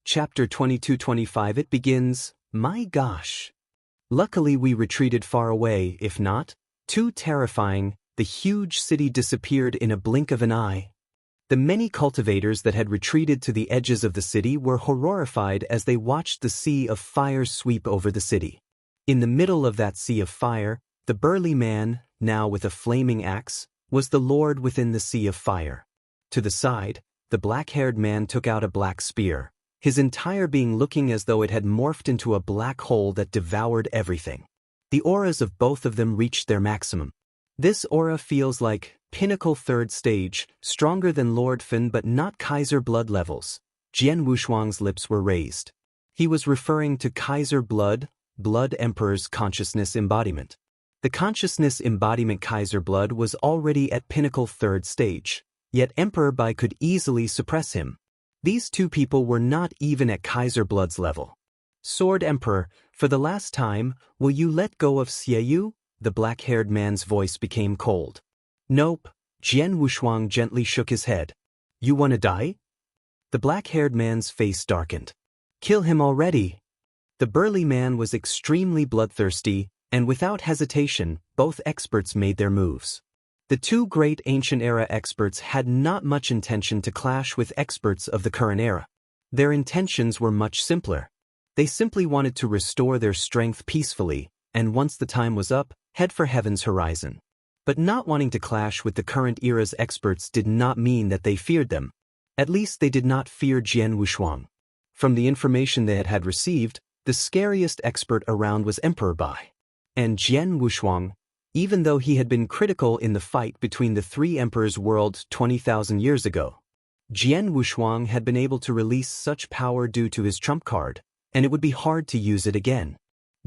Chapter 22-25. It begins, my gosh. Luckily we retreated far away, if not, too terrifying, the huge city disappeared in a blink of an eye. The many cultivators that had retreated to the edges of the city were horrified as they watched the sea of fire sweep over the city. In the middle of that sea of fire, the burly man, now with a flaming axe, was the lord within the sea of fire. To the side, the black-haired man took out a black spear, his entire being looking as though it had morphed into a black hole that devoured everything. The auras of both of them reached their maximum. This aura feels like pinnacle third stage, stronger than Lord Fin but not Kaiser blood levels. Jian Wushuang's lips were raised. He was referring to Kaiser blood Emperor's consciousness embodiment. The consciousness embodiment Kaiser blood was already at pinnacle third stage, yet Emperor Bai could easily suppress him. These two people were not even at Kaiser blood's level. Sword Emperor, for the last time, will you let go of Xieyu? The black-haired man's voice became cold. Nope, Jian Wushuang gently shook his head. You wanna die? The black-haired man's face darkened. Kill him already. The burly man was extremely bloodthirsty, and without hesitation, both experts made their moves. The two great ancient era experts had not much intention to clash with experts of the current era. Their intentions were much simpler. They simply wanted to restore their strength peacefully, and once the time was up, head for heaven's horizon. But not wanting to clash with the current era's experts did not mean that they feared them. At least they did not fear Jian Wushuang. From the information they had received, the scariest expert around was Emperor Bai. And Jian Wushuang, even though he had been critical in the fight between the three emperors' world 20,000 years ago, Jian Wushuang had been able to release such power due to his trump card, and it would be hard to use it again.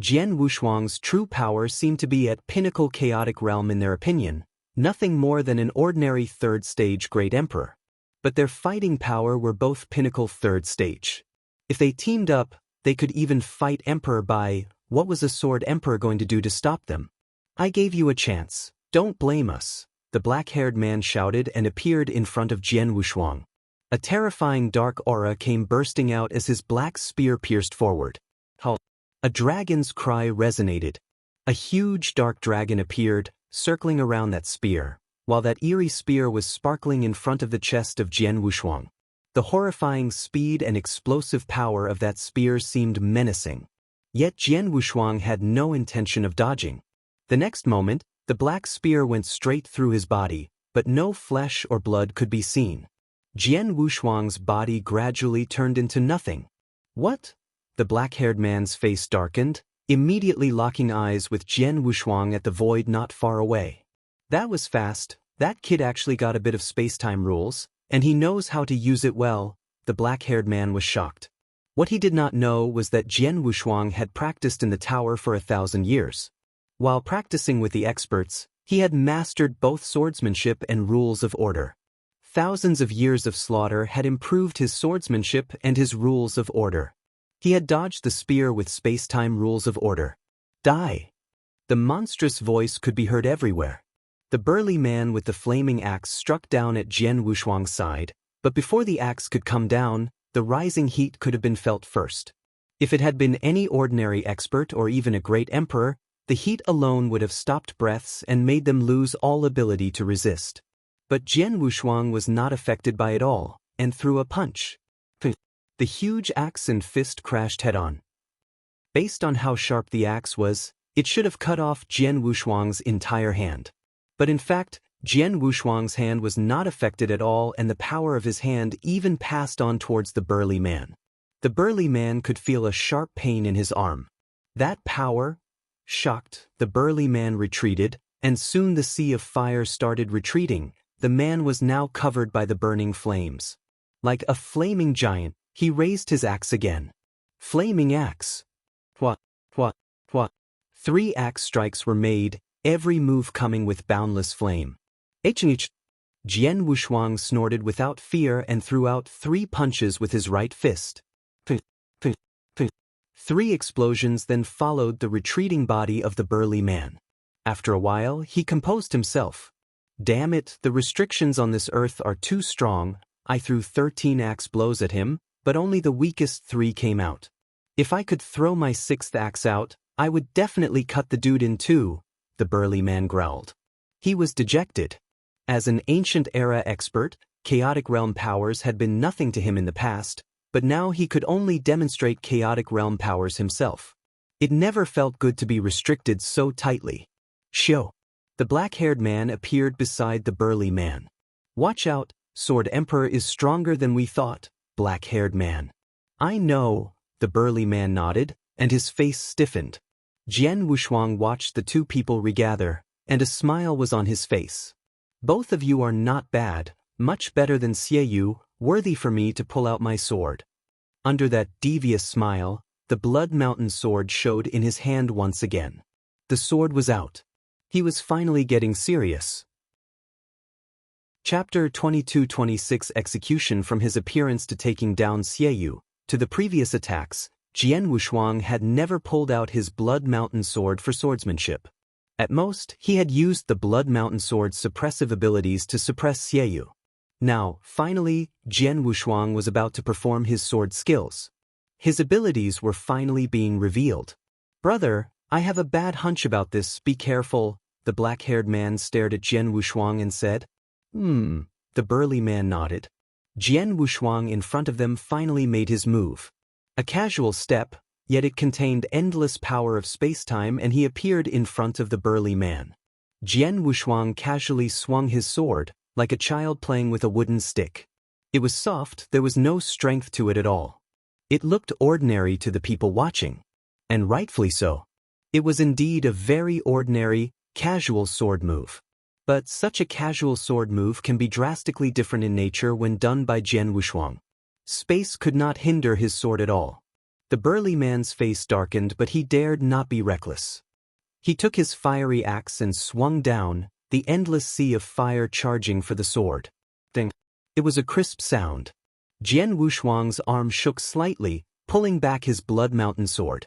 Jian Wushuang's true power seemed to be at pinnacle chaotic realm in their opinion, nothing more than an ordinary third stage great emperor. But their fighting power were both pinnacle third stage. If they teamed up, they could even fight Emperor Bai. What was a sword emperor going to do to stop them? I gave you a chance. Don't blame us, the black-haired man shouted and appeared in front of Jian Wushuang. A terrifying dark aura came bursting out as his black spear pierced forward. A dragon's cry resonated. A huge dark dragon appeared, circling around that spear, while that eerie spear was sparkling in front of the chest of Jian Wushuang. The horrifying speed and explosive power of that spear seemed menacing. Yet Jian Wushuang had no intention of dodging. The next moment, the black spear went straight through his body, but no flesh or blood could be seen. Jian Wushuang's body gradually turned into nothing. What? The black-haired man's face darkened, immediately locking eyes with Jian Wushuang at the void not far away. That was fast. That kid actually got a bit of space-time rules, and he knows how to use it well. The black-haired man was shocked. What he did not know was that Jian Wushuang had practiced in the tower for 1,000 years. While practicing with the experts, he had mastered both swordsmanship and rules of order. Thousands of years of slaughter had improved his swordsmanship and his rules of order. He had dodged the spear with space-time rules of order. Die! The monstrous voice could be heard everywhere. The burly man with the flaming axe struck down at Jian Wushuang's side, but before the axe could come down, the rising heat could have been felt first. If it had been any ordinary expert or even a great emperor, the heat alone would have stopped breaths and made them lose all ability to resist. But Jian Wushuang was not affected by it all, and threw a punch. The huge axe and fist crashed head-on. Based on how sharp the axe was, it should have cut off Jian Wushuang's entire hand. But in fact, Jian Wushuang's hand was not affected at all, and the power of his hand even passed on towards the burly man. The burly man could feel a sharp pain in his arm. That power? Shocked, the burly man retreated, and soon the sea of fire started retreating. The man was now covered by the burning flames. Like a flaming giant, he raised his axe again. Flaming axe. What? 3 axe strikes were made, every move coming with boundless flame. Jian Wushuang snorted without fear and threw out 3 punches with his right fist. 3 explosions then followed the retreating body of the burly man. After a while, he composed himself. Damn it, the restrictions on this earth are too strong. I threw 13 axe blows at him, but only the weakest 3 came out. If I could throw my 6th axe out, I would definitely cut the dude in 2, the burly man growled. He was dejected. As an ancient era expert, chaotic realm powers had been nothing to him in the past, but now he could only demonstrate chaotic realm powers himself. It never felt good to be restricted so tightly. Shio. The black-haired man appeared beside the burly man. Watch out, Sword Emperor is stronger than we thought, black-haired man. I know, the burly man nodded, and his face stiffened. Jian Wushuang watched the 2 people regather, and a smile was on his face. Both of you are not bad, much better than Xieyu, worthy for me to pull out my sword. Under that devious smile, the Blood Mountain sword showed in his hand once again. The sword was out. He was finally getting serious. Chapter 22-26 Execution. From his appearance to taking down Xieyu, to the previous attacks, Jian Wushuang had never pulled out his Blood Mountain sword for swordsmanship. At most, he had used the Blood Mountain sword's suppressive abilities to suppress Xieyu. Now, finally, Jian Wushuang was about to perform his sword skills. His abilities were finally being revealed. Brother, I have a bad hunch about this, be careful, the black-haired man stared at Jian Wushuang and said. The burly man nodded. Jian Wushuang in front of them finally made his move. A casual step, yet it contained endless power of space-time, and he appeared in front of the burly man. Jian Wushuang casually swung his sword, like a child playing with a wooden stick. It was soft, there was no strength to it at all. It looked ordinary to the people watching. And rightfully so. It was indeed a very ordinary, casual sword move. But such a casual sword move can be drastically different in nature when done by Jian Wushuang. Space could not hinder his sword at all. The burly man's face darkened, but he dared not be reckless. He took his fiery axe and swung down, the endless sea of fire charging for the sword. Ding! It was a crisp sound. Jian Wushuang's arm shook slightly, pulling back his Blood Mountain sword.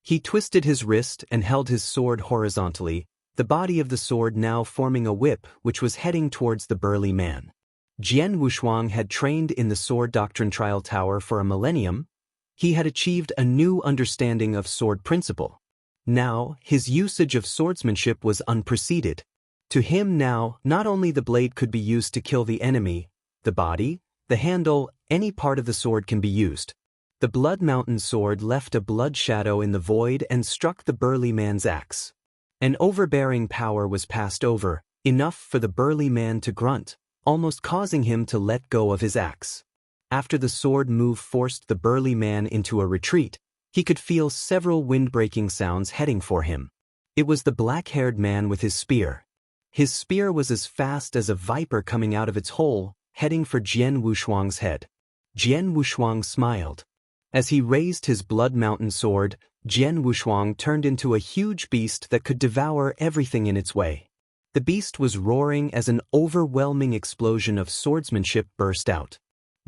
He twisted his wrist and held his sword horizontally, the body of the sword now forming a whip which was heading towards the burly man. Jian Wushuang had trained in the Sword Doctrine Trial Tower for a millennium. He had achieved a new understanding of sword principle. Now, his usage of swordsmanship was unprecedented. To him now, not only the blade could be used to kill the enemy, the body, the handle, any part of the sword can be used. The Blood Mountain sword left a blood shadow in the void and struck the burly man's axe. An overbearing power was passed over, enough for the burly man to grunt, almost causing him to let go of his axe. After the sword move forced the burly man into a retreat, he could feel several wind-breaking sounds heading for him. It was the black-haired man with his spear. His spear was as fast as a viper coming out of its hole, heading for Jian Wushuang's head. Jian Wushuang smiled. As he raised his Blood Mountain sword, Jian Wushuang turned into a huge beast that could devour everything in its way. The beast was roaring as an overwhelming explosion of swordsmanship burst out.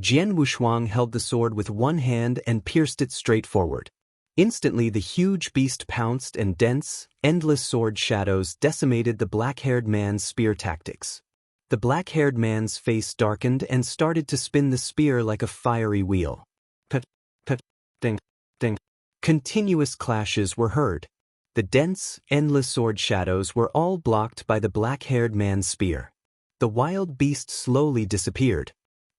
Jian Wushuang held the sword with one hand and pierced it straight forward. Instantly the huge beast pounced and dense, endless sword shadows decimated the black-haired man's spear tactics. The black-haired man's face darkened and started to spin the spear like a fiery wheel. Pet, pet, ding, ding. Continuous clashes were heard. The dense, endless sword shadows were all blocked by the black-haired man's spear. The wild beast slowly disappeared.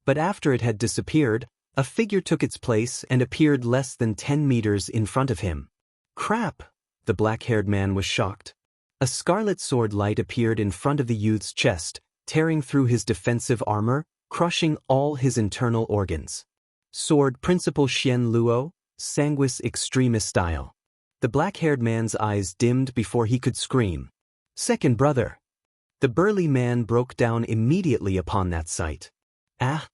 But after it had disappeared, a figure took its place and appeared less than 10 meters in front of him. Crap! The black-haired man was shocked. A scarlet sword light appeared in front of the youth's chest, tearing through his defensive armor, crushing all his internal organs. Sword Principal Xian Luo, Sanguis Extremis style. The black-haired man's eyes dimmed before he could scream. Second brother! The burly man broke down immediately upon that sight. Ah!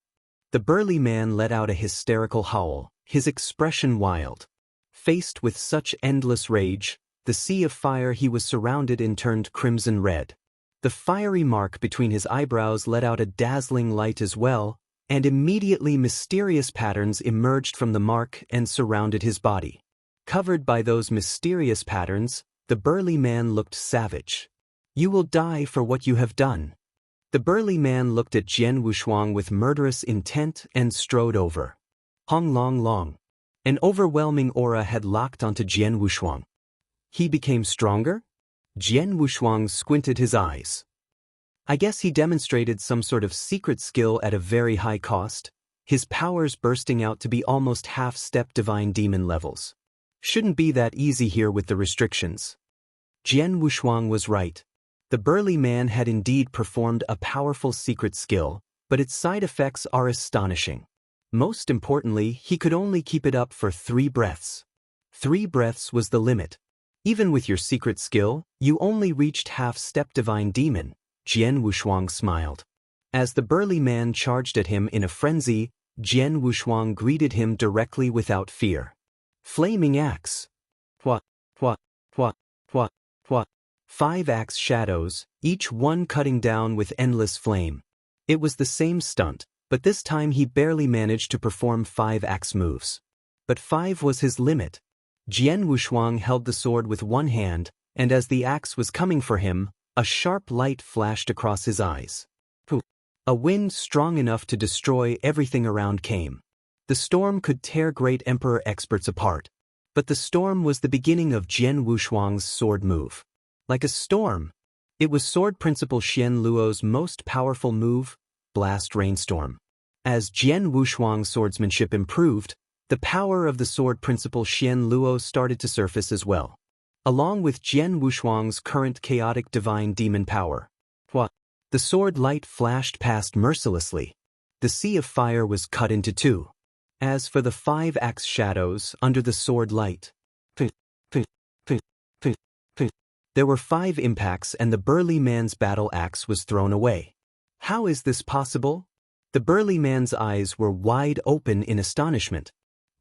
The burly man let out a hysterical howl, his expression wild. Faced with such endless rage, the sea of fire he was surrounded in turned crimson red. The fiery mark between his eyebrows let out a dazzling light as well, and immediately mysterious patterns emerged from the mark and surrounded his body. Covered by those mysterious patterns, the burly man looked savage. You will die for what you have done. The burly man looked at Jian Wushuang with murderous intent and strode over. Hong Long Long. An overwhelming aura had locked onto Jian Wushuang. He became stronger? Jian Wushuang squinted his eyes. I guess he demonstrated some sort of secret skill at a very high cost, his powers bursting out to be almost half-step divine demon levels. Shouldn't be that easy here with the restrictions. Jian Wushuang was right. The burly man had indeed performed a powerful secret skill, but its side effects are astonishing. Most importantly, he could only keep it up for 3 breaths. 3 breaths was the limit. Even with your secret skill, you only reached half-step divine demon, Jian Wushuang smiled. As the burly man charged at him in a frenzy, Jian Wushuang greeted him directly without fear. Flaming axe. Hua, hua, hua, hua, hua. 5 axe shadows, each one cutting down with endless flame. It was the same stunt, but this time he barely managed to perform 5 axe moves. But 5 was his limit. Jian Wushuang held the sword with one hand, and as the axe was coming for him, a sharp light flashed across his eyes. A wind strong enough to destroy everything around came. The storm could tear great emperor experts apart. But the storm was the beginning of Jian Wushuang's sword move. Like a storm. It was Sword Principal Xian Luo's most powerful move, Blast Rainstorm. As Jian Wushuang's swordsmanship improved, the power of the Sword Principal Xian Luo started to surface as well. Along with Jian Wushuang's current chaotic divine demon power. The sword light flashed past mercilessly. The sea of fire was cut into 2. As for the 5 axe shadows under the sword light, there were 5 impacts and the burly man's battle axe was thrown away. How is this possible? The burly man's eyes were wide open in astonishment.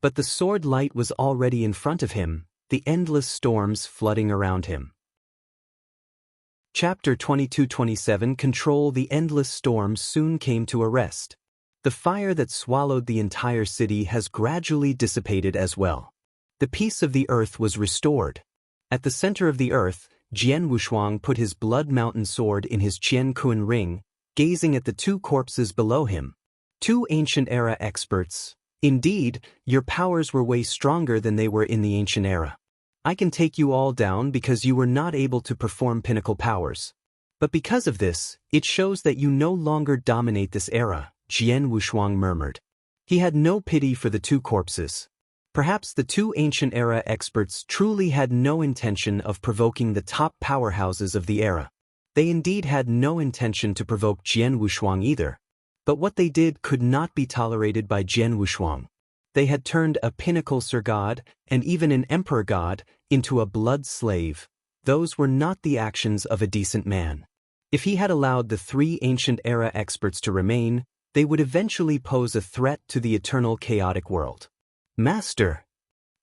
But the sword light was already in front of him, the endless storms flooding around him. Chapter 22-27 Control. The endless storms soon came to a rest. The fire that swallowed the entire city has gradually dissipated as well. The peace of the earth was restored. At the center of the earth, Jian Wushuang put his blood mountain sword in his Qian Kun ring, gazing at the 2 corpses below him. 2 ancient era experts. Indeed, your powers were way stronger than they were in the ancient era. I can take you all down because you were not able to perform pinnacle powers. But because of this, it shows that you no longer dominate this era, Jian Wushuang murmured. He had no pity for the 2 corpses. Perhaps the 2 ancient era experts truly had no intention of provoking the top powerhouses of the era. They indeed had no intention to provoke Jian Wushuang either. But what they did could not be tolerated by Jian Wushuang. They had turned a pinnacle Sir God, and even an emperor god, into a blood slave. Those were not the actions of a decent man. If he had allowed the 3 ancient era experts to remain, they would eventually pose a threat to the eternal chaotic world. Master!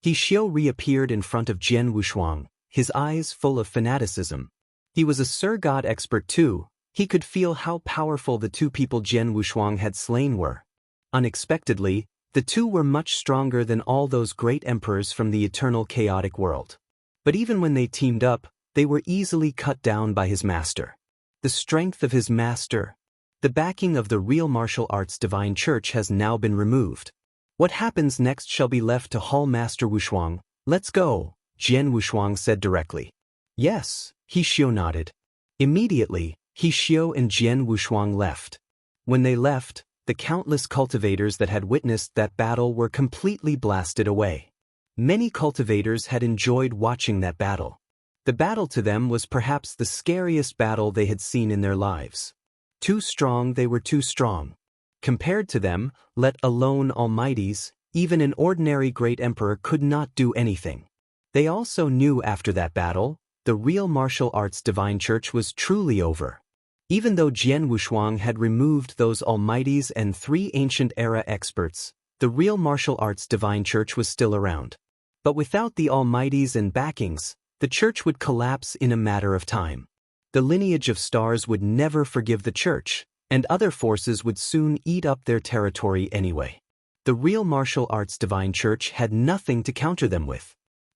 He Xiao reappeared in front of Jian Wushuang, his eyes full of fanaticism. He was a Sir God expert too. He could feel how powerful the 2 people Jian Wushuang had slain were. Unexpectedly, the 2 were much stronger than all those great emperors from the eternal chaotic world. But even when they teamed up, they were easily cut down by his master. The strength of his master. The backing of the real martial arts divine church has now been removed. What happens next shall be left to Hall Master Wushuang. Let's go, Jian Wushuang said directly. Yes, He Xiao nodded. Immediately, He Xiao and Jian Wushuang left. When they left, the countless cultivators that had witnessed that battle were completely blasted away. Many cultivators had enjoyed watching that battle. The battle to them was perhaps the scariest battle they had seen in their lives. Too strong, they were too strong. Compared to them, let alone almighties, even an ordinary great emperor could not do anything. They also knew after that battle, the real martial arts divine church was truly over. Even though Jian Wushuang had removed those almighties and 3 ancient era experts, the real martial arts divine church was still around. But without the almighties and backings, the church would collapse in a matter of time. The lineage of stars would never forgive the church, and other forces would soon eat up their territory anyway. The real martial arts divine church had nothing to counter them with.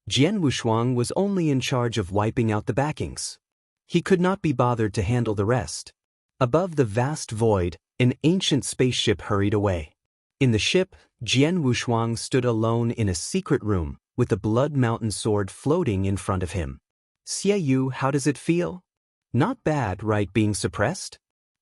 Jian Wushuang was only in charge of wiping out the backings. He could not be bothered to handle the rest. Above the vast void, an ancient spaceship hurried away. In the ship, Jian Wushuang stood alone in a secret room, with the Blood Mountain sword floating in front of him. "Xie Yu, how does it feel? Not bad, right, being suppressed?"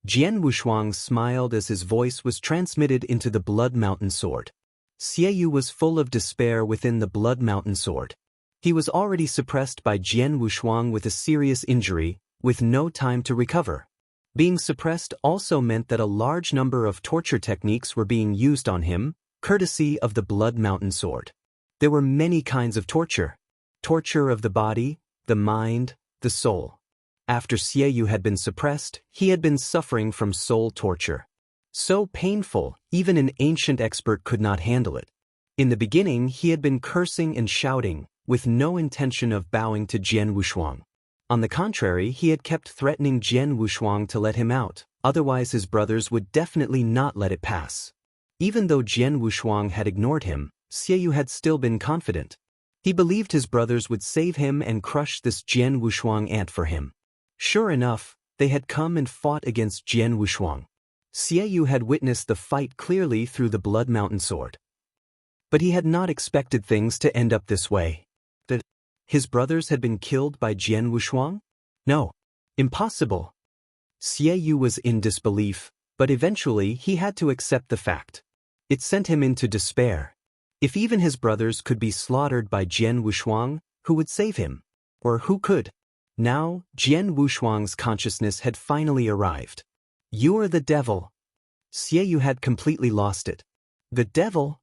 Jian Wushuang smiled as his voice was transmitted into the Blood Mountain sword. Xie Yu was full of despair within the Blood Mountain sword. He was already suppressed by Jian Wushuang with a serious injury, with no time to recover. Being suppressed also meant that a large number of torture techniques were being used on him, courtesy of the Blood Mountain sword. There were many kinds of torture. Torture of the body, the mind, the soul. After Xie Yu had been suppressed, he had been suffering from soul torture. So painful, even an ancient expert could not handle it. In the beginning, he had been cursing and shouting, with no intention of bowing to Jian Wushuang. On the contrary, he had kept threatening Jian Wushuang to let him out, otherwise his brothers would definitely not let it pass. Even though Jian Wushuang had ignored him, Xie Yu had still been confident. He believed his brothers would save him and crush this Jian Wushuang ant for him. Sure enough, they had come and fought against Jian Wushuang. Xie Yu had witnessed the fight clearly through the Blood Mountain sword. But he had not expected things to end up this way. That his brothers had been killed by Jian Wushuang? No. Impossible. Xie Yu was in disbelief, but eventually he had to accept the fact. It sent him into despair. If even his brothers could be slaughtered by Jian Wushuang, who would save him? Or who could? Now, Jian Wushuang's consciousness had finally arrived. "You are the devil." Xie Yu had completely lost it. The devil?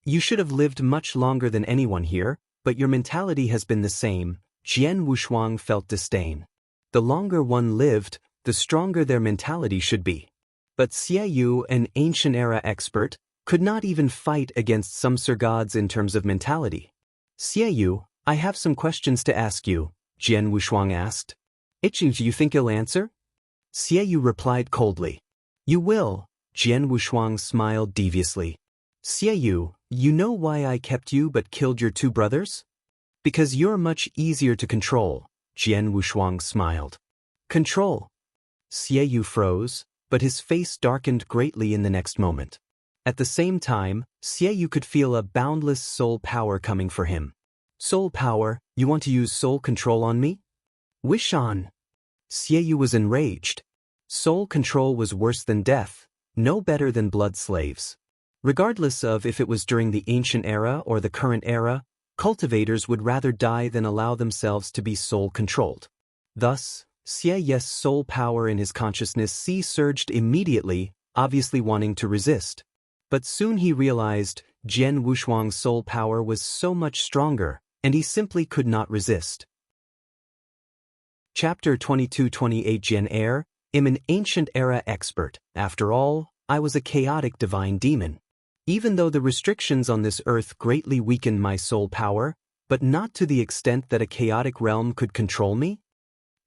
You should have lived much longer than anyone here, but your mentality has been the same. Jian Wushuang felt disdain. The longer one lived, the stronger their mentality should be. But Xie Yu, an ancient era expert, could not even fight against some surgods in terms of mentality. "Xie Yu, I have some questions to ask you," Jian Wushuang asked. "Do you think you'll answer?" Xie Yu replied coldly. "You will." Jian Wushuang smiled deviously. "Xie Yu, you know why I kept you but killed your two brothers? Because you're much easier to control." Jian Wushuang smiled. "Control?" Xie Yu froze, but his face darkened greatly in the next moment. At the same time, Xie Yu could feel a boundless soul power coming for him. "Soul power? You want to use soul control on me?" "Wish on." Xie Yu was enraged. Soul control was worse than death, no better than blood slaves. Regardless of if it was during the ancient era or the current era, cultivators would rather die than allow themselves to be soul-controlled. Thus, Xie Yu's soul power in his consciousness surged immediately, obviously wanting to resist. But soon he realized Jian Wushuang's soul power was so much stronger, and he simply could not resist. Chapter 22-28 Jian Air, I'm an ancient era expert. After all, I was a chaotic divine demon. Even though the restrictions on this earth greatly weakened my soul power, but not to the extent that a chaotic realm could control me?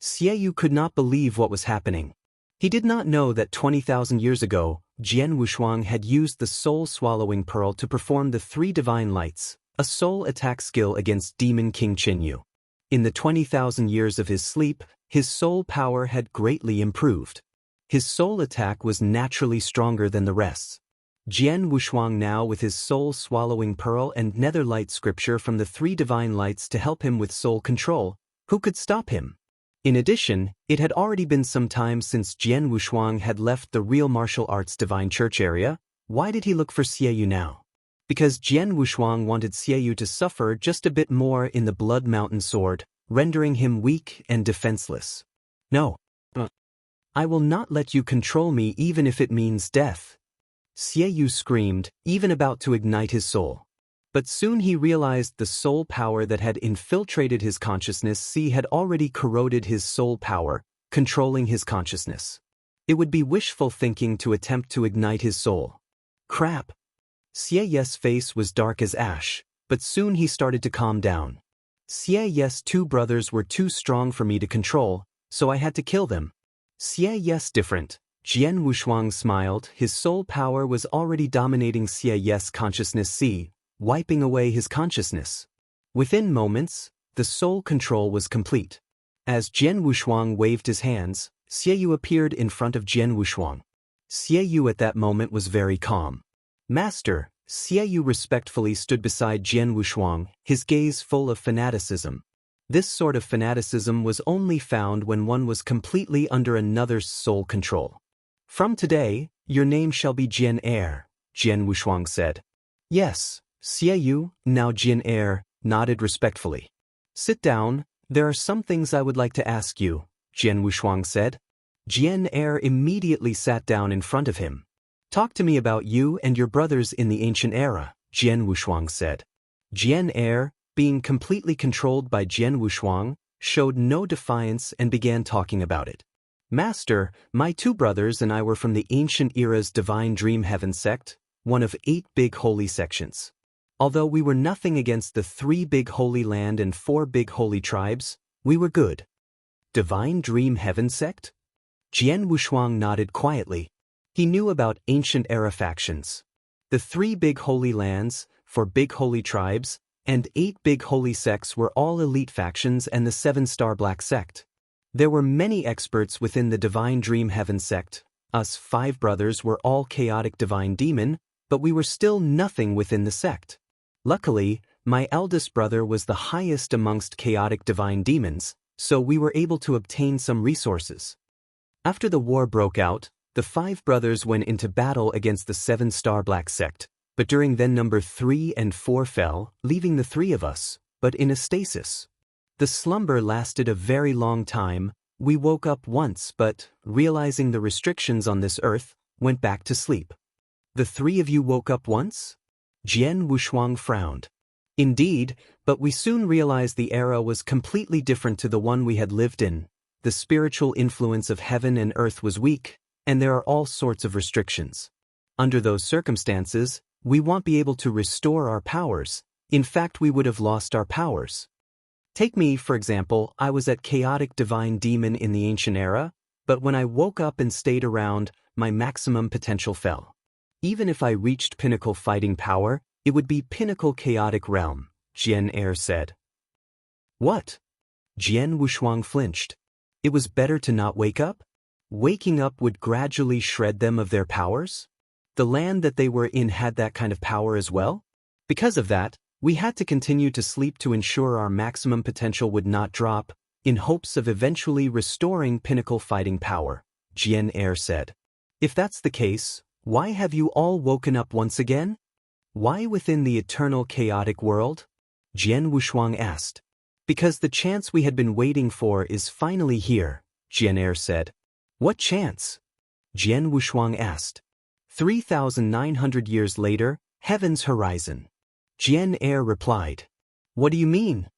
Xie Yu could not believe what was happening. He did not know that 20,000 years ago, Jian Wushuang had used the soul-swallowing pearl to perform the three divine lights, a soul attack skill against Demon King Qinyu. In the 20,000 years of his sleep, his soul power had greatly improved. His soul attack was naturally stronger than the rest. Jian Wushuang now with his soul-swallowing pearl and netherlight scripture from the three divine lights to help him with soul control, who could stop him? In addition, it had already been some time since Jian Wushuang had left the real martial arts divine church area. Why did he look for Xie Yu now? Because Jian Wushuang wanted Xie Yu to suffer just a bit more in the Blood Mountain sword, rendering him weak and defenseless. "No. I will not let you control me even if it means death." Xie Yu screamed, even about to ignite his soul. But soon he realized the soul power that had infiltrated his consciousness had already corroded his soul power, controlling his consciousness. It would be wishful thinking to attempt to ignite his soul. Crap! Xie Yu's face was dark as ash, but soon he started to calm down. Xie Yu's two brothers were too strong for me to control, so I had to kill them. Xie Yu's different. Jian Wushuang smiled. His soul power was already dominating Xie Yu's consciousness, wiping away his consciousness. Within moments, the soul control was complete. As Jian Wushuang waved his hands, Xie Yu appeared in front of Jian Wushuang. Xie Yu at that moment was very calm. Master, Xie Yu respectfully stood beside Jian Wushuang, his gaze full of fanaticism. This sort of fanaticism was only found when one was completely under another's soul control. From today, your name shall be Jian Er, Jian Wushuang said. Yes, Xie Yu, now Jian Er, nodded respectfully. Sit down, there are some things I would like to ask you, Jian Wushuang said. Jian Er immediately sat down in front of him. Talk to me about you and your brothers in the ancient era, Jian Wushuang said. Jian Er, being completely controlled by Jian Wushuang, showed no defiance and began talking about it. Master, my two brothers and I were from the ancient era's Divine Dream Heaven sect, one of 8 big holy sections. Although we were nothing against the 3 big holy land and 4 big holy tribes, we were good. Divine Dream Heaven sect? Jian Wushuang nodded quietly. He knew about ancient era factions. The 3 big holy lands, 4 big holy tribes, and 8 big holy sects were all elite factions and the 7-star black sect. There were many experts within the Divine Dream Heaven sect. Us 5 brothers were all chaotic divine demon, but we were still nothing within the sect. Luckily, my eldest brother was the highest amongst chaotic divine demons, so we were able to obtain some resources. After the war broke out, the 5 brothers went into battle against the 7-star black sect, but during then number 3 and 4 fell, leaving the 3 of us, but in a stasis. The slumber lasted a very long time. We woke up once but, realizing the restrictions on this earth, went back to sleep. The 3 of you woke up once? Jian Wushuang frowned. Indeed, but we soon realized the era was completely different to the one we had lived in. The spiritual influence of heaven and earth was weak, and there are all sorts of restrictions. Under those circumstances, we won't be able to restore our powers. In fact, we would have lost our powers. Take me, for example, I was at chaotic divine demon in the ancient era, but when I woke up and stayed around, my maximum potential fell. Even if I reached pinnacle fighting power, it would be pinnacle chaotic realm, Jian Er said. What? Jian Wushuang flinched. It was better to not wake up? Waking up would gradually shred them of their powers? The land that they were in had that kind of power as well? Because of that, we had to continue to sleep to ensure our maximum potential would not drop, in hopes of eventually restoring pinnacle fighting power, Jian Er said. If that's the case, why have you all woken up once again? Why within the eternal chaotic world? Jian Wushuang asked. Because the chance we had been waiting for is finally here, Jian Er said. What chance? Jian Wushuang asked. 3,900 years later, Heaven's Horizon. Jian Er replied. What do you mean?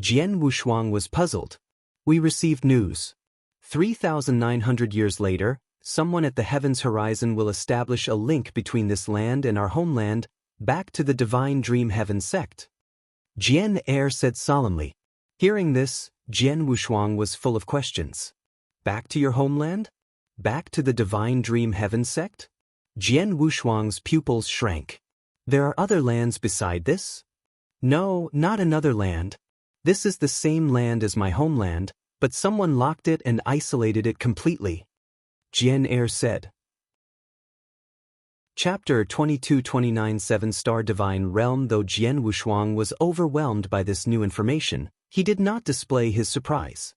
Jian Wushuang was puzzled. We received news. 3,900 years later, someone at the Heaven's Horizon will establish a link between this land and our homeland, back to the Divine Dream Heaven sect. Jian Er said solemnly. Hearing this, Jian Wushuang was full of questions. Back to your homeland? Back to the Divine Dream Heaven sect? Jian Wushuang's pupils shrank. There are other lands beside this? No, not another land. This is the same land as my homeland, but someone locked it and isolated it completely. Jian Er said. Chapter 22-29 7-Star Divine Realm. Though Jian Wushuang was overwhelmed by this new information, he did not display his surprise.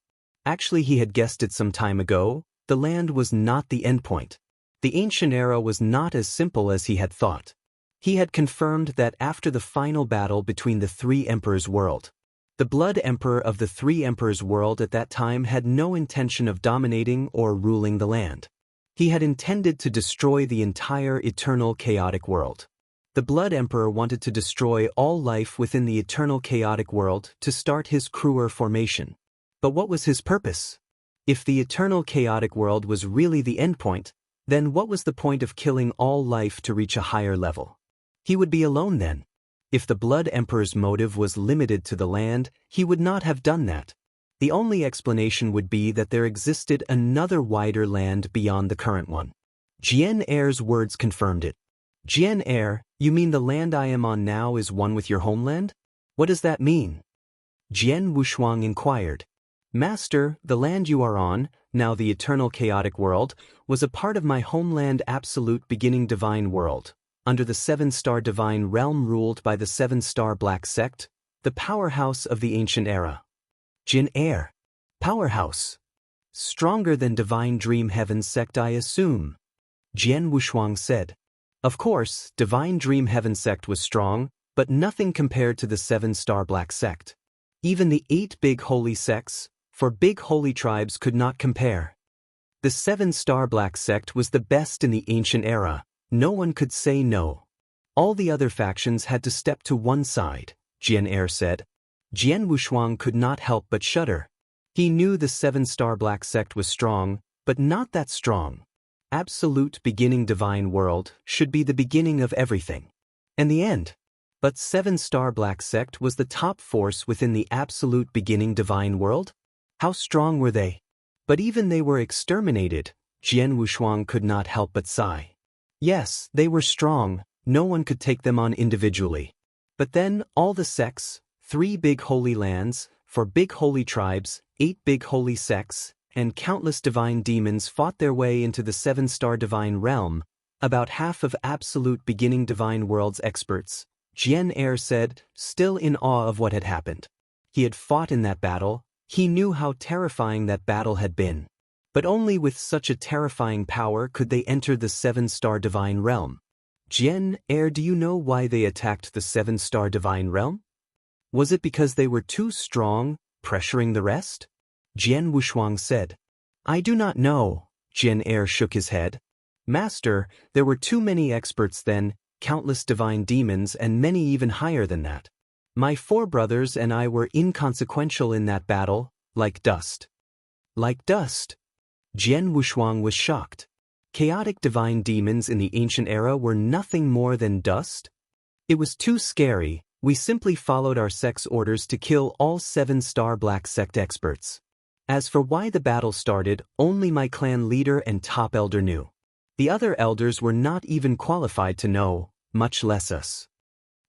Actually, he had guessed it some time ago. The land was not the endpoint. The ancient era was not as simple as he had thought. He had confirmed that after the final battle between the 3 emperors' world, the Blood Emperor of the 3 emperors' world at that time had no intention of dominating or ruling the land. He had intended to destroy the entire eternal chaotic world. The Blood Emperor wanted to destroy all life within the eternal chaotic world to start his cruel formation. But what was his purpose? If the eternal chaotic world was really the endpoint, then what was the point of killing all life to reach a higher level? He would be alone then. If the Blood Emperor's motive was limited to the land, he would not have done that. The only explanation would be that there existed another wider land beyond the current one. Jian Er's words confirmed it. Jian Er, you mean the land I am on now is one with your homeland? What does that mean? Jian Wushuang inquired. Master, the land you are on, now the eternal chaotic world, was a part of my homeland absolute beginning divine world, under the seven-star divine realm ruled by the seven-star black sect, the powerhouse of the ancient era. Jin Air. Powerhouse. Stronger than divine dream heaven sect, I assume, Jian Wushuang said. Of course, divine dream heaven sect was strong, but nothing compared to the seven-star black sect. Even the 8 big holy sects, for big holy tribes, could not compare. The seven-star black sect was the best in the ancient era. No one could say no. All the other factions had to step to one side, Jian Air said. Jian Wushuang could not help but shudder. He knew the seven-star black sect was strong, but not that strong. Absolute beginning divine world should be the beginning of everything. And the end. But seven-star black sect was the top force within the absolute beginning divine world? How strong were they? But even they were exterminated, Jian Wushuang could not help but sigh. Yes, they were strong, no one could take them on individually. But then, all the sects, 3 big holy lands, 4 big holy tribes, 8 big holy sects, and countless divine demons fought their way into the seven-star divine realm, about half of absolute beginning divine world's experts, Jian Air said, still in awe of what had happened. He had fought in that battle, he knew how terrifying that battle had been. But only with such a terrifying power could they enter the seven-star divine realm. Jian Air, do you know why they attacked the seven-star divine realm? Was it because they were too strong, pressuring the rest? Jian Wushuang said. I do not know, Jian Air shook his head. Master, there were too many experts then, countless divine demons and many even higher than that. My 4 brothers and I were inconsequential in that battle, like dust. Like dust? Jian Wushuang was shocked. Chaotic divine demons in the ancient era were nothing more than dust? It was too scary, we simply followed our sect's orders to kill all seven-star black sect experts. As for why the battle started, only my clan leader and top elder knew. The other elders were not even qualified to know, much less us.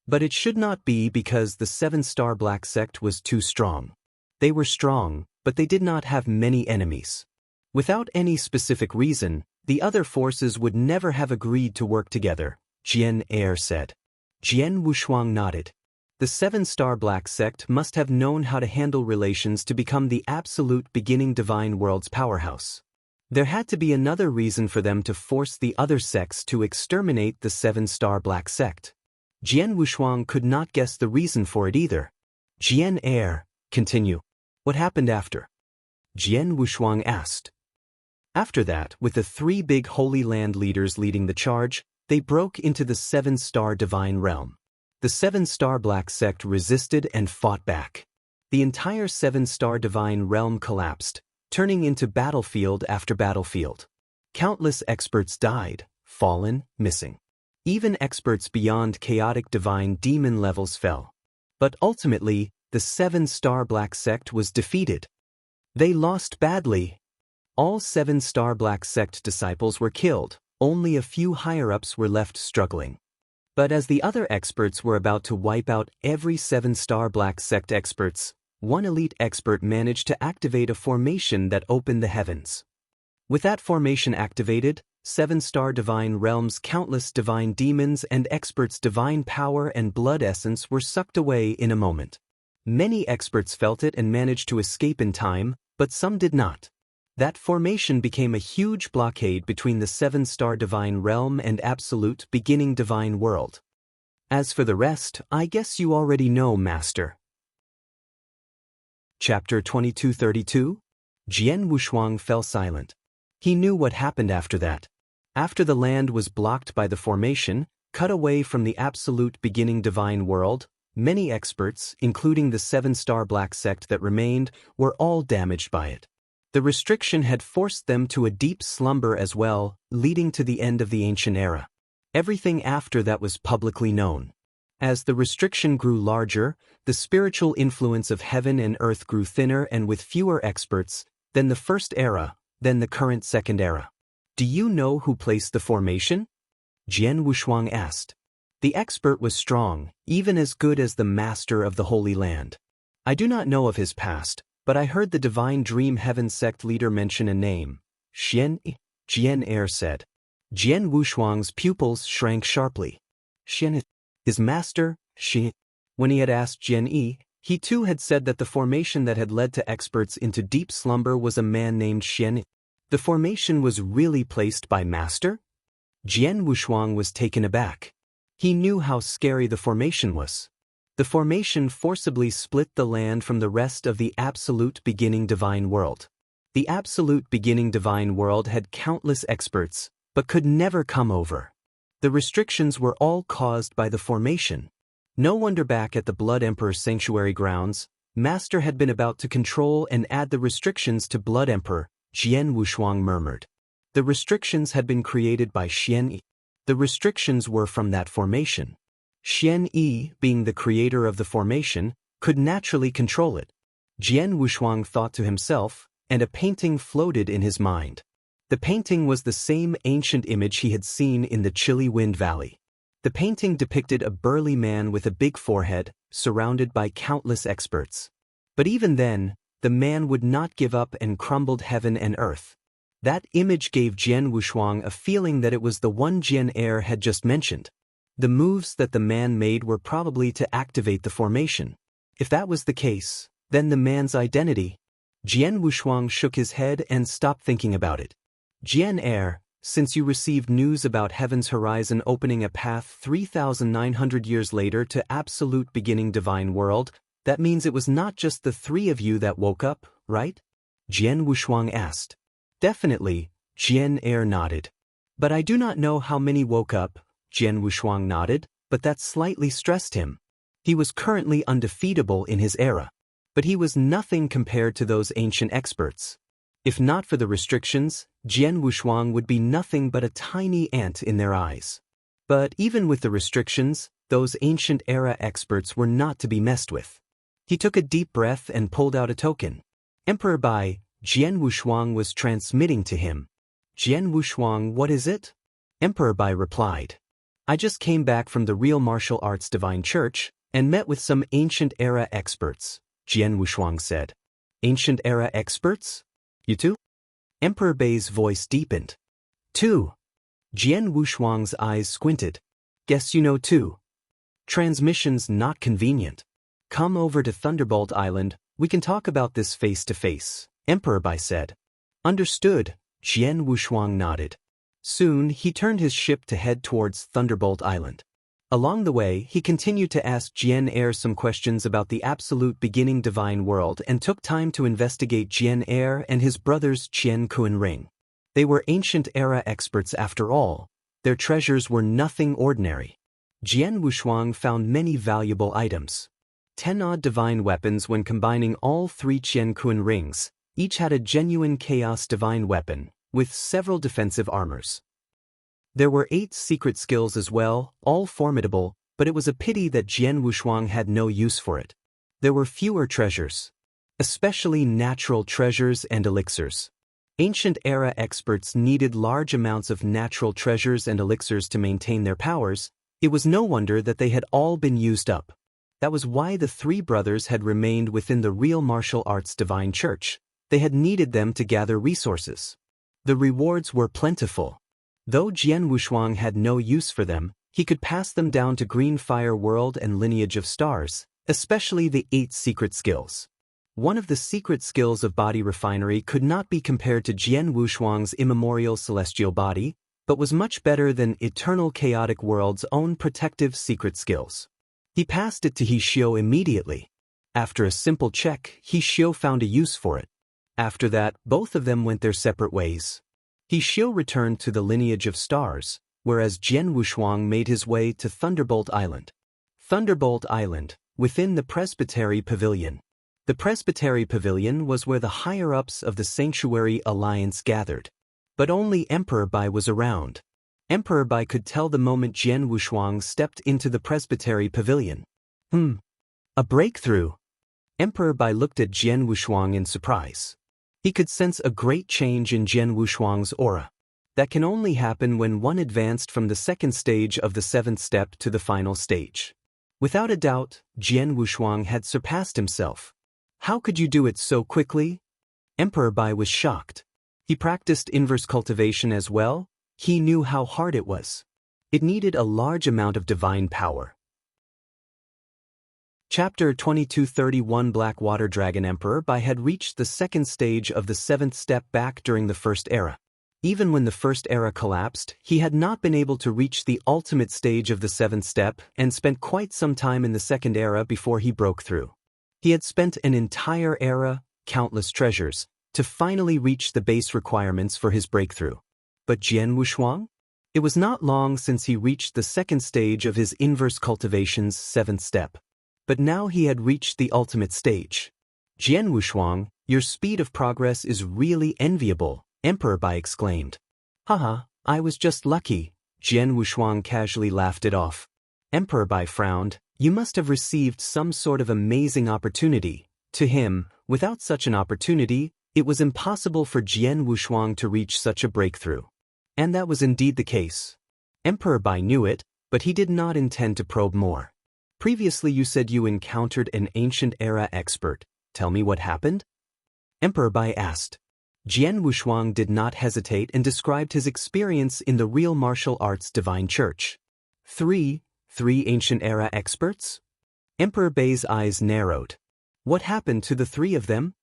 But it should not be because the seven-star black sect was too strong. They were strong, but they did not have many enemies. Without any specific reason, the other forces would never have agreed to work together, Jian Air said. Jian Wushuang nodded. The seven-star black sect must have known how to handle relations to become the absolute beginning divine world's powerhouse. There had to be another reason for them to force the other sects to exterminate the seven-star black sect. Jian Wushuang could not guess the reason for it either. Jian Air, continue. What happened after? Jian Wushuang asked. After that, with the 3 big holy land leaders leading the charge, they broke into the seven-star divine realm. The seven-star black sect resisted and fought back. The entire seven-star divine realm collapsed, turning into battlefield after battlefield. Countless experts died, fallen, missing. Even experts beyond chaotic divine demon levels fell. But ultimately, the seven-star black sect was defeated. They lost badly. All seven-star black sect disciples were killed, only a few higher-ups were left struggling. But as the other experts were about to wipe out every seven-star black sect experts, one elite expert managed to activate a formation that opened the heavens. With that formation activated, seven-star divine realms, countless divine demons and experts' divine power and blood essence were sucked away in a moment. Many experts felt it and managed to escape in time, but some did not. That formation became a huge blockade between the seven-star divine realm and absolute beginning divine world. As for the rest, I guess you already know, Master. Chapter 2232? Jian Wushuang fell silent. He knew what happened after that. After the land was blocked by the formation, cut away from the absolute beginning divine world, many experts, including the seven-star black sect that remained, were all damaged by it. The restriction had forced them to a deep slumber as well, leading to the end of the ancient era. Everything after that was publicly known. As the restriction grew larger, the spiritual influence of heaven and earth grew thinner and with fewer experts, then the first era, then the current second era. Do you know who placed the formation? Jian Wushuang asked. The expert was strong, even as good as the master of the Holy Land. I do not know of his past, but I heard the Divine Dream Heaven sect leader mention a name. Jian Air said. Jian Wushuang's pupils shrank sharply. Xian, his master, Xian. When he had asked Jian Yi, he too had said that the formation that had led to experts into deep slumber was a man named Xian. The formation was really placed by master? Jian Wushuang was taken aback. He knew how scary the formation was. The formation forcibly split the land from the rest of the absolute beginning divine world. The absolute beginning divine world had countless experts, but could never come over. The restrictions were all caused by the formation. No wonder back at the Blood Emperor sanctuary grounds, Master had been about to control and add the restrictions to Blood Emperor, Jian Wushuang murmured. The restrictions had been created by Xian Yi. The restrictions were from that formation. Xian Yi, being the creator of the formation, could naturally control it. Jian Wushuang thought to himself, and a painting floated in his mind. The painting was the same ancient image he had seen in the chilly Wind Valley. The painting depicted a burly man with a big forehead, surrounded by countless experts. But even then, the man would not give up and crumbled heaven and earth. That image gave Jian Wushuang a feeling that it was the one Jian Air had just mentioned. The moves that the man made were probably to activate the formation. If that was the case, then the man's identity. Jian Wushuang shook his head and stopped thinking about it. Jian Air, since you received news about Heaven's Horizon opening a path 3,900 years later to absolute beginning divine world, that means it was not just the three of you that woke up, right? Jian Wushuang asked. Definitely, Jian Air nodded. But I do not know how many woke up, Jian Wushuang nodded, but that slightly stressed him. He was currently undefeatable in his era. But he was nothing compared to those ancient experts. If not for the restrictions, Jian Wushuang would be nothing but a tiny ant in their eyes. But even with the restrictions, those ancient era experts were not to be messed with. He took a deep breath and pulled out a token. Emperor Bai, Jian Wushuang was transmitting to him. Jian Wushuang, what is it? Emperor Bai replied. I just came back from the Real Martial Arts Divine Church and met with some ancient era experts, Jian Wushuang said. Ancient era experts? You too? Emperor Bai's voice deepened. Two. Jian Wushuang's eyes squinted. Guess you know too. Transmission's not convenient. Come over to Thunderbolt Island, we can talk about this face to face, Emperor Bai said. Understood, Jian Wushuang nodded. Soon he turned his ship to head towards Thunderbolt Island. Along the way, he continued to ask Jian Air some questions about the absolute beginning divine world and took time to investigate Jian Air and his brothers Qian Kuan Ring. They were ancient era experts after all. Their treasures were nothing ordinary. Jian Wushuang found many valuable items. 10-odd divine weapons when combining all three Qian Kuan Rings. Each had a genuine chaos divine weapon, with several defensive armors. There were 8 secret skills as well, all formidable, but it was a pity that Jian Wushuang had no use for it. There were fewer treasures, especially natural treasures and elixirs. Ancient era experts needed large amounts of natural treasures and elixirs to maintain their powers. It was no wonder that they had all been used up. That was why the 3 brothers had remained within the Real Martial Arts Divine Church. They had needed them to gather resources. The rewards were plentiful. Though Jian Wushuang had no use for them, he could pass them down to Green Fire World and Lineage of Stars, especially the 8 secret skills. One of the secret skills of Body Refinery could not be compared to Jian Wushuang's immemorial celestial body, but was much better than Eternal Chaotic World's own protective secret skills. He passed it to He Xiu immediately. After a simple check, He Xiu found a use for it. After that, both of them went their separate ways. He Xiu returned to the Lineage of Stars, whereas Jian Wushuang made his way to Thunderbolt Island. Thunderbolt Island, within the Presbytery Pavilion. The Presbytery Pavilion was where the higher-ups of the Sanctuary Alliance gathered. But only Emperor Bai was around. Emperor Bai could tell the moment Jian Wushuang stepped into the Presbytery Pavilion. A breakthrough. Emperor Bai looked at Jian Wushuang in surprise. He could sense a great change in Jian Wushuang's aura. That can only happen when one advanced from the second stage of the 7th step to the final stage. Without a doubt, Jian Wushuang had surpassed himself. How could you do it so quickly? Emperor Bai was shocked. He practiced inverse cultivation as well. He knew how hard it was. It needed a large amount of divine power. Chapter 2231 Black Water Dragon Emperor Bai had reached the second stage of the seventh step back during the first era. Even when the first era collapsed, he had not been able to reach the ultimate stage of the seventh step and spent quite some time in the second era before he broke through. He had spent an entire era, countless treasures, to finally reach the base requirements for his breakthrough. But Jian Wushuang? It was not long since he reached the second stage of his inverse cultivation's seventh step. But now he had reached the ultimate stage. Jian Wushuang, your speed of progress is really enviable, Emperor Bai exclaimed. Haha, I was just lucky, Jian Wushuang casually laughed it off. Emperor Bai frowned. You must have received some sort of amazing opportunity. To him, without such an opportunity, it was impossible for Jian Wushuang to reach such a breakthrough. And that was indeed the case. Emperor Bai knew it, but he did not intend to probe more. Previously you said you encountered an ancient era expert. Tell me what happened? Emperor Bai asked. Jian Wushuang did not hesitate and described his experience in the real martial arts divine church. Three ancient era experts? Emperor Bai's eyes narrowed. What happened to the three of them?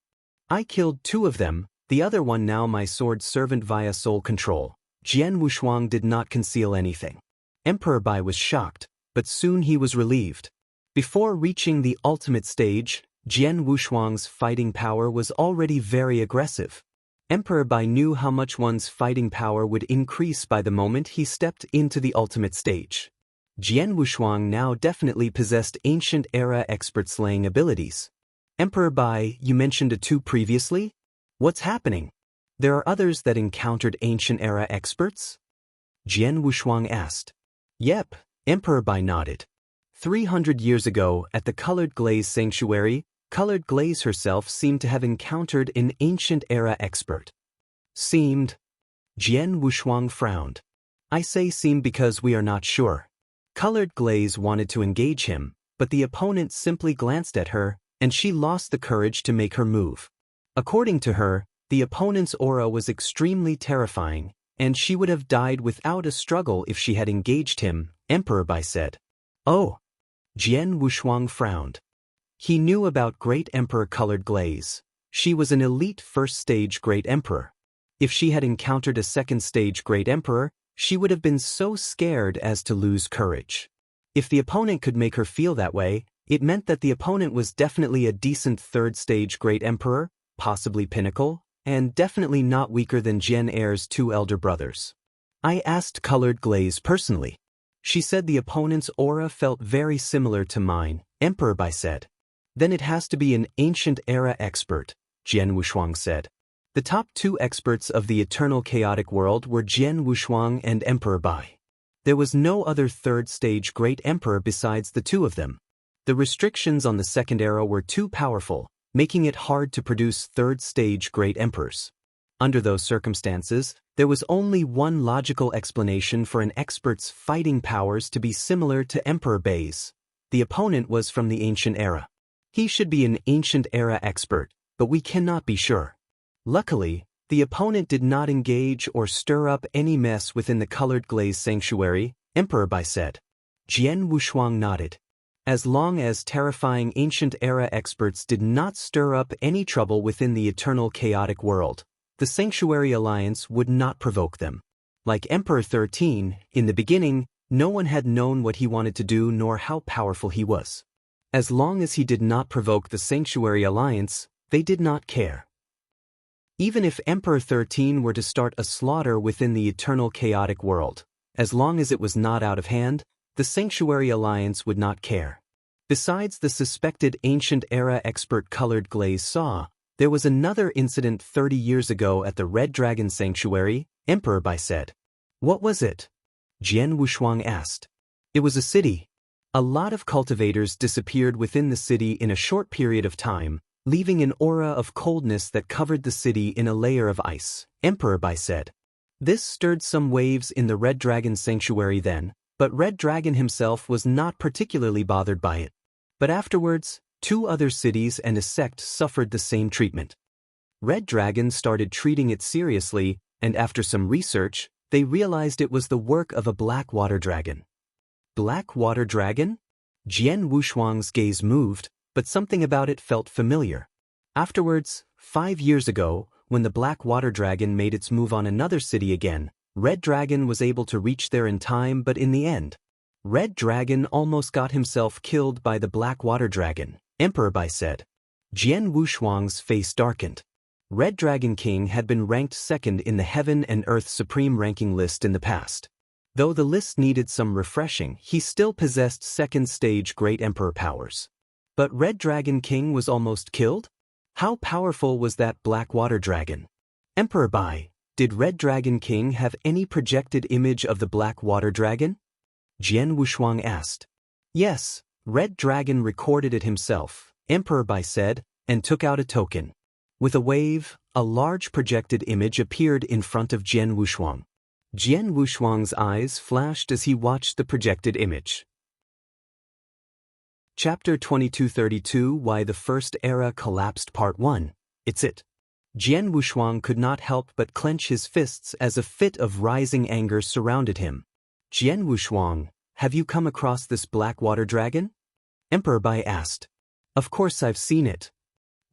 I killed two of them, the other one now my sword servant via soul control. Jian Wushuang did not conceal anything. Emperor Bai was shocked, but soon he was relieved. Before reaching the ultimate stage, Jian Wushuang's fighting power was already very aggressive. Emperor Bai knew how much one's fighting power would increase by the moment he stepped into the ultimate stage. Jian Wushuang now definitely possessed ancient era expert slaying abilities. Emperor Bai, you mentioned a two previously? What's happening? There are others that encountered ancient era experts? Jian Wushuang asked. Yep, Emperor Bai nodded. 300 years ago, at the Colored Glaze Sanctuary, Colored Glaze herself seemed to have encountered an ancient era expert. Seemed? Jian Wushuang frowned. I say seemed because we are not sure. Colored Glaze wanted to engage him, but the opponent simply glanced at her, and she lost the courage to make her move. According to her, the opponent's aura was extremely terrifying, and she would have died without a struggle if she had engaged him, Emperor Bai said. Oh! Jian Wushuang frowned. He knew about Great Emperor Colored Glaze. She was an elite first-stage Great Emperor. If she had encountered a second-stage Great Emperor, she would have been so scared as to lose courage. If the opponent could make her feel that way, it meant that the opponent was definitely a decent third-stage Great Emperor, possibly Pinnacle, and definitely not weaker than Jian Er's two elder brothers. I asked Colored Glaze personally. She said the opponent's aura felt very similar to mine, Emperor Bai said. Then it has to be an ancient era expert, Jian Wushuang said. The top two experts of the eternal chaotic world were Jian Wushuang and Emperor Bai. There was no other third-stage Great Emperor besides the two of them. The restrictions on the second era were too powerful, making it hard to produce third-stage Great Emperors. Under those circumstances, there was only one logical explanation for an expert's fighting powers to be similar to Emperor Bai's. The opponent was from the ancient era. He should be an ancient era expert, but we cannot be sure. Luckily, the opponent did not engage or stir up any mess within the Colored Glaze Sanctuary, Emperor Bai said. Jian Wushuang nodded. As long as terrifying ancient era experts did not stir up any trouble within the eternal chaotic world, the Sanctuary Alliance would not provoke them. Like Emperor 13, in the beginning, no one had known what he wanted to do nor how powerful he was. As long as he did not provoke the Sanctuary Alliance, they did not care. Even if Emperor 13 were to start a slaughter within the eternal chaotic world, as long as it was not out of hand, the Sanctuary Alliance would not care. Besides the suspected ancient era expert Colored Glaze saw, there was another incident 30 years ago at the Red Dragon Sanctuary, Emperor Bai said. What was it? Jian Wushuang asked. It was a city. A lot of cultivators disappeared within the city in a short period of time, leaving an aura of coldness that covered the city in a layer of ice, Emperor Bai said. This stirred some waves in the Red Dragon Sanctuary then, but Red Dragon himself was not particularly bothered by it. But afterwards, 2 other cities and a sect suffered the same treatment. Red Dragon started treating it seriously, and after some research, they realized it was the work of a black water dragon. Black water dragon? Jian Wushuang's gaze moved, but something about it felt familiar. Afterwards, 5 years ago, when the black water dragon made its move on another city again, Red Dragon was able to reach there in time, but in the end, Red Dragon almost got himself killed by the black water dragon, Emperor Bai said. Jian Wushuang's face darkened. Red Dragon King had been ranked second in the Heaven and Earth Supreme ranking list in the past. Though the list needed some refreshing, he still possessed second-stage Great Emperor powers. But Red Dragon King was almost killed? How powerful was that black water dragon? Emperor Bai, did Red Dragon King have any projected image of the black water dragon? Jian Wushuang asked. Yes, Red Dragon recorded it himself, Emperor Bai said, and took out a token. With a wave, a large projected image appeared in front of Jian Wushuang. Jian Wushuang's eyes flashed as he watched the projected image. Chapter 2232 Why the First Era Collapsed Part 1. It's it. Jian Wushuang could not help but clench his fists as a fit of rising anger surrounded him. Jian Wushuang, have you come across this black water dragon? Emperor Bai asked. Of course I've seen it.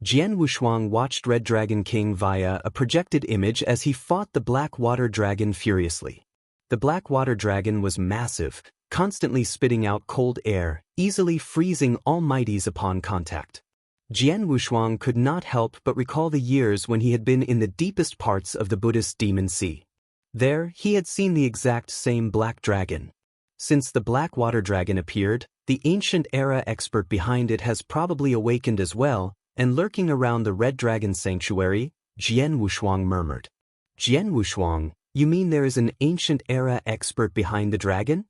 Jian Wushuang watched Red Dragon King via a projected image as he fought the black water dragon furiously. The black water dragon was massive, constantly spitting out cold air, easily freezing all mighties upon contact. Jian Wushuang could not help but recall the years when he had been in the deepest parts of the Buddhist Demon Sea. There, he had seen the exact same black dragon. Since the black water dragon appeared, the ancient era expert behind it has probably awakened as well, and lurking around the Red Dragon Sanctuary, Jian Wushuang murmured. Jian Wushuang, you mean there is an ancient era expert behind the dragon?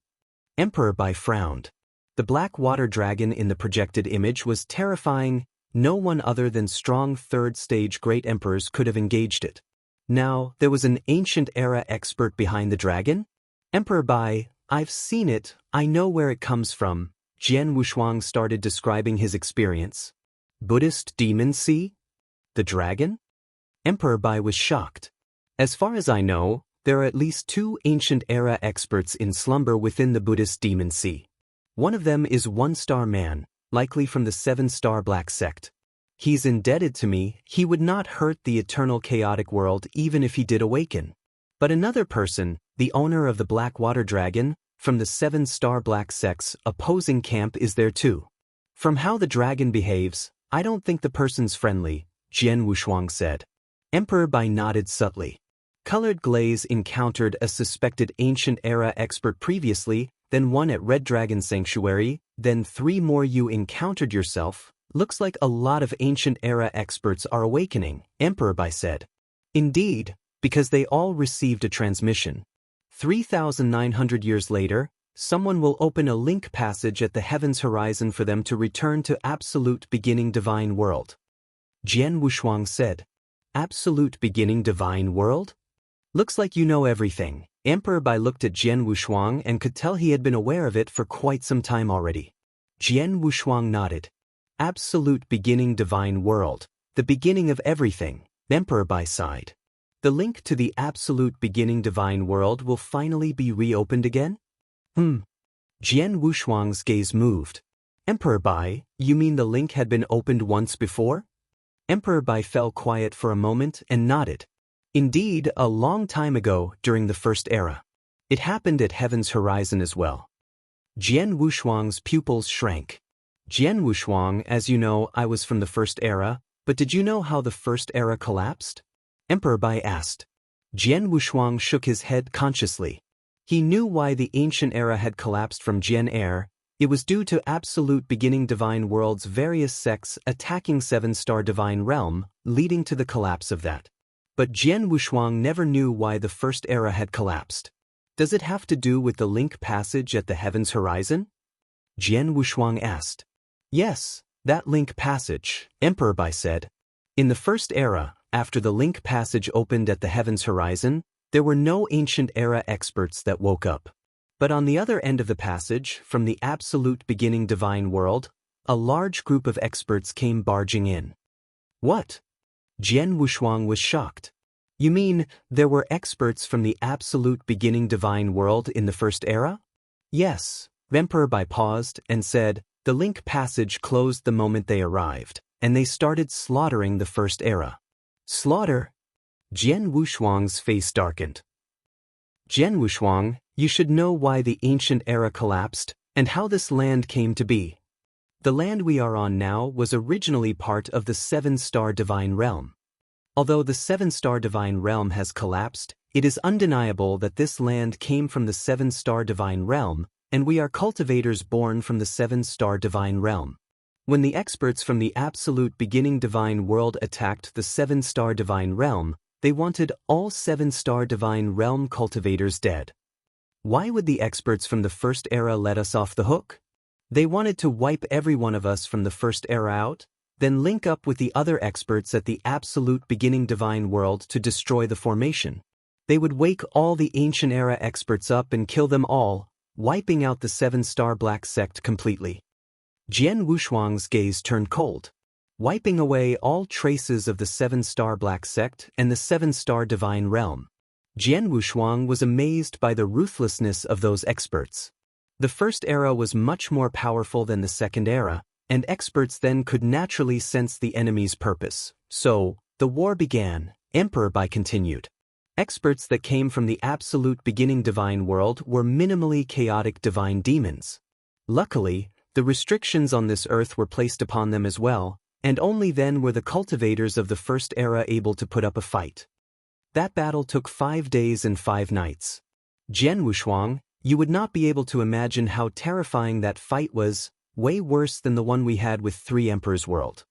Emperor Bai frowned. The black water dragon in the projected image was terrifying. No one other than strong third-stage great emperors could have engaged it. Now, there was an ancient era expert behind the dragon? Emperor Bai, I've seen it, I know where it comes from. Jian Wushuang started describing his experience. Buddhist Demon Sea? The dragon? Emperor Bai was shocked. As far as I know, there are at least 2 ancient era experts in slumber within the Buddhist Demon Sea. One of them is One-Star Man, likely from the 7-Star Black Sect. He's indebted to me, he would not hurt the eternal chaotic world even if he did awaken. But another person, the owner of the Black Water Dragon, from the 7-Star Black Sect's opposing camp is there too. From how the dragon behaves, I don't think the person's friendly, Jian Wushuang said. Emperor Bai nodded subtly. Colored Glaze encountered a suspected ancient era expert previously, then one at Red Dragon Sanctuary, then 3 more you encountered yourself. Looks like a lot of ancient era experts are awakening, Emperor Bai said. Indeed, because they all received a transmission. 3,900 years later, someone will open a link passage at the heavens horizon for them to return to Absolute Beginning Divine World. Jian Wushuang said. Absolute Beginning Divine World? Looks like you know everything. Emperor Bai looked at Jian Wushuang and could tell he had been aware of it for quite some time already. Jian Wushuang nodded. Absolute Beginning Divine World, the beginning of everything, Emperor Bai sighed. The link to the Absolute Beginning Divine World will finally be reopened again? Jian Wushuang's gaze moved. Emperor Bai, you mean the link had been opened once before? Emperor Bai fell quiet for a moment and nodded. Indeed, a long time ago, during the First Era. It happened at Heaven's Horizon as well. Jian Wushuang's pupils shrank. Jian Wushuang, as you know, I was from the First Era, but did you know how the First Era collapsed? Emperor Bai asked. Jian Wushuang shook his head consciously. He knew why the ancient era had collapsed from Jian Air. It was due to Absolute Beginning Divine World's various sects attacking 7-Star Divine Realm, leading to the collapse of that. But Jian Wushuang never knew why the First Era had collapsed. Does it have to do with the link passage at the Heavens Horizon? Jian Wushuang asked. Yes, that link passage, Emperor Bai said. In the First Era, after the link passage opened at the Heavens Horizon, there were no ancient era experts that woke up. But on the other end of the passage, from the Absolute Beginning Divine World, a large group of experts came barging in. What? Jian Wushuang was shocked. You mean, there were experts from the absolute beginning divine world in the first era? Yes, Emperor Bai paused and said, the link passage closed the moment they arrived, and they started slaughtering the first era. Slaughter? Jian Wushuang's face darkened. Jian Wushuang, you should know why the ancient era collapsed, and how this land came to be. The land we are on now was originally part of the seven-star divine realm. Although the seven-star divine realm has collapsed, it is undeniable that this land came from the seven-star divine realm, and we are cultivators born from the seven-star divine realm. When the experts from the absolute beginning divine world attacked the seven-star divine realm, they wanted all seven-star divine realm cultivators dead. Why would the experts from the first era let us off the hook? They wanted to wipe every one of us from the first era out, then link up with the other experts at the absolute beginning divine world to destroy the formation. They would wake all the ancient era experts up and kill them all, wiping out the seven-star black sect completely. Jian Wushuang's gaze turned cold. Wiping away all traces of the seven-star black sect and the seven-star divine realm. Jian Wushuang was amazed by the ruthlessness of those experts. The first era was much more powerful than the second era, and experts then could naturally sense the enemy's purpose. So, the war began, Emperor Bai continued. Experts that came from the absolute beginning divine world were minimally chaotic divine demons. Luckily, the restrictions on this earth were placed upon them as well, and only then were the cultivators of the first era able to put up a fight. That battle took 5 days and 5 nights. Jian Wushuang, you would not be able to imagine how terrifying that fight was, way worse than the one we had with 3 Emperors World.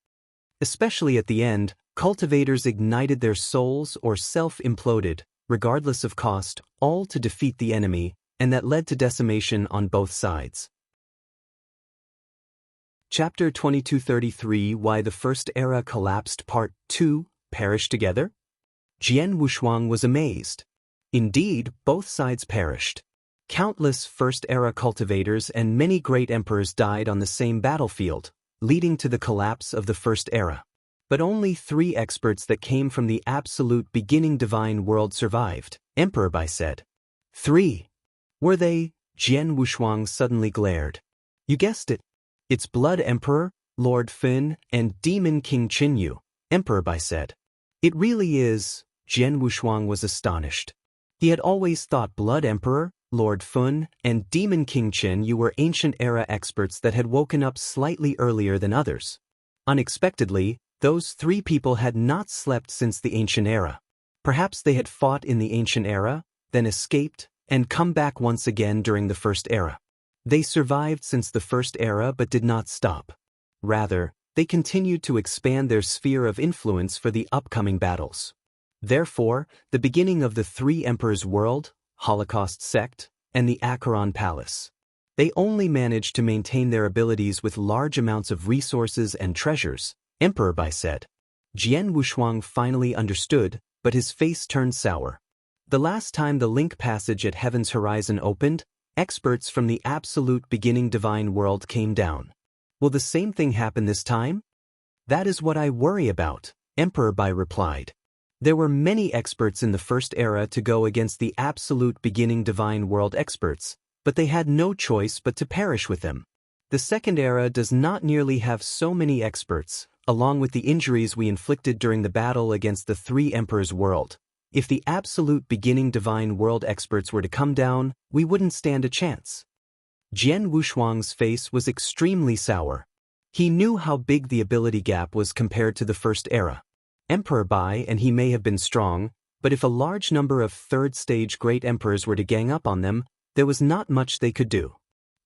Especially at the end, cultivators ignited their souls or self-imploded, regardless of cost, all to defeat the enemy, and that led to decimation on both sides. Chapter 2233 Why the First Era Collapsed Part 2, Perish Together? Jian Wushuang was amazed. Indeed, both sides perished. Countless First Era cultivators and many great emperors died on the same battlefield, leading to the collapse of the First Era. But only 3 experts that came from the absolute beginning divine world survived, Emperor Bai said. 3. Were they? Jian Wushuang suddenly glared. You guessed it. It's Blood Emperor, Lord Fin, and Demon King Qinyu, Emperor Bai said. It really is. Jian Wushuang was astonished. He had always thought Blood Emperor, Lord Fun, and Demon King Qinyu were ancient era experts that had woken up slightly earlier than others. Unexpectedly, those 3 people had not slept since the ancient era. Perhaps they had fought in the ancient era, then escaped, and come back once again during the first era. They survived since the first era but did not stop. Rather, they continued to expand their sphere of influence for the upcoming battles. Therefore, the beginning of the 3 Emperors World, Holocaust Sect, and the Acheron Palace. They only managed to maintain their abilities with large amounts of resources and treasures, Emperor Bai said. Jian Wushuang finally understood, but his face turned sour. The last time the link passage at Heaven's Horizon opened, experts from the absolute beginning divine world came down. Will the same thing happen this time? That is what I worry about, Emperor Bai replied. There were many experts in the first era to go against the absolute beginning divine world experts, but they had no choice but to perish with them. The second era does not nearly have so many experts, along with the injuries we inflicted during the battle against the 3 Emperors World. If the absolute beginning divine world experts were to come down, we wouldn't stand a chance. Jian Wushuang's face was extremely sour. He knew how big the ability gap was compared to the first era. Emperor Bai and he may have been strong, but if a large number of third-stage great emperors were to gang up on them, there was not much they could do.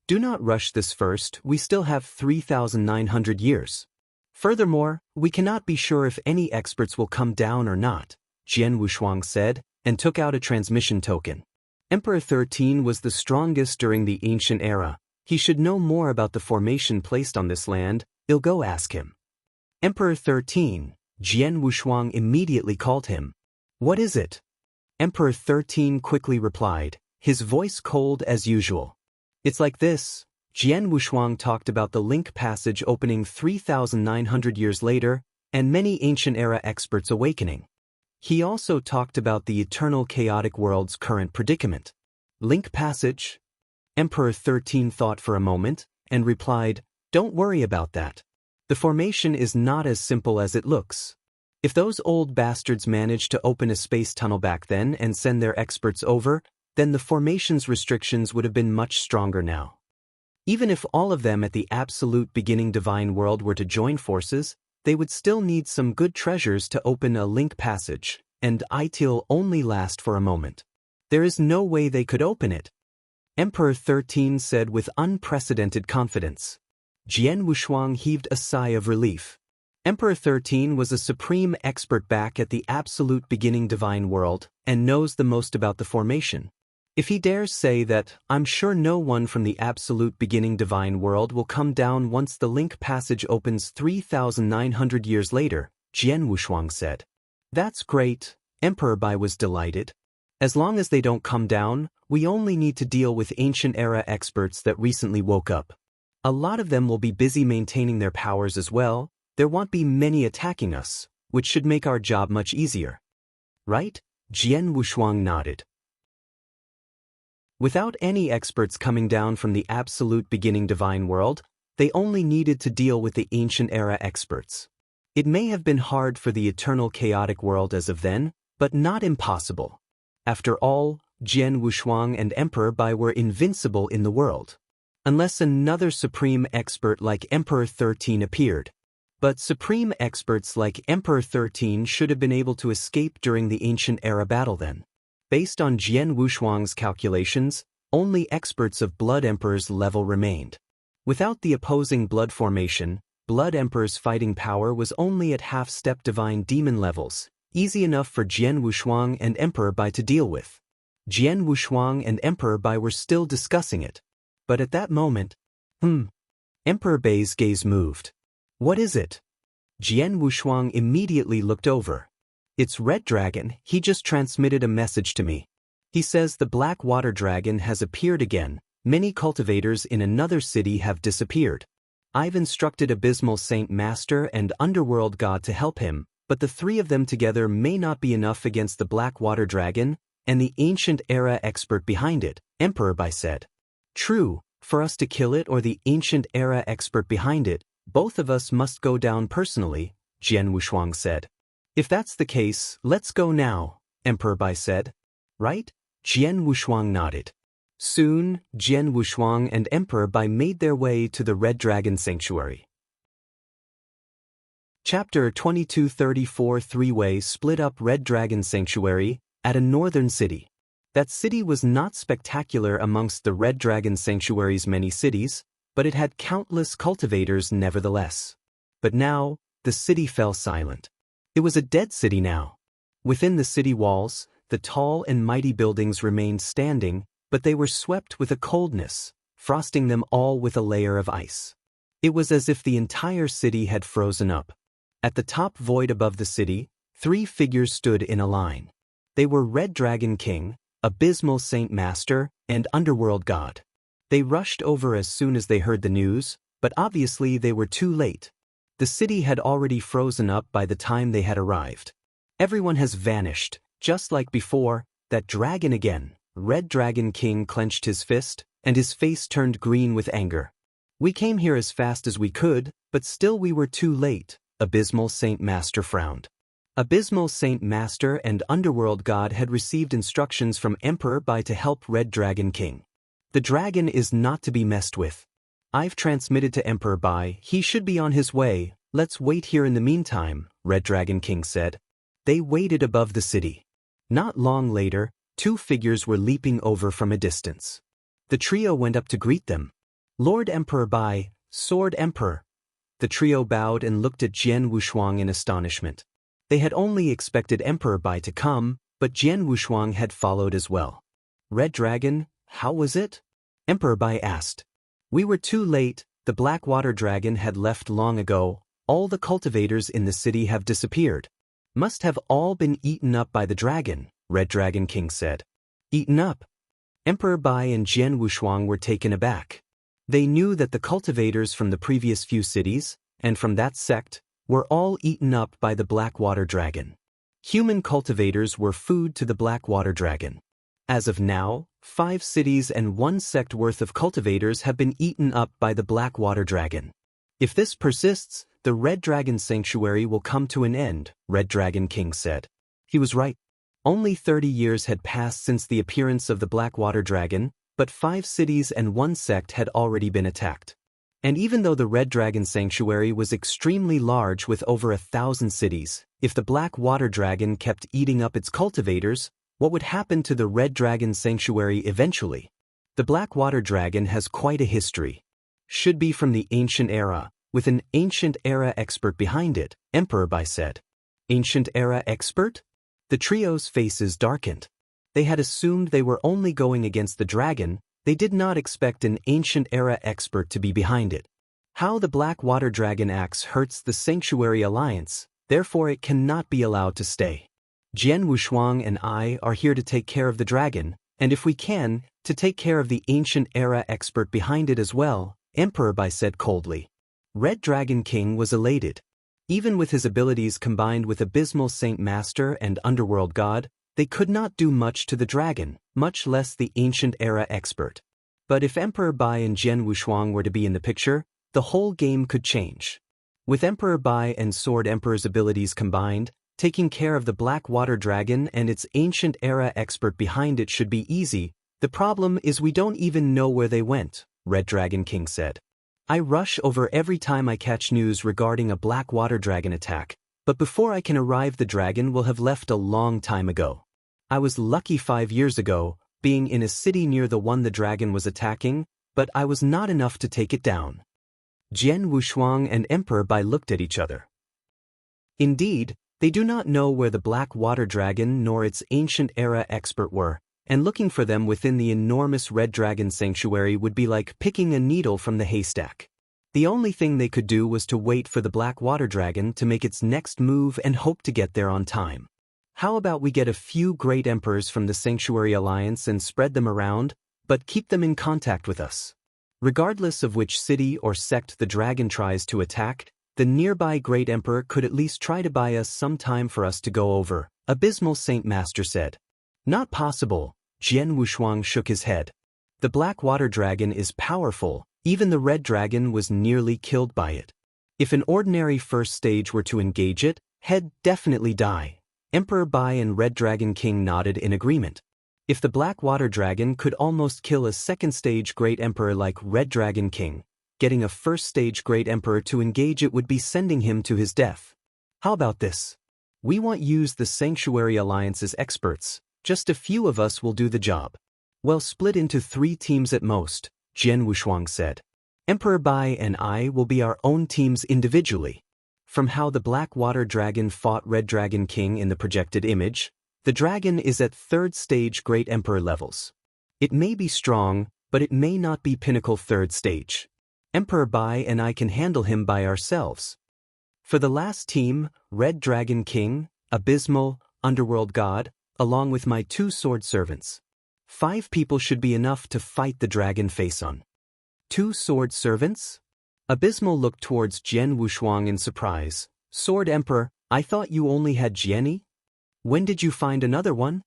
Do not rush this first, we still have 3,900 years. Furthermore, we cannot be sure if any experts will come down or not, Jian Wushuang said, and took out a transmission token. Emperor 13 was the strongest during the ancient era. He should know more about the formation placed on this land. I'll go ask him. Emperor 13, Jian Wushuang immediately called him. What is it? Emperor 13 quickly replied, his voice cold as usual. It's like this. Jian Wushuang talked about the link passage opening 3,900 years later, and many ancient era experts awakening. He also talked about the eternal chaotic world's current predicament. Link passage? Emperor 13 thought for a moment, and replied, "Don't worry about that. The formation is not as simple as it looks. If those old bastards managed to open a space tunnel back then and send their experts over, then the formation's restrictions would have been much stronger now. Even if all of them at the absolute beginning divine world were to join forces, they would still need some good treasures to open a link passage, and it'll only last for a moment. There is no way they could open it," Emperor 13 said with unprecedented confidence. Jian Wushuang heaved a sigh of relief. Emperor 13 was a supreme expert back at the absolute beginning divine world and knows the most about the formation. If he dares say that, "I'm sure no one from the absolute beginning divine world will come down once the link passage opens 3,900 years later," Jian Wushuang said. "That's great," Emperor Bai was delighted. "As long as they don't come down, we only need to deal with ancient era experts that recently woke up. A lot of them will be busy maintaining their powers as well. There won't be many attacking us, which should make our job much easier. Right?" Jian Wushuang nodded. Without any experts coming down from the absolute beginning divine world, they only needed to deal with the ancient era experts. It may have been hard for the eternal chaotic world as of then, but not impossible. After all, Jian Wushuang and Emperor Bai were invincible in the world. Unless another supreme expert like Emperor 13 appeared. But supreme experts like Emperor 13 should have been able to escape during the ancient era battle then. Based on Jian Wushuang's calculations, only experts of Blood Emperor's level remained. Without the opposing blood formation, Blood Emperor's fighting power was only at half-step divine demon levels, easy enough for Jian Wushuang and Emperor Bai to deal with. Jian Wushuang and Emperor Bai were still discussing it. But at that moment, Emperor Bai's gaze moved. "What is it?" Jian Wushuang immediately looked over. "It's Red Dragon, he just transmitted a message to me. He says the Black Water Dragon has appeared again. Many cultivators in another city have disappeared. I've instructed Abysmal Saint Master and Underworld God to help him, but the three of them together may not be enough against the Black Water Dragon and the ancient era expert behind it," Emperor Bai said. "True, for us to kill it or the ancient era expert behind it, both of us must go down personally," Jian Wushuang said. "If that's the case, let's go now," Emperor Bai said. "Right?" Jian Wushuang nodded. Soon, Jian Wushuang and Emperor Bai made their way to the Red Dragon Sanctuary. Chapter 2234 Three-Way Split Up Red Dragon Sanctuary, at a northern city. That city was not spectacular amongst the Red Dragon Sanctuary's many cities, but it had countless cultivators nevertheless. But now, the city fell silent. It was a dead city now. Within the city walls, the tall and mighty buildings remained standing, but they were swept with a coldness, frosting them all with a layer of ice. It was as if the entire city had frozen up. At the top void above the city, three figures stood in a line. They were Red Dragon King, Abysmal Saint Master, and Underworld God. They rushed over as soon as they heard the news, but obviously they were too late. The city had already frozen up by the time they had arrived. "Everyone has vanished, just like before, that dragon again." Red Dragon King clenched his fist, and his face turned green with anger. "We came here as fast as we could, but still we were too late," Abysmal Saint Master frowned. Abysmal Saint Master and Underworld God had received instructions from Emperor Bai to help Red Dragon King. "The dragon is not to be messed with. I've transmitted to Emperor Bai, he should be on his way. Let's wait here in the meantime," Red Dragon King said. They waited above the city. Not long later, two figures were leaping over from a distance. The trio went up to greet them. "Lord Emperor Bai, Sword Emperor." The trio bowed and looked at Jian Wushuang in astonishment. They had only expected Emperor Bai to come, but Jian Wushuang had followed as well. "Red Dragon, how was it?" Emperor Bai asked. "We were too late, the Black Water Dragon had left long ago, all the cultivators in the city have disappeared." "Must have all been eaten up by the dragon," Red Dragon King said. "Eaten up?" Emperor Bai and Jian Wushuang were taken aback. They knew that the cultivators from the previous few cities, and from that sect, were all eaten up by the Black Water Dragon. Human cultivators were food to the black water dragon. As of now, 5 cities and 1 sect worth of cultivators have been eaten up by the black water dragon. If this persists, the Red Dragon Sanctuary will come to an end, Red Dragon King said. He was right. Only 30 years had passed since the appearance of the black water dragon, but 5 cities and 1 sect had already been attacked. And even though the Red Dragon Sanctuary was extremely large with over 1,000 cities, if the black water dragon kept eating up its cultivators, what would happen to the Red Dragon Sanctuary eventually? The black water dragon has quite a history. Should be from the ancient era, with an ancient era expert behind it, Emperor Bai said. Ancient era expert? The trio's faces darkened. They had assumed they were only going against the dragon. They did not expect an ancient era expert to be behind it. How the black water dragon axe hurts the Sanctuary Alliance, therefore it cannot be allowed to stay. Jian Wushuang and I are here to take care of the dragon, and if we can, to take care of the ancient era expert behind it as well, Emperor Bai said coldly. Red Dragon King was elated. Even with his abilities combined with Abysmal Saint Master and Underworld God, they could not do much to the dragon, much less the ancient era expert. But if Emperor Bai and Jian Wushuang were to be in the picture, the whole game could change. With Emperor Bai and Sword Emperor's abilities combined, taking care of the black water dragon and its ancient era expert behind it should be easy. The problem is we don't even know where they went, Red Dragon King said. I rush over every time I catch news regarding a black water dragon attack, but before I can arrive the dragon will have left a long time ago. I was lucky 5 years ago, being in a city near the one the dragon was attacking, but I was not enough to take it down. Jian Wushuang and Emperor Bai looked at each other. Indeed, they do not know where the black water dragon nor its ancient era expert were, and looking for them within the enormous Red Dragon Sanctuary would be like picking a needle from the haystack. The only thing they could do was to wait for the black water dragon to make its next move and hope to get there on time. How about we get a few great emperors from the Sanctuary Alliance and spread them around, but keep them in contact with us. Regardless of which city or sect the dragon tries to attack, the nearby great emperor could at least try to buy us some time for us to go over, Abysmal Saint Master said. Not possible, Jian Wushuang shook his head. The black water dragon is powerful, even the red dragon was nearly killed by it. If an ordinary first stage were to engage it, he'd definitely die. Emperor Bai and Red Dragon King nodded in agreement. If the black water dragon could almost kill a second stage great emperor like Red Dragon King, getting a first stage great emperor to engage it would be sending him to his death. How about this? We won't use the Sanctuary Alliance's experts, just a few of us will do the job. Well, split into 3 teams at most, Jian Wushuang said. Emperor Bai and I will be our own teams individually. From how the black water dragon fought Red Dragon King in the projected image, the dragon is at 3rd stage great emperor levels. It may be strong, but it may not be pinnacle 3rd stage. Emperor Bai and I can handle him by ourselves. For the last team, Red Dragon King, Abysmal, Underworld God, along with my 2 sword servants. 5 people should be enough to fight the dragon face-on. 2 sword servants? Abysmal looked towards Jian Wushuang in surprise. Sword Emperor, I thought you only had Jianni? When did you find another one?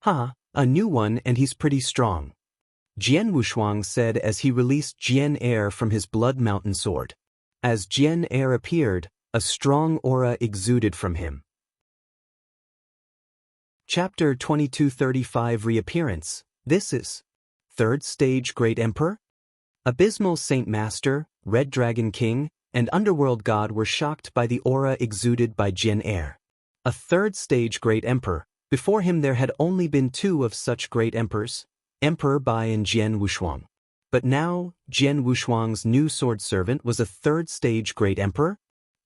A new one and he's pretty strong. Jian Wushuang said as he released Jian Air from his Blood Mountain sword. As Jian Air appeared, a strong aura exuded from him. Chapter 2235 Reappearance. This is 3rd Stage Great Emperor? Abysmal Saint Master, Red Dragon King, and Underworld God were shocked by the aura exuded by Jian Air. A 3rd Stage Great Emperor. Before him there had only been 2 of such great emperors, Emperor Bai and Jian Wushuang. But now, Jian Wushuang's new sword servant was a 3rd Stage Great Emperor?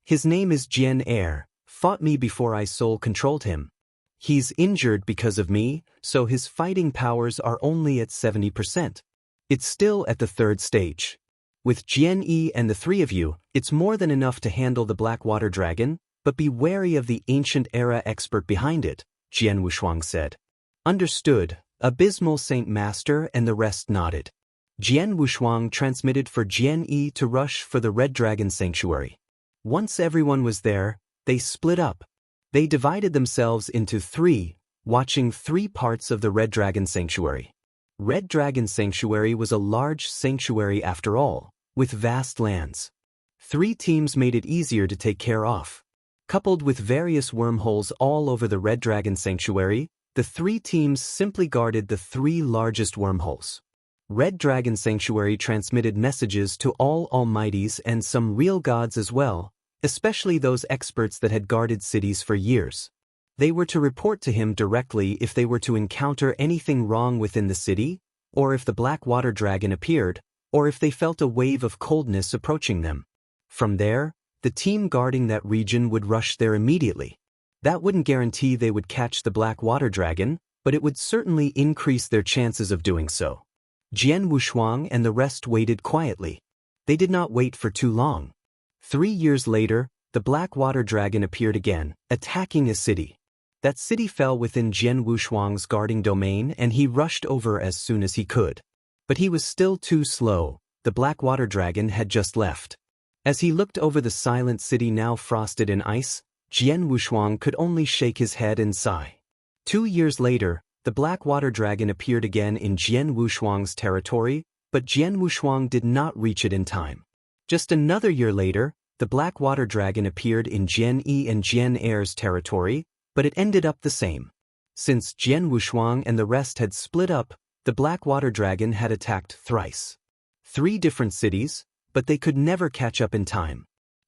His name is Jian Air, fought me before I soul controlled him. He's injured because of me, so his fighting powers are only at 70%. It's still at the 3rd stage. With Jian Yi and the 3 of you, it's more than enough to handle the black water dragon, but be wary of the ancient era expert behind it, Jian Wushuang said. Understood, Abysmal Saint Master and the rest nodded. Jian Wushuang transmitted for Jian Yi to rush for the Red Dragon Sanctuary. Once everyone was there, they split up. They divided themselves into three, watching three parts of the Red Dragon Sanctuary. Red Dragon Sanctuary was a large sanctuary after all, with vast lands. Three teams made it easier to take care of. Coupled with various wormholes all over the Red Dragon Sanctuary, the three teams simply guarded the three largest wormholes. Red Dragon Sanctuary transmitted messages to all almighties and some real gods as well, especially those experts that had guarded cities for years. They were to report to him directly if they were to encounter anything wrong within the city, or if the black water dragon appeared, or if they felt a wave of coldness approaching them. From there, the team guarding that region would rush there immediately. That wouldn't guarantee they would catch the black water dragon, but it would certainly increase their chances of doing so. Jian Wushuang and the rest waited quietly. They did not wait for too long. 3 years later, the black water dragon appeared again, attacking a city. That city fell within Jian Wushuang's guarding domain and he rushed over as soon as he could. But he was still too slow. The black water dragon had just left. As he looked over the silent city now frosted in ice, Jian Wushuang could only shake his head and sigh. 2 years later, the black water dragon appeared again in Jian Wushuang's territory, but Jian Wushuang did not reach it in time. Just another year later, the black water dragon appeared in Jian Yi and Jian Er's territory, but it ended up the same. Since Jian Wushuang and the rest had split up, the black water dragon had attacked thrice. 3 different cities, but they could never catch up in time.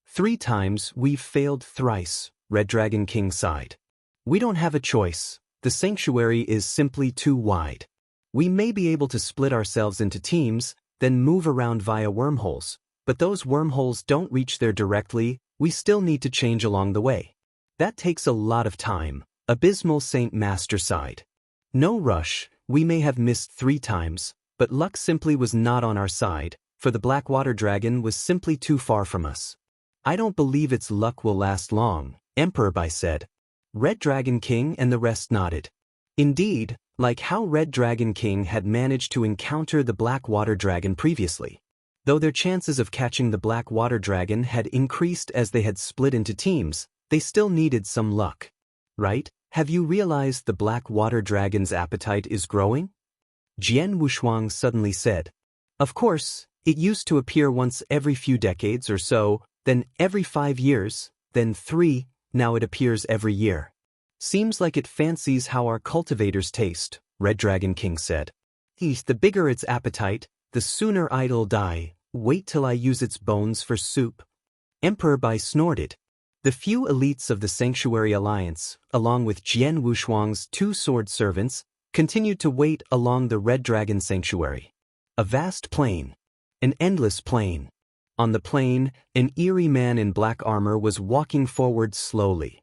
3 times we've failed thrice, Red Dragon King sighed. We don't have a choice. The sanctuary is simply too wide. We may be able to split ourselves into teams, then move around via wormholes, but those wormholes don't reach there directly. We still need to change along the way. That takes a lot of time, Abysmal Saint Master sighed. No rush, we may have missed 3 times, but luck simply was not on our side, for the black water dragon was simply too far from us. I don't believe its luck will last long, Emperor Bai said. Red Dragon King and the rest nodded. Indeed, like how Red Dragon King had managed to encounter the black water dragon previously. Though their chances of catching the black water dragon had increased as they had split into teams, they still needed some luck. Right? Have you realized the black water dragon's appetite is growing? Jian Wushuang suddenly said. Of course, it used to appear once every few decades or so, then every 5 years, then 3, now it appears every year. Seems like it fancies how our cultivators taste, Red Dragon King said. The bigger its appetite, the sooner it'll die. Wait till I use its bones for soup. Emperor Bai snorted. The few elites of the Sanctuary Alliance, along with Jian Wushuang's 2 sword servants, continued to wait along the Red Dragon Sanctuary. A vast plain. An endless plain. On the plain, an eerie man in black armor was walking forward slowly.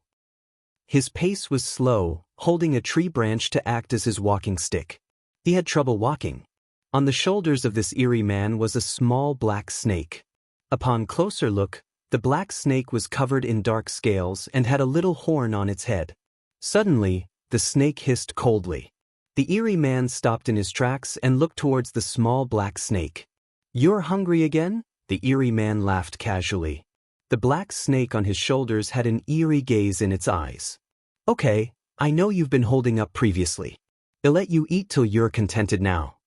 His pace was slow, holding a tree branch to act as his walking stick. He had trouble walking. On the shoulders of this eerie man was a small black snake. Upon closer look, the black snake was covered in dark scales and had a little horn on its head. Suddenly, the snake hissed coldly. The eerie man stopped in his tracks and looked towards the small black snake. "You're hungry again?" The eerie man laughed casually. The black snake on his shoulders had an eerie gaze in its eyes. "Okay, I know you've been holding up previously. I'll let you eat till you're contented now.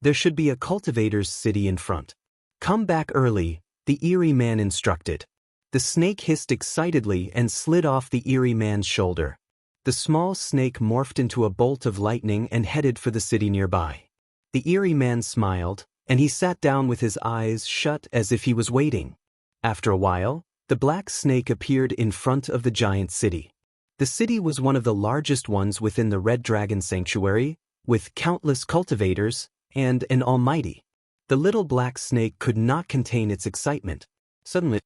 There should be a cultivator's city in front. Come back early," the eerie man instructed. The snake hissed excitedly and slid off the eerie man's shoulder. The small snake morphed into a bolt of lightning and headed for the city nearby. The eerie man smiled, and he sat down with his eyes shut as if he was waiting. After a while, the black snake appeared in front of the giant city. The city was one of the largest ones within the Red Dragon Sanctuary, with countless cultivators and an almighty. The little black snake could not contain its excitement. Suddenly,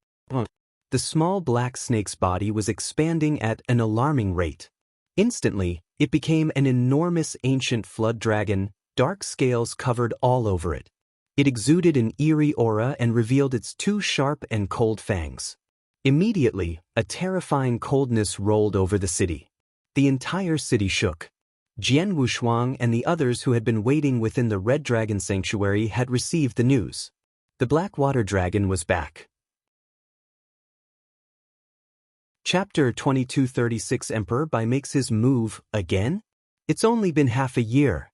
the small black snake's body was expanding at an alarming rate. Instantly, it became an enormous ancient flood dragon, dark scales covered all over it. It exuded an eerie aura and revealed its 2 sharp and cold fangs. Immediately, a terrifying coldness rolled over the city. The entire city shook. Jian Wushuang and the others who had been waiting within the Red Dragon Sanctuary had received the news. The black water dragon was back. Chapter 2236 Emperor Bai makes his move again? It's only been half a year.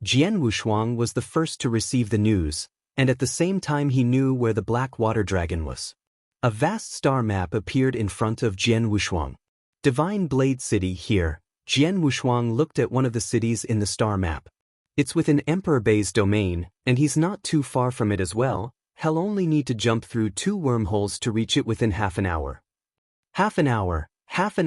Jian Wushuang was the first to receive the news, and at the same time he knew where the Black Water Dragon was. A vast star map appeared in front of Jian Wushuang. Divine Blade City here. Jian Wushuang looked at one of the cities in the star map. It's within Emperor Bai's domain, and he's not too far from it as well. He'll only need to jump through 2 wormholes to reach it within half an hour. Half an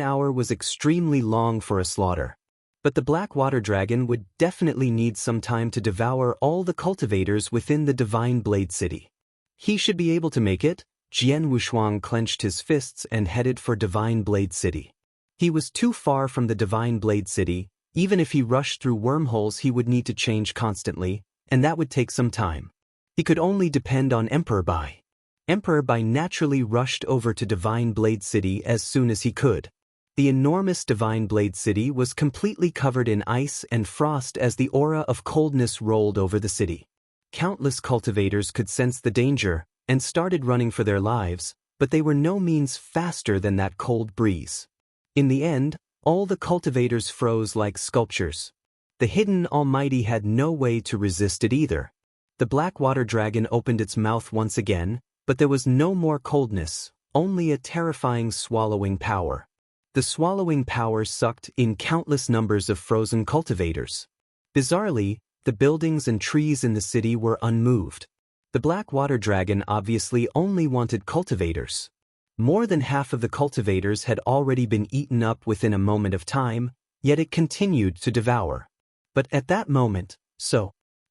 hour was extremely long for a slaughter. But the Black Water Dragon would definitely need some time to devour all the cultivators within the Divine Blade City. He should be able to make it. Jian Wushuang clenched his fists and headed for Divine Blade City. He was too far from the Divine Blade City. Even if he rushed through wormholes he would need to change constantly, and that would take some time. He could only depend on Emperor Bai. Emperor Bai naturally rushed over to Divine Blade City as soon as he could. The enormous Divine Blade City was completely covered in ice and frost as the aura of coldness rolled over the city. Countless cultivators could sense the danger and started running for their lives, but they were no means faster than that cold breeze. In the end, all the cultivators froze like sculptures. The hidden Almighty had no way to resist it either. The Black Water Dragon opened its mouth once again, but there was no more coldness, only a terrifying swallowing power. The swallowing power sucked in countless numbers of frozen cultivators. Bizarrely, the buildings and trees in the city were unmoved. The Black Water Dragon obviously only wanted cultivators. More than half of the cultivators had already been eaten up within a moment of time, yet it continued to devour. But at that moment,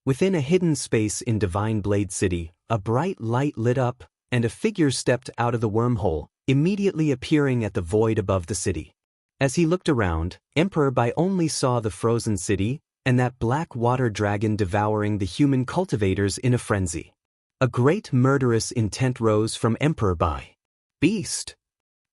within a hidden space in Divine Blade City, a bright light lit up, and a figure stepped out of the wormhole, immediately appearing at the void above the city. As he looked around, Emperor Bai only saw the frozen city, and that Black Water Dragon devouring the human cultivators in a frenzy. A great murderous intent rose from Emperor Bai. Beast!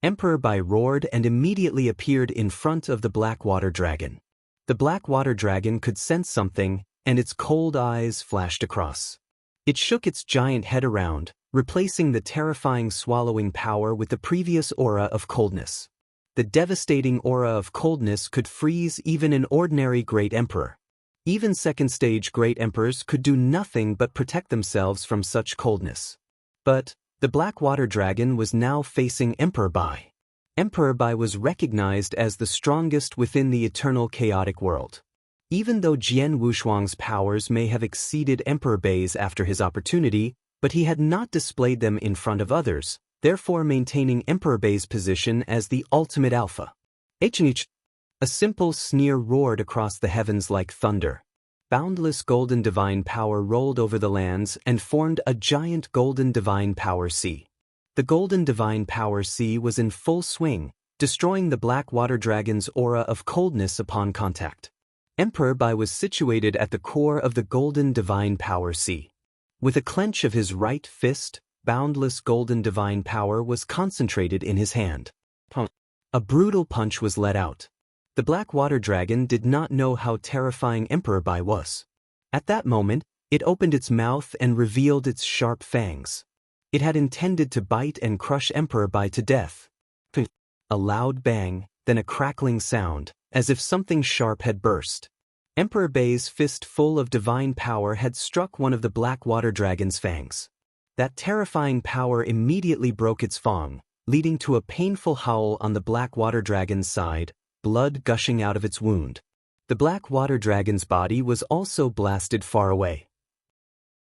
Emperor Bai roared and immediately appeared in front of the Black Water Dragon. The Black Water Dragon could sense something, and its cold eyes flashed across. It shook its giant head around, replacing the terrifying swallowing power with the previous aura of coldness. The devastating aura of coldness could freeze even an ordinary Great Emperor. Even second-stage Great Emperors could do nothing but protect themselves from such coldness. But the Black Water Dragon was now facing Emperor Bai. Emperor Bai was recognized as the strongest within the eternal chaotic world. Even though Jian Wushuang's powers may have exceeded Emperor Bai's after his opportunity, but he had not displayed them in front of others, therefore maintaining Emperor Bai's position as the ultimate alpha. A simple sneer roared across the heavens like thunder. Boundless golden divine power rolled over the lands and formed a giant golden divine power sea. The golden divine power sea was in full swing, destroying the Black Water Dragon's aura of coldness upon contact. Emperor Bai was situated at the core of the golden divine power sea. With a clench of his right fist, boundless golden divine power was concentrated in his hand. A brutal punch was let out. The Black Water Dragon did not know how terrifying Emperor Bai was. At that moment, it opened its mouth and revealed its sharp fangs. It had intended to bite and crush Emperor Bai to death. A loud bang, then a crackling sound, as if something sharp had burst. Emperor Bai's fist full of divine power had struck one of the Black Water Dragon's fangs. That terrifying power immediately broke its fang, leading to a painful howl on the Black Water Dragon's side, blood gushing out of its wound. The Black Water Dragon's body was also blasted far away.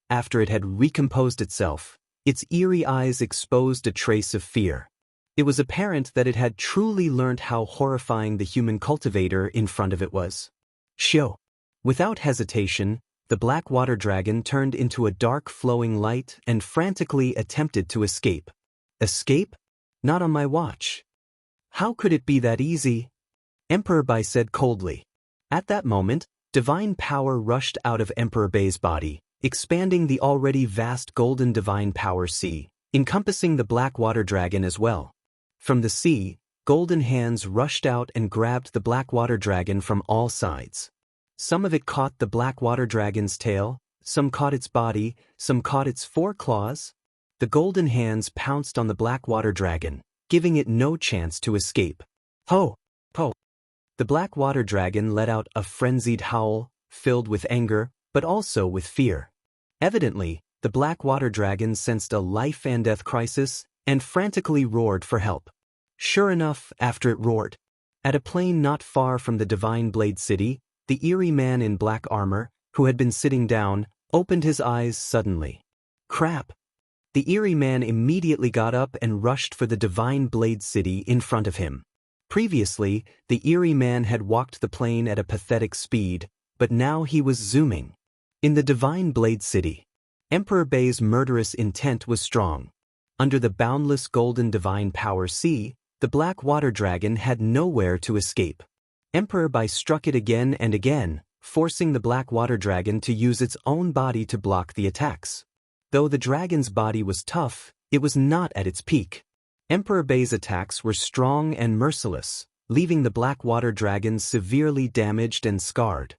After it had recomposed itself, its eerie eyes exposed a trace of fear. It was apparent that it had truly learnt how horrifying the human cultivator in front of it was. Without hesitation, the Black Water Dragon turned into a dark flowing light and frantically attempted to escape. Escape? Not on my watch. How could it be that easy? Emperor Bai said coldly. At that moment, divine power rushed out of Emperor Bai's body, expanding the already vast golden divine power sea, encompassing the Black Water Dragon as well. From the sea, golden hands rushed out and grabbed the Black Water Dragon from all sides. Some of it caught the Black Water Dragon's tail, some caught its body, some caught its 4 claws. The golden hands pounced on the Black Water Dragon, giving it no chance to escape. Ho! Ho! The black water dragon let out a frenzied howl, filled with anger, but also with fear. Evidently, the black water dragon sensed a life-and-death crisis and frantically roared for help. Sure enough, after it roared, at a plain not far from the Divine Blade City, the eerie man in black armor, who had been sitting down, opened his eyes suddenly. Crap! The eerie man immediately got up and rushed for the Divine Blade City in front of him. Previously, the eerie man had walked the plain at a pathetic speed, but now he was zooming. In the Divine Blade City, Emperor Bai's murderous intent was strong. Under the boundless golden divine power sea, the black water dragon had nowhere to escape. Emperor Bai struck it again and again, forcing the black water dragon to use its own body to block the attacks. Though the dragon's body was tough, it was not at its peak. Emperor Bai's attacks were strong and merciless, leaving the black water dragon severely damaged and scarred.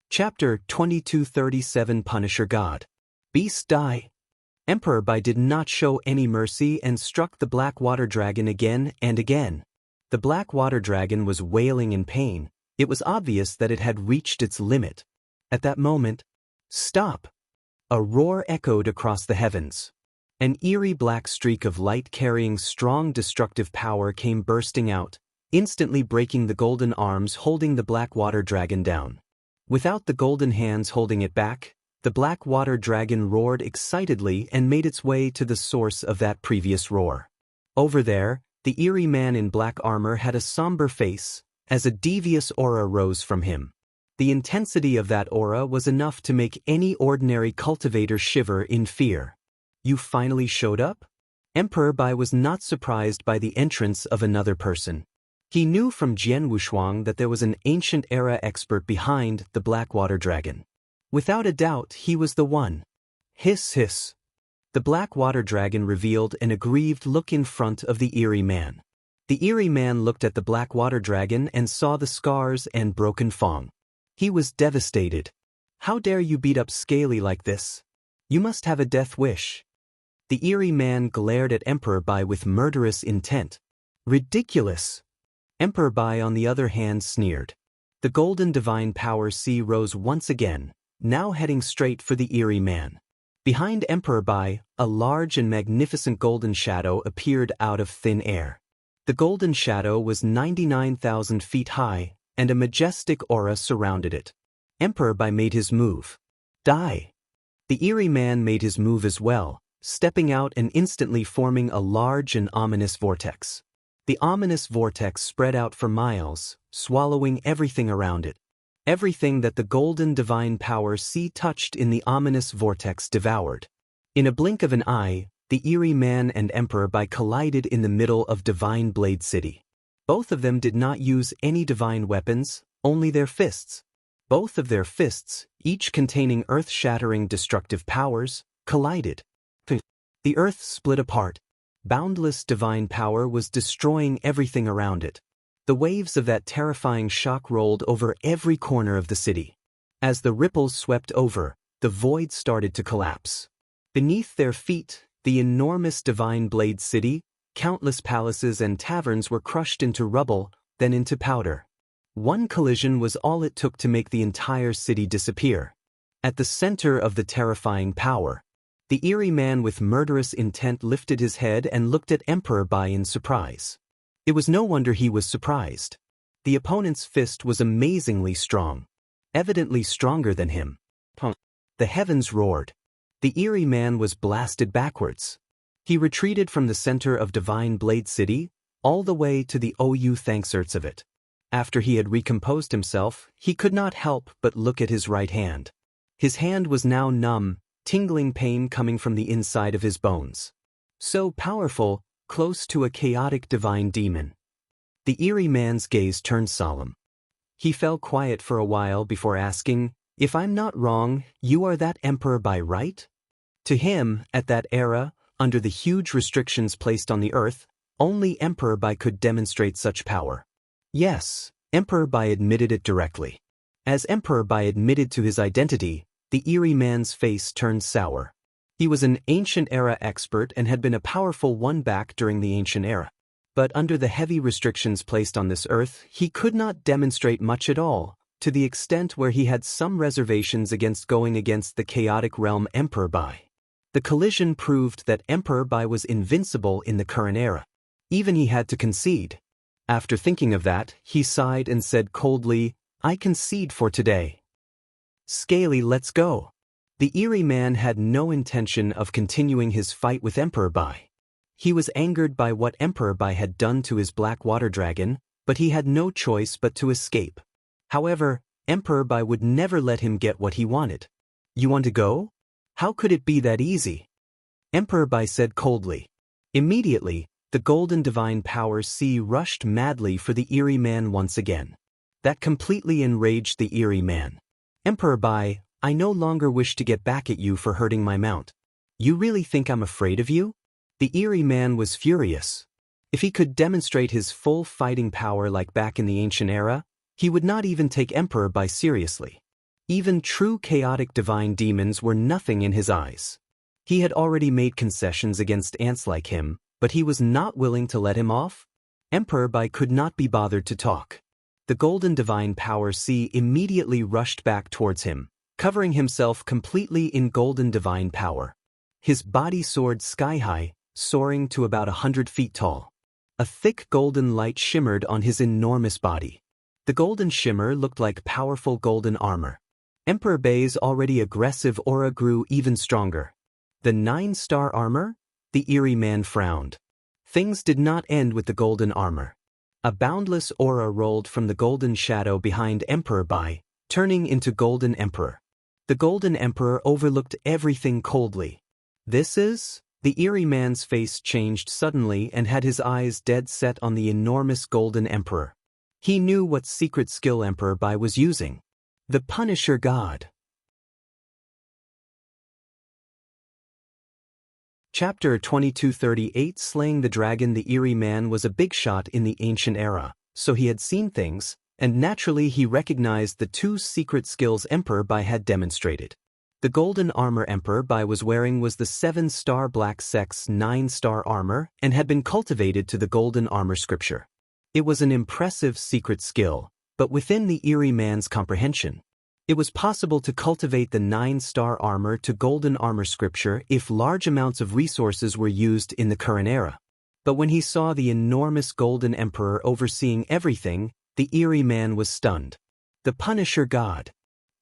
Chapter 2237 Punisher God. Beast die. Emperor Bai did not show any mercy and struck the black water dragon again and again. The black water dragon was wailing in pain. It was obvious that it had reached its limit. At that moment, stop! A roar echoed across the heavens. An eerie black streak of light carrying strong destructive power came bursting out, instantly breaking the golden arms holding the black water dragon down. Without the golden hands holding it back, the black water dragon roared excitedly and made its way to the source of that previous roar. Over there, the eerie man in black armor had a somber face, as a devious aura rose from him. The intensity of that aura was enough to make any ordinary cultivator shiver in fear. You finally showed up? Emperor Bai was not surprised by the entrance of another person. He knew from Jian Wushuang that there was an ancient era expert behind the black water dragon. Without a doubt, he was the one. Hiss hiss. The black water dragon revealed an aggrieved look in front of the eerie man. The eerie man looked at the black water dragon and saw the scars and broken fang. He was devastated. How dare you beat up Scaly like this? You must have a death wish. The eerie man glared at Emperor Bai with murderous intent. Ridiculous. Emperor Bai on the other hand sneered. The golden divine power sea rose once again, now heading straight for the eerie man. Behind Emperor Bai, a large and magnificent golden shadow appeared out of thin air. The golden shadow was 99,000 feet high, and a majestic aura surrounded it. Emperor Bai made his move. Die! The eerie man made his move as well, stepping out and instantly forming a large and ominous vortex. The ominous vortex spread out for miles, swallowing everything around it. Everything that the golden divine power sea touched in the ominous vortex devoured. In a blink of an eye, the eerie man and Emperor Bai collided in the middle of Divine Blade City. Both of them did not use any divine weapons, only their fists. Both of their fists, each containing earth-shattering destructive powers, collided. The earth split apart. Boundless divine power was destroying everything around it. The waves of that terrifying shock rolled over every corner of the city. As the ripples swept over, the void started to collapse. Beneath their feet, the enormous Divine Blade City, countless palaces and taverns were crushed into rubble, then into powder. One collision was all it took to make the entire city disappear. At the center of the terrifying power, the eerie man with murderous intent lifted his head and looked at Emperor Bai in surprise. It was no wonder he was surprised. The opponent's fist was amazingly strong, evidently stronger than him. The heavens roared. The eerie man was blasted backwards. He retreated from the center of Divine Blade City, all the way to the OU thankserts of it. After he had recomposed himself, he could not help but look at his right hand. His hand was now numb, tingling pain coming from the inside of his bones. So powerful, close to a chaotic divine demon. The eerie man's gaze turned solemn. He fell quiet for a while before asking, "If I'm not wrong, you are that Emperor Bai, right?" To him, at that era, under the huge restrictions placed on the earth, only Emperor Bai could demonstrate such power. Yes, Emperor Bai admitted it directly. As Emperor Bai admitted to his identity, the eerie man's face turned sour. He was an Ancient Era expert and had been a powerful one back during the Ancient Era. But under the heavy restrictions placed on this earth, he could not demonstrate much at all, to the extent where he had some reservations against going against the chaotic realm Emperor Bai. The collision proved that Emperor Bai was invincible in the current era. Even he had to concede. After thinking of that, he sighed and said coldly, "I concede for today. Scaly, let's go." The eerie man had no intention of continuing his fight with Emperor Bai. He was angered by what Emperor Bai had done to his black water dragon, but he had no choice but to escape. However, Emperor Bai would never let him get what he wanted. "You want to go? How could it be that easy?" Emperor Bai said coldly. Immediately, the golden divine power sea rushed madly for the eerie man once again. That completely enraged the eerie man. "Emperor Bai, I no longer wish to get back at you for hurting my mount. You really think I'm afraid of you?" The eerie man was furious. If he could demonstrate his full fighting power like back in the Ancient Era, he would not even take Emperor Bai seriously. Even true chaotic divine demons were nothing in his eyes. He had already made concessions against ants like him, but he was not willing to let him off. Emperor Bai could not be bothered to talk. The golden divine power sea immediately rushed back towards him, covering himself completely in golden divine power. His body soared sky-high, soaring to about 100 feet tall. A thick golden light shimmered on his enormous body. The golden shimmer looked like powerful golden armor. Emperor Bai's already aggressive aura grew even stronger. The 9-star armor? The eerie man frowned. Things did not end with the golden armor. A boundless aura rolled from the golden shadow behind Emperor Bai, turning into Golden Emperor. The Golden Emperor overlooked everything coldly. "This is?" The eerie man's face changed suddenly and had his eyes dead set on the enormous Golden Emperor. He knew what secret skill Emperor Bai was using. The Punisher God. Chapter 2238 Slaying the Dragon. The eerie man was a big shot in the Ancient Era, so he had seen things, and naturally he recognized the two secret skills Emperor Bai had demonstrated. The golden armor Emperor Bai was wearing was the 7-star Black Sect's 9-star armor and had been cultivated to the golden armor scripture. It was an impressive secret skill, but within the eerie man's comprehension. It was possible to cultivate the 9-star armor to golden armor scripture if large amounts of resources were used in the current era. But when he saw the enormous golden emperor overseeing everything, the eerie man was stunned. The Punisher God.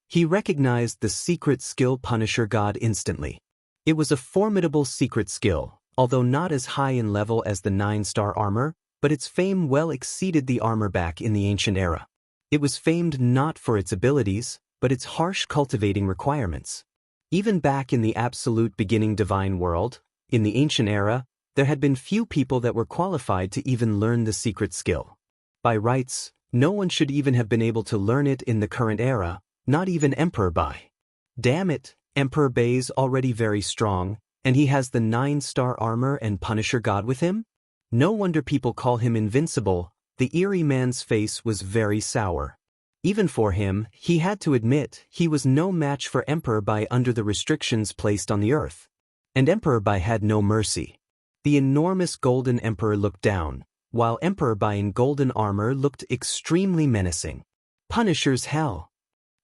He recognized the secret skill Punisher God instantly. It was a formidable secret skill, although not as high in level as the 9-star armor, but its fame well exceeded the armor back in the Ancient Era. It was famed not for its abilities, but its harsh cultivating requirements. Even back in the absolute beginning divine world, in the Ancient Era, there had been few people that were qualified to even learn the secret skill. By rights, no one should even have been able to learn it in the current era, not even Emperor Bai. Damn it, Emperor Bai's already very strong, and he has the 9-star armor and Punisher God with him? No wonder people call him invincible. The eerie man's face was very sour. Even for him, he had to admit he was no match for Emperor Bai under the restrictions placed on the earth. And Emperor Bai had no mercy. The enormous Golden Emperor looked down, while Emperor Bai in golden armor looked extremely menacing. Punisher's hell.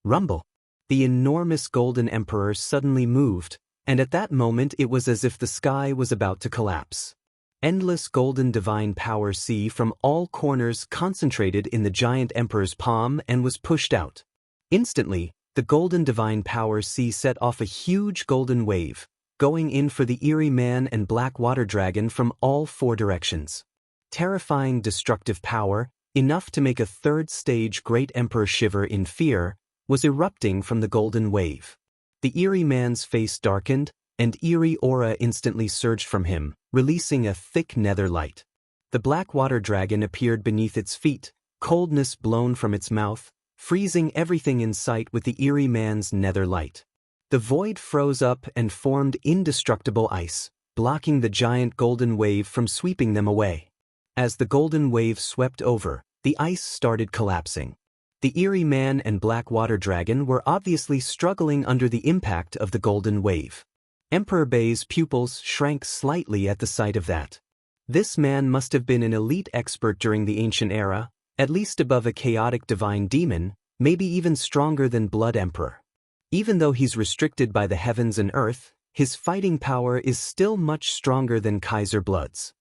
Rumble. The enormous Golden Emperor suddenly moved, and at that moment it was as if the sky was about to collapse. Endless golden divine power sea from all corners concentrated in the giant emperor's palm and was pushed out. Instantly, the golden divine power sea set off a huge golden wave, going in for the eerie man and black water dragon from all 4 directions. Terrifying destructive power, enough to make a 3rd-stage great emperor shiver in fear, was erupting from the golden wave. The eerie man's face darkened, and eerie aura instantly surged from him, releasing a thick nether light. The black water dragon appeared beneath its feet, coldness blown from its mouth, freezing everything in sight with the eerie man's nether light. The void froze up and formed indestructible ice, blocking the giant golden wave from sweeping them away. As the golden wave swept over, the ice started collapsing. The eerie man and black water dragon were obviously struggling under the impact of the golden wave. Emperor Bai's pupils shrank slightly at the sight of that. This man must have been an elite expert during the ancient era, at least above a chaotic divine demon, maybe even stronger than Blood Emperor. Even though he's restricted by the heavens and earth, his fighting power is still much stronger than Kaiser Blood's.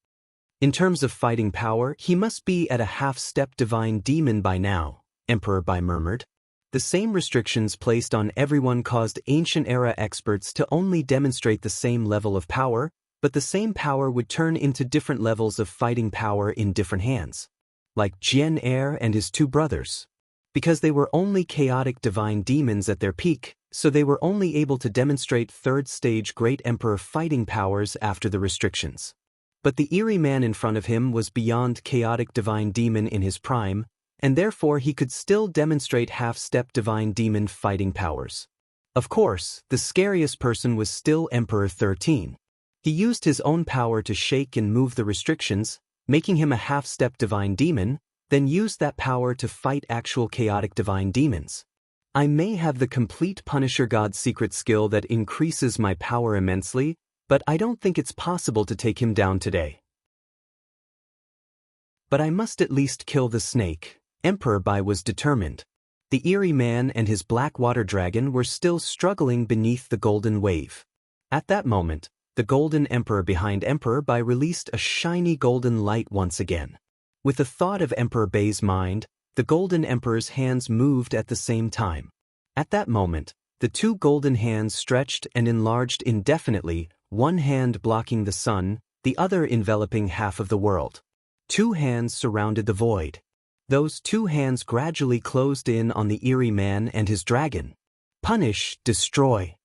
In terms of fighting power, he must be at a half-step divine demon by now, Emperor Bai murmured. The same restrictions placed on everyone caused ancient-era experts to only demonstrate the same level of power, but the same power would turn into different levels of fighting power in different hands. Like Jian Er and his two brothers. Because they were only chaotic divine demons at their peak, so they were only able to demonstrate third-stage Great Emperor fighting powers after the restrictions. But the eerie man in front of him was beyond chaotic divine demon in his prime, and therefore he could still demonstrate half-step divine demon fighting powers. Of course, the scariest person was still Emperor 13. He used his own power to shake and move the restrictions, making him a half-step divine demon, then used that power to fight actual chaotic divine demons. I may have the complete Punisher God secret skill that increases my power immensely, but I don't think it's possible to take him down today. But I must at least kill the snake. Emperor Bai was determined. The eerie man and his black water dragon were still struggling beneath the golden wave. At that moment, the golden emperor behind Emperor Bai released a shiny golden light once again. With the thought of Emperor Bai's mind, the golden emperor's hands moved at the same time. At that moment, the two golden hands stretched and enlarged indefinitely, one hand blocking the sun, the other enveloping half of the world. Two hands surrounded the void. Those two hands gradually closed in on the eerie man and his dragon. Punish, destroy.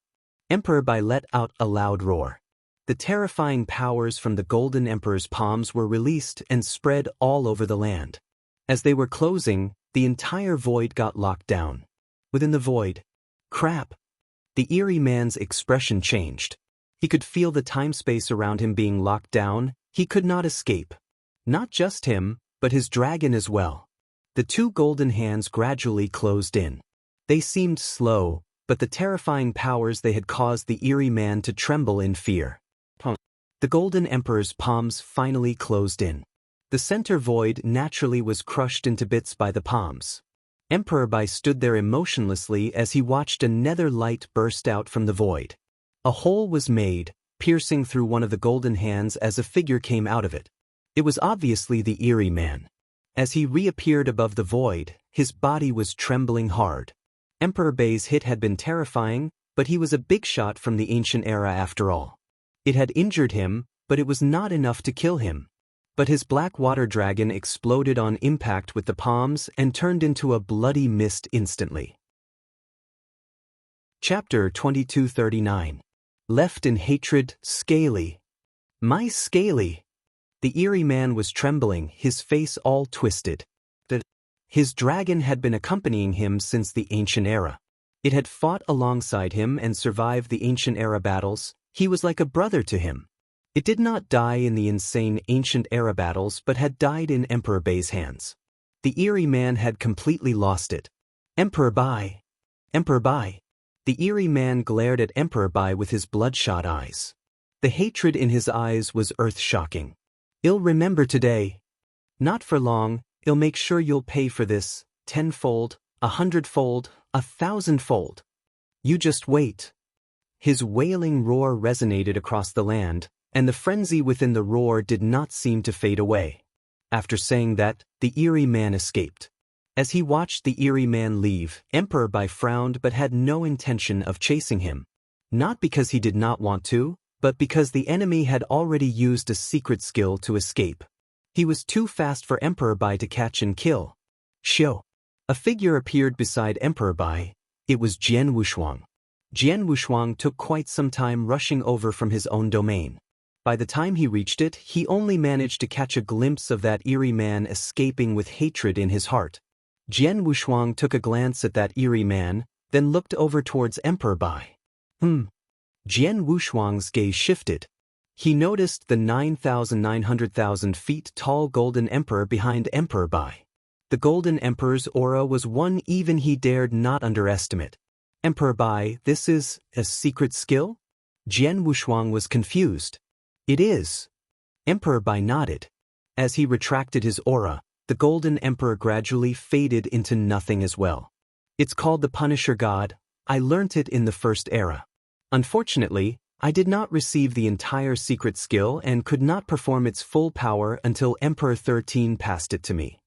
Emperor Bai let out a loud roar. The terrifying powers from the golden emperor's palms were released and spread all over the land. As they were closing, the entire void got locked down. Within the void, crap! The eerie man's expression changed. He could feel the time-space around him being locked down. He could not escape. Not just him, but his dragon as well. The two golden hands gradually closed in. They seemed slow, but the terrifying powers they had caused the eerie man to tremble in fear. The golden emperor's palms finally closed in. The center void naturally was crushed into bits by the palms. Emperor Bai stood there emotionlessly as he watched a nether light burst out from the void. A hole was made, piercing through one of the golden hands as a figure came out of it. It was obviously the eerie man. As he reappeared above the void, his body was trembling hard. Emperor Bai's hit had been terrifying, but he was a big shot from the ancient era after all. It had injured him, but it was not enough to kill him. But his black water dragon exploded on impact with the palms and turned into a bloody mist instantly. Chapter 2239. Left in hatred, Scaly. My Scaly! The eerie man was trembling, his face all twisted. His dragon had been accompanying him since the ancient era. It had fought alongside him and survived the ancient era battles. He was like a brother to him. It did not die in the insane ancient era battles but had died in Emperor Bai's hands. The eerie man had completely lost it. Emperor Bai! Emperor Bai! The eerie man glared at Emperor Bai with his bloodshot eyes. The hatred in his eyes was earth-shocking. I'll remember today. Not for long, I'll make sure you'll pay for this, 10-fold, 100-fold, 1,000-fold. You just wait. His wailing roar resonated across the land, and the frenzy within the roar did not seem to fade away. After saying that, the eerie man escaped. As he watched the eerie man leave, Emperor Bai frowned but had no intention of chasing him. Not because he did not want to, but because the enemy had already used a secret skill to escape. He was too fast for Emperor Bai to catch and kill. Shio. A figure appeared beside Emperor Bai. It was Jian Wushuang. Jian Wushuang took quite some time rushing over from his own domain. By the time he reached it, he only managed to catch a glimpse of that eerie man escaping with hatred in his heart. Jian Wushuang took a glance at that eerie man, then looked over towards Emperor Bai. Jian Wushuang's gaze shifted. He noticed the 9,900,000 feet tall Golden Emperor behind Emperor Bai. The Golden Emperor's aura was one even he dared not underestimate. Emperor Bai, this is a secret skill? Jian Wushuang was confused. It is. Emperor Bai nodded. As he retracted his aura, the Golden Emperor gradually faded into nothing as well. It's called the Punisher God. I learnt it in the first era. Unfortunately, I did not receive the entire secret skill and could not perform its full power until Emperor 13 passed it to me.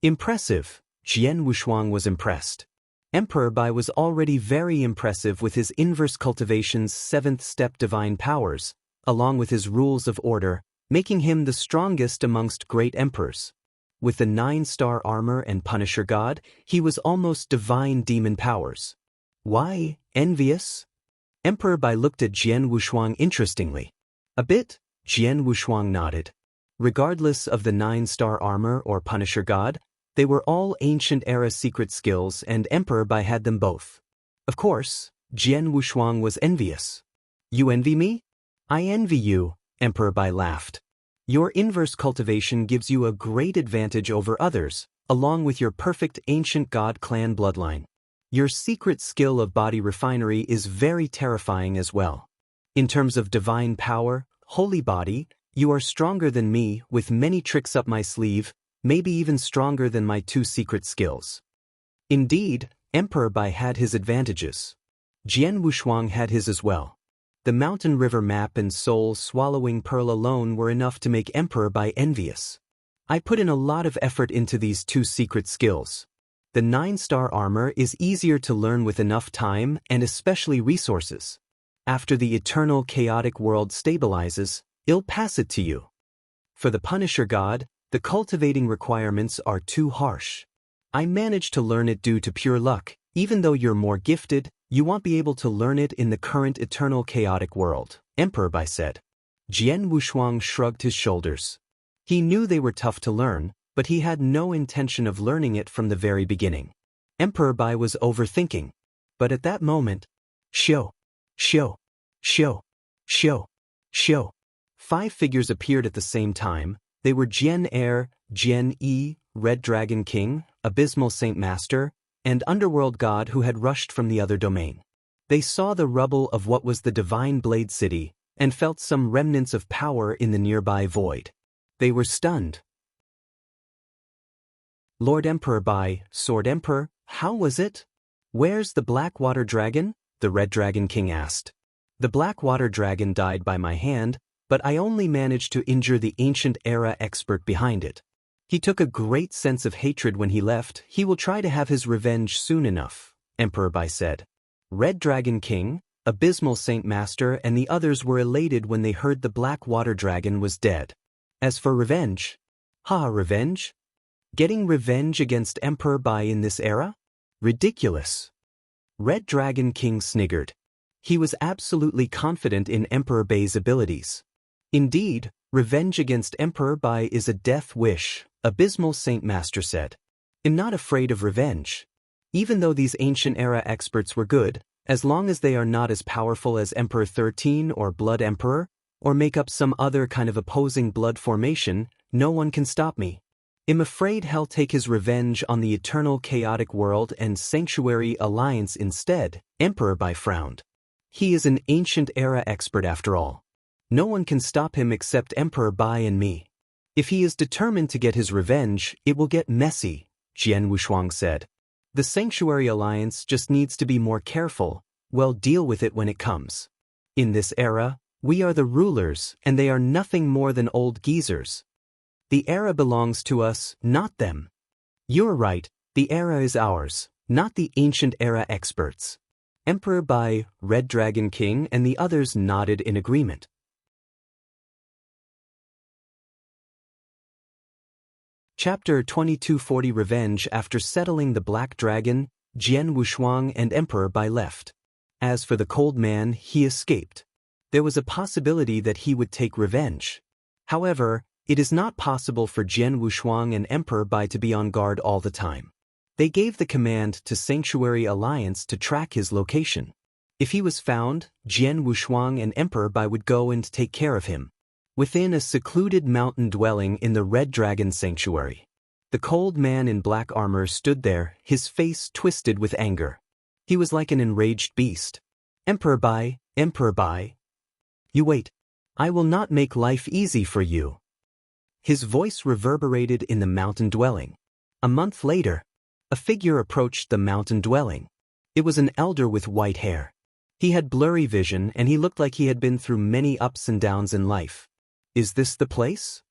Impressive. Jian Wushuang was impressed. Emperor Bai was already very impressive with his inverse cultivation's 7th step divine powers, along with his rules of order, making him the strongest amongst great emperors. With the 9-star armor and Punisher God, he was almost divine demon powers. Why, envious? Emperor Bai looked at Jian Wushuang interestingly. A bit, Jian Wushuang nodded. Regardless of the 9-star armor or Punisher God, they were all ancient era secret skills and Emperor Bai had them both. Of course, Jian Wushuang was envious. You envy me? I envy you, Emperor Bai laughed. Your inverse cultivation gives you a great advantage over others, along with your perfect ancient god clan bloodline. Your secret skill of body refinery is very terrifying as well. In terms of divine power, holy body, you are stronger than me with many tricks up my sleeve, maybe even stronger than my 2 secret skills. Indeed, Emperor Bai had his advantages. Jian Wushuang had his as well. The mountain river map and soul-swallowing pearl alone were enough to make Emperor Bai envious. I put in a lot of effort into these 2 secret skills. The 9-star armor is easier to learn with enough time and especially resources. After the eternal chaotic world stabilizes, I'll pass it to you. For the Punisher God, the cultivating requirements are too harsh. I managed to learn it due to pure luck. Even though you're more gifted, you won't be able to learn it in the current eternal chaotic world, Emperor Bai said. Jian Wushuang shrugged his shoulders. He knew they were tough to learn, but he had no intention of learning it from the very beginning. Emperor Bai was overthinking. But at that moment, Shio, Shio, Shio, Shio, Shio. 5 figures appeared at the same time. They were Jian Air, Jian Yi, Red Dragon King, Abysmal Saint Master, and Underworld God who had rushed from the other domain. They saw the rubble of what was the Divine Blade City, and felt some remnants of power in the nearby void. They were stunned. Lord Emperor Bai, Sword Emperor, how was it? Where's the Blackwater Dragon? The Red Dragon King asked. The Blackwater Dragon died by my hand, but I only managed to injure the ancient era expert behind it. He took a great sense of hatred when he left. He will try to have his revenge soon enough, Emperor Bai said. Red Dragon King, Abysmal Saint Master and the others were elated when they heard the Blackwater Dragon was dead. As for revenge, revenge? Getting revenge against Emperor Bai in this era? Ridiculous. Red Dragon King sniggered. He was absolutely confident in Emperor Bai's abilities. Indeed, revenge against Emperor Bai is a death wish, Abysmal Saint Master said. I'm not afraid of revenge. Even though these ancient era experts were good, as long as they are not as powerful as Emperor 13 or Blood Emperor, or make up some other kind of opposing blood formation, no one can stop me. I'm afraid he'll take his revenge on the eternal chaotic world and Sanctuary Alliance instead, Emperor Bai frowned. He is an ancient era expert after all. No one can stop him except Emperor Bai and me. If he is determined to get his revenge, it will get messy, Jian Wushuang said. The Sanctuary Alliance just needs to be more careful. We'll deal with it when it comes. In this era, we are the rulers and they are nothing more than old geezers. The era belongs to us, not them. You're right, the era is ours, not the ancient era experts. Emperor Bai, Red Dragon King and the others nodded in agreement. Chapter 2240 Revenge. After settling the Black Dragon, Jian Wushuang and Emperor Bai left. As for the Cold Man, he escaped. There was a possibility that he would take revenge. However, it is not possible for Jian Wushuang and Emperor Bai to be on guard all the time. They gave the command to Sanctuary Alliance to track his location. If he was found, Jian Wushuang and Emperor Bai would go and take care of him. Within a secluded mountain dwelling in the Red Dragon Sanctuary, the Cold Man in black armor stood there, his face twisted with anger. He was like an enraged beast. Emperor Bai, You wait. I will not make life easy for you. His voice reverberated in the mountain dwelling. A month later, a figure approached the mountain dwelling. It was an elder with white hair. He had blurry vision and he looked like he had been through many ups and downs in life. Is this the place?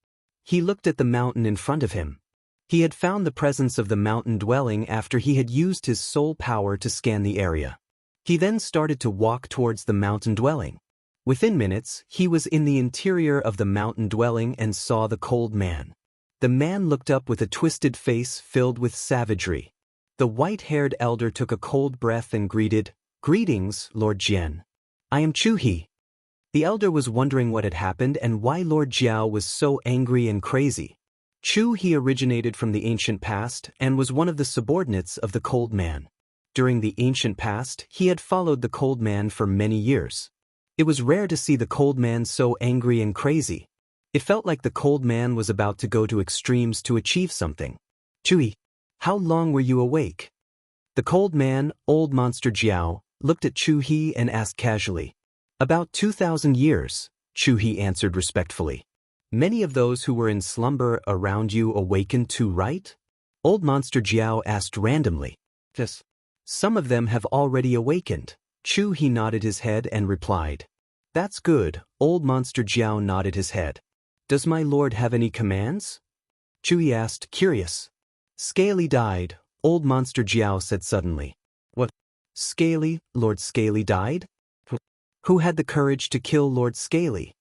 He looked at the mountain in front of him. He had found the presence of the mountain dwelling after he had used his soul power to scan the area. He then started to walk towards the mountain dwelling. Within minutes, he was in the interior of the mountain dwelling and saw the cold man. The man looked up with a twisted face filled with savagery. The white-haired elder took a cold breath and greeted, "Greetings, Lord Jian. I am Chu He." The elder was wondering what had happened and why Lord Jiao was so angry and crazy. Chu He originated from the ancient past and was one of the subordinates of the cold man. During the ancient past, he had followed the cold man for many years. It was rare to see the cold man so angry and crazy. It felt like the cold man was about to go to extremes to achieve something. "Chui, how long were you awake?" The cold man, old monster Jiao, looked at Chu He and asked casually. "About 2,000 years, Chu He answered respectfully. "Many of those who were in slumber around you awakened too, right?" Old monster Jiao asked randomly. "Yes. Some of them have already awakened." Chu He nodded his head and replied. "That's good." Old monster Jiao nodded his head. "Does my lord have any commands?" Chu He asked, curious. "Scaly died," old monster Jiao said suddenly. "What? Scaly? Lord Scaly died? Who had the courage to kill Lord Scaly?"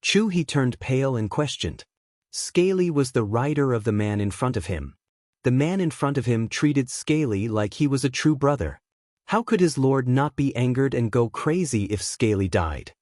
Chu He turned pale and questioned. Scaly was the rider of the man in front of him. The man in front of him treated Scaly like he was a true brother. How could his lord not be angered and go crazy if Scaly died?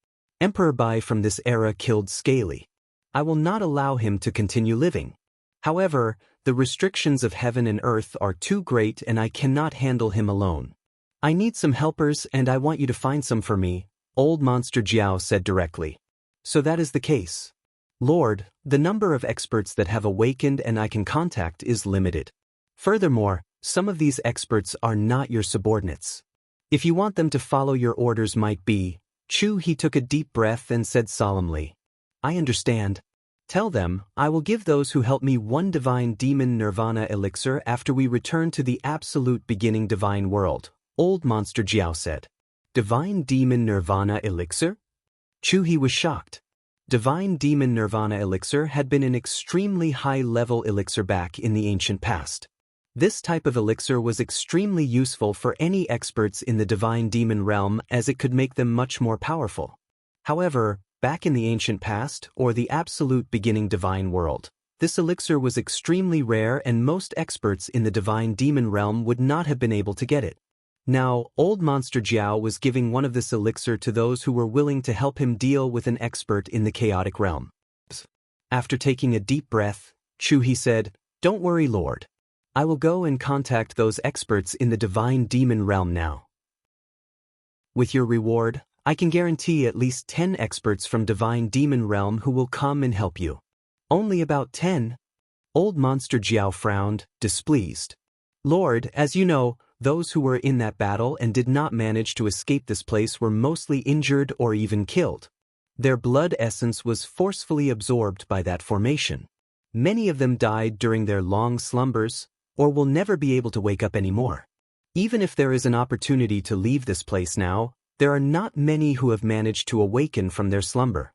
Emperor Bai from this era killed Scaly. I will not allow him to continue living. However, the restrictions of heaven and earth are too great and I cannot handle him alone. I need some helpers and I want you to find some for me, old monster Jiao said directly. So that is the case. Lord, the number of experts that have awakened and I can contact is limited. Furthermore, some of these experts are not your subordinates. If you want them to follow your orders might be. Chu He took a deep breath and said solemnly. I understand. Tell them, I will give those who help me one divine demon nirvana elixir after we return to the absolute beginning divine world, old monster Jiao said. Divine demon nirvana elixir? Chu He was shocked. Divine demon nirvana elixir had been an extremely high-level elixir back in the ancient past. This type of elixir was extremely useful for any experts in the divine demon realm as it could make them much more powerful. However, back in the ancient past, or the absolute beginning divine world, this elixir was extremely rare and most experts in the divine demon realm would not have been able to get it. Now, old monster Jiao was giving one of this elixir to those who were willing to help him deal with an expert in the chaotic realm. After taking a deep breath, Chu He said, Don't worry, Lord. I will go and contact those experts in the divine demon realm now. With your reward, I can guarantee at least 10 experts from divine demon realm who will come and help you. Only about 10? Old monster Jiao frowned, displeased. Lord, as you know, those who were in that battle and did not manage to escape this place were mostly injured or even killed. Their blood essence was forcefully absorbed by that formation. Many of them died during their long slumbers, or will never be able to wake up anymore. Even if there is an opportunity to leave this place now, there are not many who have managed to awaken from their slumber.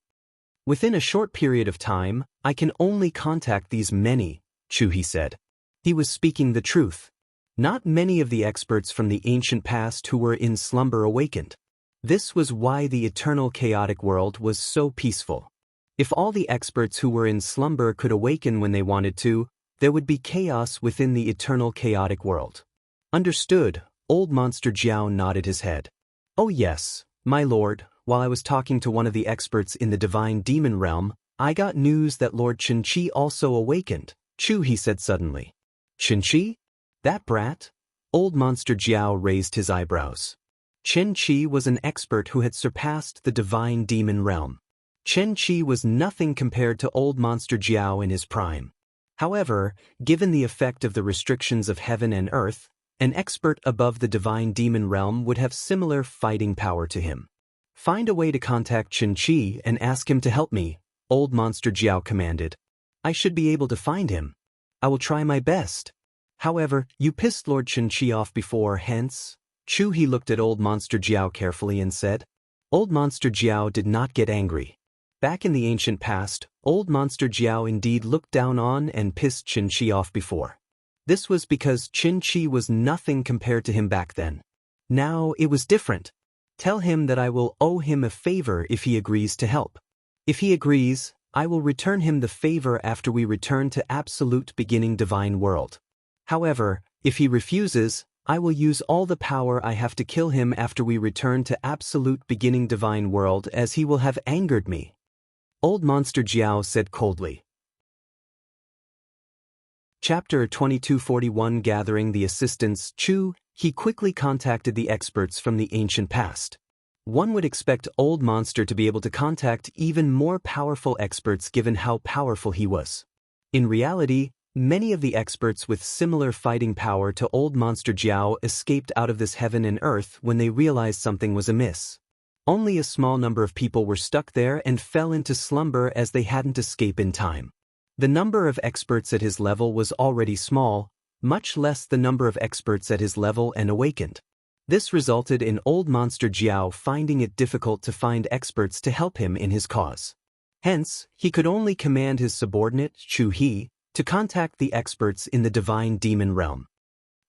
Within a short period of time, I can only contact these many, Chu He said. He was speaking the truth. Not many of the experts from the ancient past who were in slumber awakened. This was why the eternal chaotic world was so peaceful. If all the experts who were in slumber could awaken when they wanted to, there would be chaos within the eternal chaotic world. Understood, old monster Jiao nodded his head. Oh yes, my lord, while I was talking to one of the experts in the divine demon realm, I got news that Lord Chen-Chi also awakened, Chu He said suddenly. Chen-Chi? That brat? Old monster Jiao raised his eyebrows. Chen-Chi was an expert who had surpassed the divine demon realm. Chen-Chi was nothing compared to old monster Jiao in his prime. However, given the effect of the restrictions of heaven and earth, an expert above the divine demon realm would have similar fighting power to him. Find a way to contact Qin and ask him to help me, Old Monster Jiao commanded. I should be able to find him. I will try my best. However, you pissed Lord Qin off before, hence. He looked at Old Monster Jiao carefully and said. Old Monster Jiao did not get angry. Back in the ancient past, Old Monster Jiao indeed looked down on and pissed Qin off before. This was because Qin was nothing compared to him back then. Now it was different. Tell him that I will owe him a favor if he agrees to help. If he agrees, I will return him the favor after we return to Absolute Beginning Divine World. However, if he refuses, I will use all the power I have to kill him after we return to Absolute Beginning Divine World, as he will have angered me. Old Monster Jiao said coldly. Chapter 2241 Gathering the Assistants. He quickly contacted the experts from the ancient past. One would expect Old Monster to be able to contact even more powerful experts given how powerful he was. In reality, many of the experts with similar fighting power to Old Monster Jiao escaped out of this heaven and earth when they realized something was amiss. Only a small number of people were stuck there and fell into slumber as they hadn't escaped in time. The number of experts at his level was already small, much less the number of experts at his level and awakened. This resulted in Old Monster Jiao finding it difficult to find experts to help him in his cause. Hence, he could only command his subordinate, Chu He, to contact the experts in the divine demon realm.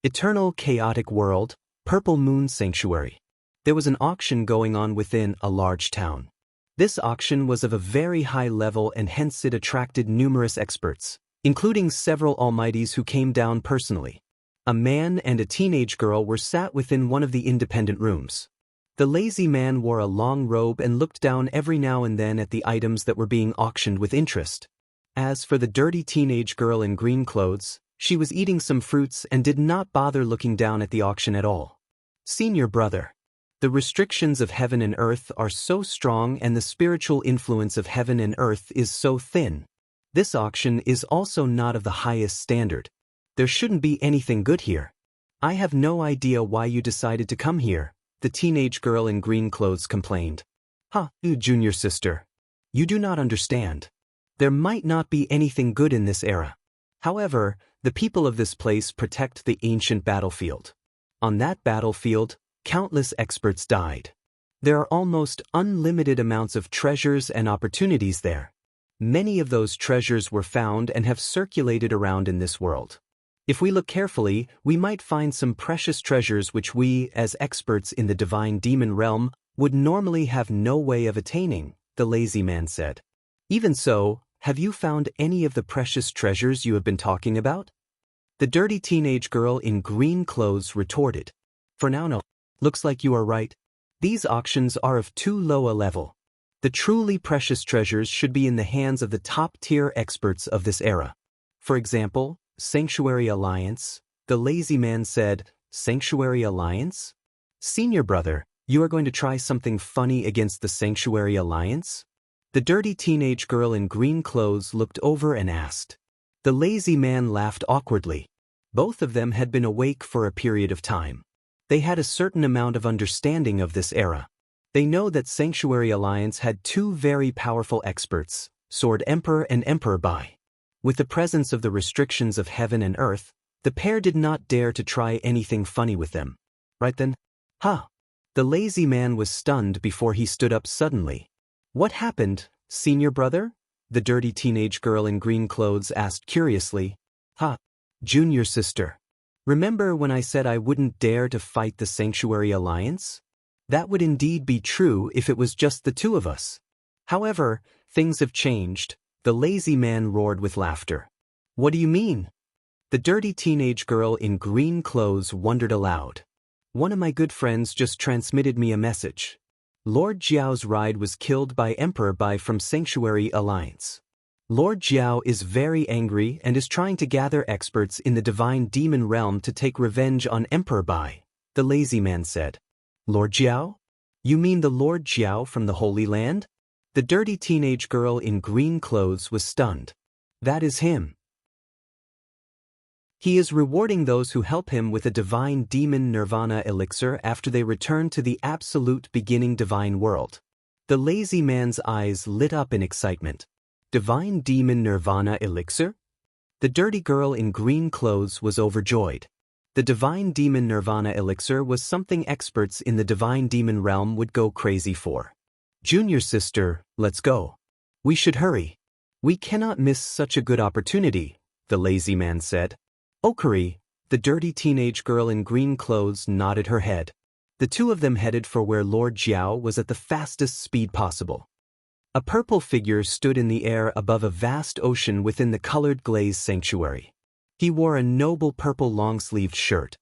Eternal Chaotic World, Purple Moon Sanctuary. There was an auction going on within a large town. This auction was of a very high level and hence it attracted numerous experts, including several almighties who came down personally. A man and a teenage girl were sat within one of the independent rooms. The lazy man wore a long robe and looked down every now and then at the items that were being auctioned with interest. As for the dirty teenage girl in green clothes, she was eating some fruits and did not bother looking down at the auction at all. Senior brother. The restrictions of heaven and earth are so strong and the spiritual influence of heaven and earth is so thin. This auction is also not of the highest standard. There shouldn't be anything good here. I have no idea why you decided to come here, the teenage girl in green clothes complained. Junior sister. You do not understand. There might not be anything good in this era. However, the people of this place protect the ancient battlefield. On that battlefield, countless experts died. There are almost unlimited amounts of treasures and opportunities there. Many of those treasures were found and have circulated around in this world. If we look carefully, we might find some precious treasures which we, as experts in the divine demon realm, would normally have no way of attaining, the lazy man said. Even so, have you found any of the precious treasures you have been talking about? The dirty teenage girl in green clothes retorted. For now, no. Looks like you are right. These auctions are of too low a level. The truly precious treasures should be in the hands of the top-tier experts of this era. For example, Sanctuary Alliance. The lazy man said, Sanctuary Alliance? Senior brother, you are going to try something funny against the Sanctuary Alliance? The dirty teenage girl in green clothes looked over and asked. The lazy man laughed awkwardly. Both of them had been awake for a period of time. They had a certain amount of understanding of this era. They know that Sanctuary Alliance had two very powerful experts, Sword Emperor and Emperor Bai. With the presence of the restrictions of heaven and earth, the pair did not dare to try anything funny with them. Right then? The lazy man was stunned before he stood up suddenly. What happened, senior brother? The dirty teenage girl in green clothes asked curiously. Junior sister. Remember when I said I wouldn't dare to fight the Sanctuary Alliance? That would indeed be true if it was just the two of us. However, things have changed, the lazy man roared with laughter. What do you mean? The dirty teenage girl in green clothes wondered aloud. One of my good friends just transmitted me a message. Lord Jiao's ride was killed by Emperor Bai from Sanctuary Alliance. Lord Jiao is very angry and is trying to gather experts in the divine demon realm to take revenge on Emperor Bai, the lazy man said. Lord Jiao? You mean the Lord Jiao from the Holy Land? The dirty teenage girl in green clothes was stunned. That is him. He is rewarding those who help him with a divine demon nirvana elixir after they return to the absolute beginning divine world. The lazy man's eyes lit up in excitement. Divine demon nirvana elixir? The dirty girl in green clothes was overjoyed. The divine demon nirvana elixir was something experts in the divine demon realm would go crazy for. Junior sister, let's go. We should hurry. We cannot miss such a good opportunity, the lazy man said. Okari, the dirty teenage girl in green clothes, nodded her head. The two of them headed for where Lord Jiao was at the fastest speed possible. A purple figure stood in the air above a vast ocean within the colored glaze sanctuary. He wore a noble purple long-sleeved shirt.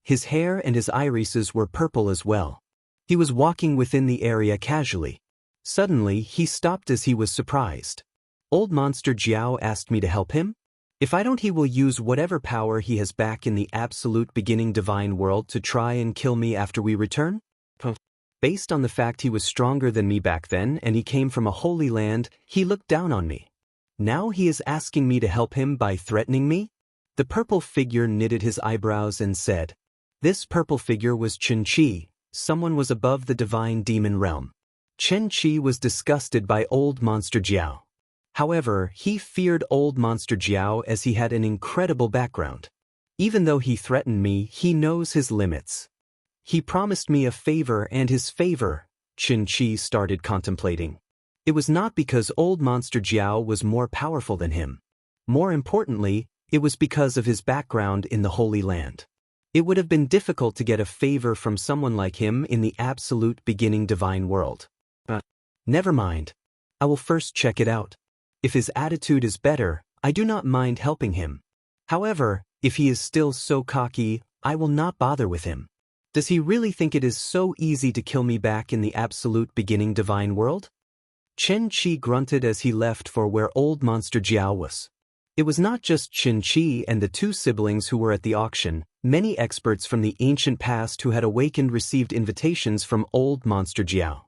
His hair and his irises were purple as well. He was walking within the area casually. Suddenly, he stopped as he was surprised. Old Monster Jiao asked me to help him? If I don't, he will use whatever power he has back in the absolute beginning divine world to try and kill me after we return? Based on the fact he was stronger than me back then and he came from a holy land, he looked down on me. Now he is asking me to help him by threatening me? The purple figure knitted his eyebrows and said. This purple figure was Chen Qi, someone was above the divine demon realm. Chen Qi was disgusted by Old Monster Jiao. However, he feared Old Monster Jiao as he had an incredible background. Even though he threatened me, he knows his limits. He promised me a favor, and his favor, Chen Qi started contemplating. It was not because Old Monster Jiao was more powerful than him. More importantly, it was because of his background in the Holy Land. It would have been difficult to get a favor from someone like him in the absolute beginning divine world. But never mind. I will first check it out. If his attitude is better, I do not mind helping him. However, if he is still so cocky, I will not bother with him. Does he really think it is so easy to kill me back in the absolute beginning divine world? Chen Qi grunted as he left for where Old Monster Jiao was. It was not just Chen Qi and the two siblings who were at the auction. Many experts from the ancient past who had awakened received invitations from Old Monster Jiao.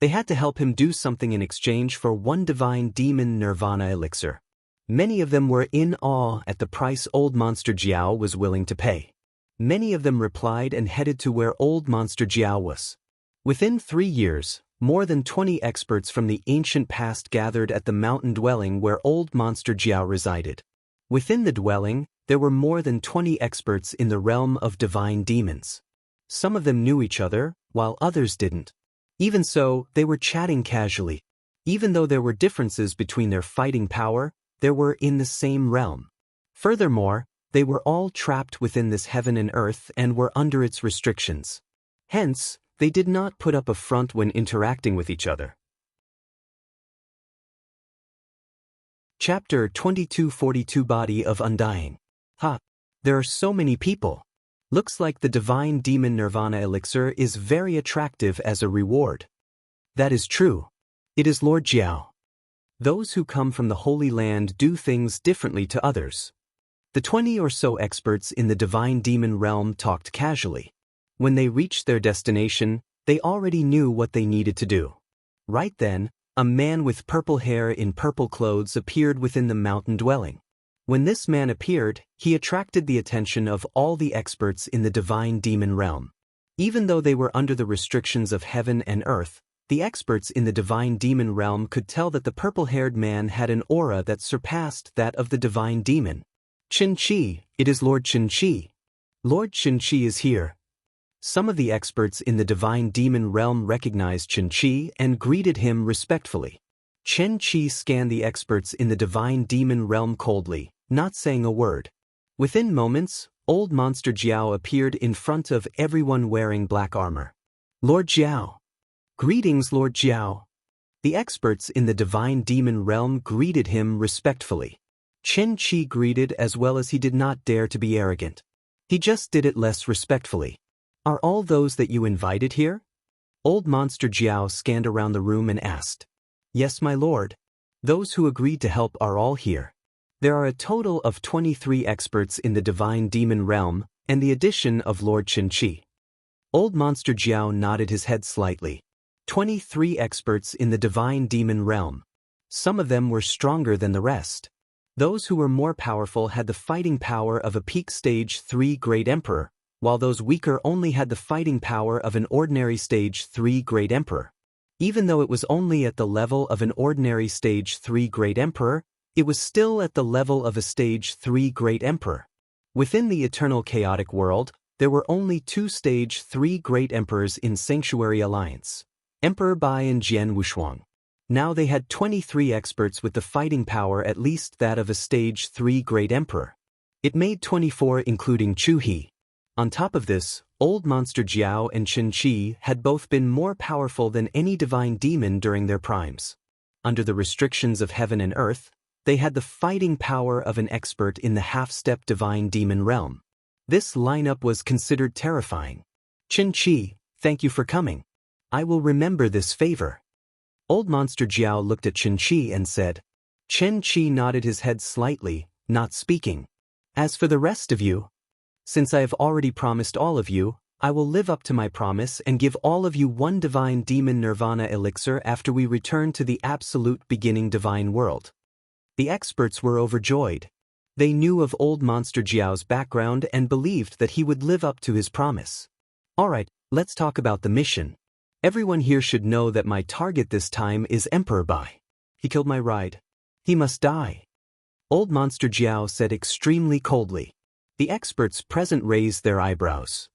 They had to help him do something in exchange for one divine demon nirvana elixir. Many of them were in awe at the price Old Monster Jiao was willing to pay. Many of them replied and headed to where Old Monster Jiao was. Within 3 years, more than 20 experts from the ancient past gathered at the mountain dwelling where Old Monster Jiao resided. Within the dwelling, there were more than 20 experts in the realm of divine demons. Some of them knew each other, while others didn't. Even so, they were chatting casually. Even though there were differences between their fighting power, they were in the same realm. Furthermore, they were all trapped within this heaven and earth and were under its restrictions. Hence, they did not put up a front when interacting with each other. Chapter 2242 Body of Undying. There are so many people. Looks like the divine demon nirvana elixir is very attractive as a reward. That is true. It is Lord Jiao. Those who come from the Holy Land do things differently to others. The 20 or so experts in the divine demon realm talked casually. When they reached their destination, they already knew what they needed to do. Right then, a man with purple hair in purple clothes appeared within the mountain dwelling. When this man appeared, he attracted the attention of all the experts in the divine demon realm. Even though they were under the restrictions of heaven and earth, the experts in the divine demon realm could tell that the purple-haired man had an aura that surpassed that of the divine demon. Chen Qi, it is Lord Chen Qi. Lord Chen Qi is here. Some of the experts in the divine demon realm recognized Chen Qi and greeted him respectfully. Chen Qi scanned the experts in the divine demon realm coldly, not saying a word. Within moments, Old Monster Jiao appeared in front of everyone wearing black armor. Lord Jiao. Greetings, Lord Jiao. The experts in the divine demon realm greeted him respectfully. Chen Qi greeted as well as he did not dare to be arrogant. He just did it less respectfully. Are all those that you invited here? Old Monster Jiao scanned around the room and asked. Yes, my lord. Those who agreed to help are all here. There are a total of 23 experts in the divine demon realm, and the addition of Lord Chen Qi. Old Monster Jiao nodded his head slightly. 23 experts in the divine demon realm. Some of them were stronger than the rest. Those who were more powerful had the fighting power of a peak stage 3 Great Emperor, while those weaker only had the fighting power of an ordinary stage 3 Great Emperor. Even though it was only at the level of an ordinary stage 3 Great Emperor, it was still at the level of a stage 3 Great Emperor. Within the eternal chaotic world, there were only 2 stage 3 Great Emperors in Sanctuary Alliance, Emperor Bai and Jian Wushuang. Now they had 23 experts with the fighting power at least that of a stage 3 Great Emperor. It made 24 including Chu He. On top of this, Old Monster Jiao and Qin Shi had both been more powerful than any divine demon during their primes. Under the restrictions of heaven and earth, they had the fighting power of an expert in the half-step divine demon realm. This lineup was considered terrifying. Qin Shi, thank you for coming. I will remember this favor. Old Monster Jiao looked at Qin Shi and said. Qin Shi nodded his head slightly, not speaking. As for the rest of you, since I have already promised all of you, I will live up to my promise and give all of you 1 divine demon nirvana elixir after we return to the absolute beginning divine world. The experts were overjoyed. They knew of Old Monster Jiao's background and believed that he would live up to his promise. Alright, let's talk about the mission. Everyone here should know that my target this time is Emperor Bai. He killed my ride. He must die. Old Monster Jiao said extremely coldly. The experts present raised their eyebrows.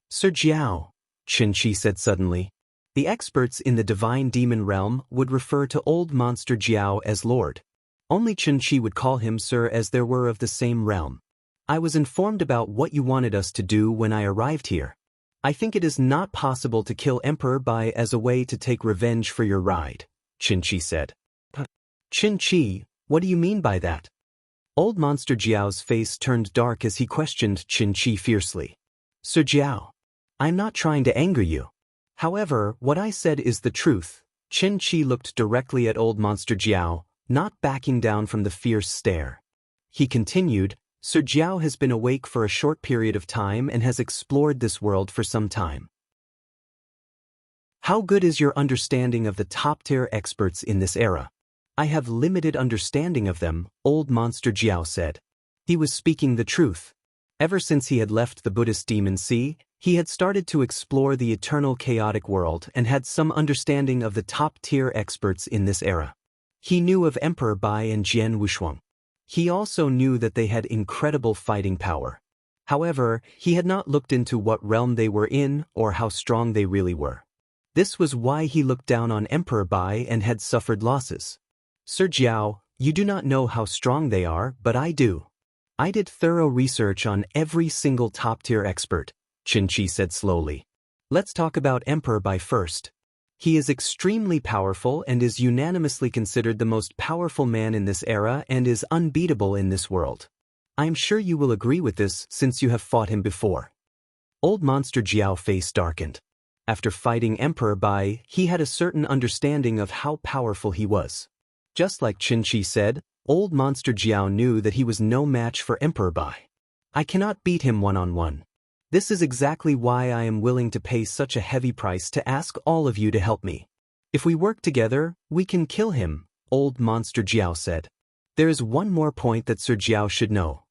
Sir Jiao, Qin Shi said suddenly. The experts in the divine demon realm would refer to Old Monster Jiao as Lord. Only Qin Shi would call him Sir as there were of the same realm. I was informed about what you wanted us to do when I arrived here. I think it is not possible to kill Emperor Bai as a way to take revenge for your ride, Qin Shi said. Qin Shi, what do you mean by that? Old Monster Jiao's face turned dark as he questioned Qin Shi fiercely. Sir Jiao, I'm not trying to anger you. However, what I said is the truth. Qin Shi looked directly at Old Monster Jiao, not backing down from the fierce stare. He continued, Sir Jiao has been awake for a short period of time and has explored this world for some time. How good is your understanding of the top-tier experts in this era? I have limited understanding of them, Old Monster Jiao said. He was speaking the truth. Ever since he had left the Buddhist Demon Sea, he had started to explore the eternal chaotic world and had some understanding of the top-tier experts in this era. He knew of Emperor Bai and Jian Wushuang. He also knew that they had incredible fighting power. However, he had not looked into what realm they were in or how strong they really were. This was why he looked down on Emperor Bai and had suffered losses. Sir Jiao, you do not know how strong they are, but I do. I did thorough research on every single top-tier expert, Qin Shi said slowly. Let's talk about Emperor Bai first. He is extremely powerful and is unanimously considered the most powerful man in this era and is unbeatable in this world. I am sure you will agree with this since you have fought him before. Old Monster Jiao face darkened. After fighting Emperor Bai, he had a certain understanding of how powerful he was. Just like Qin Shi said, Old Monster Jiao knew that he was no match for Emperor Bai. I cannot beat him one-on-one. This is exactly why I am willing to pay such a heavy price to ask all of you to help me. If we work together, we can kill him, Old Monster Jiao said. There is one more point that Sir Jiao should know.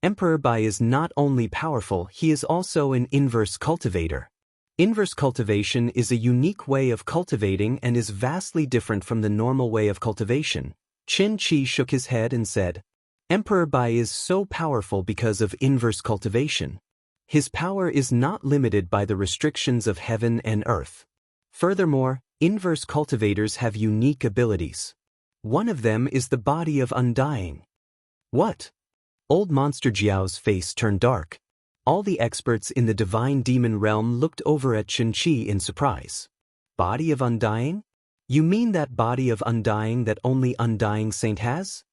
Emperor Bai is not only powerful, he is also an inverse cultivator. Inverse cultivation is a unique way of cultivating and is vastly different from the normal way of cultivation. Qin Shi shook his head and said, Emperor Bai is so powerful because of inverse cultivation. His power is not limited by the restrictions of heaven and earth. Furthermore, inverse cultivators have unique abilities. One of them is the body of undying. What? Old Monster Jiao's face turned dark. All the experts in the divine demon realm looked over at Qin Shi in surprise. Body of undying? You mean that body of undying that only undying saint has?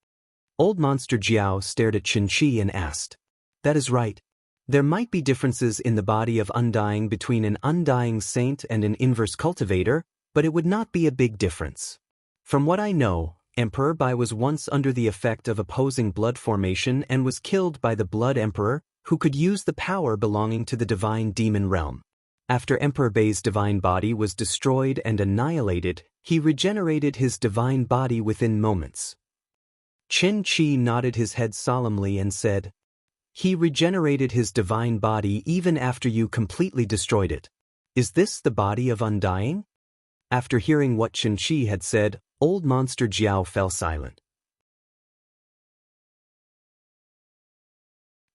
Old Monster Jiao stared at Qin Shi and asked. That is right. There might be differences in the body of undying between an undying saint and an inverse cultivator, but it would not be a big difference. From what I know, Emperor Bai was once under the effect of opposing blood formation and was killed by the Blood Emperor, who could use the power belonging to the divine demon realm. After Emperor Bai's divine body was destroyed and annihilated, he regenerated his divine body within moments. Qin Shi nodded his head solemnly and said, "He regenerated his divine body even after you completely destroyed it. Is this the body of undying?" After hearing what Qin Shi had said, Old Monster Jiao fell silent.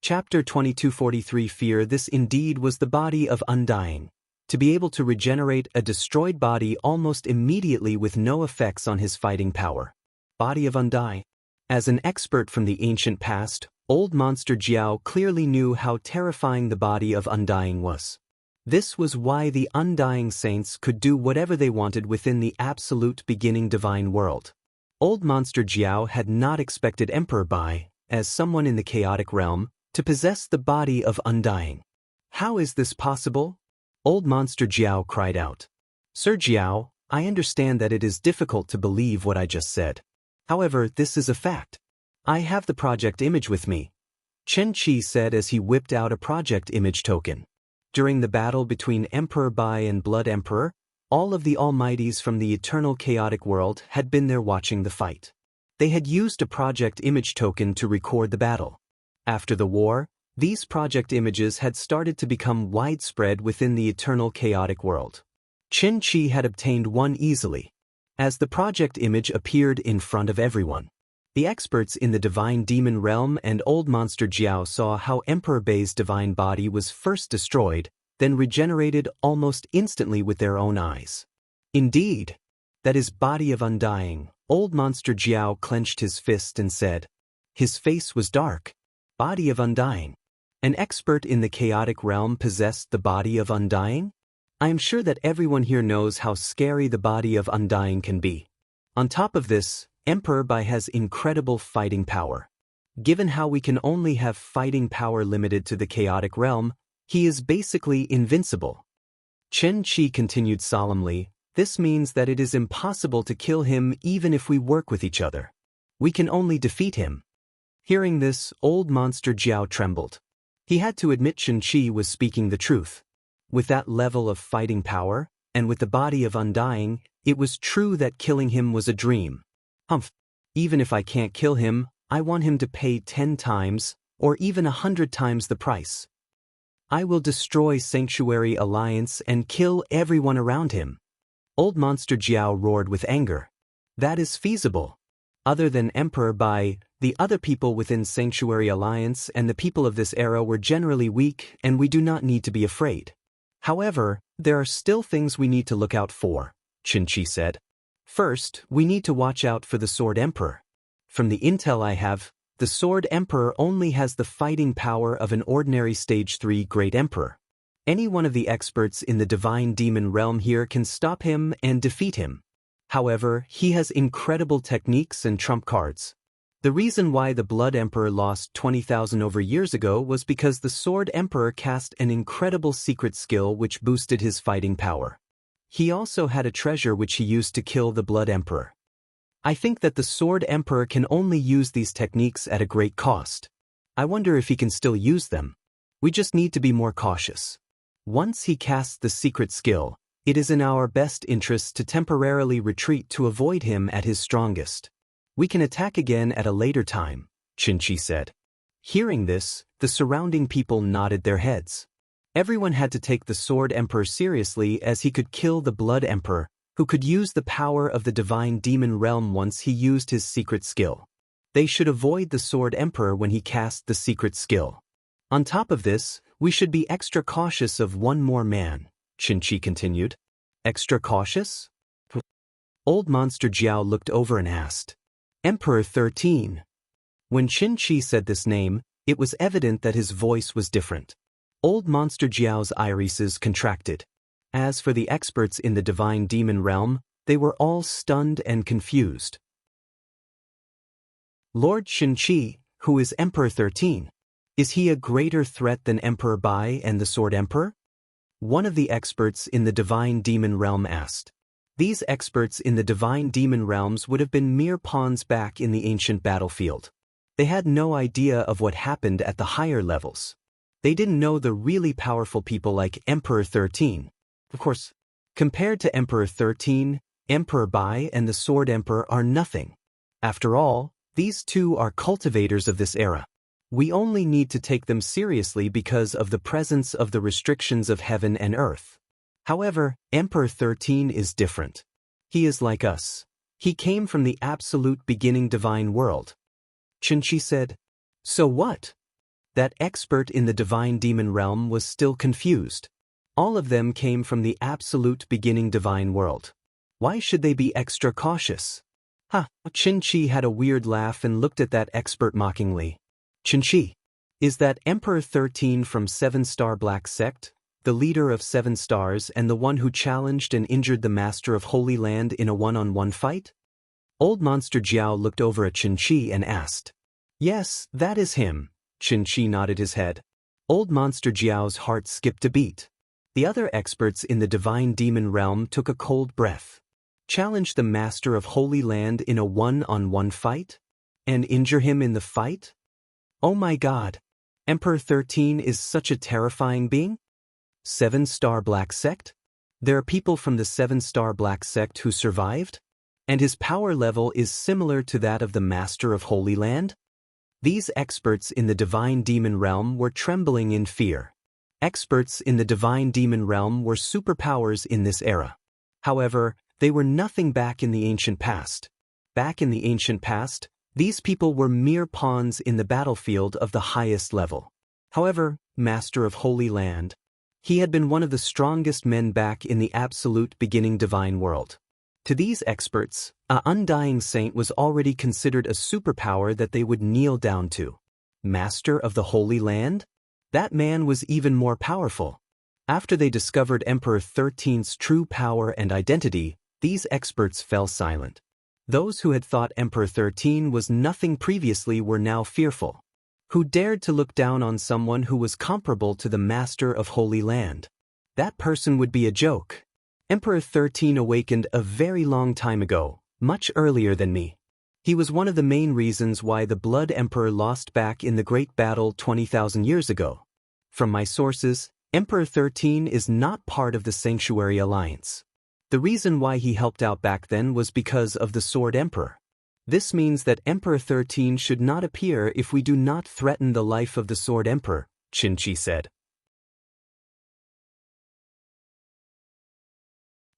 Chapter 2243 Fear. This indeed was the body of undying. To be able to regenerate a destroyed body almost immediately with no effects on his fighting power. Body of undying. As an expert from the ancient past, Old Monster Jiao clearly knew how terrifying the body of undying was. This was why the undying saints could do whatever they wanted within the absolute beginning divine world. Old Monster Jiao had not expected Emperor Bai, as someone in the chaotic realm, to possess the body of undying. "How is this possible?" Old Monster Jiao cried out. "Sir Jiao, I understand that it is difficult to believe what I just said. However, this is a fact. I have the project image with me," Chen Qi said as he whipped out a project image token. During the battle between Emperor Bai and Blood Emperor, all of the Almighties from the eternal chaotic world had been there watching the fight. They had used a project image token to record the battle. After the war, these project images had started to become widespread within the eternal chaotic world. Qin Shi had obtained one easily. As the project image appeared in front of everyone, the experts in the divine demon realm and Old Monster Jiao saw how Emperor Bai's divine body was first destroyed, then regenerated almost instantly with their own eyes. "Indeed, that is body of undying." Old Monster Jiao clenched his fist and said. His face was dark. Body of undying. An expert in the chaotic realm possessed the body of undying? I am sure that everyone here knows how scary the body of undying can be. On top of this, Emperor Bai has incredible fighting power. Given how we can only have fighting power limited to the chaotic realm, he is basically invincible. Chen Qi continued solemnly, "This means that it is impossible to kill him even if we work with each other. We can only defeat him." Hearing this, Old Monster Jiao trembled. He had to admit Chen Qi was speaking the truth. With that level of fighting power, and with the body of undying, it was true that killing him was a dream. Even if I can't kill him, I want him to pay 10 times, or even 100 times the price. I will destroy Sanctuary Alliance and kill everyone around him. Old Monster Jiao roared with anger. That is feasible. Other than Emperor Bai, the other people within Sanctuary Alliance and the people of this era were generally weak, and we do not need to be afraid. However, there are still things we need to look out for, Qin Shi said. First, we need to watch out for the Sword Emperor. From the intel I have, the Sword Emperor only has the fighting power of an ordinary Stage 3 Great Emperor. Any one of the experts in the divine demon realm here can stop him and defeat him. However, he has incredible techniques and trump cards. The reason why the Blood Emperor lost 20,000 over years ago was because the Sword Emperor cast an incredible secret skill which boosted his fighting power. He also had a treasure which he used to kill the Blood Emperor. I think that the Sword Emperor can only use these techniques at a great cost. I wonder if he can still use them. We just need to be more cautious. Once he casts the secret skill, it is in our best interest to temporarily retreat to avoid him at his strongest. We can attack again at a later time, Qin Shi said. Hearing this, the surrounding people nodded their heads. Everyone had to take the Sword Emperor seriously as he could kill the Blood Emperor, who could use the power of the divine demon realm once he used his secret skill. They should avoid the Sword Emperor when he cast the secret skill. On top of this, we should be extra cautious of one more man, Qin Shi continued. Extra cautious? Old Monster Jiao looked over and asked. Emperor 13. When Qin Shi said this name, it was evident that his voice was different. Old Monster Jiao's irises contracted. As for the experts in the divine demon realm, they were all stunned and confused. Lord Qin Shi, who is Emperor 13, is he a greater threat than Emperor Bai and the Sword Emperor? One of the experts in the divine demon realm asked. These experts in the divine demon realms would have been mere pawns back in the ancient battlefield. They had no idea of what happened at the higher levels. They didn't know the really powerful people like Emperor 13. Of course, compared to Emperor 13, Emperor Bai and the Sword Emperor are nothing. After all, These two are cultivators of this era. We only need to take them seriously because of the presence of the restrictions of heaven and earth. However, Emperor 13 is different. He is like us. He came from the absolute beginning divine world. Qinchi said. So what? That expert in the divine demon realm was still confused. All of them came from the absolute beginning divine world. Why should they be extra cautious? Qinchi had a weird laugh and looked at that expert mockingly. Qinchi, is that Emperor 13 from 7-Star Black Sect, the leader of 7 stars and the one who challenged and injured the Master of Holy Land in a one-on-one fight? Old Monster Jiao looked over at Qinchi and asked. Yes, that is him. Qinchi nodded his head. Old Monster Jiao's heart skipped a beat. The other experts in the divine demon realm took a cold breath. Challenge the Master of Holy Land in a one-on-one fight? And injure him in the fight? Oh my god! Emperor 13 is such a terrifying being? 7-Star Black Sect? There are people from the 7-Star Black Sect who survived? And his power level is similar to that of the Master of Holy Land? These experts in the divine demon realm were trembling in fear. Experts in the divine demon realm were superpowers in this era. However, they were nothing back in the ancient past. Back in the ancient past, these people were mere pawns in the battlefield of the highest level. However, Master of Holy Land, he had been one of the strongest men back in the absolute beginning divine world. To these experts, an undying saint was already considered a superpower that they would kneel down to. Master of the Holy Land? That man was even more powerful. After they discovered Emperor 13's true power and identity, these experts fell silent. Those who had thought Emperor 13 was nothing previously were now fearful. Who dared to look down on someone who was comparable to the Master of Holy Land? That person would be a joke. Emperor 13 awakened a very long time ago, much earlier than me. He was one of the main reasons why the Blood Emperor lost back in the Great Battle 20,000 years ago. From my sources, Emperor 13 is not part of the Sanctuary Alliance. The reason why he helped out back then was because of the Sword Emperor. This means that Emperor 13 should not appear if we do not threaten the life of the Sword Emperor, Qinchi said.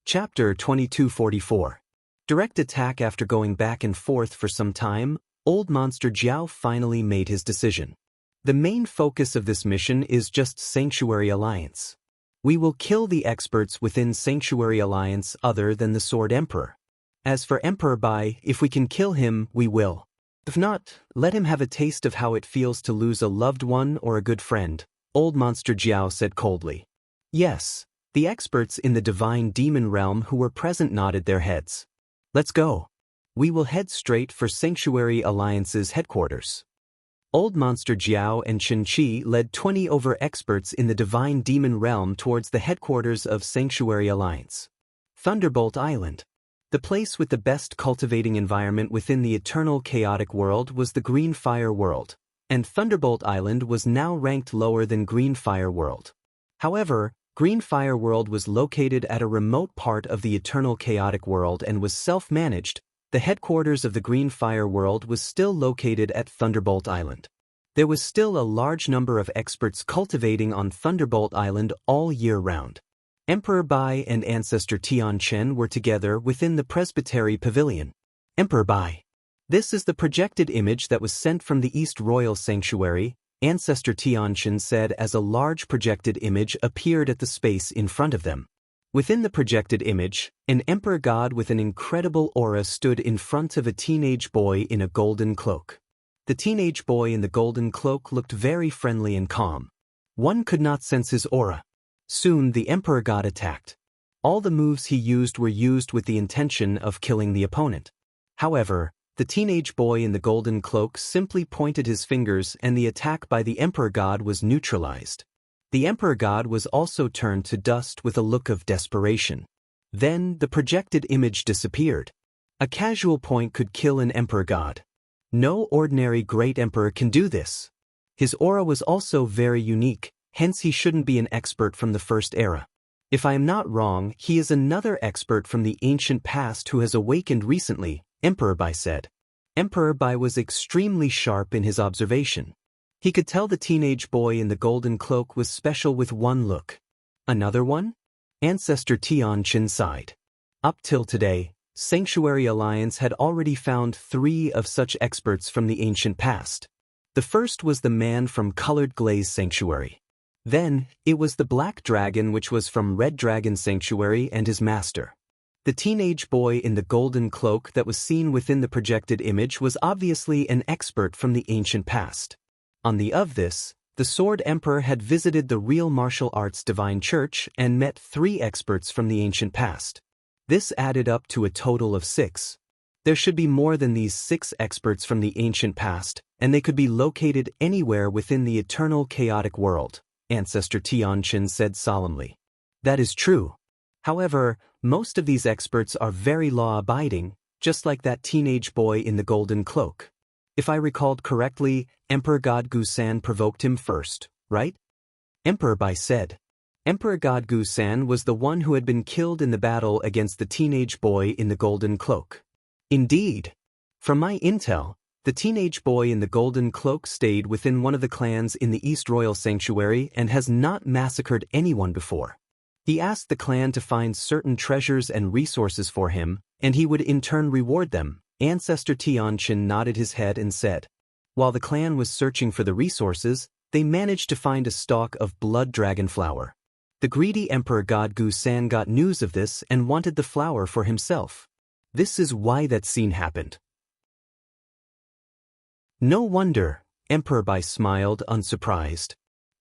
Chapter 2244. Direct attack. After going back and forth for some time, Old Monster Jiao finally made his decision. The main focus of this mission is just Sanctuary Alliance. We will kill the experts within Sanctuary Alliance other than the Sword Emperor. As for Emperor Bai, if we can kill him, we will. If not, let him have a taste of how it feels to lose a loved one or a good friend, Old Monster Jiao said coldly. Yes, the experts in the divine demon realm who were present nodded their heads. Let's go. We will head straight for Sanctuary Alliance's headquarters. Old Monster Jiao and Qinchi led 20 over experts in the divine demon realm towards the headquarters of Sanctuary Alliance. Thunderbolt Island. The place with the best cultivating environment within the eternal chaotic world was the Green Fire World, and Thunderbolt Island was now ranked lower than Green Fire World. However, Green Fire World was located at a remote part of the eternal chaotic world and was self-managed. The headquarters of the Green Fire World was still located at Thunderbolt Island. There was still a large number of experts cultivating on Thunderbolt Island all year round. Emperor Bai and Ancestor Tianchen were together within the Presbytery Pavilion. Emperor Bai. This is the projected image that was sent from the East Royal Sanctuary, Ancestor Tianchen said as a large projected image appeared at the space in front of them. Within the projected image, an emperor god with an incredible aura stood in front of a teenage boy in a golden cloak. The teenage boy in the golden cloak looked very friendly and calm. One could not sense his aura. Soon the emperor god attacked. All the moves he used were used with the intention of killing the opponent. However, the teenage boy in the golden cloak simply pointed his fingers and the attack by the emperor god was neutralized. The emperor god was also turned to dust with a look of desperation. Then the projected image disappeared. A casual point could kill an emperor god. No ordinary great emperor can do this. His aura was also very unique, hence he shouldn't be an expert from the first era. If I am not wrong, he is another expert from the ancient past who has awakened recently, Emperor Bai said. Emperor Bai was extremely sharp in his observation. He could tell the teenage boy in the golden cloak was special with one look. Another one? Ancestor Tian Qin sighed. Up till today, Sanctuary Alliance had already found 3 of such experts from the ancient past. The first was the man from Colored Glaze Sanctuary. Then, it was the Black Dragon, which was from Red Dragon Sanctuary, and his master. The teenage boy in the golden cloak that was seen within the projected image was obviously an expert from the ancient past. On the of this, the Sword Emperor had visited the real martial arts divine church and met 3 experts from the ancient past. This added up to a total of 6. There should be more than these 6 experts from the ancient past, and they could be located anywhere within the eternal chaotic world, Ancestor Tianqin said solemnly. That is true. However, most of these experts are very law-abiding, just like that teenage boy in the golden cloak. If I recalled correctly, Emperor God Gu-san provoked him first, right? Emperor Bai said. Emperor God Gu-san was the one who had been killed in the battle against the teenage boy in the golden cloak. Indeed. From my intel, the teenage boy in the golden cloak stayed within one of the clans in the East Royal Sanctuary and has not massacred anyone before. He asked the clan to find certain treasures and resources for him, and he would in turn reward them. Ancestor Tianqin nodded his head and said. While the clan was searching for the resources, they managed to find a stalk of blood dragon flower. The greedy Emperor God Gu-san got news of this and wanted the flower for himself. This is why that scene happened. No wonder, Emperor Bai smiled unsurprised.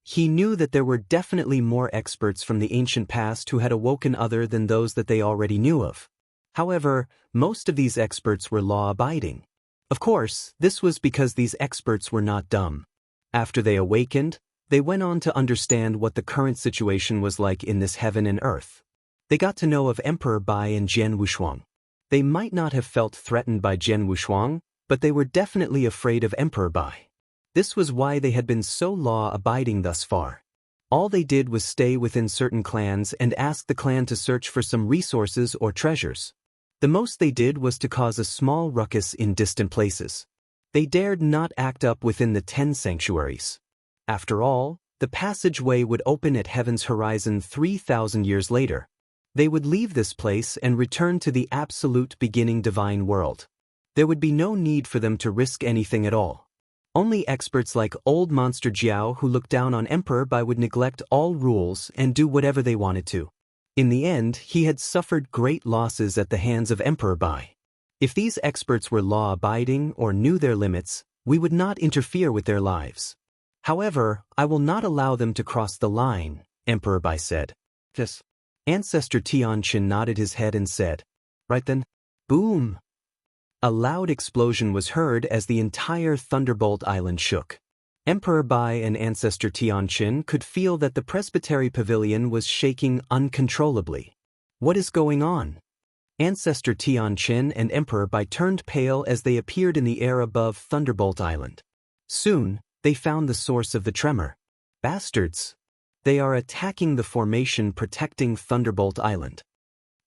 He knew that there were definitely more experts from the ancient past who had awoken other than those that they already knew of. However, most of these experts were law-abiding. Of course, this was because these experts were not dumb. After they awakened, they went on to understand what the current situation was like in this heaven and earth. They got to know of Emperor Bai and Jian Wushuang. They might not have felt threatened by Jian Wushuang, but they were definitely afraid of Emperor Bai. This was why they had been so law-abiding thus far. All they did was stay within certain clans and ask the clan to search for some resources or treasures. The most they did was to cause a small ruckus in distant places. They dared not act up within the 10 sanctuaries. After all, the passageway would open at heaven's horizon 3,000 years later. They would leave this place and return to the absolute beginning divine world. There would be no need for them to risk anything at all. Only experts like Old Monster Jiao who looked down on Emperor Bai would neglect all rules and do whatever they wanted to. In the end, he had suffered great losses at the hands of Emperor Bai. If these experts were law-abiding or knew their limits, we would not interfere with their lives. However, I will not allow them to cross the line, Emperor Bai said. Yes. Ancestor Tianqin nodded his head and said, Right then. Boom! A loud explosion was heard as the entire Thunderbolt Island shook. Emperor Bai and Ancestor Tianqin could feel that the Presbytery Pavilion was shaking uncontrollably. What is going on? Ancestor Tianqin and Emperor Bai turned pale as they appeared in the air above Thunderbolt Island. Soon, they found the source of the tremor. Bastards! They are attacking the formation protecting Thunderbolt Island.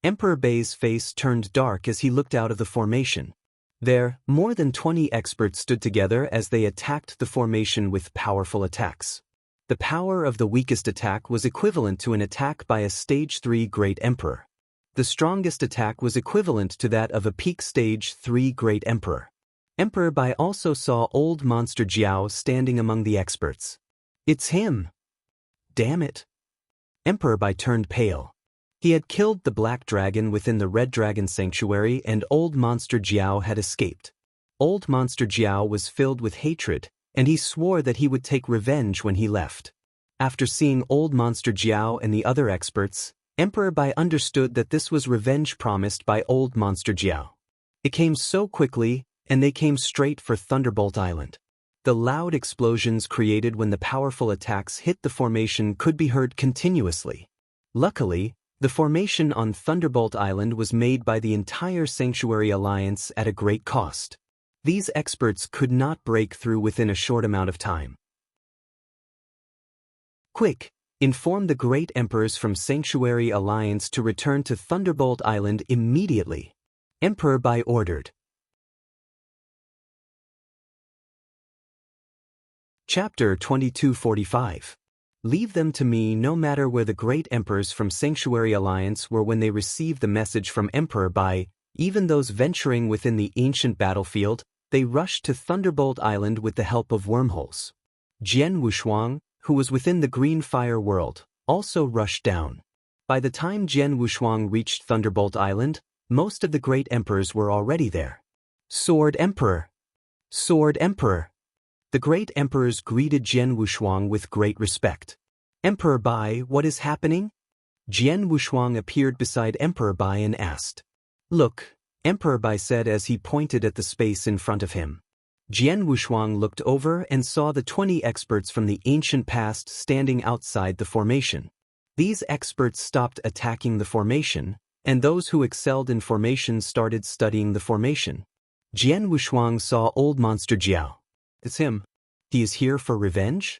Emperor Bai's face turned dark as he looked out of the formation. There, more than 20 experts stood together as they attacked the formation with powerful attacks. The power of the weakest attack was equivalent to an attack by a Stage 3 Great Emperor. The strongest attack was equivalent to that of a peak Stage 3 Great Emperor. Emperor Bai also saw Old Monster Jiao standing among the experts. It's him! Damn it! Emperor Bai turned pale. He had killed the Black Dragon within the Red Dragon Sanctuary and Old Monster Jiao had escaped. Old Monster Jiao was filled with hatred, and he swore that he would take revenge when he left. After seeing Old Monster Jiao and the other experts, Emperor Bai understood that this was revenge promised by Old Monster Jiao. It came so quickly, and they came straight for Thunderbolt Island. The loud explosions created when the powerful attacks hit the formation could be heard continuously. Luckily, the formation on Thunderbolt Island was made by the entire Sanctuary Alliance at a great cost. These experts could not break through within a short amount of time. Quick, inform the Great Emperors from Sanctuary Alliance to return to Thunderbolt Island immediately. Emperor Bai ordered. Chapter 2245. Leave them to me. No matter where the great emperors from Sanctuary Alliance were when they received the message from Emperor Bai, even those venturing within the ancient battlefield, they rushed to Thunderbolt Island with the help of wormholes. Jian Wushuang, who was within the green fire world, also rushed down. By the time Jian Wushuang reached Thunderbolt Island, most of the great emperors were already there. Sword Emperor! Sword Emperor! The great emperors greeted Jian Wushuang with great respect. Emperor Bai, what is happening? Jian Wushuang appeared beside Emperor Bai and asked. Look, Emperor Bai said as he pointed at the space in front of him. Jian Wushuang looked over and saw the 20 experts from the ancient past standing outside the formation. These experts stopped attacking the formation, and those who excelled in formation started studying the formation. Jian Wushuang saw old monster Jiao. It's him. He is here for revenge?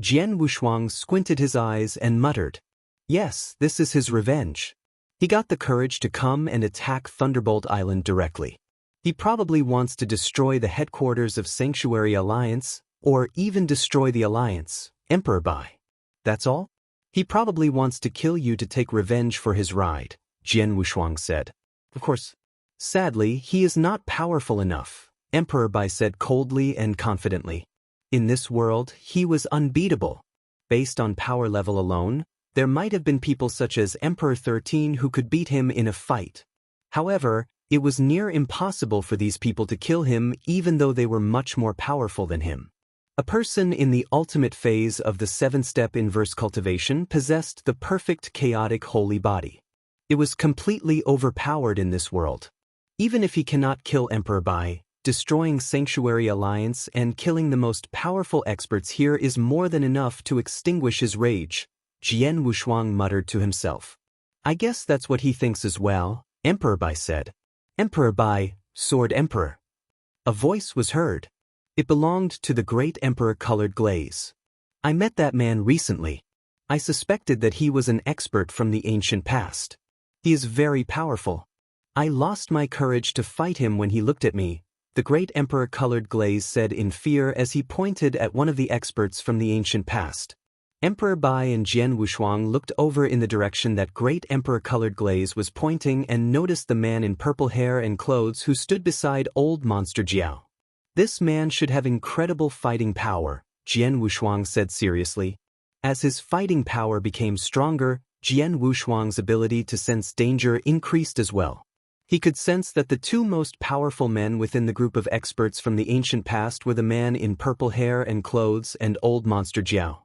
Jian Wushuang squinted his eyes and muttered. Yes, this is his revenge. He got the courage to come and attack Thunderbolt Island directly. He probably wants to destroy the headquarters of Sanctuary Alliance, or even destroy the Alliance, Emperor Bai. That's all? He probably wants to kill you to take revenge for his ride, Jian Wushuang said. Of course. Sadly, he is not powerful enough, Emperor Bai said coldly and confidently. In this world, he was unbeatable. Based on power level alone, there might have been people such as Emperor 13 who could beat him in a fight. However, it was near impossible for these people to kill him even though they were much more powerful than him. A person in the ultimate phase of the 7-step inverse cultivation possessed the perfect chaotic holy body. It was completely overpowered in this world. Even if he cannot kill Emperor Bai, destroying Sanctuary Alliance and killing the most powerful experts here is more than enough to extinguish his rage, Jian Wushuang muttered to himself. I guess that's what he thinks as well, Emperor Bai said. Emperor Bai, Sword Emperor. A voice was heard. It belonged to the great Emperor Colored Glaze. I met that man recently. I suspected that he was an expert from the ancient past. He is very powerful. I lost my courage to fight him when he looked at me, the great Emperor Colored Glaze said in fear as he pointed at one of the experts from the ancient past. Emperor Bai and Jian Wushuang looked over in the direction that great Emperor Colored Glaze was pointing and noticed the man in purple hair and clothes who stood beside old monster Jiao. This man should have incredible fighting power, Jian Wushuang said seriously. As his fighting power became stronger, Jian Wushuang's ability to sense danger increased as well. He could sense that the two most powerful men within the group of experts from the ancient past were the man in purple hair and clothes and old monster Jiao.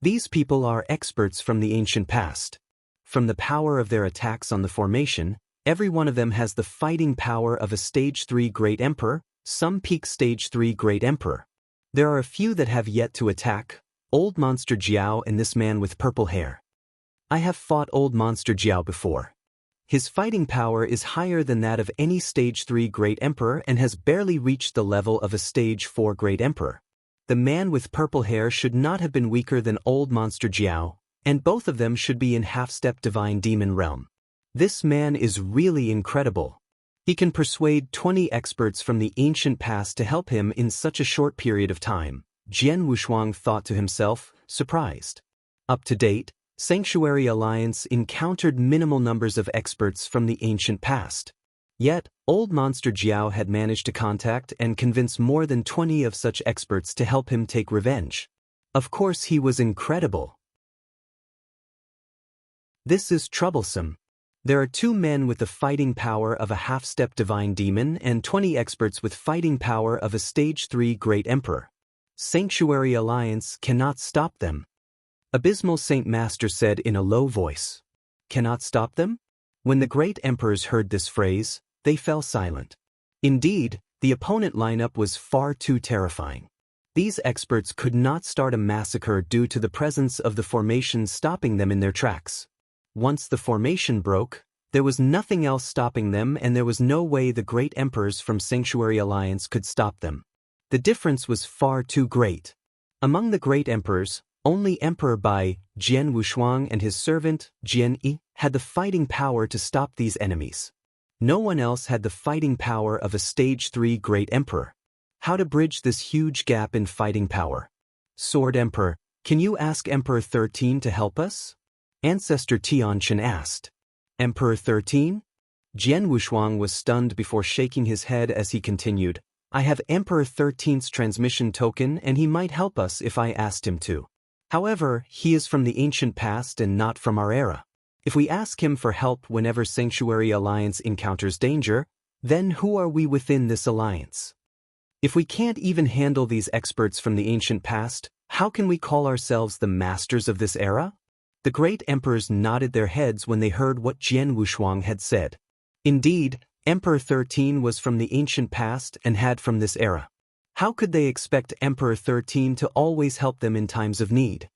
These people are experts from the ancient past. From the power of their attacks on the formation, every one of them has the fighting power of a Stage 3 Great Emperor, some peak Stage 3 Great Emperor. There are a few that have yet to attack, old monster Jiao and this man with purple hair. I have fought old monster Jiao before. His fighting power is higher than that of any Stage 3 Great Emperor and has barely reached the level of a Stage 4 Great Emperor. The man with purple hair should not have been weaker than old monster Jiao, and both of them should be in half-step divine demon realm. This man is really incredible. He can persuade 20 experts from the ancient past to help him in such a short period of time, Jian Wushuang thought to himself, surprised. Up to date, Sanctuary Alliance encountered minimal numbers of experts from the ancient past. Yet, old monster Jiao had managed to contact and convince more than 20 of such experts to help him take revenge. Of course he was incredible. This is troublesome. There are 2 men with the fighting power of a half-step divine demon and 20 experts with fighting power of a Stage 3 Great Emperor. Sanctuary Alliance cannot stop them. Abysmal Saint Master said in a low voice. Cannot stop them? When the great emperors heard this phrase, they fell silent. Indeed, the opponent lineup was far too terrifying. These experts could not start a massacre due to the presence of the formation stopping them in their tracks. Once the formation broke, there was nothing else stopping them and there was no way the great emperors from Sanctuary Alliance could stop them. The difference was far too great. Among the great emperors, only Emperor Bai, Jian Wushuang and his servant, Jian Yi, had the fighting power to stop these enemies. No one else had the fighting power of a Stage 3 Great Emperor. How to bridge this huge gap in fighting power? Sword Emperor, can you ask Emperor 13 to help us? Ancestor Tianchen asked. Emperor 13? Jian Wushuang was stunned before shaking his head as he continued, I have Emperor 13's transmission token and he might help us if I asked him to. However, he is from the ancient past and not from our era. If we ask him for help whenever Sanctuary Alliance encounters danger, then who are we within this alliance? If we can't even handle these experts from the ancient past, how can we call ourselves the masters of this era? The great emperors nodded their heads when they heard what Jian Wushuang had said. Indeed, Emperor 13 was from the ancient past and had from this era. How could they expect Emperor 13 to always help them in times of need?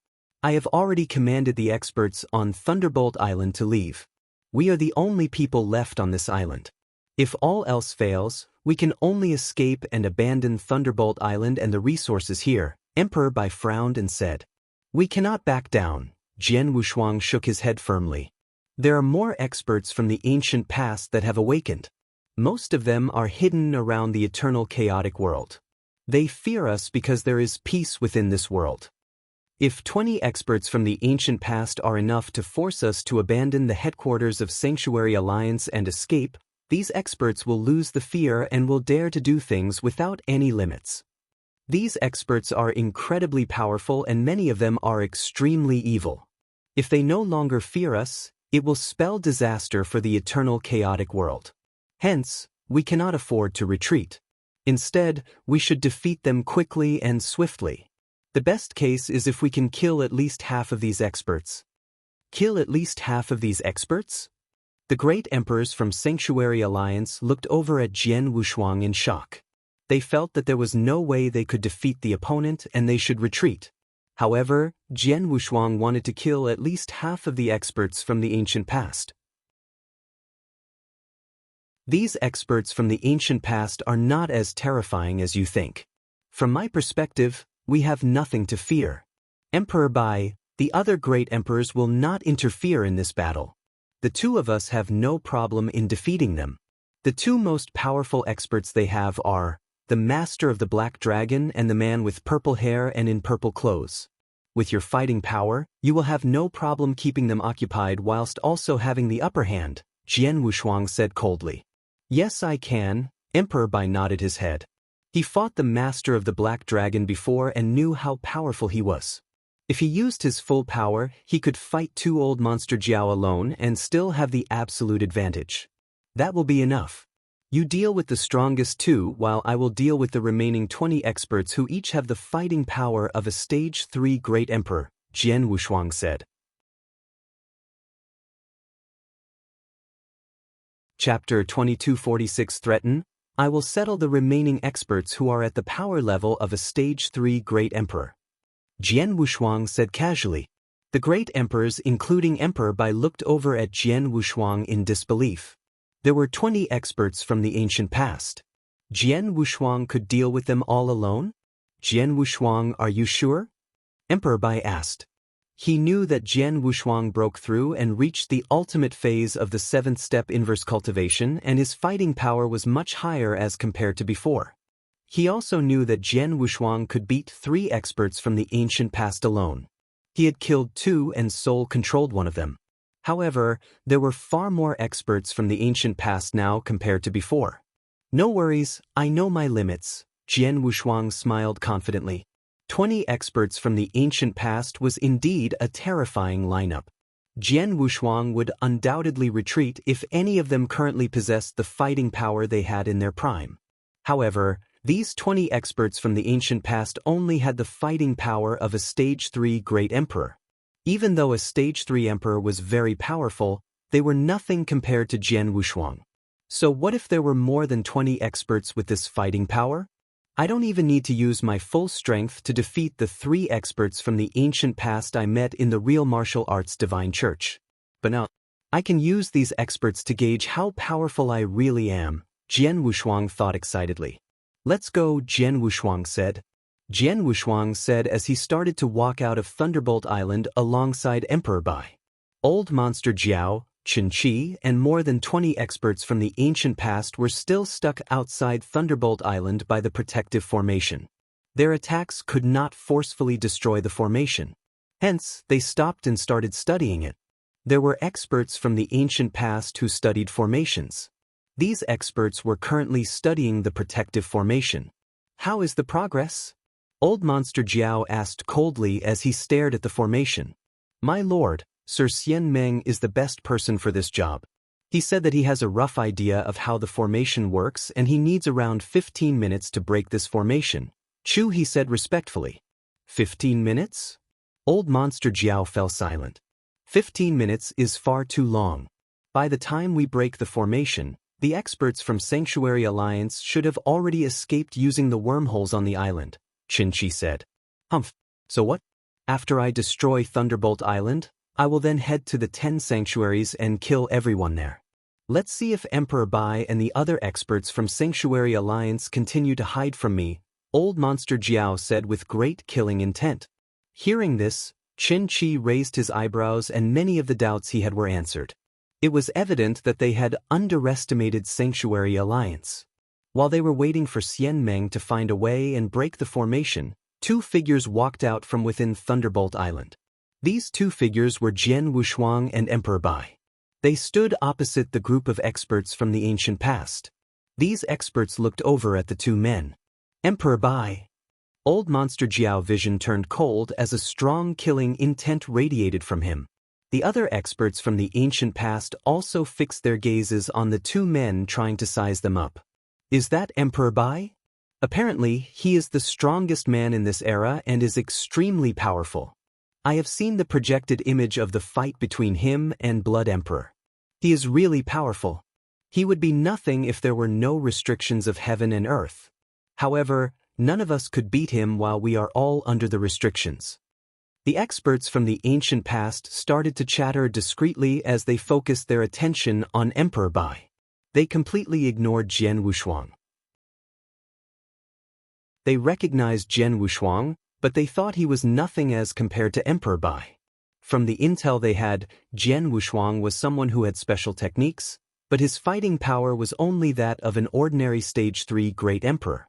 I have already commanded the experts on Thunderbolt Island to leave. We are the only people left on this island. If all else fails, we can only escape and abandon Thunderbolt Island and the resources here. Emperor Bai frowned and said. We cannot back down. Jian Wushuang shook his head firmly. There are more experts from the ancient past that have awakened. Most of them are hidden around the eternal chaotic world. They fear us because there is peace within this world. If 20 experts from the ancient past are enough to force us to abandon the headquarters of Sanctuary Alliance and escape, these experts will lose the fear and will dare to do things without any limits. These experts are incredibly powerful and many of them are extremely evil. If they no longer fear us, it will spell disaster for the eternal chaotic world. Hence, we cannot afford to retreat. Instead, we should defeat them quickly and swiftly. The best case is if we can kill at least half of these experts. Kill at least half of these experts? The great emperors from Sanctuary Alliance looked over at Jian Wushuang in shock. They felt that there was no way they could defeat the opponent and they should retreat. However, Jian Wushuang wanted to kill at least half of the experts from the ancient past. These experts from the ancient past are not as terrifying as you think. From my perspective, we have nothing to fear. Emperor Bai, the other great emperors will not interfere in this battle. The two of us have no problem in defeating them. The two most powerful experts they have are the Master of the Black Dragon and the man with purple hair and in purple clothes. With your fighting power, you will have no problem keeping them occupied whilst also having the upper hand, Jian Wushuang said coldly. Yes, I can, Emperor Bai nodded his head. He fought the Master of the Black Dragon before and knew how powerful he was. If he used his full power, he could fight two old monster Jiao alone and still have the absolute advantage. That will be enough. You deal with the strongest two while I will deal with the remaining 20 experts who each have the fighting power of a Stage 3 Great Emperor, Jian Wushuang said. Chapter 2246 Threaten, I will settle the remaining experts who are at the power level of a Stage 3 Great Emperor. Jian Wushuang said casually. The Great Emperors including Emperor Bai looked over at Jian Wushuang in disbelief. There were 20 experts from the ancient past. Jian Wushuang could deal with them all alone? Jian Wushuang, are you sure? Emperor Bai asked. He knew that Jian Wushuang broke through and reached the ultimate phase of the 7th step inverse cultivation and his fighting power was much higher as compared to before. He also knew that Jian Wushuang could beat 3 experts from the ancient past alone. He had killed 2 and soul-controlled one of them. However, there were far more experts from the ancient past now compared to before. No worries, I know my limits, Jian Wushuang smiled confidently. 20 experts from the ancient past was indeed a terrifying lineup. Jian Wushuang would undoubtedly retreat if any of them currently possessed the fighting power they had in their prime. However, these 20 experts from the ancient past only had the fighting power of a Stage 3 Great Emperor. Even though a Stage 3 Emperor was very powerful, they were nothing compared to Jian Wushuang. So what if there were more than 20 experts with this fighting power? I don't even need to use my full strength to defeat the 3 experts from the ancient past I met in the Real Martial Arts Divine Church. But now, I can use these experts to gauge how powerful I really am, Jian Wushuang thought excitedly. Let's go, Jian Wushuang said. Jian Wushuang said as he started to walk out of Thunderbolt Island alongside Emperor Bai. Old Monster Jiao, Chen Qi, and more than 20 experts from the ancient past were still stuck outside Thunderbolt Island by the protective formation. Their attacks could not forcefully destroy the formation. Hence, they stopped and started studying it. There were experts from the ancient past who studied formations. These experts were currently studying the protective formation. How is the progress? Old Monster Jiao asked coldly as he stared at the formation. My lord, Sir Xian Meng is the best person for this job. He said that he has a rough idea of how the formation works and he needs around 15 minutes to break this formation. Chu, he said respectfully. 15 minutes? Old Monster Jiao fell silent. 15 minutes is far too long. By the time we break the formation, the experts from Sanctuary Alliance should have already escaped using the wormholes on the island, Qin Shi said. Humph. So what? After I destroy Thunderbolt Island, I will then head to the 10 sanctuaries and kill everyone there. Let's see if Emperor Bai and the other experts from Sanctuary Alliance continue to hide from me, Old Monster Jiao said with great killing intent. Hearing this, Qin Shi raised his eyebrows and many of the doubts he had were answered. It was evident that they had underestimated Sanctuary Alliance. While they were waiting for Xian Meng to find a way and break the formation, two figures walked out from within Thunderbolt Island. These two figures were Jian Wushuang and Emperor Bai. They stood opposite the group of experts from the ancient past. These experts looked over at the two men. Emperor Bai. Old Monster Jiao vision turned cold as a strong killing intent radiated from him. The other experts from the ancient past also fixed their gazes on the two men trying to size them up. Is that Emperor Bai? Apparently, he is the strongest man in this era and is extremely powerful. I have seen the projected image of the fight between him and Blood Emperor. He is really powerful. He would be nothing if there were no restrictions of heaven and earth. However, none of us could beat him while we are all under the restrictions. The experts from the ancient past started to chatter discreetly as they focused their attention on Emperor Bai. They completely ignored Jian Wushuang. They recognized Jian Wushuang, but they thought he was nothing as compared to Emperor Bai. From the intel they had, Jian Wushuang was someone who had special techniques, but his fighting power was only that of an ordinary Stage 3 Great Emperor.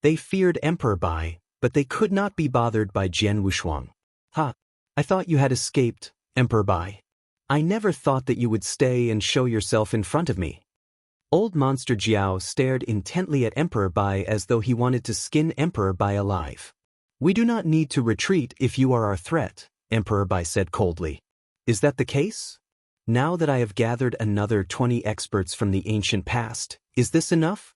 They feared Emperor Bai, but they could not be bothered by Jian Wushuang. Ha! I thought you had escaped, Emperor Bai. I never thought that you would stay and show yourself in front of me. Old Monster Jiao stared intently at Emperor Bai as though he wanted to skin Emperor Bai alive. We do not need to retreat if you are our threat, Emperor Bai said coldly. Is that the case? Now that I have gathered another 20 experts from the ancient past, is this enough?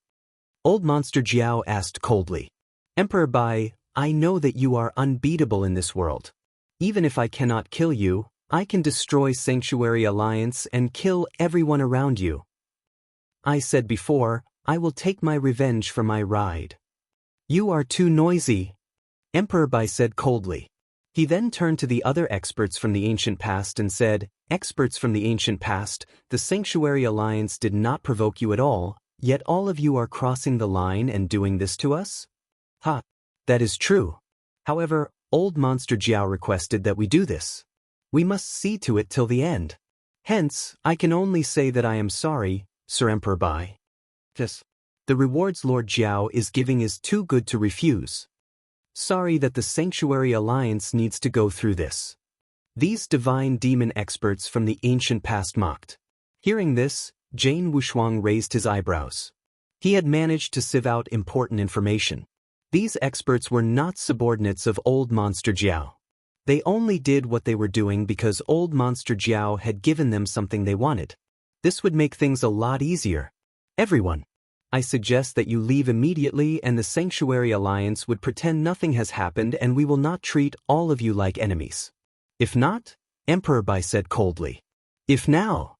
Old Monster Jiao asked coldly. Emperor Bai, I know that you are unbeatable in this world. Even if I cannot kill you, I can destroy Sanctuary Alliance and kill everyone around you. I said before, I will take my revenge for my ride. You are too noisy, Emperor Bai said coldly. He then turned to the other experts from the ancient past and said, Experts from the ancient past, the Sanctuary Alliance did not provoke you at all, yet all of you are crossing the line and doing this to us? Ha! That is true. However, Old Monster Jiao requested that we do this. We must see to it till the end. Hence, I can only say that I am sorry, Sir Emperor Bai. Yes. The rewards Lord Jiao is giving is too good to refuse. Sorry that the Sanctuary Alliance needs to go through this. These divine demon experts from the ancient past mocked. Hearing this, Jian Wushuang raised his eyebrows. He had managed to sieve out important information. These experts were not subordinates of Old Monster Jiao. They only did what they were doing because Old Monster Jiao had given them something they wanted. This would make things a lot easier. Everyone, I suggest that you leave immediately and the Sanctuary Alliance would pretend nothing has happened and we will not treat all of you like enemies. If not, Emperor Bai said coldly. If now?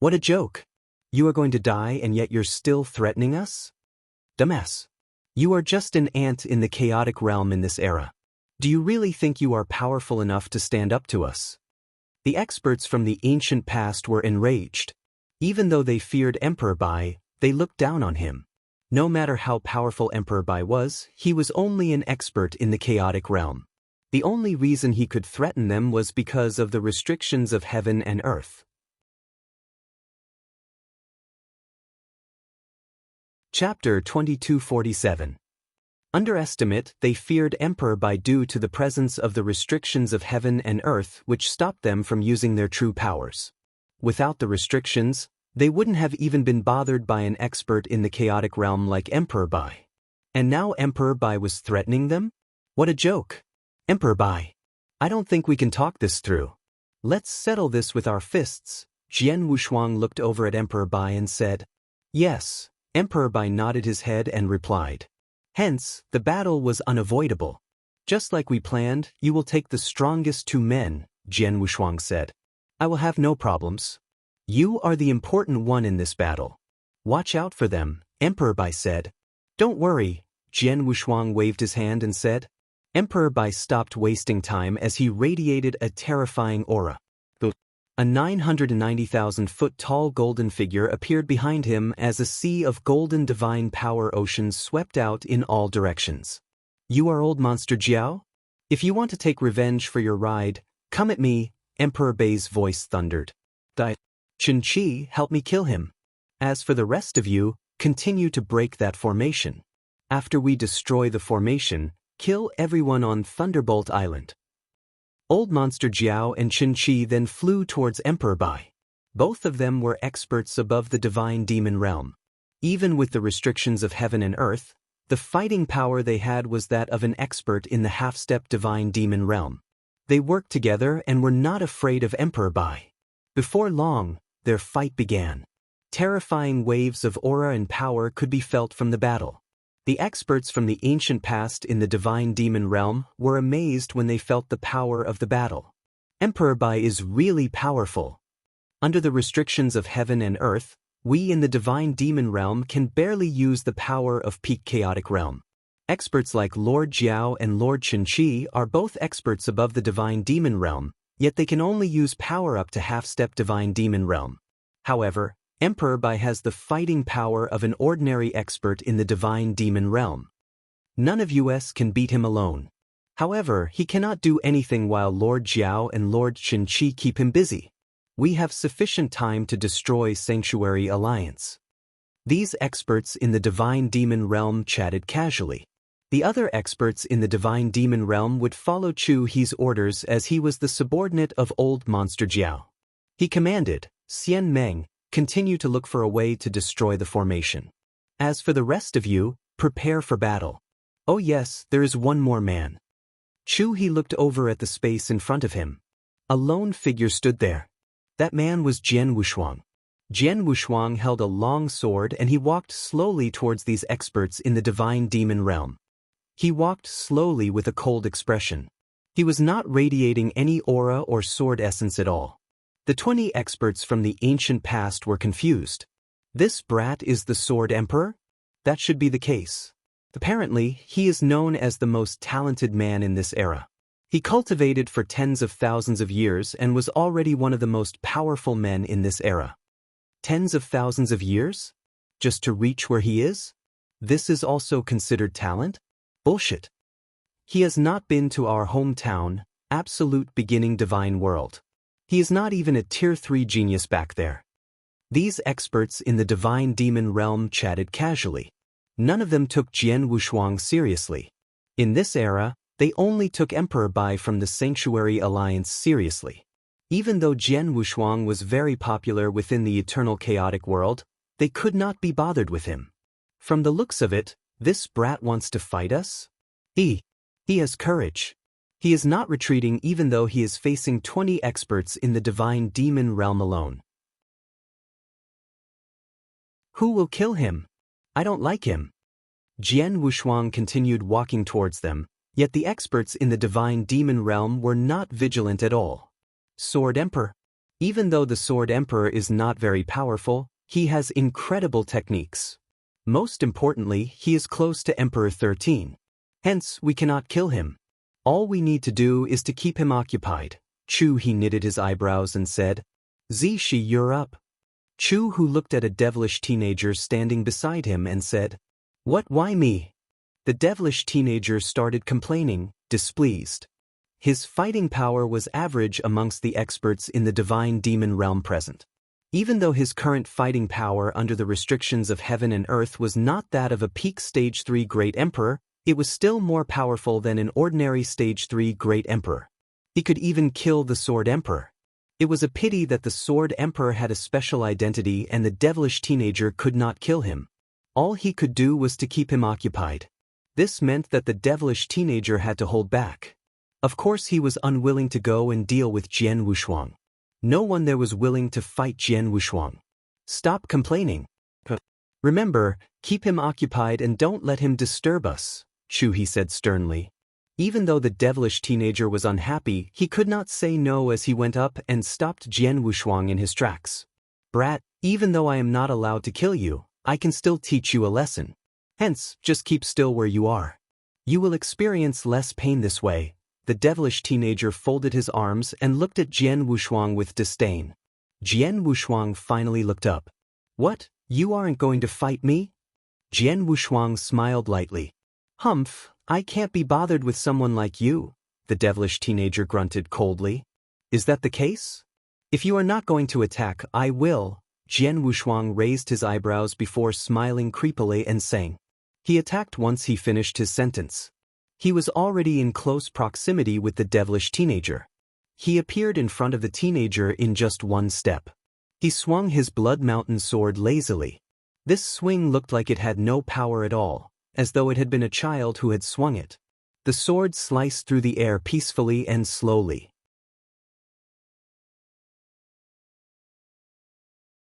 What a joke. You are going to die and yet you're still threatening us? Dumbass. You are just an ant in the chaotic realm in this era. Do you really think you are powerful enough to stand up to us? The experts from the ancient past were enraged. Even though they feared Emperor Bai, they looked down on him. No matter how powerful Emperor Bai was, he was only an expert in the chaotic realm. The only reason he could threaten them was because of the restrictions of heaven and earth. Chapter 2247. Underestimate, they feared Emperor Bai due to the presence of the restrictions of heaven and earth which stopped them from using their true powers. Without the restrictions, they wouldn't have even been bothered by an expert in the chaotic realm like Emperor Bai. And now Emperor Bai was threatening them? What a joke! Emperor Bai, I don't think we can talk this through. Let's settle this with our fists. Jian Wushuang looked over at Emperor Bai and said, Yes. Emperor Bai nodded his head and replied. Hence, the battle was unavoidable. Just like we planned, you will take the strongest 2 men, Jian Wushuang said. I will have no problems. You are the important one in this battle. Watch out for them, Emperor Bai said. Don't worry, Jian Wushuang waved his hand and said. Emperor Bai stopped wasting time as he radiated a terrifying aura. A 990,000-foot-tall golden figure appeared behind him as a sea of golden divine power oceans swept out in all directions. You are old monster Jiao? If you want to take revenge for your ride, come at me, Emperor Bai's voice thundered. Chen Qi, help me kill him. As for the rest of you, continue to break that formation. After we destroy the formation, kill everyone on Thunderbolt Island. Old Monster Jiao and Chen Qi then flew towards Emperor Bai. Both of them were experts above the divine demon realm. Even with the restrictions of heaven and earth, the fighting power they had was that of an expert in the half-step divine demon realm. They worked together and were not afraid of Emperor Bai. Before long, their fight began. Terrifying waves of aura and power could be felt from the battle. The experts from the ancient past in the divine demon realm were amazed when they felt the power of the battle. Emperor Bai is really powerful. Under the restrictions of heaven and earth, we in the divine demon realm can barely use the power of peak chaotic realm. Experts like Lord Jiao and Lord Chen Qi are both experts above the divine demon realm, yet they can only use power up to half-step divine demon realm. However, Emperor Bai has the fighting power of an ordinary expert in the divine demon realm. None of us can beat him alone. However, he cannot do anything while Lord Jiao and Lord Chen Qi keep him busy. We have sufficient time to destroy Sanctuary Alliance. These experts in the divine demon realm chatted casually. The other experts in the divine demon realm would follow Chu He's orders as he was the subordinate of old monster Jiao. He commanded, Xian Meng, continue to look for a way to destroy the formation. As for the rest of you, prepare for battle. Oh yes, there is one more man. Chu He looked over at the space in front of him. A lone figure stood there. That man was Jian Wushuang. Jian Wushuang held a long sword and he walked slowly towards these experts in the divine demon realm. He walked slowly with a cold expression. He was not radiating any aura or sword essence at all. The 20 experts from the ancient past were confused. This brat is the Sword Emperor? That should be the case. Apparently, he is known as the most talented man in this era. He cultivated for tens of thousands of years and was already one of the most powerful men in this era. Tens of thousands of years? Just to reach where he is? This is also considered talent? Bullshit. He has not been to our hometown, absolute beginning divine world. He is not even a tier 3 genius back there. These experts in the divine demon realm chatted casually. None of them took Jian Wushuang seriously. In this era, they only took Emperor Bai from the Sanctuary Alliance seriously. Even though Jian Wushuang was very popular within the eternal chaotic world, they could not be bothered with him. From the looks of it, this brat wants to fight us? He has courage. He is not retreating even though he is facing 20 experts in the divine demon realm alone. Who will kill him? I don't like him. Jian Wushuang continued walking towards them, yet the experts in the divine demon realm were not vigilant at all. Sword Emperor. Even though the Sword Emperor is not very powerful, he has incredible techniques. Most importantly, he is close to Emperor 13. Hence, we cannot kill him. All we need to do is to keep him occupied. Chu He knitted his eyebrows and said, Zishi, you're up. Chu Hu looked at a devilish teenager standing beside him and said, What, why me? The devilish teenager started complaining, displeased. His fighting power was average amongst the experts in the divine demon realm present. Even though his current fighting power under the restrictions of heaven and earth was not that of a peak stage 3 great emperor, It was still more powerful than an ordinary Stage 3 Great Emperor. He could even kill the Sword Emperor. It was a pity that the Sword Emperor had a special identity and the devilish teenager could not kill him. All he could do was to keep him occupied. This meant that the devilish teenager had to hold back. Of course he was unwilling to go and deal with Jian Wushuang. No one there was willing to fight Jian Wushuang. Stop complaining. Remember, keep him occupied and don't let him disturb us, Shu He said sternly. Even though the devilish teenager was unhappy, he could not say no as he went up and stopped Jian Wushuang in his tracks. Brat, even though I am not allowed to kill you, I can still teach you a lesson. Hence, just keep still where you are. You will experience less pain this way. The devilish teenager folded his arms and looked at Jian Wushuang with disdain. Jian Wushuang finally looked up. What, you aren't going to fight me? Jian Wushuang smiled lightly. Humph, I can't be bothered with someone like you, the devilish teenager grunted coldly. Is that the case? If you are not going to attack, I will. Jian Wushuang raised his eyebrows before smiling creepily and saying. He attacked once he finished his sentence. He was already in close proximity with the devilish teenager. He appeared in front of the teenager in just one step. He swung his Blood Mountain sword lazily. This swing looked like it had no power at all, as though it had been a child who had swung it. The sword sliced through the air peacefully and slowly.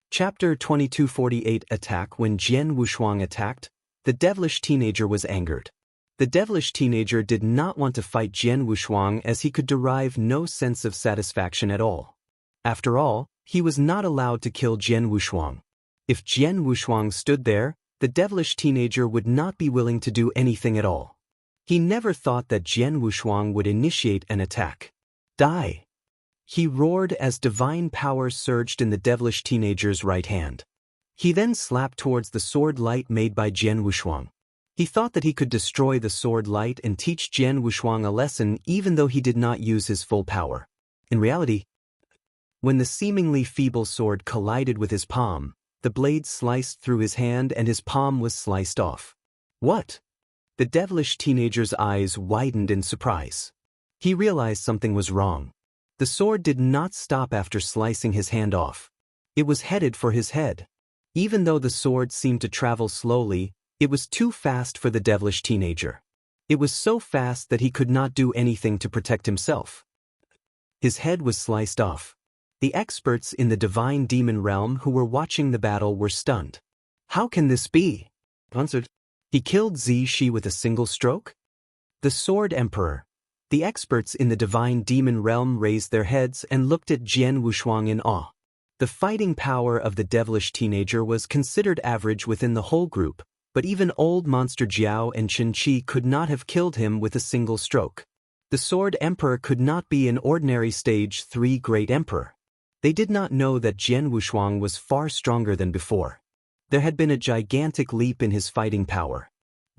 Chapter 2248 Attack. When Jian Wushuang attacked, the devilish teenager was angered. The devilish teenager did not want to fight Jian Wushuang as he could derive no sense of satisfaction at all. After all, he was not allowed to kill Jian Wushuang. If Jian Wushuang stood there, the devilish teenager would not be willing to do anything at all. He never thought that Jian Wushuang would initiate an attack. Die! He roared as divine power surged in the devilish teenager's right hand. He then slapped towards the sword light made by Jian Wushuang. He thought that he could destroy the sword light and teach Jian Wushuang a lesson even though he did not use his full power. In reality, when the seemingly feeble sword collided with his palm, the blade sliced through his hand and his palm was sliced off. What? The devilish teenager's eyes widened in surprise. He realized something was wrong. The sword did not stop after slicing his hand off. It was headed for his head. Even though the sword seemed to travel slowly, it was too fast for the devilish teenager. It was so fast that he could not do anything to protect himself. His head was sliced off. The experts in the divine demon realm who were watching the battle were stunned. How can this be? Answered. He killed Zishi with a single stroke? The Sword Emperor. The experts in the divine demon realm raised their heads and looked at Jian Wushuang in awe. The fighting power of the devilish teenager was considered average within the whole group, but even old monster Jiao and Chen Qi could not have killed him with a single stroke. The Sword Emperor could not be an ordinary Stage 3 Great Emperor. They did not know that Jian Wushuang was far stronger than before. There had been a gigantic leap in his fighting power.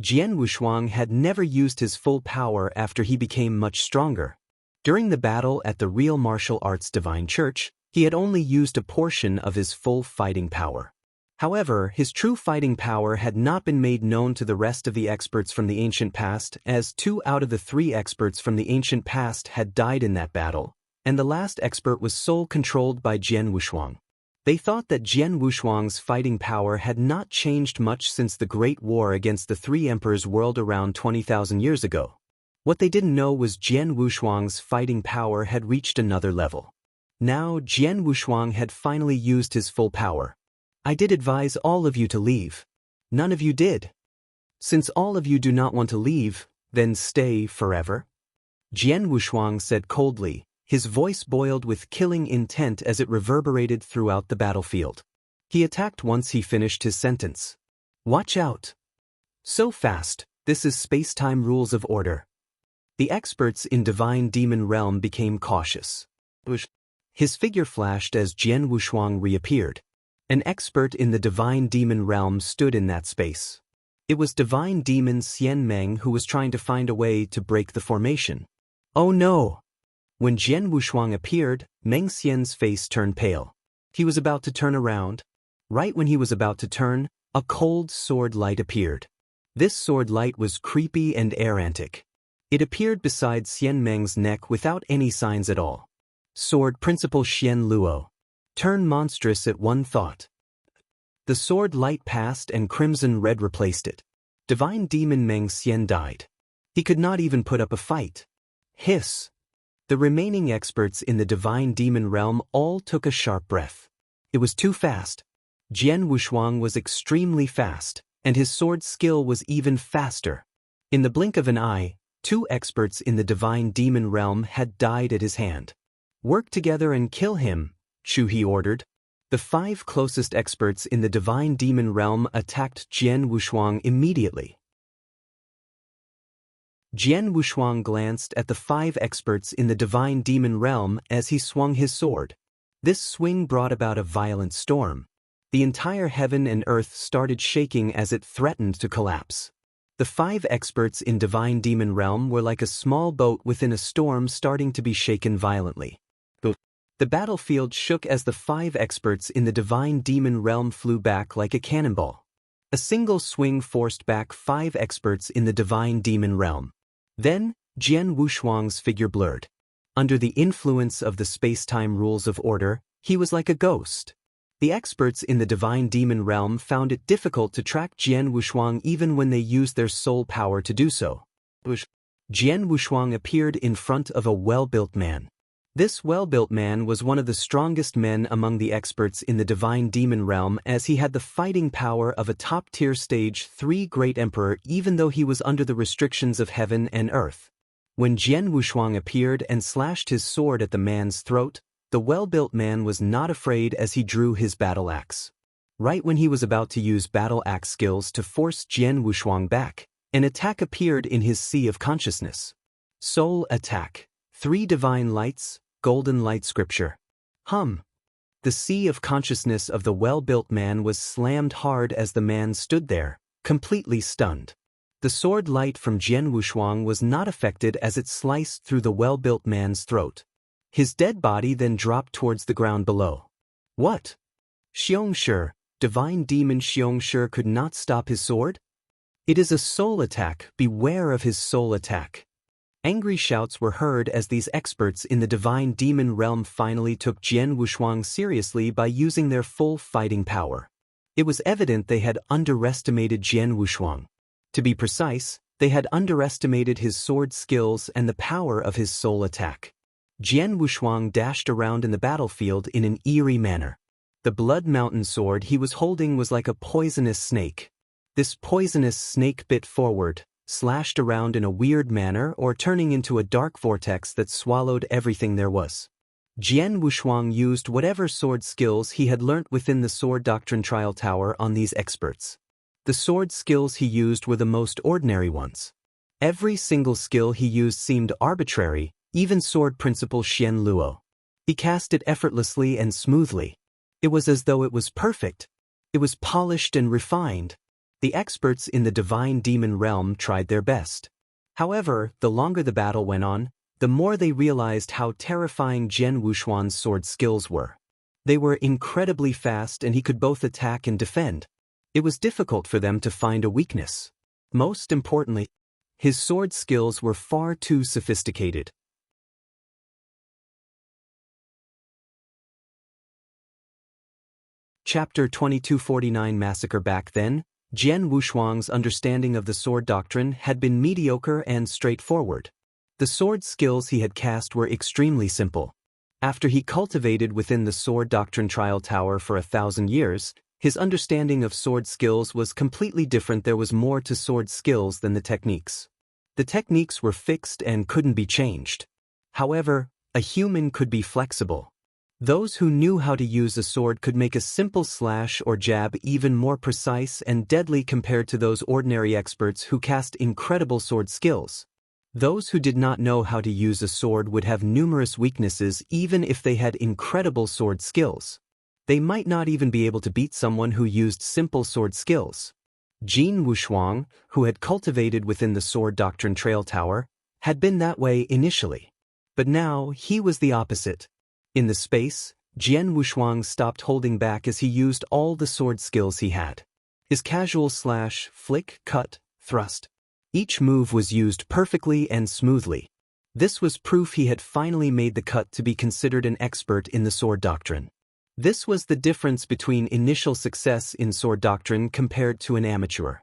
Jian Wushuang had never used his full power after he became much stronger. During the battle at the Real Martial Arts Divine Church, he had only used a portion of his full fighting power. However, his true fighting power had not been made known to the rest of the experts from the ancient past, as 2 out of the 3 experts from the ancient past had died in that battle, and the last expert was soul-controlled by Jian Wushuang. They thought that Jian Wushuang's fighting power had not changed much since the Great War against the 3 emperors whirled around 20,000 years ago. What they didn't know was Jian Wushuang's fighting power had reached another level. Now, Jian Wushuang had finally used his full power. I did advise all of you to leave. None of you did. Since all of you do not want to leave, then stay forever? Jian Wushuang said coldly, his voice boiled with killing intent as it reverberated throughout the battlefield. He attacked once he finished his sentence. Watch out! So fast, this is space-time rules of order. The experts in Divine Demon Realm became cautious. His figure flashed as Jian Wushuang reappeared. An expert in the Divine Demon Realm stood in that space. It was Divine Demon Xian Meng who was trying to find a way to break the formation. Oh no! When Jian Wushuang appeared, Meng Xian's face turned pale. He was about to turn around. Right when he was about to turn, a cold sword light appeared. This sword light was creepy and erratic. It appeared beside Xian Meng's neck without any signs at all. Sword Principal Xian Luo. Turn monstrous at one thought. The sword light passed and crimson red replaced it. Divine Demon Meng Xian died. He could not even put up a fight. Hiss. The remaining experts in the Divine Demon realm all took a sharp breath. It was too fast. Jian Wushuang was extremely fast, and his sword skill was even faster. In the blink of an eye, 2 experts in the Divine Demon realm had died at his hand. Work together and kill him, Chu He ordered. The 5 closest experts in the Divine Demon realm attacked Jian Wushuang immediately. Jian Wushuang glanced at the 5 experts in the Divine Demon realm as he swung his sword. This swing brought about a violent storm. The entire heaven and earth started shaking as it threatened to collapse. The 5 experts in Divine Demon realm were like a small boat within a storm starting to be shaken violently. The battlefield shook as the 5 experts in the Divine Demon realm flew back like a cannonball. A single swing forced back 5 experts in the Divine Demon realm. Then, Jian Wushuang's figure blurred. Under the influence of the space-time rules of order, he was like a ghost. The experts in the Divine Demon realm found it difficult to track Jian Wushuang even when they used their soul power to do so. Jian Wushuang appeared in front of a well-built man. This well-built man was one of the strongest men among the experts in the Divine Demon realm, as he had the fighting power of a top-tier stage 3 great emperor even though he was under the restrictions of heaven and earth. When Jian Wushuang appeared and slashed his sword at the man's throat, the well-built man was not afraid as he drew his battle axe. Right when he was about to use battle axe skills to force Jian Wushuang back, an attack appeared in his sea of consciousness. Soul attack. 3 divine lights. Golden light scripture. The sea of consciousness of the well-built man was slammed hard as the man stood there, completely stunned. The sword light from Jian Wushuang was not affected as it sliced through the well-built man's throat. His dead body then dropped towards the ground below. What? Xiongshi, Divine Demon Xiongshi could not stop his sword? It is a soul attack, beware of his soul attack. Angry shouts were heard as these experts in the Divine Demon realm finally took Jian Wushuang seriously by using their full fighting power. It was evident they had underestimated Jian Wushuang. To be precise, they had underestimated his sword skills and the power of his soul attack. Jian Wushuang dashed around in the battlefield in an eerie manner. The Blood Mountain sword he was holding was like a poisonous snake. This poisonous snake bit forward, slashed around in a weird manner or turning into a dark vortex that swallowed everything there was. Jian Wushuang used whatever sword skills he had learnt within the Sword Doctrine Trial Tower on these experts. The sword skills he used were the most ordinary ones. Every single skill he used seemed arbitrary, even Sword Principal Xian Luo. He cast it effortlessly and smoothly. It was as though it was perfect. It was polished and refined. The experts in the Divine Demon realm tried their best. However, the longer the battle went on, the more they realized how terrifying Jian Wushuang's sword skills were. They were incredibly fast and he could both attack and defend. It was difficult for them to find a weakness. Most importantly, his sword skills were far too sophisticated. Chapter 2249 Massacre. Back then, Jian Wushuang's understanding of the sword doctrine had been mediocre and straightforward. The sword skills he had cast were extremely simple. After he cultivated within the Sword Doctrine Trial Tower for 1,000 years, his understanding of sword skills was completely different. There was more to sword skills than the techniques. The techniques were fixed and couldn't be changed. However, a human could be flexible. Those who knew how to use a sword could make a simple slash or jab even more precise and deadly compared to those ordinary experts who cast incredible sword skills. Those who did not know how to use a sword would have numerous weaknesses even if they had incredible sword skills. They might not even be able to beat someone who used simple sword skills. Jian Wushuang, who had cultivated within the Sword Doctrine Trail Tower, had been that way initially. But now he was the opposite. In the space, Jian Wushuang stopped holding back as he used all the sword skills he had. His casual slash, flick, cut, thrust. Each move was used perfectly and smoothly. This was proof he had finally made the cut to be considered an expert in the sword doctrine. This was the difference between initial success in sword doctrine compared to an amateur.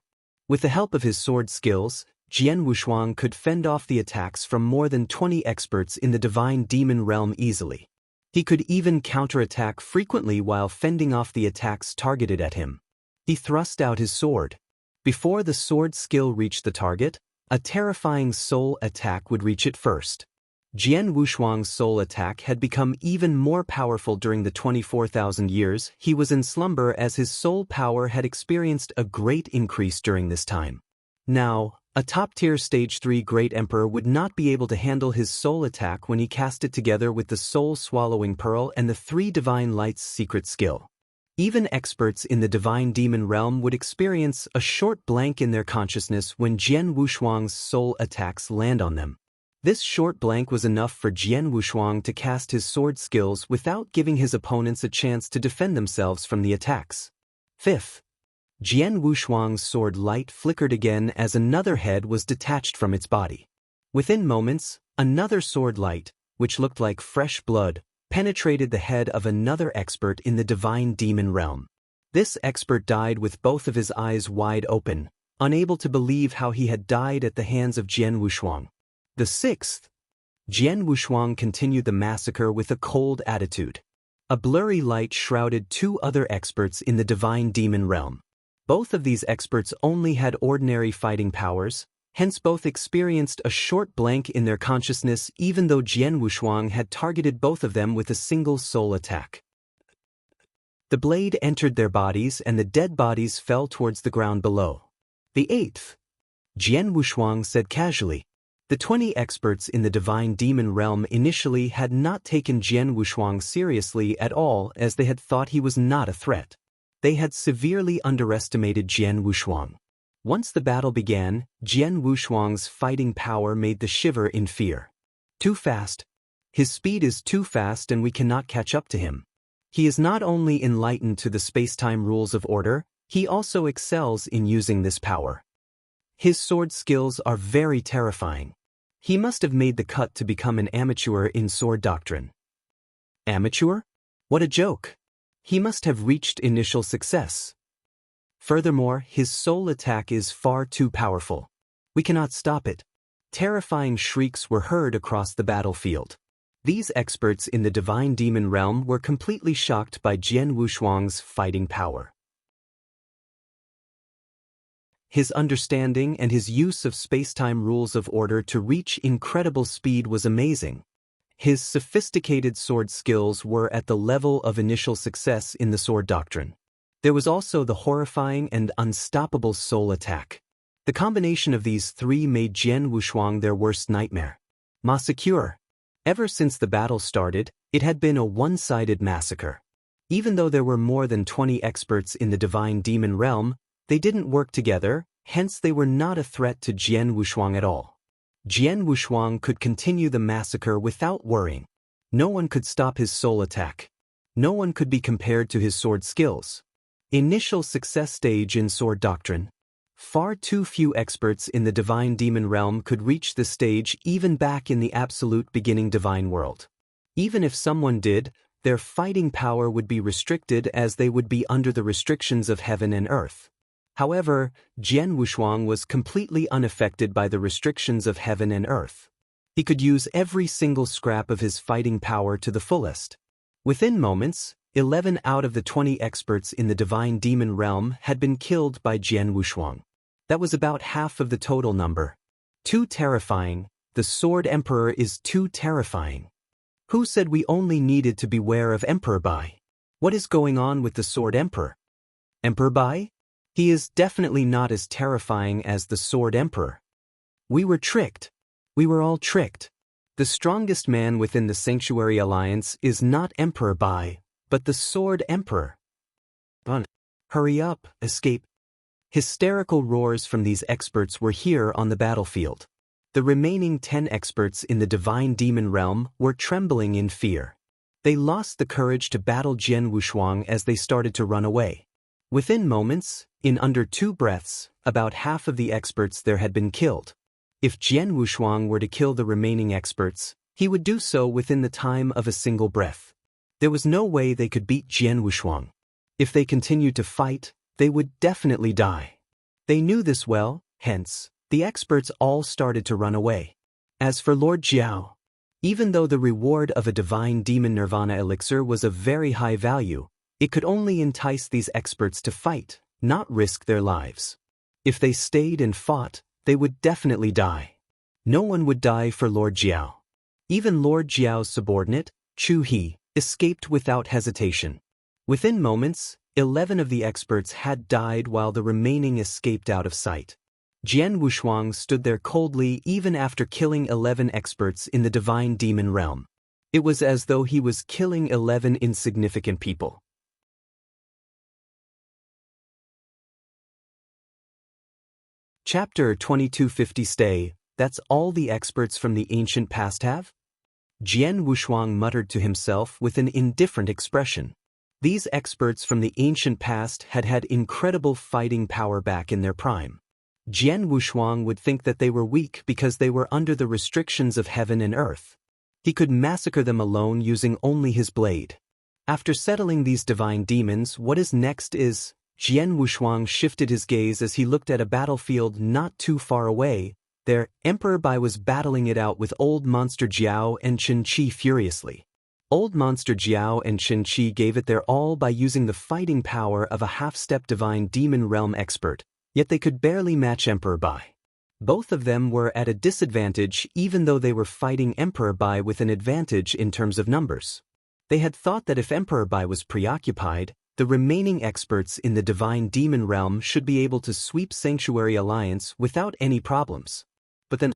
With the help of his sword skills, Jian Wushuang could fend off the attacks from more than 20 experts in the divine demon realm easily. He could even counterattack frequently while fending off the attacks targeted at him. He thrust out his sword. Before the sword skill reached the target, a terrifying soul attack would reach it first. Jian Wushuang's soul attack had become even more powerful during the 24,000 years he was in slumber, as his soul power had experienced a great increase during this time. Now, a top-tier Stage 3 Great Emperor would not be able to handle his soul attack when he cast it together with the Soul-Swallowing Pearl and the 3 Divine Lights secret skill. Even experts in the divine demon realm would experience a short blank in their consciousness when Jian Wushuang's soul attacks land on them. This short blank was enough for Jian Wushuang to cast his sword skills without giving his opponents a chance to defend themselves from the attacks. Fifth, Jian Wushuang's sword light flickered again as another head was detached from its body. Within moments, another sword light, which looked like fresh blood, penetrated the head of another expert in the divine demon realm. This expert died with both of his eyes wide open, unable to believe how he had died at the hands of Jian Wushuang. The sixth, Jian Wushuang continued the massacre with a cold attitude. A blurry light shrouded 2 other experts in the divine demon realm. Both of these experts only had ordinary fighting powers, hence both experienced a short blank in their consciousness even though Jian Wushuang had targeted both of them with a single soul attack. The blade entered their bodies and the dead bodies fell towards the ground below. The eighth, Jian Wushuang said casually. The 20 experts in the divine demon realm initially had not taken Jian Wushuang seriously at all, as they had thought he was not a threat. They had severely underestimated Jian Wushuang. Once the battle began, Jian Wushuang's fighting power made them shiver in fear. Too fast. His speed is too fast and we cannot catch up to him. He is not only enlightened to the space-time rules of order, he also excels in using this power. His sword skills are very terrifying. He must have made the cut to become an amateur in sword doctrine. Amateur? What a joke! He must have reached initial success. Furthermore, his soul attack is far too powerful. We cannot stop it. Terrifying shrieks were heard across the battlefield. These experts in the divine demon realm were completely shocked by Jian Wushuang's fighting power. His understanding and his use of space-time rules of order to reach incredible speed was amazing. His sophisticated sword skills were at the level of initial success in the sword doctrine. There was also the horrifying and unstoppable soul attack. The combination of these 3 made Jian Wushuang their worst nightmare. Massacre. Ever since the battle started, it had been a one-sided massacre. Even though there were more than 20 experts in the divine demon realm, they didn't work together, hence they were not a threat to Jian Wushuang at all. Jian Wushuang could continue the massacre without worrying. No one could stop his soul attack. No one could be compared to his sword skills. Initial success stage in sword doctrine. Far too few experts in the divine demon realm could reach this stage even back in the absolute beginning divine world. Even if someone did, their fighting power would be restricted as they would be under the restrictions of heaven and earth. However, Jian Wushuang was completely unaffected by the restrictions of heaven and earth. He could use every single scrap of his fighting power to the fullest. Within moments, 11 out of the 20 experts in the divine demon realm had been killed by Jian Wushuang. That was about half of the total number. Too terrifying. The Sword Emperor is too terrifying. Who said we only needed to beware of Emperor Bai? What is going on with the Sword Emperor? Emperor Bai? He is definitely not as terrifying as the Sword Emperor. We were tricked. We were all tricked. The strongest man within the Sanctuary Alliance is not Emperor Bai, but the Sword Emperor. Hurry up, escape. Hysterical roars from these experts were here on the battlefield. The remaining 10 experts in the divine demon realm were trembling in fear. They lost the courage to battle Jian Wushuang as they started to run away. Within moments, in under 2 breaths, about half of the experts there had been killed. If Jian Wushuang were to kill the remaining experts, he would do so within the time of a single breath. There was no way they could beat Jian Wushuang. If they continued to fight, they would definitely die. They knew this well, hence, the experts all started to run away. As for Lord Jiao, even though the reward of a divine demon nirvana elixir was of very high value, it could only entice these experts to fight, not risk their lives. If they stayed and fought, they would definitely die. No one would die for Lord Jiao. Even Lord Jiao's subordinate, Chu He, escaped without hesitation. Within moments, 11 of the experts had died while the remaining escaped out of sight. Jian Wushuang stood there coldly even after killing 11 experts in the divine demon realm. It was as though he was killing 11 insignificant people. Chapter 2250 Stay, that's all the experts from the ancient past have? Jian Wushuang muttered to himself with an indifferent expression. These experts from the ancient past had had incredible fighting power back in their prime. Jian Wushuang would think that they were weak because they were under the restrictions of heaven and earth. He could massacre them alone using only his blade. After settling these divine demons, what is next is... Jian Wushuang shifted his gaze as he looked at a battlefield not too far away. There, Emperor Bai was battling it out with Old Monster Jiao and Chen Qi furiously. Old Monster Jiao and Chen Qi gave it their all by using the fighting power of a half-step divine demon realm expert, yet they could barely match Emperor Bai. Both of them were at a disadvantage even though they were fighting Emperor Bai with an advantage in terms of numbers. They had thought that if Emperor Bai was preoccupied, the remaining experts in the divine demon realm should be able to sweep Sanctuary Alliance without any problems. But then,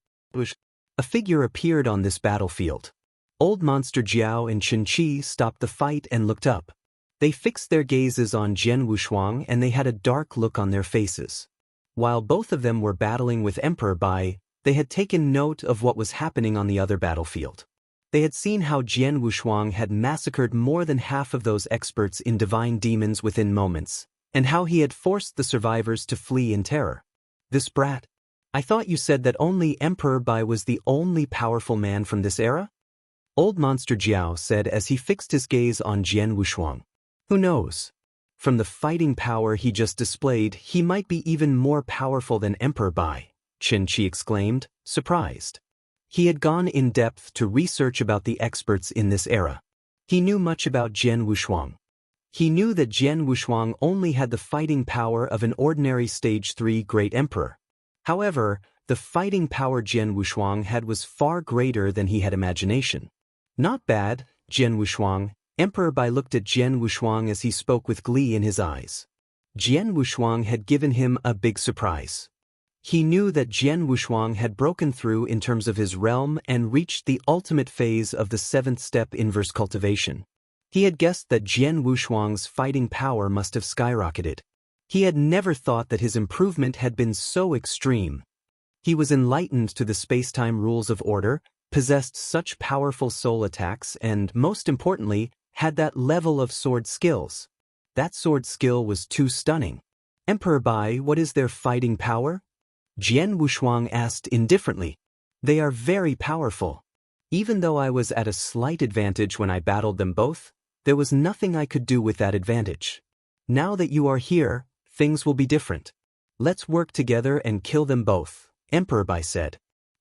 a figure appeared on this battlefield. Old Monster Jiao and Chen Qi stopped the fight and looked up. They fixed their gazes on Jian Wushuang and they had a dark look on their faces. While both of them were battling with Emperor Bai, they had taken note of what was happening on the other battlefield. They had seen how Jian Wushuang had massacred more than half of those experts in divine demons within moments, and how he had forced the survivors to flee in terror. This brat. I thought you said that only Emperor Bai was the only powerful man from this era? Old Monster Jiao said as he fixed his gaze on Jian Wushuang. Who knows? From the fighting power he just displayed, he might be even more powerful than Emperor Bai, Chen Qi exclaimed, surprised. He had gone in depth to research about the experts in this era. He knew much about Jian Wushuang. He knew that Jian Wushuang only had the fighting power of an ordinary Stage 3 Great Emperor. However, the fighting power Jian Wushuang had was far greater than he had imagination. Not bad, Jian Wushuang. Emperor Bai looked at Jian Wushuang as he spoke with glee in his eyes. Jian Wushuang had given him a big surprise. He knew that Jian Wushuang had broken through in terms of his realm and reached the ultimate phase of the 7th step inverse cultivation. He had guessed that Jian Wushuang's fighting power must have skyrocketed. He had never thought that his improvement had been so extreme. He was enlightened to the space-time rules of order, possessed such powerful soul attacks and, most importantly, had that level of sword skills. That sword skill was too stunning. Emperor Bai, what is their fighting power? Jian Wushuang asked indifferently. They are very powerful. Even though I was at a slight advantage when I battled them both, there was nothing I could do with that advantage. Now that you are here, things will be different. Let's work together and kill them both, Emperor Bai said.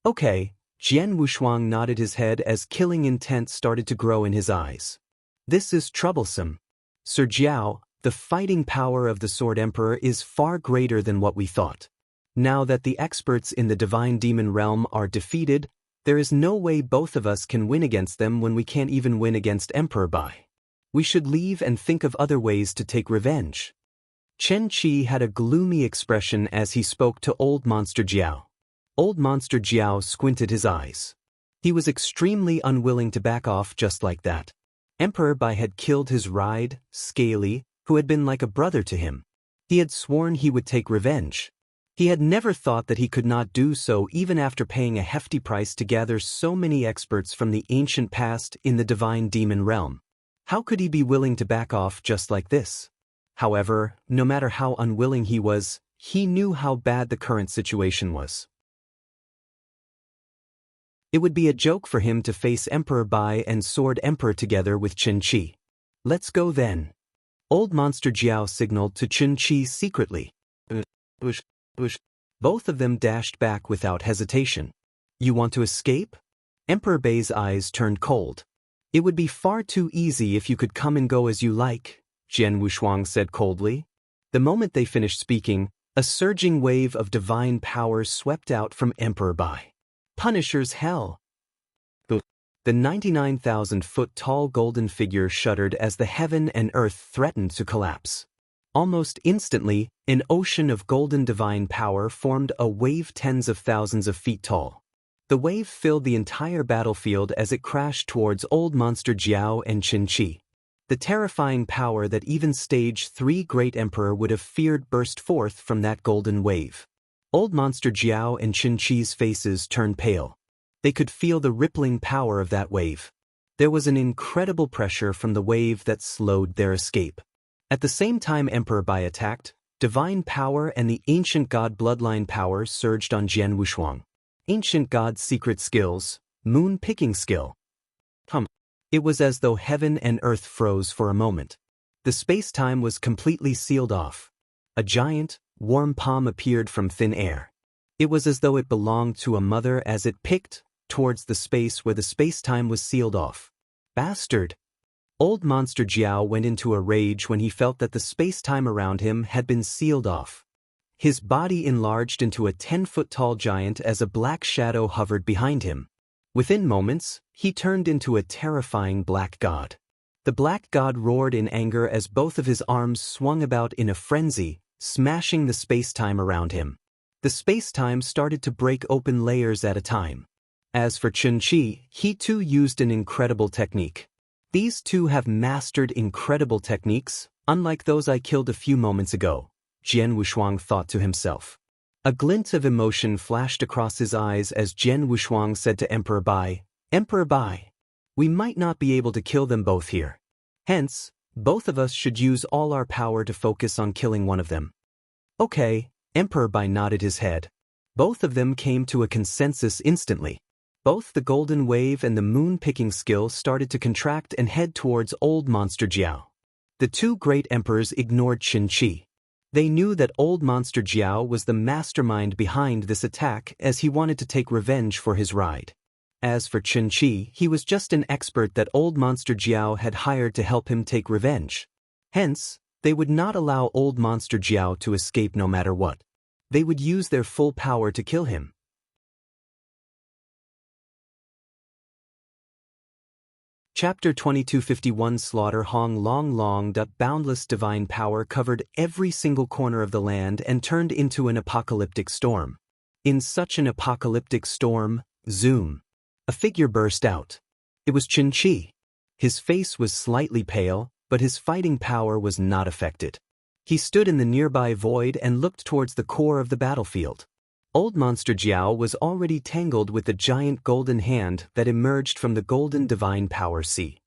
Okay, Jian Wushuang nodded his head as killing intent started to grow in his eyes. This is troublesome. Sir Jiao, the fighting power of the Sword Emperor is far greater than what we thought. Now that the experts in the divine demon realm are defeated, there is no way both of us can win against them when we can't even win against Emperor Bai. We should leave and think of other ways to take revenge. Chen Qi had a gloomy expression as he spoke to Old Monster Jiao. Old Monster Jiao squinted his eyes. He was extremely unwilling to back off just like that. Emperor Bai had killed his ride, Scaly, who had been like a brother to him. He had sworn he would take revenge. He had never thought that he could not do so even after paying a hefty price to gather so many experts from the ancient past in the divine demon realm. How could he be willing to back off just like this? However, no matter how unwilling he was, he knew how bad the current situation was. It would be a joke for him to face Emperor Bai and Sword Emperor together with Qin Shi. Let's go then. Old Monster Jiao signaled to Qin Shi secretly. Both of them dashed back without hesitation. You want to escape? Emperor Bai's eyes turned cold. It would be far too easy if you could come and go as you like, Jian Wushuang said coldly. The moment they finished speaking, a surging wave of divine power swept out from Emperor Bai. Punisher's hell! The 99,000-foot-tall golden figure shuddered as the heaven and earth threatened to collapse. Almost instantly, an ocean of golden divine power formed a wave tens of thousands of feet tall. The wave filled the entire battlefield as it crashed towards Old Monster Jiao and Qin Shi. The terrifying power that even Stage 3 Great Emperor would have feared burst forth from that golden wave. Old Monster Jiao and Qin Shi's faces turned pale. They could feel the rippling power of that wave. There was an incredible pressure from the wave that slowed their escape. At the same time Emperor Bai attacked, divine power and the ancient god bloodline power surged on Jian Wushuang. Ancient god's secret skills, moon picking skill. It was as though heaven and earth froze for a moment. The space-time was completely sealed off. A giant, warm palm appeared from thin air. It was as though it belonged to a mother as it picked towards the space where the space-time was sealed off. Bastard! Old Monster Jiao went into a rage when he felt that the space-time around him had been sealed off. His body enlarged into a 10-foot-tall giant as a black shadow hovered behind him. Within moments, he turned into a terrifying black god. The black god roared in anger as both of his arms swung about in a frenzy, smashing the space-time around him. The space-time started to break open layers at a time. As for Qin Shi, he too used an incredible technique. These two have mastered incredible techniques, unlike those I killed a few moments ago, Jian Wushuang thought to himself. A glint of emotion flashed across his eyes as Jian Wushuang said to Emperor Bai, Emperor Bai, we might not be able to kill them both here. Hence, both of us should use all our power to focus on killing one of them. Okay, Emperor Bai nodded his head. Both of them came to a consensus instantly. Both the golden wave and the moon-picking skill started to contract and head towards Old Monster Jiao. The two great emperors ignored Qin Shi. They knew that Old Monster Jiao was the mastermind behind this attack as he wanted to take revenge for his ride. As for Qin Shi, he was just an expert that Old Monster Jiao had hired to help him take revenge. Hence, they would not allow Old Monster Jiao to escape no matter what. They would use their full power to kill him. Chapter 2251 Slaughter Hong Long Long. Boundless divine power covered every single corner of the land and turned into an apocalyptic storm. In such an apocalyptic storm, zoom, a figure burst out. It was Qin Shi. His face was slightly pale, but his fighting power was not affected. He stood in the nearby void and looked towards the core of the battlefield. Old Monster Jiao was already tangled with the giant golden hand that emerged from the golden divine power sea.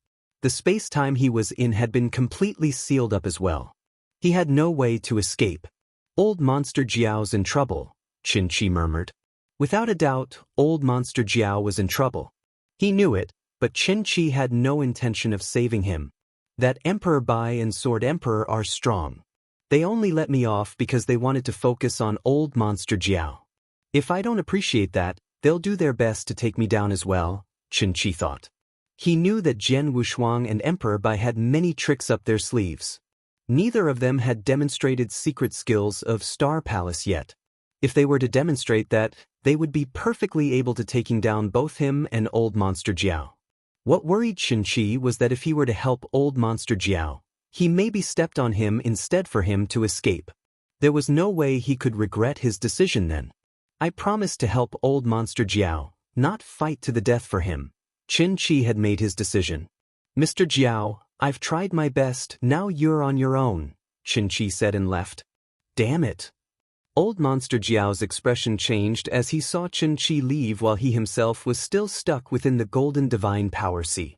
The space-time he was in had been completely sealed up as well. He had no way to escape. Old Monster Jiao's in trouble, Qin Shi murmured. Without a doubt, Old Monster Jiao was in trouble. He knew it, but Qin Shi had no intention of saving him. That Emperor Bai and Sword Emperor are strong. They only let me off because they wanted to focus on Old Monster Jiao. If I don't appreciate that, they'll do their best to take me down as well, Qin Shi thought. He knew that Jian Wushuang and Emperor Bai had many tricks up their sleeves. Neither of them had demonstrated secret skills of Star Palace yet. If they were to demonstrate that, they would be perfectly able to taking down both him and Old Monster Jiao. What worried Qin Shi was that if he were to help Old Monster Jiao, he maybe stepped on him instead for him to escape. There was no way he could regret his decision then. I promised to help Old Monster Jiao, not fight to the death for him. Qin Shi had made his decision. Mr. Jiao, I've tried my best, now you're on your own, Qin Shi said and left. Damn it. Old Monster Jiao's expression changed as he saw Qin Shi leave while he himself was still stuck within the golden divine power sea.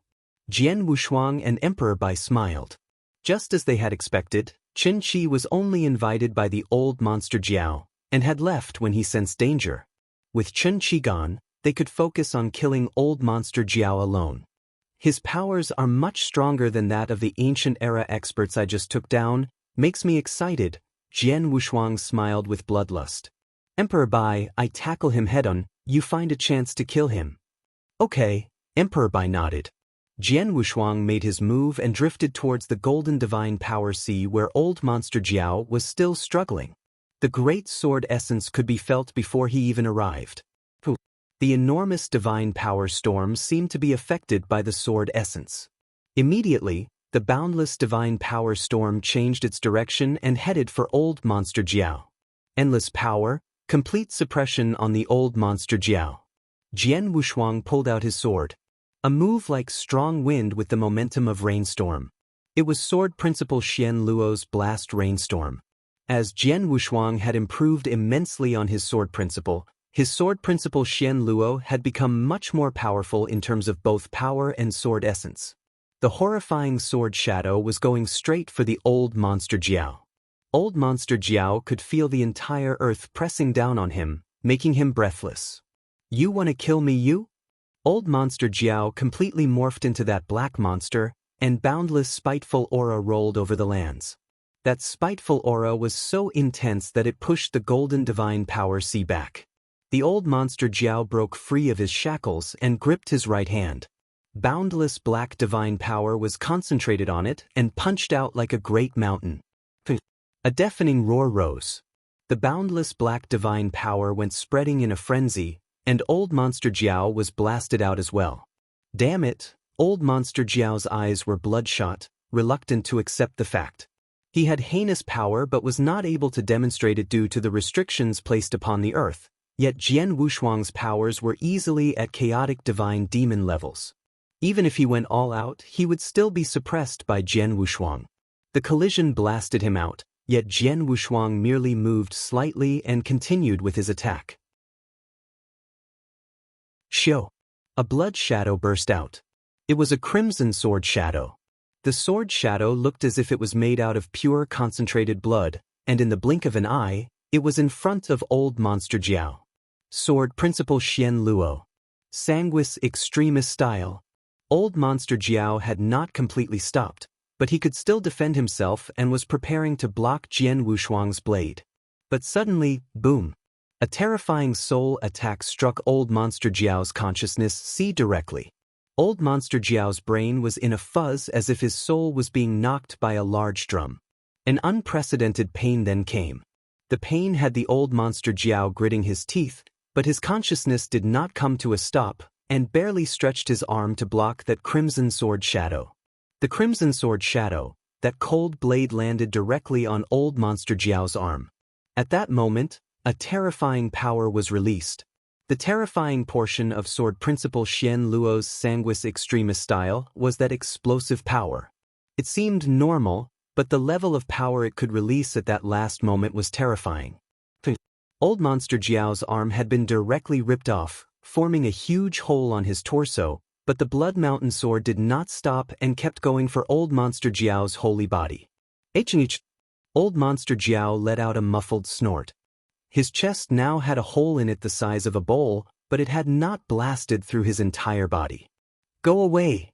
Jian Wushuang and Emperor Bai smiled. Just as they had expected, Qin Shi was only invited by the old monster Jiao, and had left when he sensed danger. With Qin Shi gone, they could focus on killing old monster Jiao alone. His powers are much stronger than that of the ancient era experts I just took down. Makes me excited. Jian Wushuang smiled with bloodlust. Emperor Bai, I tackle him head-on, you find a chance to kill him. Okay, Emperor Bai nodded. Jian Wushuang made his move and drifted towards the golden divine power sea where old monster Jiao was still struggling. The great sword essence could be felt before he even arrived. The enormous divine power storm seemed to be affected by the sword essence. Immediately, the boundless divine power storm changed its direction and headed for old monster Jiao. Endless power, complete suppression on the old monster Jiao. Jian Wushuang pulled out his sword. A move like strong wind with the momentum of rainstorm. It was Sword Principal Xian Luo's Blast Rainstorm. As Jian Wushuang had improved immensely on his Sword Principal Xian Luo had become much more powerful in terms of both power and sword essence. The horrifying sword shadow was going straight for the old monster Jiao. Old monster Jiao could feel the entire earth pressing down on him, making him breathless. You want to kill me, you? Old monster Jiao completely morphed into that black monster, and boundless spiteful aura rolled over the lands. That spiteful aura was so intense that it pushed the golden divine power sea back. The old monster Jiao broke free of his shackles and gripped his right hand. Boundless black divine power was concentrated on it and punched out like a great mountain. A deafening roar rose. The boundless black divine power went spreading in a frenzy, and old monster Jiao was blasted out as well. Damn it, old monster Jiao's eyes were bloodshot, reluctant to accept the fact. He had heinous power but was not able to demonstrate it due to the restrictions placed upon the earth. Yet Jian Wushuang's powers were easily at chaotic divine demon levels. Even if he went all out, he would still be suppressed by Jian Wushuang. The collision blasted him out, yet Jian Wushuang merely moved slightly and continued with his attack. Shio! A blood shadow burst out. It was a crimson sword shadow. The sword shadow looked as if it was made out of pure concentrated blood, and in the blink of an eye, it was in front of old monster Jiao. Sword Principal Xian Luo. Sanguis Extremis Style. Old monster Jiao had not completely stopped, but he could still defend himself and was preparing to block Jian Wushuang's blade. But suddenly, boom! A terrifying soul attack struck old monster Jiao's consciousness sea directly. Old monster Jiao's brain was in a fuzz as if his soul was being knocked by a large drum. An unprecedented pain then came. The pain had the old monster Jiao gritting his teeth, but his consciousness did not come to a stop, and barely stretched his arm to block that crimson sword shadow. The crimson sword shadow, that cold blade landed directly on old monster Jiao's arm. At that moment, a terrifying power was released. The terrifying portion of Sword Principal Xian Luo's Sanguis Extremis style was that explosive power. It seemed normal, but the level of power it could release at that last moment was terrifying. Old monster Jiao's arm had been directly ripped off, forming a huge hole on his torso, but the Blood Mountain sword did not stop and kept going for old monster Jiao's holy body. Old monster Jiao let out a muffled snort. His chest now had a hole in it the size of a bowl, but it had not blasted through his entire body. Go away!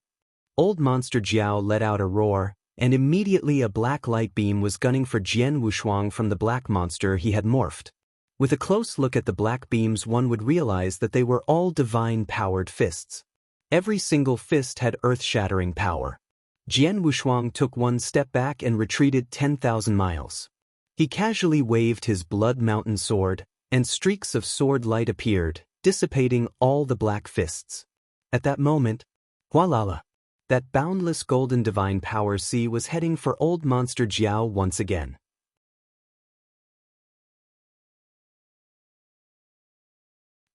Old monster Jiao let out a roar, and immediately a black light beam was gunning for Jian Wushuang from the black monster he had morphed. With a close look at the black beams, one would realize that they were all divine-powered fists. Every single fist had earth-shattering power. Jian Wushuang took one step back and retreated 10,000 miles. He casually waved his Blood Mountain sword, and streaks of sword light appeared, dissipating all the black fists. At that moment, voila! That boundless golden divine power sea was heading for old monster Jiao once again.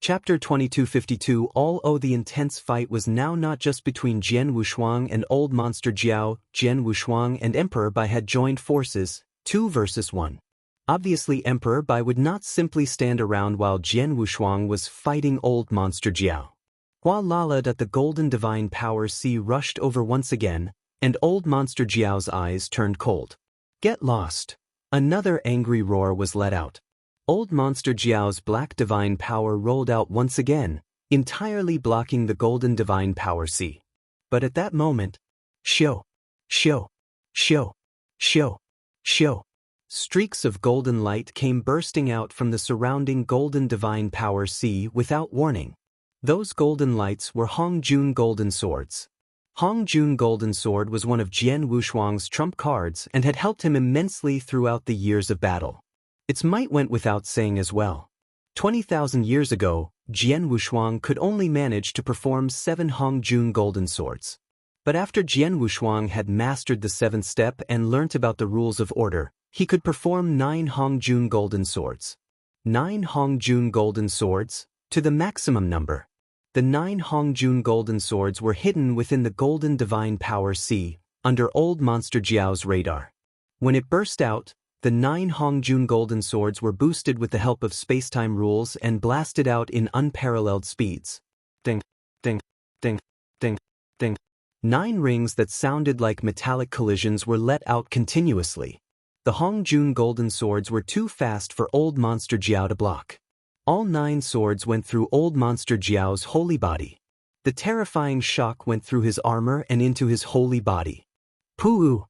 Chapter 2252. Although the intense fight was now not just between Jian Wushuang and old monster Jiao, Jian Wushuang and Emperor Bai had joined forces, 2 versus 1. Obviously Emperor Bai would not simply stand around while Jian Wushuang was fighting old monster Jiao. While Lala at the golden divine power sea rushed over once again, and old monster Jiao's eyes turned cold. Get lost. Another angry roar was let out. Old Monster Jiao's black divine power rolled out once again, entirely blocking the golden divine power sea. But at that moment, shio, shio, shio, shio, shio. Streaks of golden light came bursting out from the surrounding golden divine power sea without warning. Those golden lights were Hongjun golden swords. Hongjun golden sword was one of Jian Wushuang's trump cards and had helped him immensely throughout the years of battle. Its might went without saying as well. 20,000 years ago, Jian Wushuang could only manage to perform 7 Hongjun golden swords. But after Jian Wushuang had mastered the 7th step and learnt about the rules of order, he could perform 9 Hongjun golden swords. 9 Hongjun golden swords, to the maximum number. The 9 Hongjun golden swords were hidden within the golden divine power sea, under Old Monster Jiao's radar. When it burst out, the 9 Hongjun golden swords were boosted with the help of spacetime rules and blasted out in unparalleled speeds. Ding, ding, ding, ding, ding. 9 rings that sounded like metallic collisions were let out continuously. The Hongjun golden swords were too fast for Old Monster Jiao to block. All 9 swords went through Old Monster Jiao's holy body. The terrifying shock went through his armor and into his holy body. Pooh!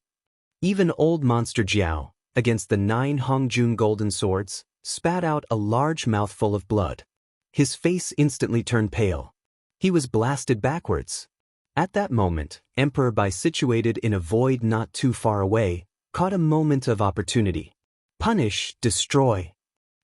Even Old Monster Jiao, against the 9 Hongjun golden swords, spat out a large mouthful of blood. His face instantly turned pale. He was blasted backwards. At that moment, Emperor Bai, situated in a void not too far away, caught a moment of opportunity. Punish, destroy.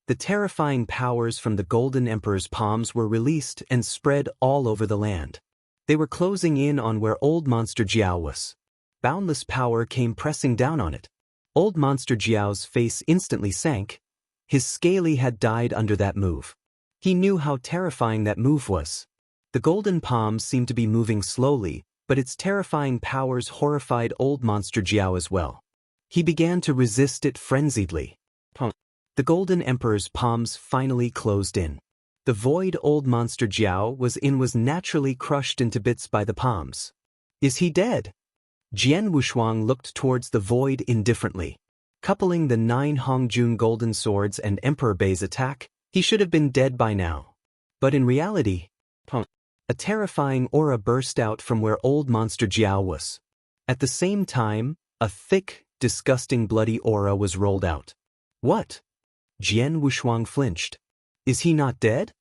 The terrifying powers from the Golden Emperor's palms were released and spread all over the land. They were closing in on where Old Monster Jiao was. Boundless power came pressing down on it. Old Monster Jiao's face instantly sank. His scaly had died under that move. He knew how terrifying that move was. The golden palms seemed to be moving slowly, but its terrifying powers horrified Old Monster Jiao as well. He began to resist it frenziedly. The Golden Emperor's palms finally closed in. The void Old Monster Jiao was in was naturally crushed into bits by the palms. Is he dead? Jian Wushuang looked towards the void indifferently. Coupling the 9 Hongjun golden swords and Emperor Bai's attack, he should have been dead by now. But in reality, a terrifying aura burst out from where Old Monster Jiao was. At the same time, a thick, disgusting bloody aura was rolled out. What? Jian Wushuang flinched. Is he not dead?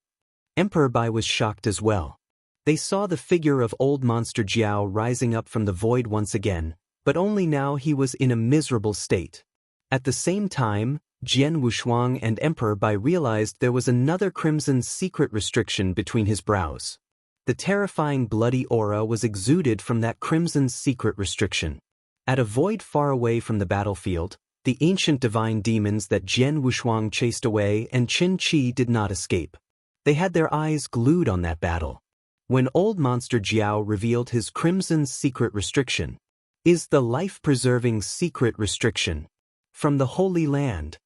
Emperor Bai was shocked as well. They saw the figure of Old Monster Jiao rising up from the void once again, but only now he was in a miserable state. At the same time, Jian Wushuang and Emperor Bai realized there was another crimson secret restriction between his brows. The terrifying bloody aura was exuded from that crimson secret restriction. At a void far away from the battlefield, the ancient divine demons that Jian Wushuang chased away and Qin Qi did not escape. They had their eyes glued on that battle. When Old Monster Jiao revealed his crimson secret restriction, is the life-preserving secret restriction from the Holy Land.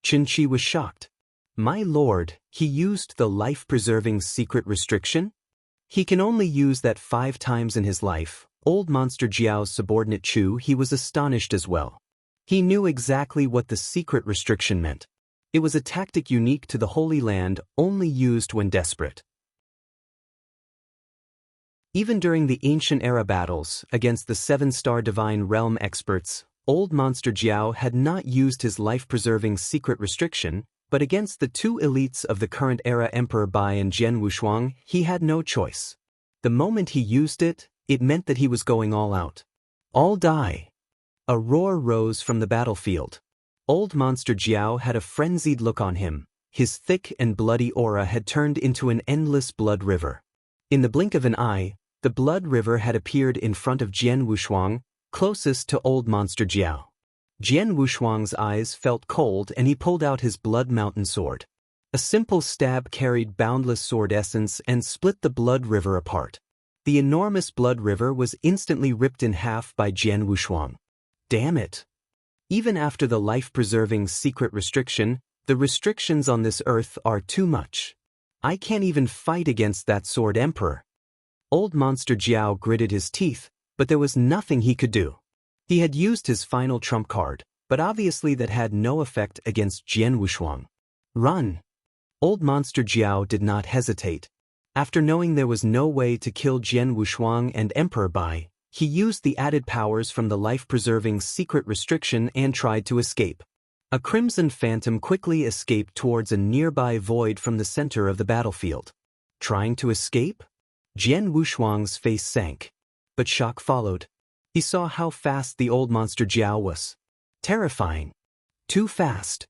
Qin Qi was shocked. My lord, he used the life-preserving secret restriction? He can only use that 5 times in his life. Old Monster Jiao's subordinate Chu, he was astonished as well. He knew exactly what the secret restriction meant. It was a tactic unique to the Holy Land, only used when desperate. Even during the ancient era battles against the 7-star divine realm experts, Old Monster Jiao had not used his life-preserving secret restriction, but against the 2 elites of the current era Emperor Bai and Jian Wushuang, he had no choice. The moment he used it, it meant that he was going all out. All die. A roar rose from the battlefield. Old Monster Jiao had a frenzied look on him. His thick and bloody aura had turned into an endless blood river. In the blink of an eye, the blood river had appeared in front of Jian Wushuang, closest to Old Monster Jiao. Jian Wushuang's eyes felt cold and he pulled out his blood mountain sword. A simple stab carried boundless sword essence and split the blood river apart. The enormous blood river was instantly ripped in half by Jian Wushuang. Damn it! Even after the life-preserving secret restriction, the restrictions on this earth are too much. I can't even fight against that sword emperor. Old Monster Jiao gritted his teeth, but there was nothing he could do. He had used his final trump card, but obviously that had no effect against Jian Wushuang. Run! Old Monster Jiao did not hesitate. After knowing there was no way to kill Jian Wushuang and Emperor Bai, he used the added powers from the life-preserving secret restriction and tried to escape. A crimson phantom quickly escaped towards a nearby void from the center of the battlefield. Trying to escape? Jian Wushuang's face sank. But shock followed. He saw how fast the old Monster Jiao was. Terrifying. Too fast.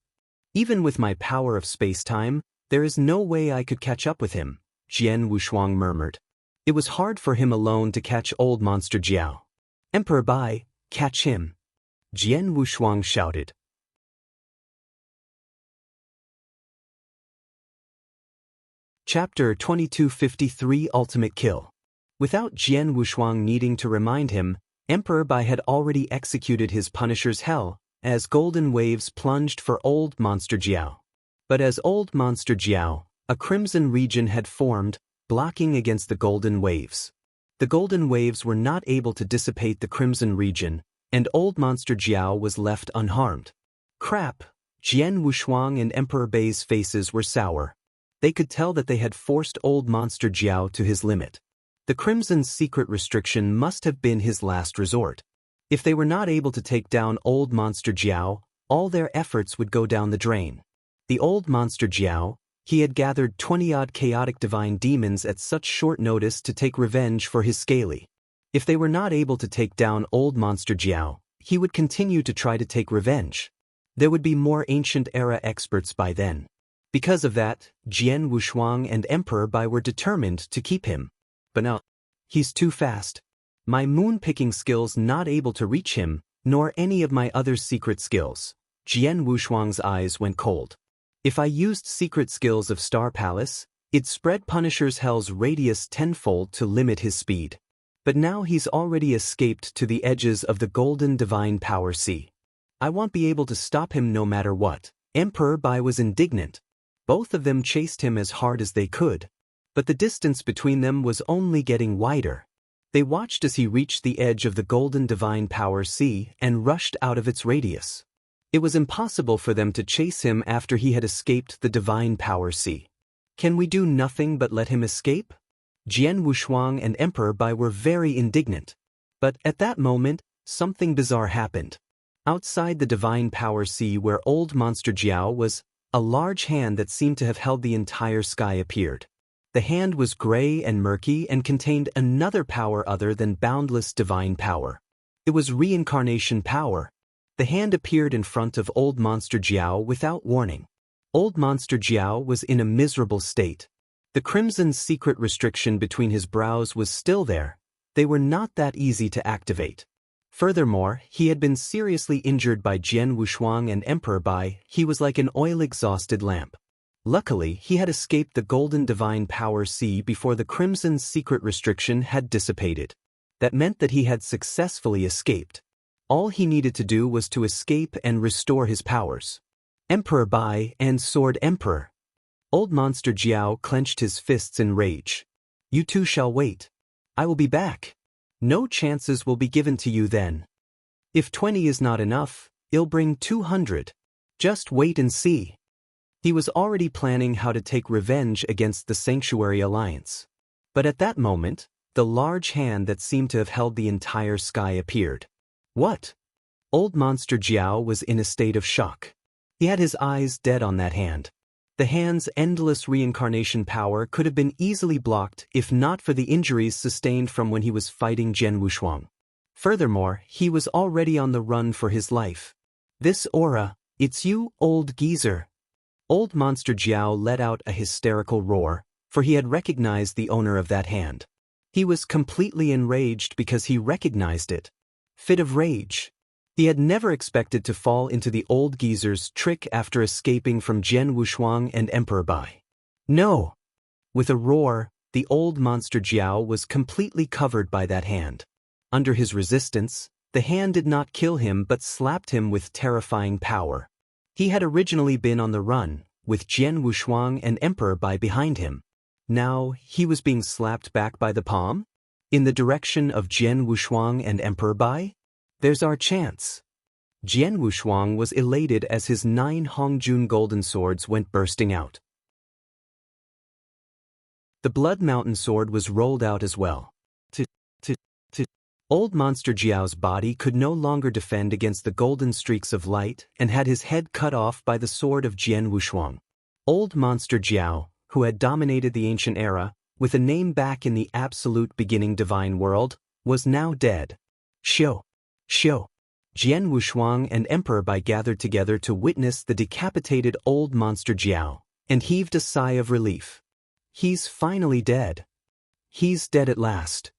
Even with my power of space-time, there is no way I could catch up with him, Jian Wushuang murmured. It was hard for him alone to catch old Monster Jiao. Emperor Bai, catch him. Jian Wushuang shouted. Chapter 2253 Ultimate Kill. Without Jian Wushuang needing to remind him, Emperor Bai had already executed his Punisher's Hell, as golden waves plunged for old Monster Jiao. But as old Monster Jiao, a crimson region had formed, blocking against the golden waves. The golden waves were not able to dissipate the crimson region, and old Monster Jiao was left unharmed. Crap! Jian Wushuang and Emperor Bai's faces were sour. They could tell that they had forced old Monster Jiao to his limit. The Crimson's secret restriction must have been his last resort. If they were not able to take down old Monster Jiao, all their efforts would go down the drain. The old Monster Jiao, he had gathered 20-odd chaotic divine demons at such short notice to take revenge for his scaly. If they were not able to take down old Monster Jiao, he would continue to try to take revenge. There would be more ancient era experts by then. Because of that, Jian Wushuang and Emperor Bai were determined to keep him. But no, he's too fast. My moon-picking skills not able to reach him, nor any of my other secret skills. Jian Wushuang's eyes went cold. If I used secret skills of Star Palace, it'd spread Punisher's Hell's radius tenfold to limit his speed. But now he's already escaped to the edges of the golden divine power sea. I won't be able to stop him no matter what. Emperor Bai was indignant. Both of them chased him as hard as they could. But the distance between them was only getting wider. They watched as he reached the edge of the golden divine power sea and rushed out of its radius. It was impossible for them to chase him after he had escaped the divine power sea. Can we do nothing but let him escape? Jian Wushuang and Emperor Bai were very indignant. But at that moment, something bizarre happened. Outside the divine power sea where old Monster Jiao was, a large hand that seemed to have held the entire sky appeared. The hand was gray and murky and contained another power other than boundless divine power. It was reincarnation power. The hand appeared in front of old Monster Jiao without warning. Old Monster Jiao was in a miserable state. The crimson secret restriction between his brows was still there. They were not that easy to activate. Furthermore, he had been seriously injured by Jian Wushuang and Emperor Bai. He was like an oil-exhausted lamp. Luckily, he had escaped the golden divine power sea before the crimson secret restriction had dissipated. That meant that he had successfully escaped. All he needed to do was to escape and restore his powers. Emperor Bai and Sword Emperor. Old Monster Jiao clenched his fists in rage. You two shall wait. I will be back. No chances will be given to you then. If 20 is not enough, I'll bring 200. Just wait and see. He was already planning how to take revenge against the Sanctuary Alliance. But at that moment, the large hand that seemed to have held the entire sky appeared. What? Old Monster Jiao was in a state of shock. He had his eyes dead on that hand. The hand's endless reincarnation power could have been easily blocked if not for the injuries sustained from when he was fighting Jian Wushuang. Furthermore, he was already on the run for his life. This aura, it's you, old geezer. Old Monster Jiao let out a hysterical roar, for he had recognized the owner of that hand. He was completely enraged because he recognized it. Fit of rage. He had never expected to fall into the old geezer's trick after escaping from Jian Wushuang and Emperor Bai. No! With a roar, the old Monster Jiao was completely covered by that hand. Under his resistance, the hand did not kill him but slapped him with terrifying power. He had originally been on the run, with Jian Wushuang and Emperor Bai behind him. Now, he was being slapped back by the palm? In the direction of Jian Wushuang and Emperor Bai? There's our chance. Jian Wushuang was elated as his 9 Hongjun golden swords went bursting out. The Blood Mountain sword was rolled out as well. Old Monster Jiao's body could no longer defend against the golden streaks of light and had his head cut off by the sword of Jian Wushuang. Old Monster Jiao, who had dominated the ancient era, with a name back in the absolute beginning divine world, was now dead. Jian Wushuang and Emperor Bai gathered together to witness the decapitated Old Monster Jiao, and heaved a sigh of relief. He's finally dead. He's dead at last.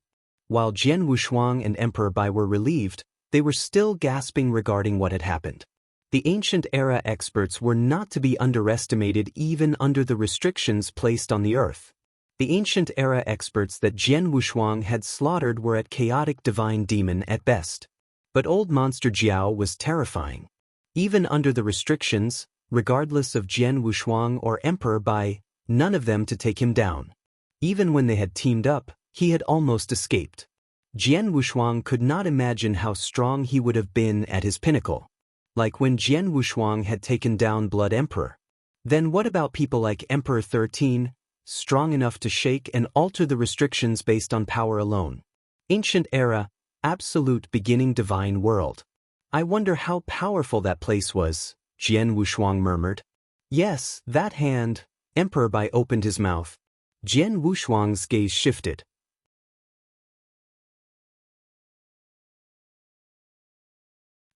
While Jian Wushuang and Emperor Bai were relieved, they were still gasping regarding what had happened. The ancient era experts were not to be underestimated even under the restrictions placed on the earth. The ancient era experts that Jian Wushuang had slaughtered were at chaotic divine demon at best. But Old Monster Jiao was terrifying. Even under the restrictions, regardless of Jian Wushuang or Emperor Bai, none of them to take him down. Even when they had teamed up, he had almost escaped. Jian Wushuang could not imagine how strong he would have been at his pinnacle. Like when Jian Wushuang had taken down Blood Emperor. Then what about people like Emperor 13, strong enough to shake and alter the restrictions based on power alone? Ancient era, absolute beginning divine world. I wonder how powerful that place was, Jian Wushuang murmured. Yes, that hand. Emperor Bai opened his mouth. Jian Wushuang's gaze shifted.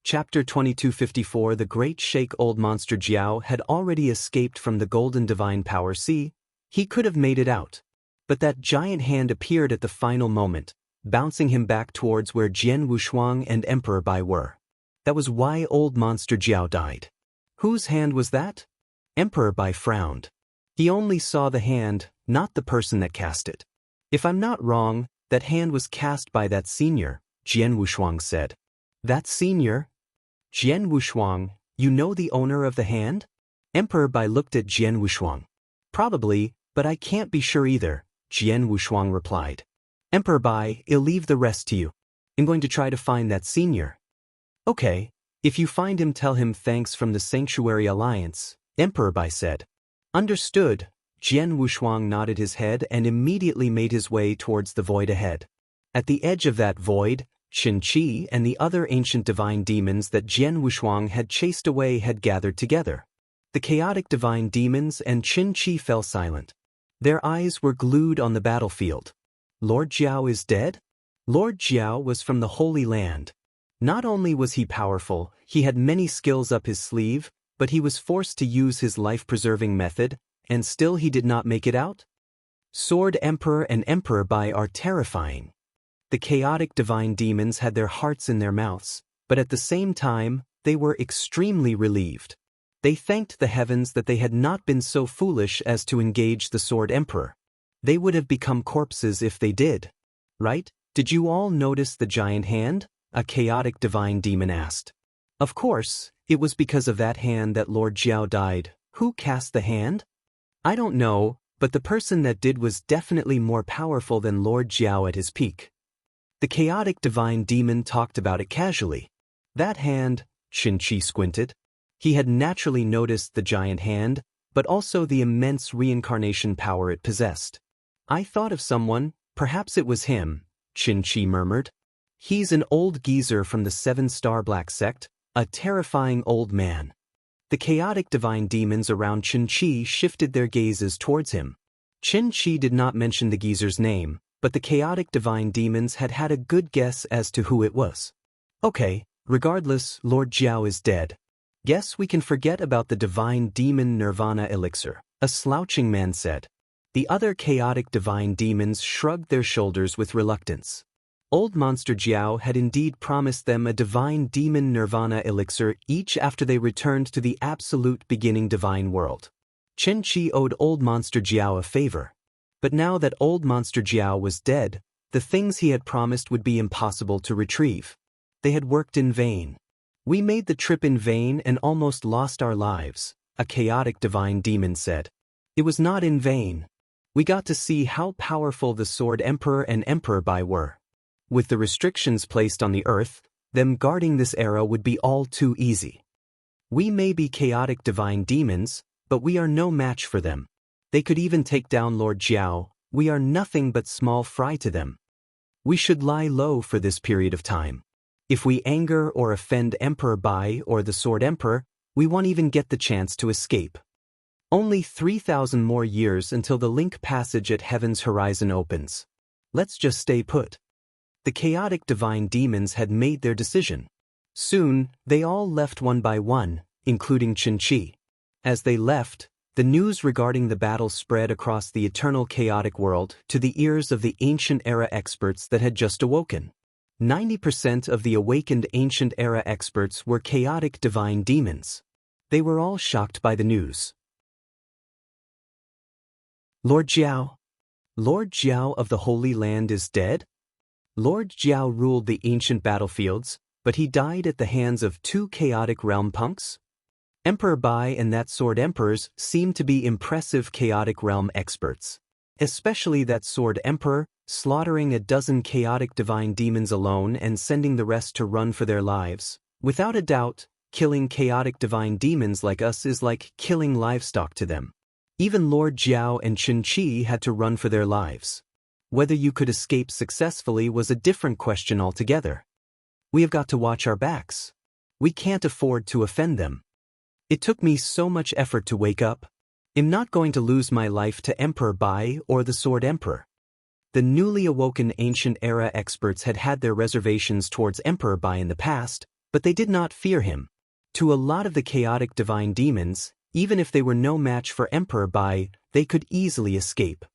Chapter 2254 The Great Sheikh Old Monster Jiao had already escaped from the golden divine power sea. He could have made it out. But that giant hand appeared at the final moment, bouncing him back towards where Jian Wushuang and Emperor Bai were. That was why Old Monster Jiao died. Whose hand was that? Emperor Bai frowned. He only saw the hand, not the person that cast it. If I'm not wrong, that hand was cast by that senior, Jian Wushuang said. That senior? Jian Wushuang, you know the owner of the hand? Emperor Bai looked at Jian Wushuang. Probably, but I can't be sure either, Jian Wushuang replied. Emperor Bai, I'll leave the rest to you. I'm going to try to find that senior. Okay, if you find him tell him thanks from the Sanctuary Alliance, Emperor Bai said. Understood, Jian Wushuang nodded his head and immediately made his way towards the void ahead. At the edge of that void, Qin Qi and the other ancient divine demons that Jian Wushuang had chased away had gathered together. The chaotic divine demons and Qin Qi fell silent. Their eyes were glued on the battlefield. Lord Jiao is dead? Lord Jiao was from the Holy Land. Not only was he powerful, he had many skills up his sleeve, but he was forced to use his life-preserving method, and still he did not make it out? Sword Emperor and Emperor Bai are terrifying. The chaotic divine demons had their hearts in their mouths, but at the same time, they were extremely relieved. They thanked the heavens that they had not been so foolish as to engage the Sword Emperor. They would have become corpses if they did. Right? Did you all notice the giant hand? A chaotic divine demon asked. Of course, it was because of that hand that Lord Jiao died. Who cast the hand? I don't know, but the person that did was definitely more powerful than Lord Jiao at his peak. The chaotic divine demon talked about it casually. That hand, Qin Qi squinted. He had naturally noticed the giant hand, but also the immense reincarnation power it possessed. I thought of someone, perhaps it was him, Qin Qi murmured. He's an old geezer from the 7-star Black Sect, a terrifying old man. The chaotic divine demons around Qin Qi shifted their gazes towards him. Qin Qi did not mention the geezer's name, but the chaotic divine demons had had a good guess as to who it was. Okay, regardless, Lord Jiao is dead. Guess we can forget about the divine demon nirvana elixir, a slouching man said. The other chaotic divine demons shrugged their shoulders with reluctance. Old Monster Jiao had indeed promised them a divine demon nirvana elixir each after they returned to the absolute beginning divine world. Qin Qi owed Old Monster Jiao a favor. But now that Old Monster Jiao was dead, the things he had promised would be impossible to retrieve. They had worked in vain. We made the trip in vain and almost lost our lives, a chaotic divine demon said. It was not in vain. We got to see how powerful the Sword Emperor and Emperor Bai were. With the restrictions placed on the earth, Them guarding this era would be all too easy. We may be chaotic divine demons, but we are no match for them. They could even take down Lord Jiao. We are nothing but small fry to them. We should lie low for this period of time. If we anger or offend Emperor Bai or the Sword Emperor, we won't even get the chance to escape. Only 3,000 more years until the link passage at Heaven's horizon opens. Let's just stay put. The chaotic divine demons had made their decision. Soon, they all left one by one, including Qin-Chi. As they left, the news regarding the battle spread across the eternal chaotic world to the ears of the ancient era experts that had just awoken. 90% of the awakened ancient era experts were chaotic divine demons. They were all shocked by the news. Lord Jiao of the Holy Land is dead? Lord Jiao ruled the ancient battlefields, but he died at the hands of 2 chaotic realm punks? Emperor Bai and that Sword Emperors seem to be impressive chaotic realm experts. Especially that Sword Emperor, slaughtering a dozen chaotic divine demons alone and sending the rest to run for their lives. Without a doubt, killing chaotic divine demons like us is like killing livestock to them. Even Lord Jiao and Qin-Chi had to run for their lives. Whether you could escape successfully was a different question altogether. We have got to watch our backs. We can't afford to offend them. It took me so much effort to wake up. I'm not going to lose my life to Emperor Bai or the Sword Emperor. The newly awoken ancient era experts had had their reservations towards Emperor Bai in the past, but they did not fear him. To a lot of the chaotic divine demons, even if they were no match for Emperor Bai, they could easily escape.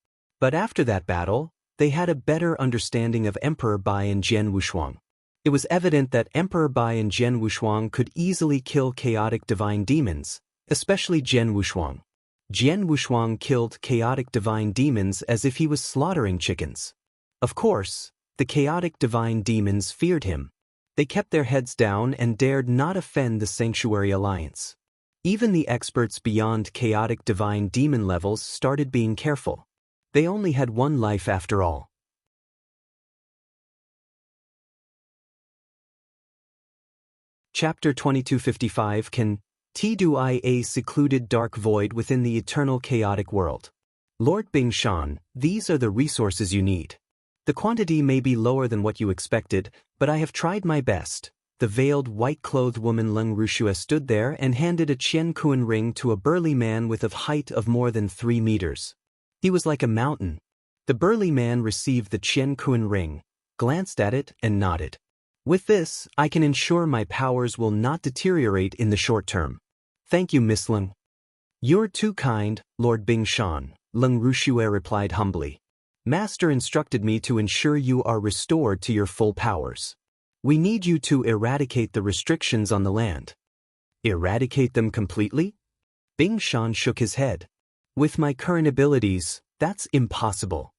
But after that battle, they had a better understanding of Emperor Bai and Jian Wushuang. It was evident that Emperor Bai and Jian Wushuang could easily kill chaotic divine demons, especially Jian Wushuang. Jian Wushuang killed chaotic divine demons as if he was slaughtering chickens. Of course, the chaotic divine demons feared him. They kept their heads down and dared not offend the Sanctuary Alliance. Even the experts beyond chaotic divine demon levels started being careful. They only had one life after all. Chapter 2255 Can do a secluded dark void within the eternal chaotic world. Lord Bingshan, these are the resources you need. The quantity may be lower than what you expected, but I have tried my best. The veiled white-clothed woman Leng Rushue stood there and handed a Qian Kuan ring to a burly man with a height of more than 3 meters. He was like a mountain. The burly man received the Qian Kuan ring, glanced at it and nodded. With this, I can ensure my powers will not deteriorate in the short term. Thank you, Miss Leng. You're too kind, Lord Bingshan, Leng Rushue replied humbly. Master instructed me to ensure you are restored to your full powers. We need you to eradicate the restrictions on the land. Eradicate them completely? Bingshan shook his head. With my current abilities, that's impossible.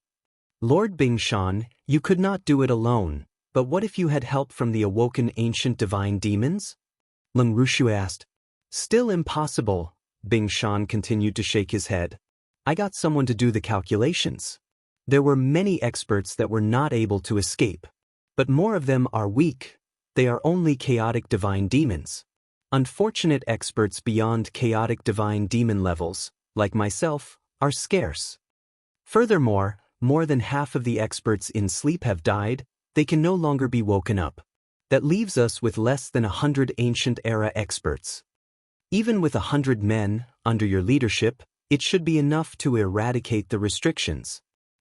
Lord Bingshan, you could not do it alone, but what if you had help from the awoken ancient divine demons? Leng Rushue asked. Still impossible, Bingshan continued to shake his head. I got someone to do the calculations. There were many experts that were not able to escape. But more of them are weak. They are only chaotic divine demons. Unfortunate experts beyond chaotic divine demon levels, like myself, are scarce. Furthermore, more than half of the experts in sleep have died. They can no longer be woken up. That leaves us with less than 100 ancient era experts. Even with 100 men, under your leadership, it should be enough to eradicate the restrictions.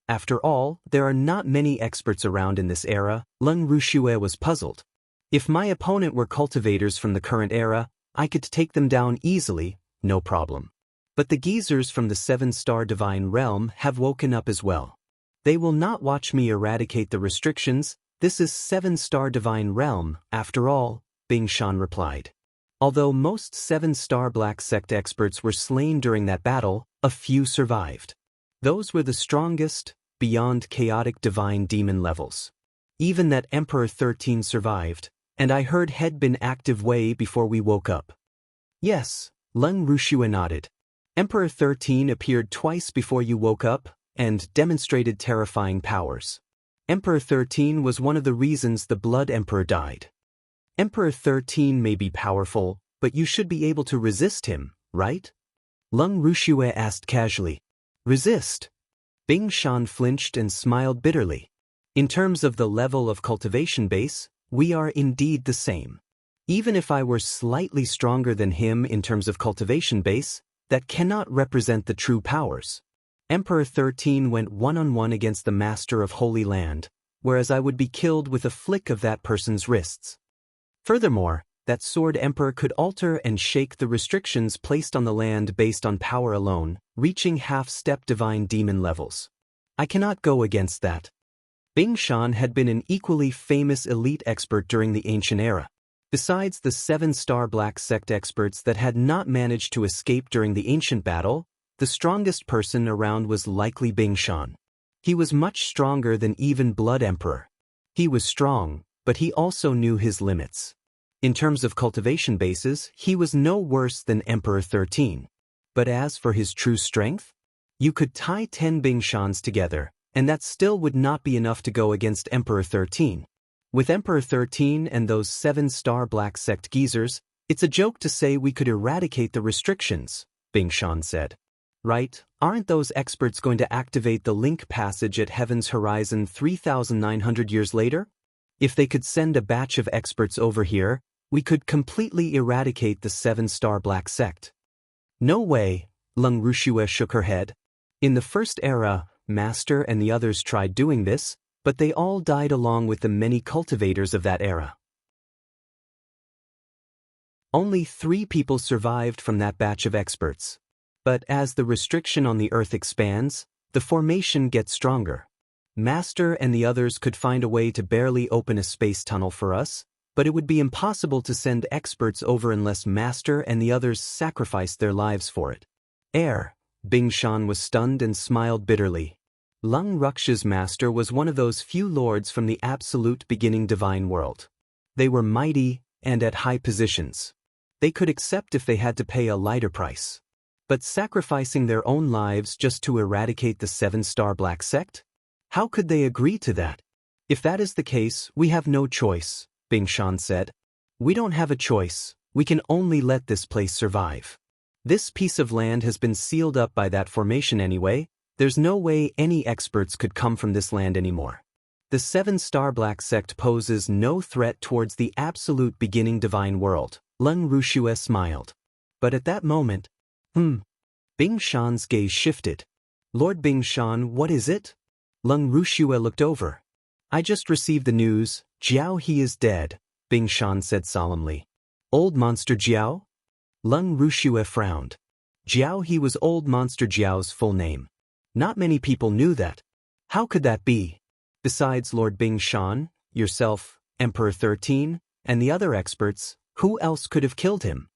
After all, there are not many experts around in this era. Leng Rushue was puzzled. If my opponent were cultivators from the current era, I could take them down easily, no problem. But the geezers from the 7-star divine realm have woken up as well. They will not watch me eradicate the restrictions. This is 7-star divine realm, after all, Bingshan replied. Although most 7-star Black Sect experts were slain during that battle, a few survived. Those were the strongest, beyond chaotic divine demon levels. Even that Emperor 13 survived, and I heard had been active way before we woke up. Yes, Leng Rushue nodded. Emperor 13 appeared twice before you woke up, and demonstrated terrifying powers. Emperor 13 was one of the reasons the Blood Emperor died. Emperor 13 may be powerful, but you should be able to resist him, right? Lung Rushue asked casually. Resist? Bing Shan flinched and smiled bitterly. In terms of the level of cultivation base, we are indeed the same. Even if I were slightly stronger than him in terms of cultivation base, that cannot represent the true powers. Emperor 13 went one-on-one against the Master of Holy Land, whereas I would be killed with a flick of that person's wrists. Furthermore, that Sword Emperor could alter and shake the restrictions placed on the land based on power alone, reaching half-step divine demon levels. I cannot go against that. Bing Shan had been an equally famous elite expert during the ancient era. Besides the 7-star Black Sect experts that had not managed to escape during the ancient battle, the strongest person around was likely Bing Shan. He was much stronger than even Blood Emperor. He was strong, but he also knew his limits. In terms of cultivation bases, he was no worse than Emperor 13. But as for his true strength, you could tie 10 Bing Shans together, and that still would not be enough to go against Emperor 13. With Emperor 13 and those 7-star Black Sect geezers, it's a joke to say we could eradicate the restrictions, Bing Shan said. Right, aren't those experts going to activate the link passage at Heaven's Horizon 3,900 years later? If they could send a batch of experts over here, we could completely eradicate the 7-star Black Sect. No way, Lung Rushue shook her head. In the first era, Master and the others tried doing this, but they all died along with the many cultivators of that era. Only 3 people survived from that batch of experts. But as the restriction on the Earth expands, the formation gets stronger. Master and the others could find a way to barely open a space tunnel for us, but it would be impossible to send experts over unless Master and the others sacrificed their lives for it. Bing Shan was stunned and smiled bitterly. Lung Ruksha's master was one of those few lords from the absolute beginning divine world. They were mighty and at high positions. They could accept if they had to pay a lighter price. But sacrificing their own lives just to eradicate the 7-star Black Sect? How could they agree to that? If that is the case, we have no choice, Bing Shan said. We don't have a choice, we can only let this place survive. This piece of land has been sealed up by that formation anyway. There's no way any experts could come from this land anymore. The 7-star Black Sect poses no threat towards the absolute beginning divine world, Lung Rushue smiled. But at that moment, Bing Shan's gaze shifted. Lord Bing Shan, what is it? Lung Rushue looked over. I just received the news, Jiao He is dead, Bing Shan said solemnly. Old Monster Jiao? Lung Rushue frowned. Jiao He was Old Monster Jiao's full name. Not many people knew that. How could that be? Besides Lord Bing Shan, yourself, Emperor 13, and the other experts, who else could have killed him?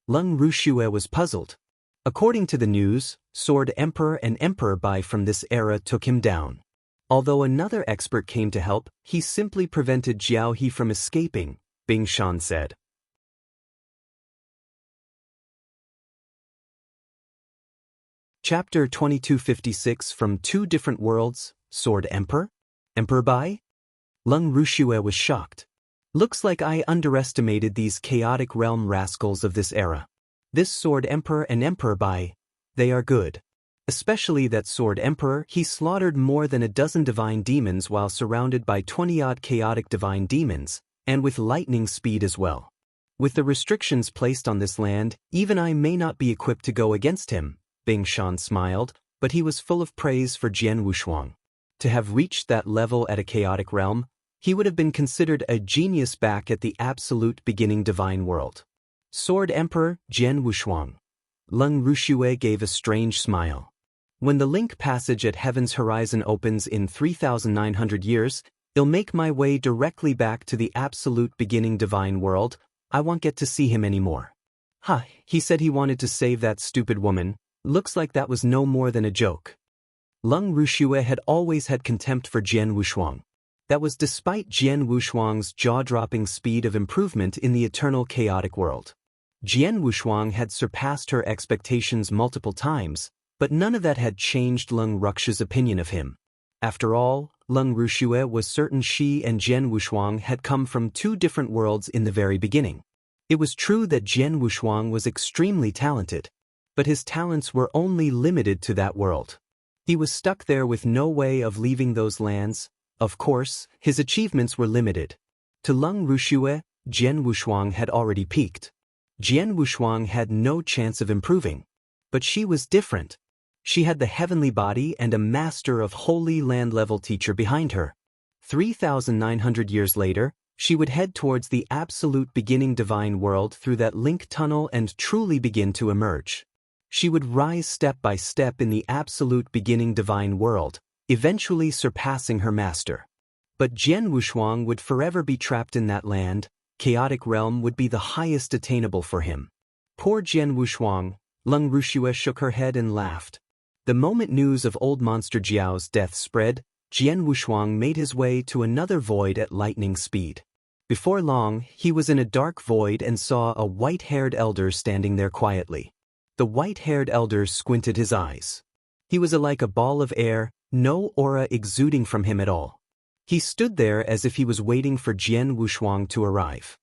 Lung Rushue was puzzled. According to the news, Sword Emperor and Emperor Bai from this era took him down. Although another expert came to help, he simply prevented Jiao He from escaping, Bing Shan said. Chapter 2256 From Two Different Worlds, Sword Emperor? Emperor Bai? Lung Rushue was shocked. Looks like I underestimated these chaotic realm rascals of this era. This Sword Emperor and Emperor Bai, they are good. Especially that Sword Emperor, he slaughtered more than a dozen divine demons while surrounded by 20-odd chaotic divine demons, and with lightning speed as well. With the restrictions placed on this land, even I may not be equipped to go against him, Bing Shan smiled, but he was full of praise for Jian Wushuang. To have reached that level at a chaotic realm, he would have been considered a genius back at the absolute beginning divine world. Sword Emperor, Jian Wushuang. Lung Rushue gave a strange smile. When the link passage at Heaven's Horizon opens in 3,900 years, I'll make my way directly back to the absolute beginning divine world. I won't get to see him anymore. He said he wanted to save that stupid woman. Looks like that was no more than a joke. Lung Rushue had always had contempt for Jian Wushuang. That was despite Jian Wushuang's jaw-dropping speed of improvement in the eternal chaotic world. Jian Wushuang had surpassed her expectations multiple times, but none of that had changed Lung Ruksha's opinion of him. After all, Lung Rushue was certain she and Jian Wushuang had come from two different worlds in the very beginning. It was true that Jian Wushuang was extremely talented, but his talents were only limited to that world. He was stuck there with no way of leaving those lands. Of course, his achievements were limited. To Lung Rushue, Jian Wushuang had already peaked. Jian Wushuang had no chance of improving. But she was different. She had the heavenly body and a master of Holy Land level teacher behind her. 3,900 years later, she would head towards the absolute beginning divine world through that link tunnel and truly begin to emerge. She would rise step by step in the absolute beginning divine world, eventually surpassing her master. But Jian Wushuang would forever be trapped in that land. Chaotic realm would be the highest attainable for him. Poor Jian Wushuang. Lung Rushue shook her head and laughed. The moment news of old Monster Jiao's death spread, Jian Wushuang made his way to another void at lightning speed. Before long, he was in a dark void and saw a white-haired elder standing there quietly. The white-haired elder squinted his eyes. He was like a ball of air, no aura exuding from him at all. He stood there as if he was waiting for Jian Wushuang to arrive.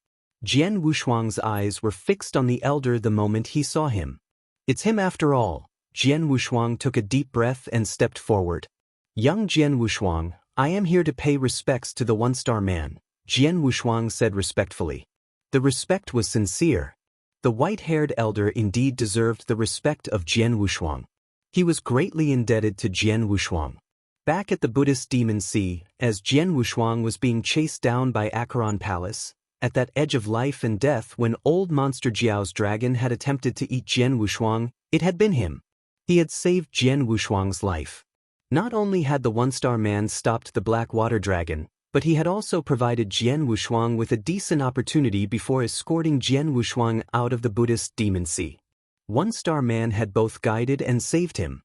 Jian Wushuang's eyes were fixed on the elder the moment he saw him. It's him after all. Jian Wushuang took a deep breath and stepped forward. Young Jian Wushuang, I am here to pay respects to the one-star man, Jian Wushuang said respectfully. The respect was sincere. The white-haired elder indeed deserved the respect of Jian Wushuang. He was greatly indebted to Jian Wushuang. Back at the Buddhist Demon Sea, as Jian Wushuang was being chased down by Acheron Palace, at that edge of life and death when old Monster Jiao's dragon had attempted to eat Jian Wushuang, it had been him. He had saved Jian Wushuang's life. Not only had the one-star man stopped the black water dragon, but he had also provided Jian Wushuang with a decent opportunity before escorting Jian Wushuang out of the Buddhist Demon Sea. One-star man had both guided and saved him.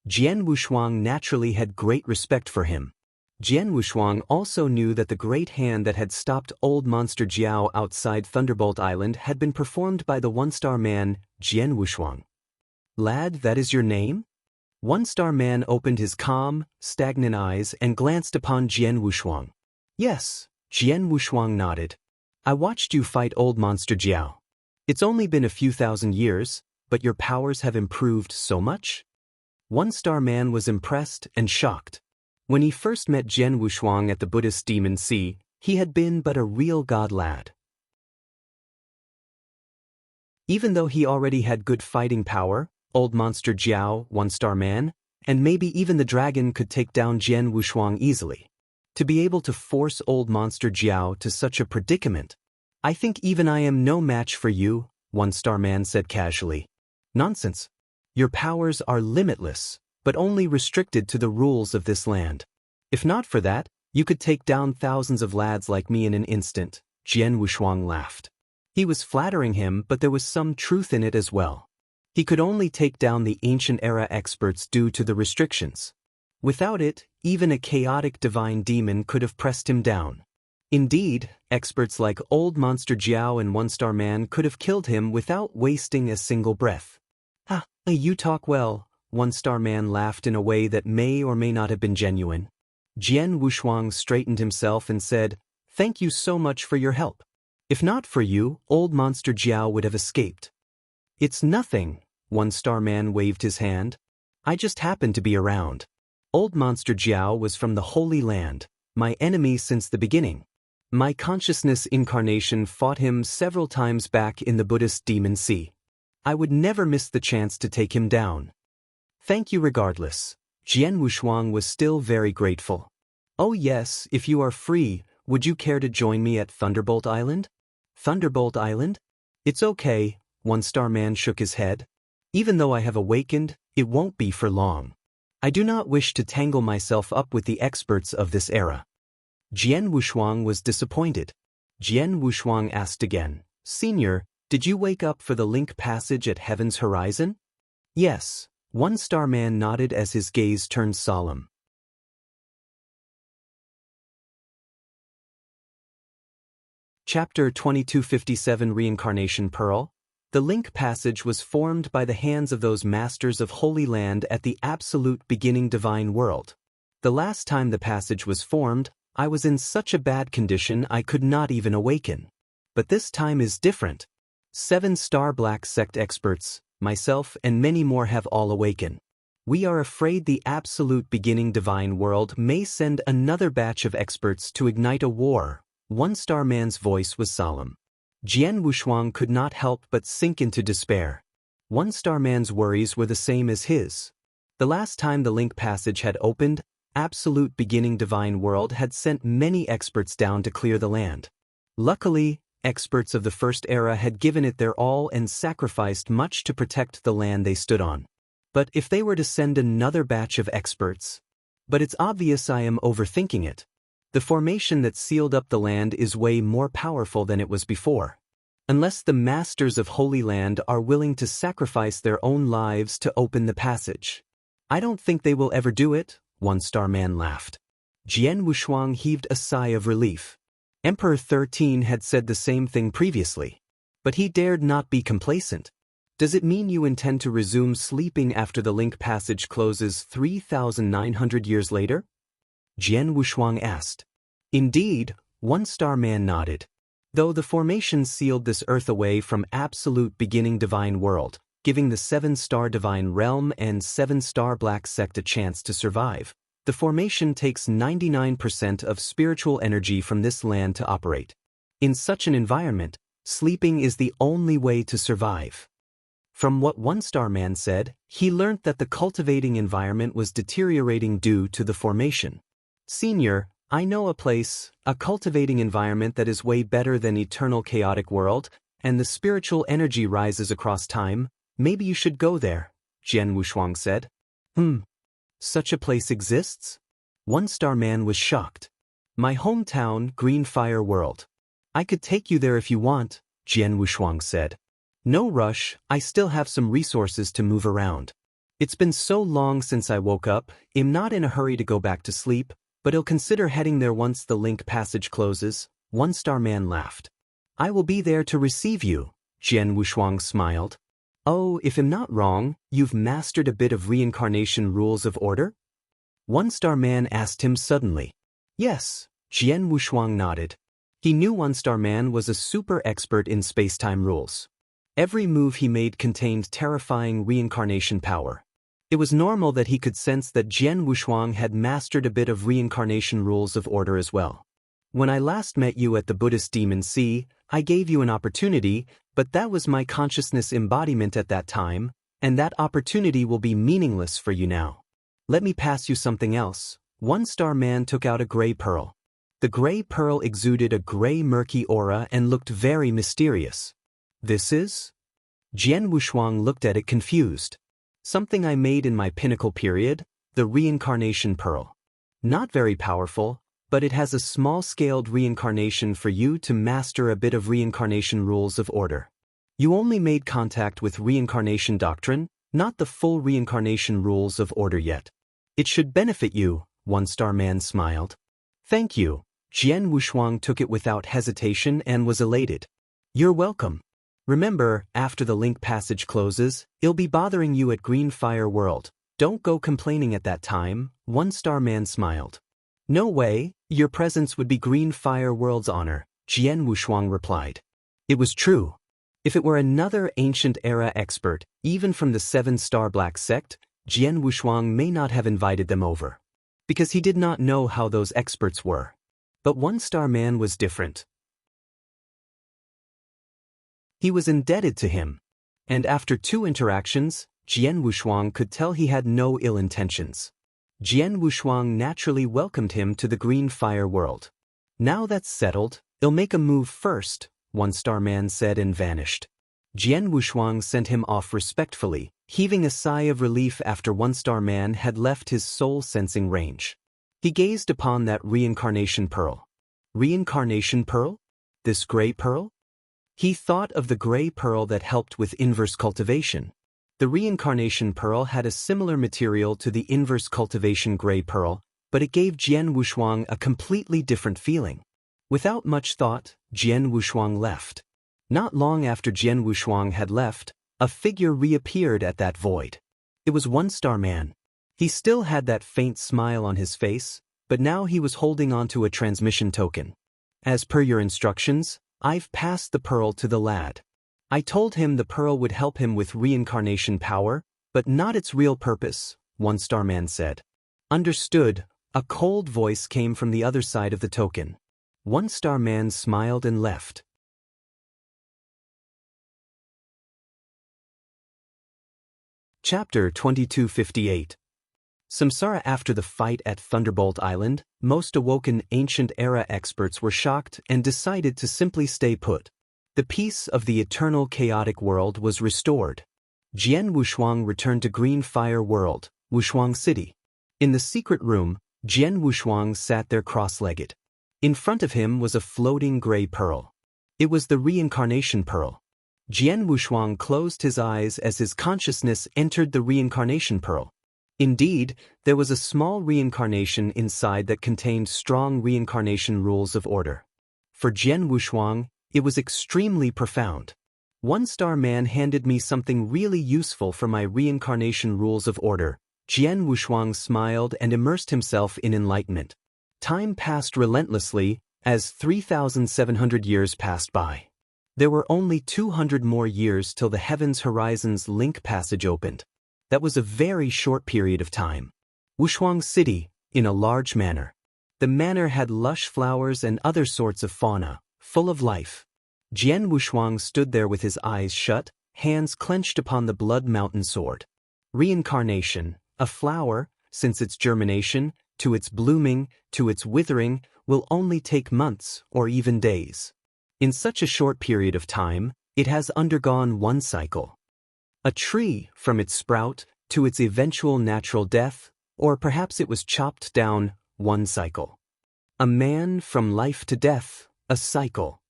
Jian Wushuang naturally had great respect for him. Jian Wushuang also knew that the great hand that had stopped old Monster Jiao outside Thunderbolt Island had been performed by the one-star man, Jian Wushuang. Lad, that is your name? One-star man opened his calm, stagnant eyes and glanced upon Jian Wushuang. Yes, Jian Wushuang nodded. I watched you fight old Monster Jiao. It's only been a few thousand years, but your powers have improved so much? One-star man was impressed and shocked. When he first met Jian Wushuang at the Buddhist Demon Sea, he had been but a real god lad. Even though he already had good fighting power, old Monster Jiao, one-star man, and maybe even the dragon could take down Jian Wushuang easily. To be able to force old Monster Jiao to such a predicament. I think even I am no match for you, one-star man said casually. Nonsense. Your powers are limitless, but only restricted to the rules of this land. If not for that, you could take down thousands of lads like me in an instant, Jian Wushuang laughed. He was flattering him, but there was some truth in it as well. He could only take down the ancient era experts due to the restrictions. Without it, even a chaotic divine demon could have pressed him down. Indeed, experts like old Monster Jiao and one-star man could have killed him without wasting a single breath. Ah, you talk well, one-star man laughed in a way that may or may not have been genuine. Jian Wushuang straightened himself and said, Thank you so much for your help. If not for you, old Monster Jiao would have escaped. It's nothing, one-star man waved his hand. I just happened to be around. Old Monster Jiao was from the Holy Land, my enemy since the beginning. My consciousness incarnation fought him several times back in the Buddhist Demon Sea. I would never miss the chance to take him down. Thank you regardless. Jian Wushuang was still very grateful. Oh yes, if you are free, would you care to join me at Thunderbolt Island? Thunderbolt Island? It's okay, one-star man shook his head. Even though I have awakened, it won't be for long. I do not wish to tangle myself up with the experts of this era. Jian Wushuang was disappointed. Jian Wushuang asked again, Senior, did you wake up for the link passage at Heaven's Horizon? Yes, one-star man nodded as his gaze turned solemn. Chapter 2257 Reincarnation Pearl. The link passage was formed by the hands of those masters of Holy Land at the absolute beginning divine world. The last time the passage was formed, I was in such a bad condition I could not even awaken. But this time is different. 7-star Black Sect experts, myself and many more have all awakened. We are afraid the absolute beginning divine world may send another batch of experts to ignite a war. 1-star man's voice was solemn. Jian Wushuang could not help but sink into despair. 1-star man's worries were the same as his. The last time the link passage had opened, absolute beginning divine world had sent many experts down to clear the land. Luckily, experts of the first era had given it their all and sacrificed much to protect the land they stood on. But if they were to send another batch of experts... But it's obvious I am overthinking it. The formation that sealed up the land is way more powerful than it was before. Unless the masters of Holy Land are willing to sacrifice their own lives to open the passage. I don't think they will ever do it, 1-star man laughed. Jian Wushuang heaved a sigh of relief. Emperor 13 had said the same thing previously. But he dared not be complacent. Does it mean you intend to resume sleeping after the link passage closes 3,900 years later? Jian Wushuang asked. Indeed, 1-star man nodded. Though the formation sealed this earth away from absolute beginning divine world, giving the 7-star divine realm and 7-star Black Sect a chance to survive, the formation takes 99% of spiritual energy from this land to operate. In such an environment, sleeping is the only way to survive. From what 1-star man said, he learnt that the cultivating environment was deteriorating due to the formation. Senior, I know a place, a cultivating environment that is way better than eternal chaotic world, and the spiritual energy rises across time. Maybe you should go there, Jian Wushuang said. Such a place exists? 1-star man was shocked. My hometown, Greenfire World. I could take you there if you want, Jian Wushuang said. No rush, I still have some resources to move around. It's been so long since I woke up, I'm not in a hurry to go back to sleep, but I'll consider heading there once the link passage closes, 1-star man laughed. I will be there to receive you, Jian Wushuang smiled. Oh, if I'm not wrong, you've mastered a bit of reincarnation rules of order? 1-star man asked him suddenly. Yes, Jian Wushuang nodded. He knew 1-star man was a super expert in space-time rules. Every move he made contained terrifying reincarnation power. It was normal that he could sense that Jian Wushuang had mastered a bit of reincarnation rules of order as well. When I last met you at the Buddhist Demon Sea, I gave you an opportunity, but that was my consciousness embodiment at that time, and that opportunity will be meaningless for you now. Let me pass you something else. 1-star man took out a gray pearl. The gray pearl exuded a gray murky aura and looked very mysterious. This is? Jian Wushuang looked at it confused. Something I made in my pinnacle period, the reincarnation pearl. Not very powerful, but it has a small-scaled reincarnation for you to master a bit of reincarnation rules of order. You only made contact with reincarnation doctrine, not the full reincarnation rules of order yet. It should benefit you, 1-star man smiled. Thank you. Jian Wushuang took it without hesitation and was elated. You're welcome. Remember, after the link passage closes, it'll be bothering you at Greenfire World. Don't go complaining at that time, 1-star man smiled. No way, your presence would be Greenfire World's honor, Jian Wushuang replied. It was true. If it were another ancient era expert, even from the 7-star Black Sect, Jian Wushuang may not have invited them over. Because he did not know how those experts were. But 1-star man was different. He was indebted to him. And after 2 interactions, Jian Wushuang could tell he had no ill intentions. Jian Wushuang naturally welcomed him to the Greenfire World. Now that's settled, I'll make a move first, 1-star man said and vanished. Jian Wushuang sent him off respectfully, heaving a sigh of relief after 1-star man had left his soul-sensing range. He gazed upon that reincarnation pearl. Reincarnation pearl? This gray pearl? He thought of the gray pearl that helped with inverse cultivation. The reincarnation pearl had a similar material to the inverse cultivation gray pearl, but it gave Jian Wushuang a completely different feeling. Without much thought, Jian Wushuang left. Not long after Jian Wushuang had left, a figure reappeared at that void. It was 1-star man. He still had that faint smile on his face, but now he was holding onto a transmission token. As per your instructions, I've passed the pearl to the lad. I told him the pearl would help him with reincarnation power, but not its real purpose, One-Star Man said. Understood, a cold voice came from the other side of the token. One-Star Man smiled and left. Chapter 2258. Samsara. After the fight at Thunderbolt Island, most awoken Ancient Era experts were shocked and decided to simply stay put. The peace of the eternal chaotic world was restored. Jian Wushuang returned to Green Fire World, Wushuang City. In the secret room, Jian Wushuang sat there cross-legged. In front of him was a floating gray pearl. It was the reincarnation pearl. Jian Wushuang closed his eyes as his consciousness entered the reincarnation pearl. Indeed, there was a small reincarnation inside that contained strong reincarnation rules of order. For Jian Wushuang, it was extremely profound. One-Star Man handed me something really useful for my reincarnation rules of order. Jian Wushuang smiled and immersed himself in enlightenment. Time passed relentlessly as 3,700 years passed by. There were only 200 more years till the Heavens Horizons link passage opened. That was a very short period of time. Wushuang City, in a large manor. The manor had lush flowers and other sorts of fauna, full of life. Jian Wushuang stood there with his eyes shut, hands clenched upon the Blood Mountain sword. Reincarnation, a flower, since its germination, to its blooming, to its withering, will only take months or even days. In such a short period of time, it has undergone one cycle. A tree, from its sprout, to its eventual natural death, or perhaps it was chopped down, one cycle. A man, from life to death, a cycle.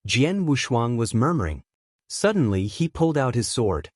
Jian Wushuang was murmuring. Suddenly he pulled out his sword.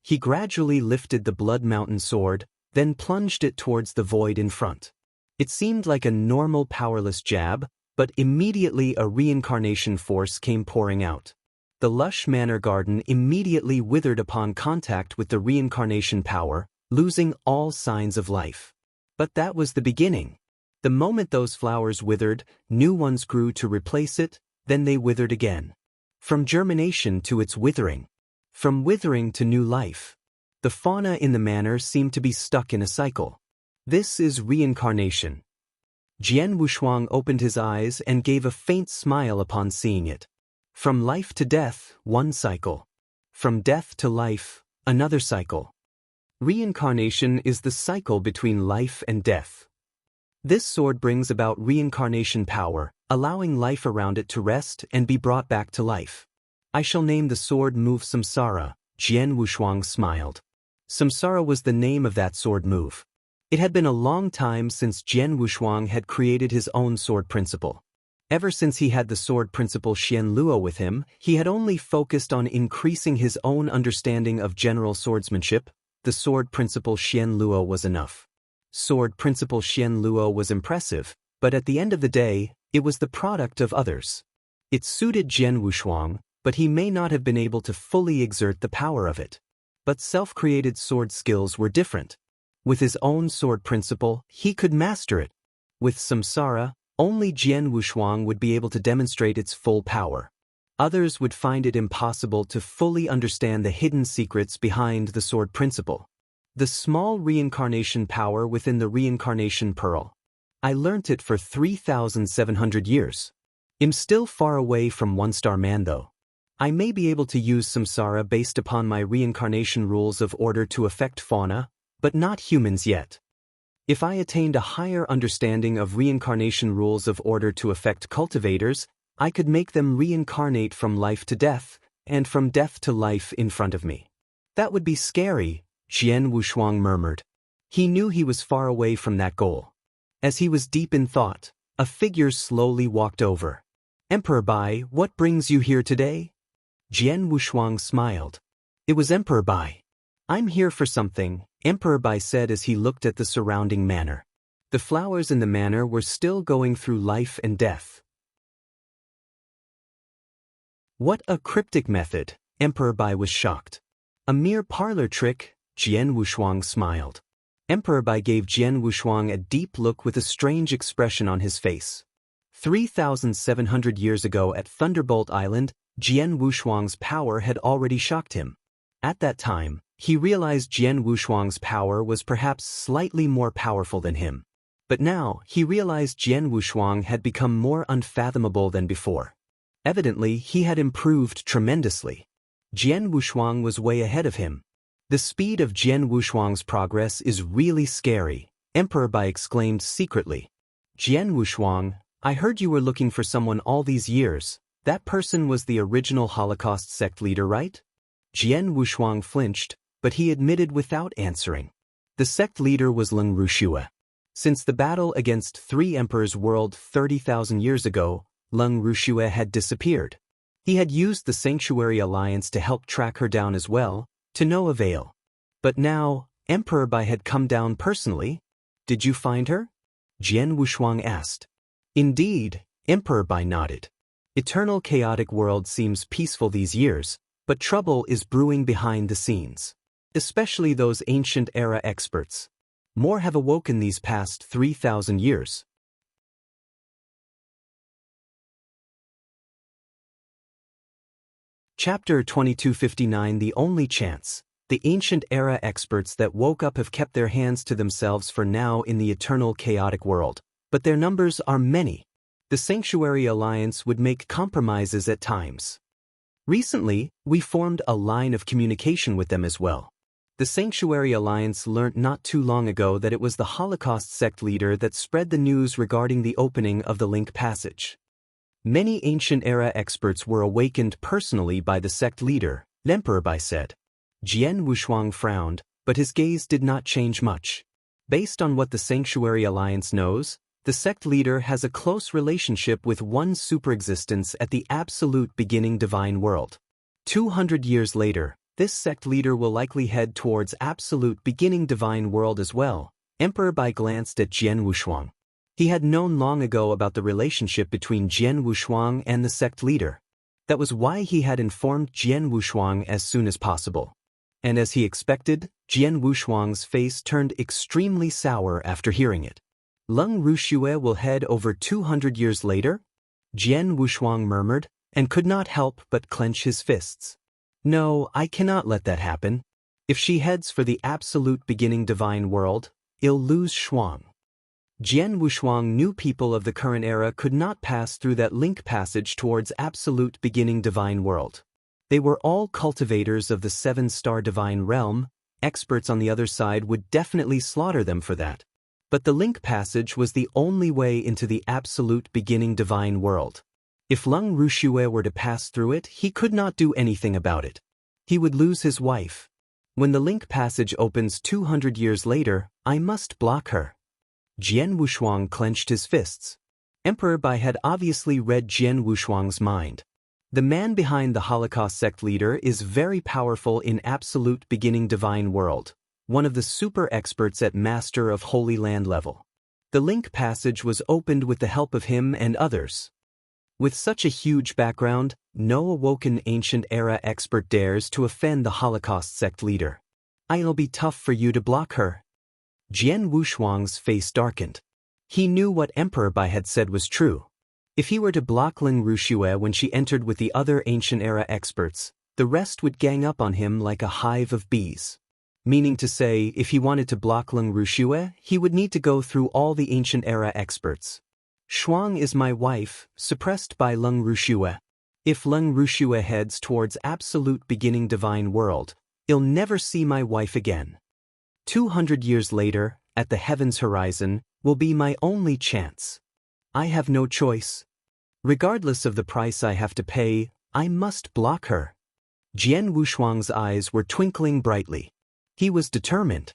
He gradually lifted the Blood Mountain sword, then plunged it towards the void in front. It seemed like a normal powerless jab, but immediately a reincarnation force came pouring out. The lush manor garden immediately withered upon contact with the reincarnation power, losing all signs of life. But that was the beginning. The moment those flowers withered, new ones grew to replace it, then they withered again. From germination to its withering. From withering to new life. The fauna in the manor seemed to be stuck in a cycle. This is reincarnation. Jian Wushuang opened his eyes and gave a faint smile upon seeing it. From life to death, one cycle. From death to life, another cycle. Reincarnation is the cycle between life and death. This sword brings about reincarnation power, allowing life around it to rest and be brought back to life. I shall name the sword move Samsara, Jian Wushuang smiled. Samsara was the name of that sword move. It had been a long time since Jian Wushuang had created his own sword principle. Ever since he had the sword principle Xian Luo with him, he had only focused on increasing his own understanding of general swordsmanship. The sword principle Xian Luo was enough. Sword principle Xian Luo was impressive, but at the end of the day, it was the product of others. It suited Jian Wushuang, but he may not have been able to fully exert the power of it. But self-created sword skills were different. With his own sword principle, he could master it. With Samsara, only Jian Wushuang would be able to demonstrate its full power. Others would find it impossible to fully understand the hidden secrets behind the sword principle. The small reincarnation power within the reincarnation pearl. I learnt it for 3,700 years. I'm still far away from One-Star Man though. I may be able to use Samsara based upon my reincarnation rules of order to affect fauna, but not humans yet. If I attained a higher understanding of reincarnation rules of order to affect cultivators, I could make them reincarnate from life to death, and from death to life in front of me. That would be scary, Jian Wushuang murmured. He knew he was far away from that goal. As he was deep in thought, a figure slowly walked over. Emperor Bai, what brings you here today? Jian Wushuang smiled. It was Emperor Bai. I'm here for something, Emperor Bai said as he looked at the surrounding manor. The flowers in the manor were still going through life and death. What a cryptic method, Emperor Bai was shocked. A mere parlor trick, Jian Wushuang smiled. Emperor Bai gave Jian Wushuang a deep look with a strange expression on his face. 3,700 years ago at Thunderbolt Island, Jian Wushuang's power had already shocked him. At that time, he realized Jian Wushuang's power was perhaps slightly more powerful than him. But now, he realized Jian Wushuang had become more unfathomable than before. Evidently, he had improved tremendously. Jian Wushuang was way ahead of him. The speed of Jian Wushuang's progress is really scary, Emperor Bai exclaimed secretly. Jian Wushuang, I heard you were looking for someone all these years. That person was the original Holocaust sect leader, right? Jian Wushuang flinched, but he admitted without answering. The sect leader was Leng Rushue. Since the battle against 3 emperors whirled 30,000 years ago, Leng Rushue had disappeared. He had used the Sanctuary Alliance to help track her down as well, to no avail. But now, Emperor Bai had come down personally. Did you find her? Jian Wushuang asked. Indeed, Emperor Bai nodded. Eternal chaotic world seems peaceful these years, but trouble is brewing behind the scenes. Especially those ancient era experts. More have awoken these past 3,000 years. Chapter 2259 The Only Chance. The ancient era experts that woke up have kept their hands to themselves for now in the eternal chaotic world, but their numbers are many. The Sanctuary Alliance would make compromises at times. Recently, we formed a line of communication with them as well. The Sanctuary Alliance learnt not too long ago that it was the Holocaust sect leader that spread the news regarding the opening of the Link Passage. Many ancient era experts were awakened personally by the sect leader, Emperor Bai said. Jian Wushuang frowned, but his gaze did not change much. Based on what the Sanctuary Alliance knows, the sect leader has a close relationship with one superexistence at the absolute beginning divine world. 200 years later, this sect leader will likely head towards absolute beginning divine world as well. Emperor Bai glanced at Jian Wushuang. He had known long ago about the relationship between Jian Wushuang and the sect leader. That was why he had informed Jian Wushuang as soon as possible. And as he expected, Jian Wushuang's face turned extremely sour after hearing it. Leng Rushue will head over 200 years later? Jian Wushuang murmured, and could not help but clench his fists. No, I cannot let that happen. If she heads for the absolute beginning divine world, I'll lose Shuang. Jian Wushuang knew people of the current era could not pass through that link passage towards absolute beginning divine world. They were all cultivators of the 7-star divine realm. Experts on the other side would definitely slaughter them for that. But the link passage was the only way into the absolute beginning divine world. If Leng Rushue were to pass through it, he could not do anything about it. He would lose his wife. When the link passage opens 200 years later, I must block her. Jian Wushuang clenched his fists. Emperor Bai had obviously read Jian Wushuang's mind. The man behind the Holocaust sect leader is very powerful in absolute beginning divine world, one of the super experts at Master of Holy Land level. The link passage was opened with the help of him and others. With such a huge background, no awoken ancient era expert dares to offend the Holocaust sect leader. It'll be tough for you to block her. Jian Wushuang's face darkened. He knew what Emperor Bai had said was true. If he were to block Leng Rushue when she entered with the other ancient era experts, the rest would gang up on him like a hive of bees. Meaning to say, if he wanted to block Leng Rushue, he would need to go through all the ancient era experts. Shuang is my wife, suppressed by Leng Rushue. If Leng Rushue heads towards absolute beginning divine world, I'll never see my wife again. 200 years later, at the heavens horizon, will be my only chance. I have no choice. Regardless of the price I have to pay, I must block her. Jian Wushuang's eyes were twinkling brightly. He was determined.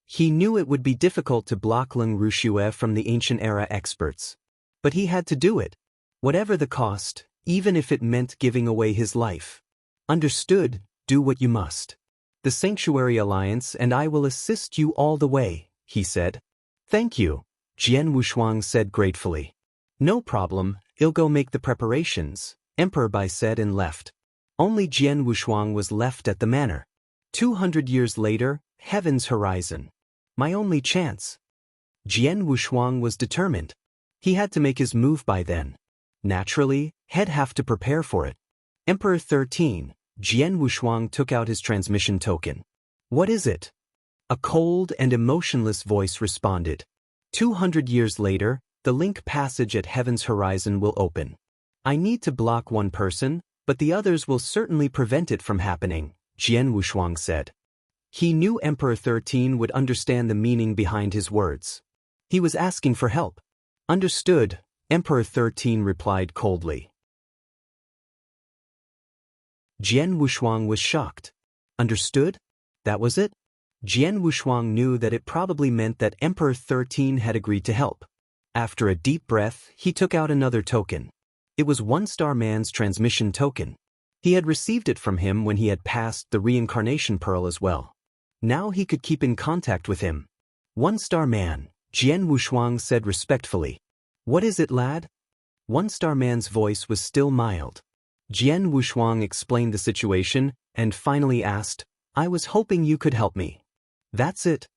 He knew it would be difficult to block Leng Rushue from the ancient era experts. But he had to do it. Whatever the cost, even if it meant giving away his life. Understood, do what you must. The Sanctuary Alliance and I will assist you all the way, he said. Thank you, Jian Wushuang said gratefully. No problem, I'll go make the preparations, Emperor Bai said and left. Only Jian Wushuang was left at the manor. 200 years later, heaven's horizon. My only chance. Jian Wushuang was determined. He had to make his move by then. Naturally, he'd have to prepare for it. Emperor 13, Jian Wushuang took out his transmission token. What is it? A cold and emotionless voice responded. 200 years later, the link passage at Heaven's Horizon will open. I need to block one person, but the others will certainly prevent it from happening, Jian Wushuang said. He knew Emperor 13 would understand the meaning behind his words. He was asking for help. Understood, Emperor 13 replied coldly. Jian Wushuang was shocked. Understood? That was it? Jian Wushuang knew that it probably meant that Emperor 13 had agreed to help. After a deep breath, he took out another token. It was One Star Man's transmission token. He had received it from him when he had passed the reincarnation pearl as well. Now he could keep in contact with him. One Star Man, Jian Wushuang said respectfully. What is it, lad? One Star Man's voice was still mild. Jian Wushuang explained the situation and finally asked, I was hoping you could help me. That's it.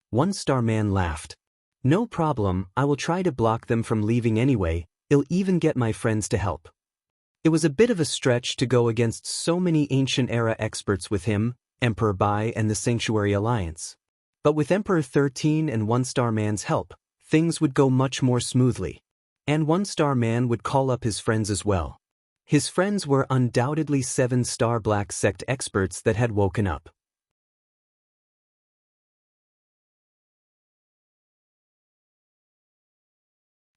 One Star Man laughed. No problem, I will try to block them from leaving anyway, I'll even get my friends to help. It was a bit of a stretch to go against so many ancient era experts with him, Emperor Bai and the Sanctuary Alliance. But with Emperor 13 and One Star Man's help, things would go much more smoothly. And One Star Man would call up his friends as well. His friends were undoubtedly 7-star Black Sect experts that had woken up.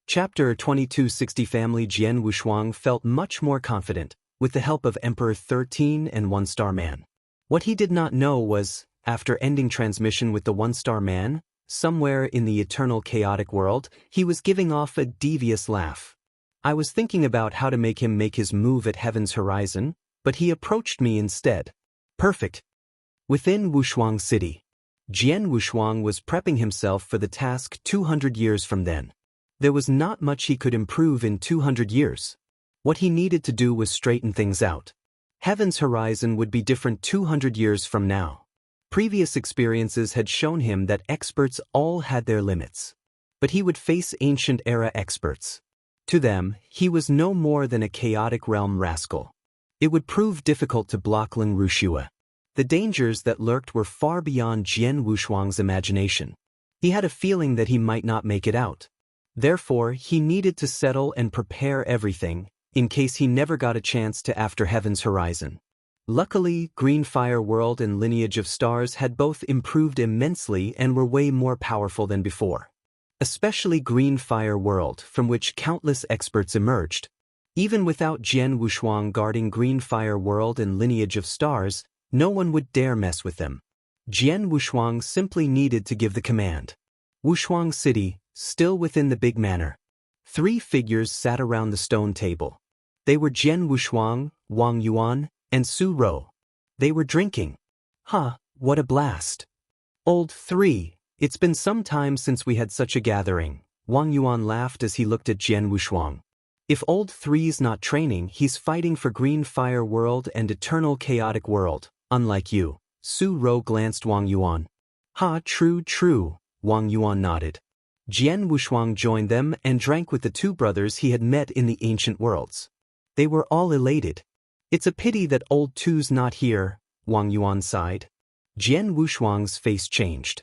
Chapter 2260 Family Jian Wushuang felt much more confident, with the help of Emperor 13 and One Star Man. What he did not know was, after ending transmission with the One Star Man, somewhere in the eternal chaotic world, he was giving off a devious laugh. I was thinking about how to make him make his move at Heaven's Horizon, but he approached me instead. Perfect. Within Wushuang City, Jian Wushuang was prepping himself for the task 200 years from then. There was not much he could improve in 200 years. What he needed to do was straighten things out. Heaven's Horizon would be different 200 years from now. Previous experiences had shown him that experts all had their limits. But he would face ancient era experts. To them, he was no more than a chaotic realm rascal. It would prove difficult to block Ling Rushua. The dangers that lurked were far beyond Jian Wushuang's imagination. He had a feeling that he might not make it out. Therefore, he needed to settle and prepare everything, in case he never got a chance to after Heaven's Horizon. Luckily, Green Fire World and Lineage of Stars had both improved immensely and were way more powerful than before. Especially Green Fire World, from which countless experts emerged. Even without Jian Wushuang guarding Green Fire World and Lineage of Stars, no one would dare mess with them. Jian Wushuang simply needed to give the command. Wushuang City, still within the big manor. 3 figures sat around the stone table. They were Jian Wushuang, Wang Yuan, and Su Rou. They were drinking. What a blast. Old 3. It's been some time since we had such a gathering, Wang Yuan laughed as he looked at Jian Wushuang. If Old 3's not training, he's fighting for Green Fire World and Eternal Chaotic World, unlike you. Su Rou glanced Wang Yuan. True, Wang Yuan nodded. Jian Wushuang joined them and drank with the 2 brothers he had met in the ancient worlds. They were all elated. It's a pity that Old 2's not here, Wang Yuan sighed. Jian Wushuang's face changed.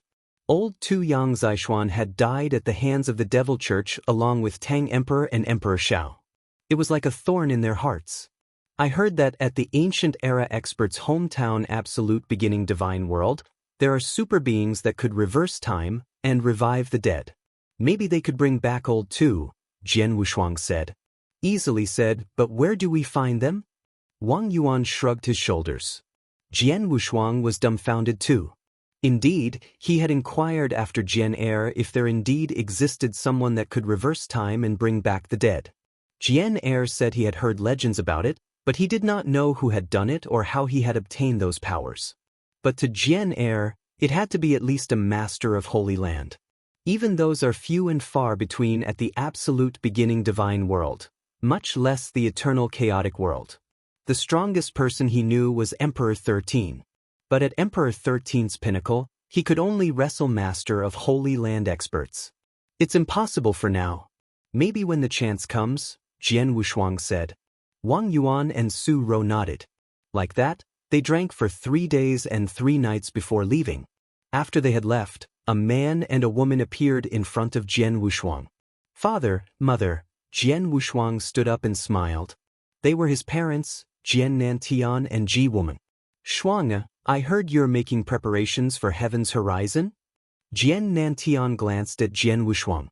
Old 2 Yang Zishuan had died at the hands of the Devil Church along with Tang Emperor and Emperor Shao. It was like a thorn in their hearts. I heard that at the ancient era expert's hometown Absolute Beginning Divine World, there are super beings that could reverse time and revive the dead. Maybe they could bring back Old 2, Jian Wushuang said. Easily said, but where do we find them? Wang Yuan shrugged his shoulders. Jian Wushuang was dumbfounded too. Indeed, he had inquired after Jian Er if there indeed existed someone that could reverse time and bring back the dead. Jian Er said he had heard legends about it, but he did not know who had done it or how he had obtained those powers. But to Jian Er, it had to be at least a master of Holy Land. Even those are few and far between at the Absolute Beginning Divine World, much less the Eternal Chaotic World. The strongest person he knew was Emperor 13. But at Emperor 13's pinnacle, He could only wrestle master of Holy Land experts. It's impossible for now. Maybe when the chance comes, Jian Wushuang said. Wang Yuan and Su Ro nodded. Like that, they drank for 3 days and 3 nights before leaving. After they had left, a man and a woman appeared in front of Jian Wushuang. Father, mother, Jian Wushuang stood up and smiled. They were his parents, Jian Nantian and Ji Woman. Shuang, I heard you're making preparations for Heaven's Horizon? Jian Nantian glanced at Jian Wushuang.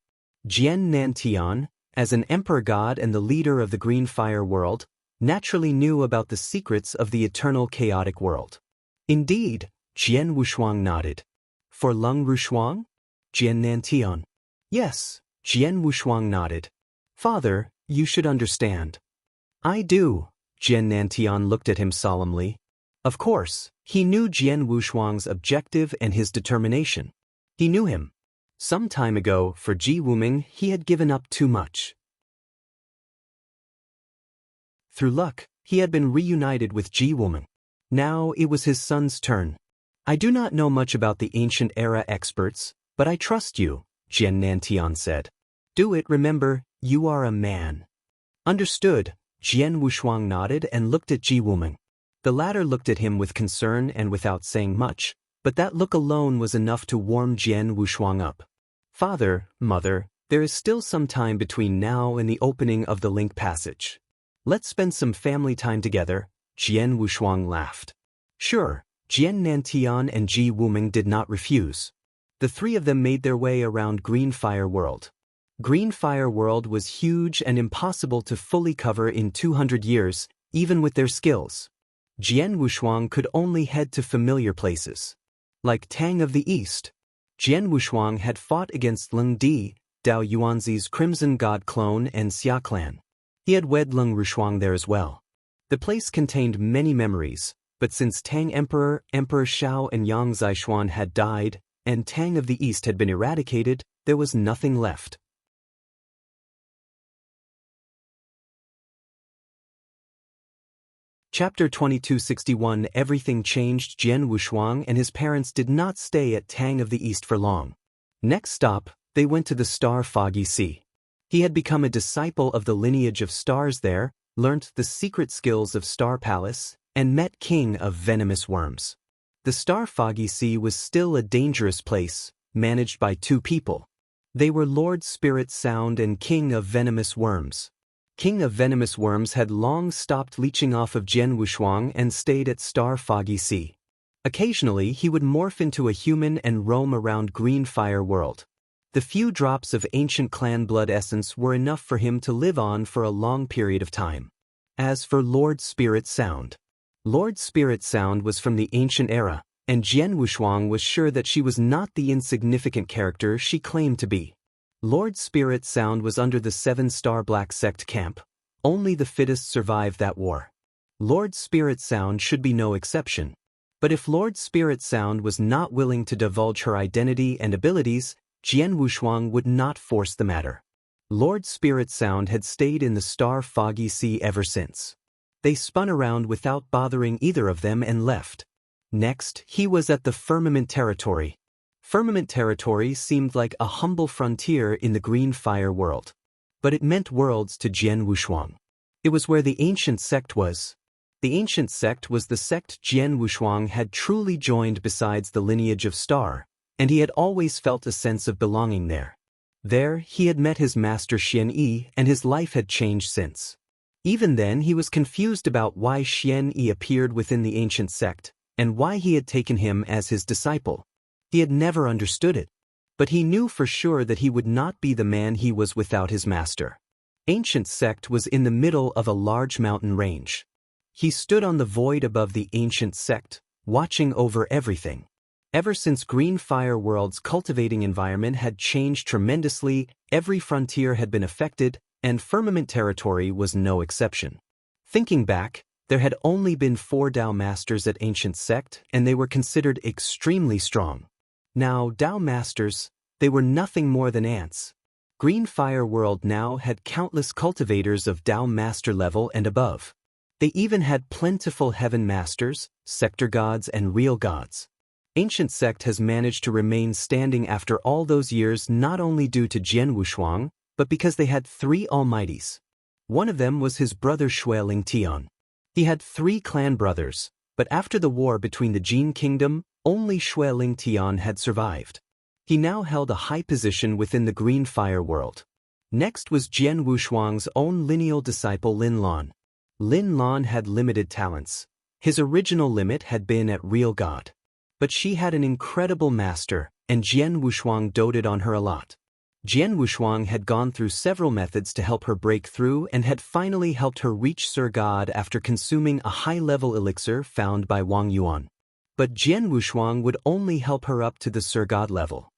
Jian Nantian, as an emperor god and the leader of the Green Fire world, naturally knew about the secrets of the eternal chaotic world. Indeed, Jian Wushuang nodded. For Lung Rushuang? Jian Nantian. Yes, Jian Wushuang nodded. Father, you should understand. I do. Jian Nantian looked at him solemnly. Of course, he knew Jian Wushuang's objective and his determination. He knew him. Some time ago, for Ji Wuming, he had given up too much. Through luck, he had been reunited with Ji Wuming. Now it was his son's turn. I do not know much about the ancient era experts, but I trust you, Jian Nantian said. Do it, remember, you are a man. Understood, Jian Wushuang nodded and looked at Ji Wuming. The latter looked at him with concern and without saying much, but that look alone was enough to warm Jian Wushuang up. Father, mother, there is still some time between now and the opening of the link passage. Let's spend some family time together, Jian Wushuang laughed. Sure, Jian Nantian and Ji Wuming did not refuse. The 3 of them made their way around Green Fire World. Green Fire World was huge and impossible to fully cover in 200 years, even with their skills. Jian Wushuang could only head to familiar places. Like Tang of the East, Jian Wushuang had fought against Lung Di, Dao Yuanzi's Crimson God clone and Xia clan. He had wed Lung Rushuang there as well. The place contained many memories, but since Tang Emperor, Emperor Shao and Yang Zishuan had died, and Tang of the East had been eradicated, there was nothing left. Chapter 2261 Everything changed. Jian Wushuang and his parents did not stay at Tang of the East for long. Next stop, they went to the star Foggy Sea. He had become a disciple of the lineage of stars there, learnt the secret skills of Star Palace, and met King of Venomous Worms. The star Foggy Sea was still a dangerous place, managed by 2 people. They were Lord Spirit Sound and King of Venomous Worms. King of Venomous Worms had long stopped leeching off of Jian Wushuang and stayed at Star Foggy Sea. Occasionally he would morph into a human and roam around Green Fire World. The few drops of ancient clan blood essence were enough for him to live on for a long period of time. As for Lord Spirit Sound was from the ancient era, and Jian Wushuang was sure that she was not the insignificant character she claimed to be. Lord Spirit Sound was under the 7-star Black Sect camp. Only the fittest survived that war. Lord Spirit Sound should be no exception. But if Lord Spirit Sound was not willing to divulge her identity and abilities, Jian Wushuang would not force the matter. Lord Spirit Sound had stayed in the star Foggy Sea ever since. They spun around without bothering either of them and left. Next, he was at the Firmament Territory. Firmament Territory seemed like a humble frontier in the Green Fire world. But it meant worlds to Jian Wushuang. It was where the ancient sect was. The ancient sect was the sect Jian Wushuang had truly joined besides the lineage of Star, and he had always felt a sense of belonging there. There, he had met his master Xian Yi, and his life had changed since. Even then, he was confused about why Xian Yi appeared within the ancient sect, and why he had taken him as his disciple. He had never understood it. But he knew for sure that he would not be the man he was without his master. Ancient sect was in the middle of a large mountain range. He stood on the void above the ancient sect, watching over everything. Ever since Green Fire World's cultivating environment had changed tremendously, every frontier had been affected, and Firmament Territory was no exception. Thinking back, there had only been 4 Dao Masters at Ancient Sect, and they were considered extremely strong. Now, Dao Masters, they were nothing more than ants. Green Fire World now had countless cultivators of Dao Master level and above. They even had plentiful Heaven Masters, Sector Gods and Real Gods. Ancient sect has managed to remain standing after all those years not only due to Jian Wushuang, but because they had 3 almighties. One of them was his brother Shui Ling Tian. He had 3 clan brothers, but after the war between the Jin kingdom, only Shui Ling Tian had survived. He now held a high position within the Green Fire world. Next was Jian Wushuang's own lineal disciple Lin Lan. Lin Lan had limited talents. His original limit had been at real god. But she had an incredible master, and Jian Wushuang doted on her a lot. Jian Wushuang had gone through several methods to help her break through and had finally helped her reach Sir God after consuming a high-level elixir found by Wang Yuan. But Jian Wushuang would only help her up to the Sir God level.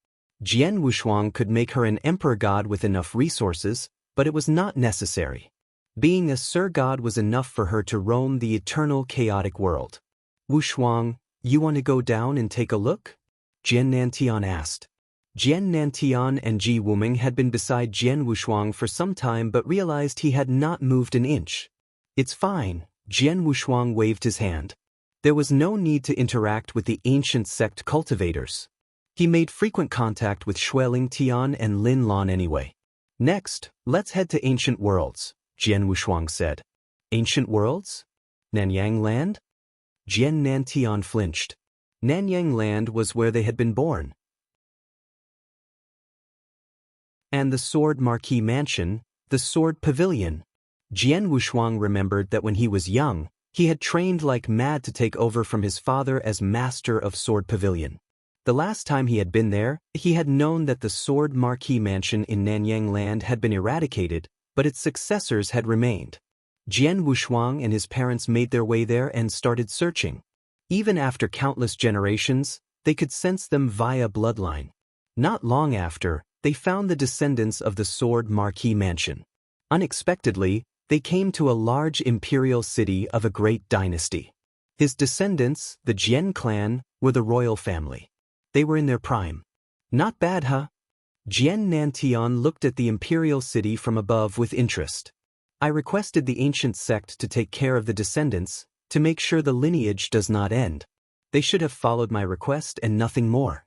Jian Wushuang could make her an emperor god with enough resources, but it was not necessary. Being a Sir God was enough for her to roam the eternal chaotic world. Wushuang, you want to go down and take a look? Jian Nantian asked. Jian Nantian and Ji Wuming had been beside Jian Wushuang for some time but realized he had not moved an inch. It's fine, Jian Wushuang waved his hand. There was no need to interact with the ancient sect cultivators. He made frequent contact with Shui Ling Tian and Lin Lan anyway. Next, let's head to ancient worlds, Jian Wushuang said. Ancient worlds? Nanyang land? Jian Nantian flinched. Nanyang land was where they had been born. And the Sword Marquee Mansion, the Sword Pavilion. Jian Wushuang remembered that when he was young, he had trained like mad to take over from his father as master of Sword Pavilion. The last time he had been there, he had known that the Sword Marquee Mansion in Nanyang land had been eradicated, but its successors had remained. Jian Wushuang and his parents made their way there and started searching. Even after countless generations, they could sense them via bloodline. Not long after, they found the descendants of the Sword Marquee Mansion. Unexpectedly, they came to a large imperial city of a great dynasty. His descendants, the Jian clan, were the royal family. They were in their prime. Not bad, huh? Jian Nantian looked at the imperial city from above with interest. I requested the ancient sect to take care of the descendants, to make sure the lineage does not end. They should have followed my request and nothing more.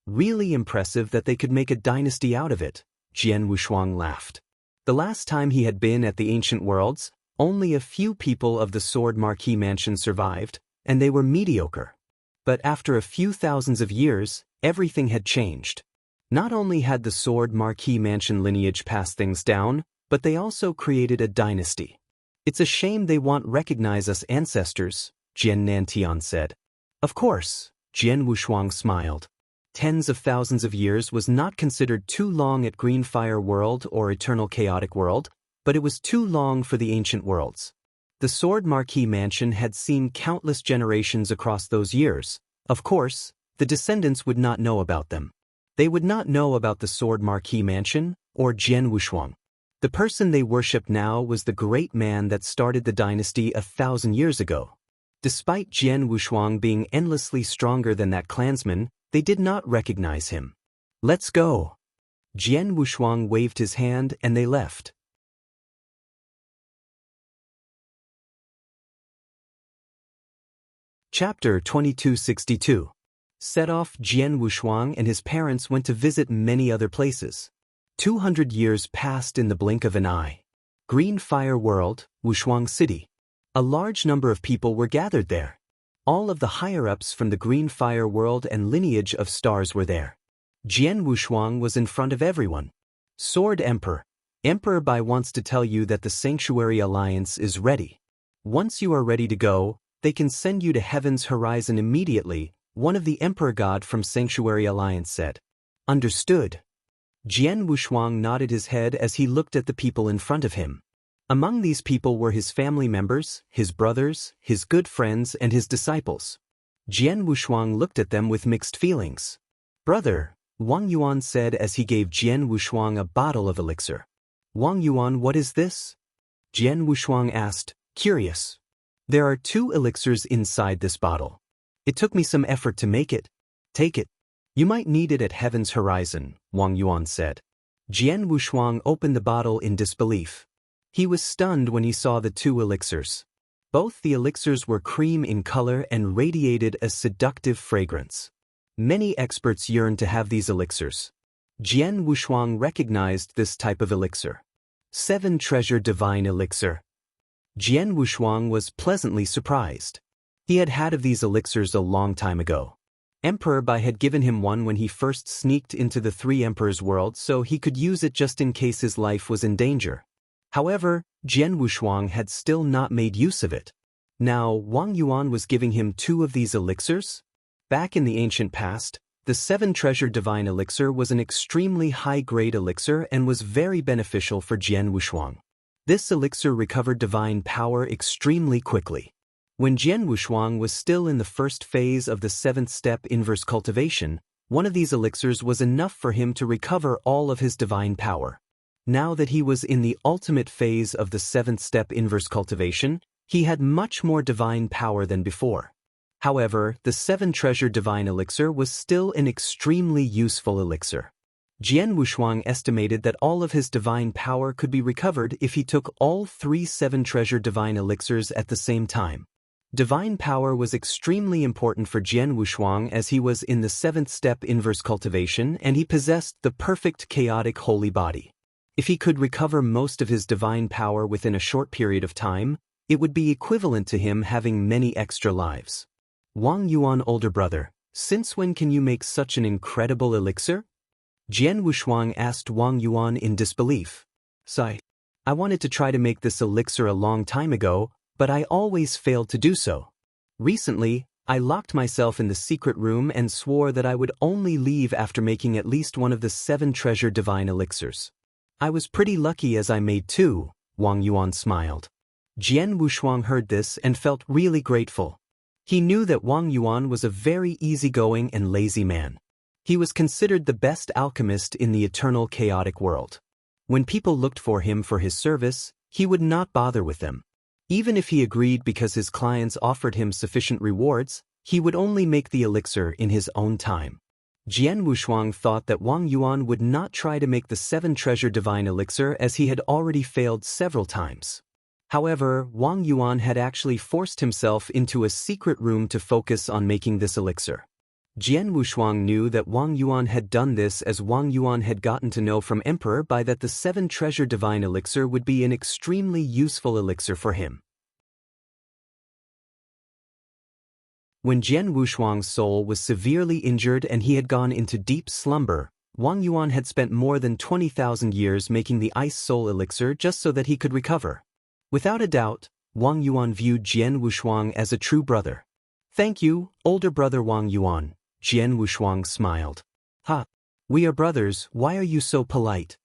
Really impressive that they could make a dynasty out of it, Jian Wushuang laughed. The last time he had been at the ancient worlds, only a few people of the Sword Marquee Mansion survived, and they were mediocre. But after a few thousands of years, everything had changed. Not only had the Sword Marquee Mansion lineage passed things down, but they also created a dynasty. It's a shame they won't recognize us ancestors, Jian Nantian said. Of course, Jian Wushuang smiled. Tens of thousands of years was not considered too long at Green Fire World or Eternal Chaotic World, but it was too long for the ancient worlds. The Sword Marquee Mansion had seen countless generations across those years. Of course, the descendants would not know about them. They would not know about the Sword Marquee Mansion or Jian Wushuang. The person they worshipped now was the great man that started the dynasty 1,000 years ago. Despite Jian Wushuang being endlessly stronger than that clansman, they did not recognize him. Let's go. Jian Wushuang waved his hand and they left. Chapter 2262. Set off. Jian Wushuang and his parents went to visit many other places. 200 years passed in the blink of an eye. Green Fire World, Wushuang City. A large number of people were gathered there. All of the higher-ups from the Green Fire World and lineage of stars were there. Jian Wushuang was in front of everyone. Sword Emperor. Emperor Bai wants to tell you that the Sanctuary Alliance is ready. Once you are ready to go, they can send you to Heaven's Horizon immediately, one of the Emperor God from Sanctuary Alliance said. Understood. Jian Wushuang nodded his head as he looked at the people in front of him. Among these people were his family members, his brothers, his good friends, and his disciples. Jian Wushuang looked at them with mixed feelings. Brother, Wang Yuan said as he gave Jian Wushuang a bottle of elixir. Wang Yuan, what is this? Jian Wushuang asked, curious. There are 2 elixirs inside this bottle. It took me some effort to make it. Take it. You might need it at Heaven's Horizon, Wang Yuan said. Jian Wushuang opened the bottle in disbelief. He was stunned when he saw the 2 elixirs. Both the elixirs were cream in color and radiated a seductive fragrance. Many experts yearned to have these elixirs. Jian Wushuang recognized this type of elixir. 7 Treasure Divine Elixir. Jian Wushuang was pleasantly surprised. He had had of these elixirs a long time ago. Emperor Bai had given him one when he first sneaked into the Three Emperors world, so he could use it just in case his life was in danger. However, Jian Wushuang had still not made use of it. Now, Wang Yuan was giving him 2 of these elixirs? Back in the ancient past, the 7 Treasure Divine Elixir was an extremely high-grade elixir and was very beneficial for Jian Wushuang. This elixir recovered divine power extremely quickly. When Jian Wushuang was still in the first phase of the 7th step inverse cultivation, one of these elixirs was enough for him to recover all of his divine power. Now that he was in the ultimate phase of the 7th step inverse cultivation, he had much more divine power than before. However, the 7 Treasure Divine Elixir was still an extremely useful elixir. Jian Wushuang estimated that all of his divine power could be recovered if he took all 3 7 Treasure Divine Elixirs at the same time. Divine power was extremely important for Jian Wushuang as he was in the 7th step inverse cultivation and he possessed the perfect chaotic holy body. If he could recover most of his divine power within a short period of time, it would be equivalent to him having many extra lives. Wang Yuan, older brother, since when can you make such an incredible elixir? Jian Wushuang asked Wang Yuan in disbelief. I wanted to try to make this elixir a long time ago, but I always failed to do so. Recently, I locked myself in the secret room and swore that I would only leave after making at least one of the 7 Treasure Divine Elixirs. I was pretty lucky as I made 2, Wang Yuan smiled. Jian Wushuang heard this and felt really grateful. He knew that Wang Yuan was a very easygoing and lazy man. He was considered the best alchemist in the eternal chaotic world. When people looked for him for his service, he would not bother with them. Even if he agreed because his clients offered him sufficient rewards, he would only make the elixir in his own time. Jian Wushuang thought that Wang Yuan would not try to make the 7 Treasure Divine Elixir as he had already failed several times. However, Wang Yuan had actually forced himself into a secret room to focus on making this elixir. Jian Wushuang knew that Wang Yuan had done this as Wang Yuan had gotten to know from Emperor Bai that the 7 Treasure Divine Elixir would be an extremely useful elixir for him. When Jian Wushuang's soul was severely injured and he had gone into deep slumber, Wang Yuan had spent more than 20,000 years making the Ice Soul Elixir just so that he could recover. Without a doubt, Wang Yuan viewed Jian Wushuang as a true brother. Thank you, older brother Wang Yuan, Jian Wushuang smiled. We are brothers, why are you so polite?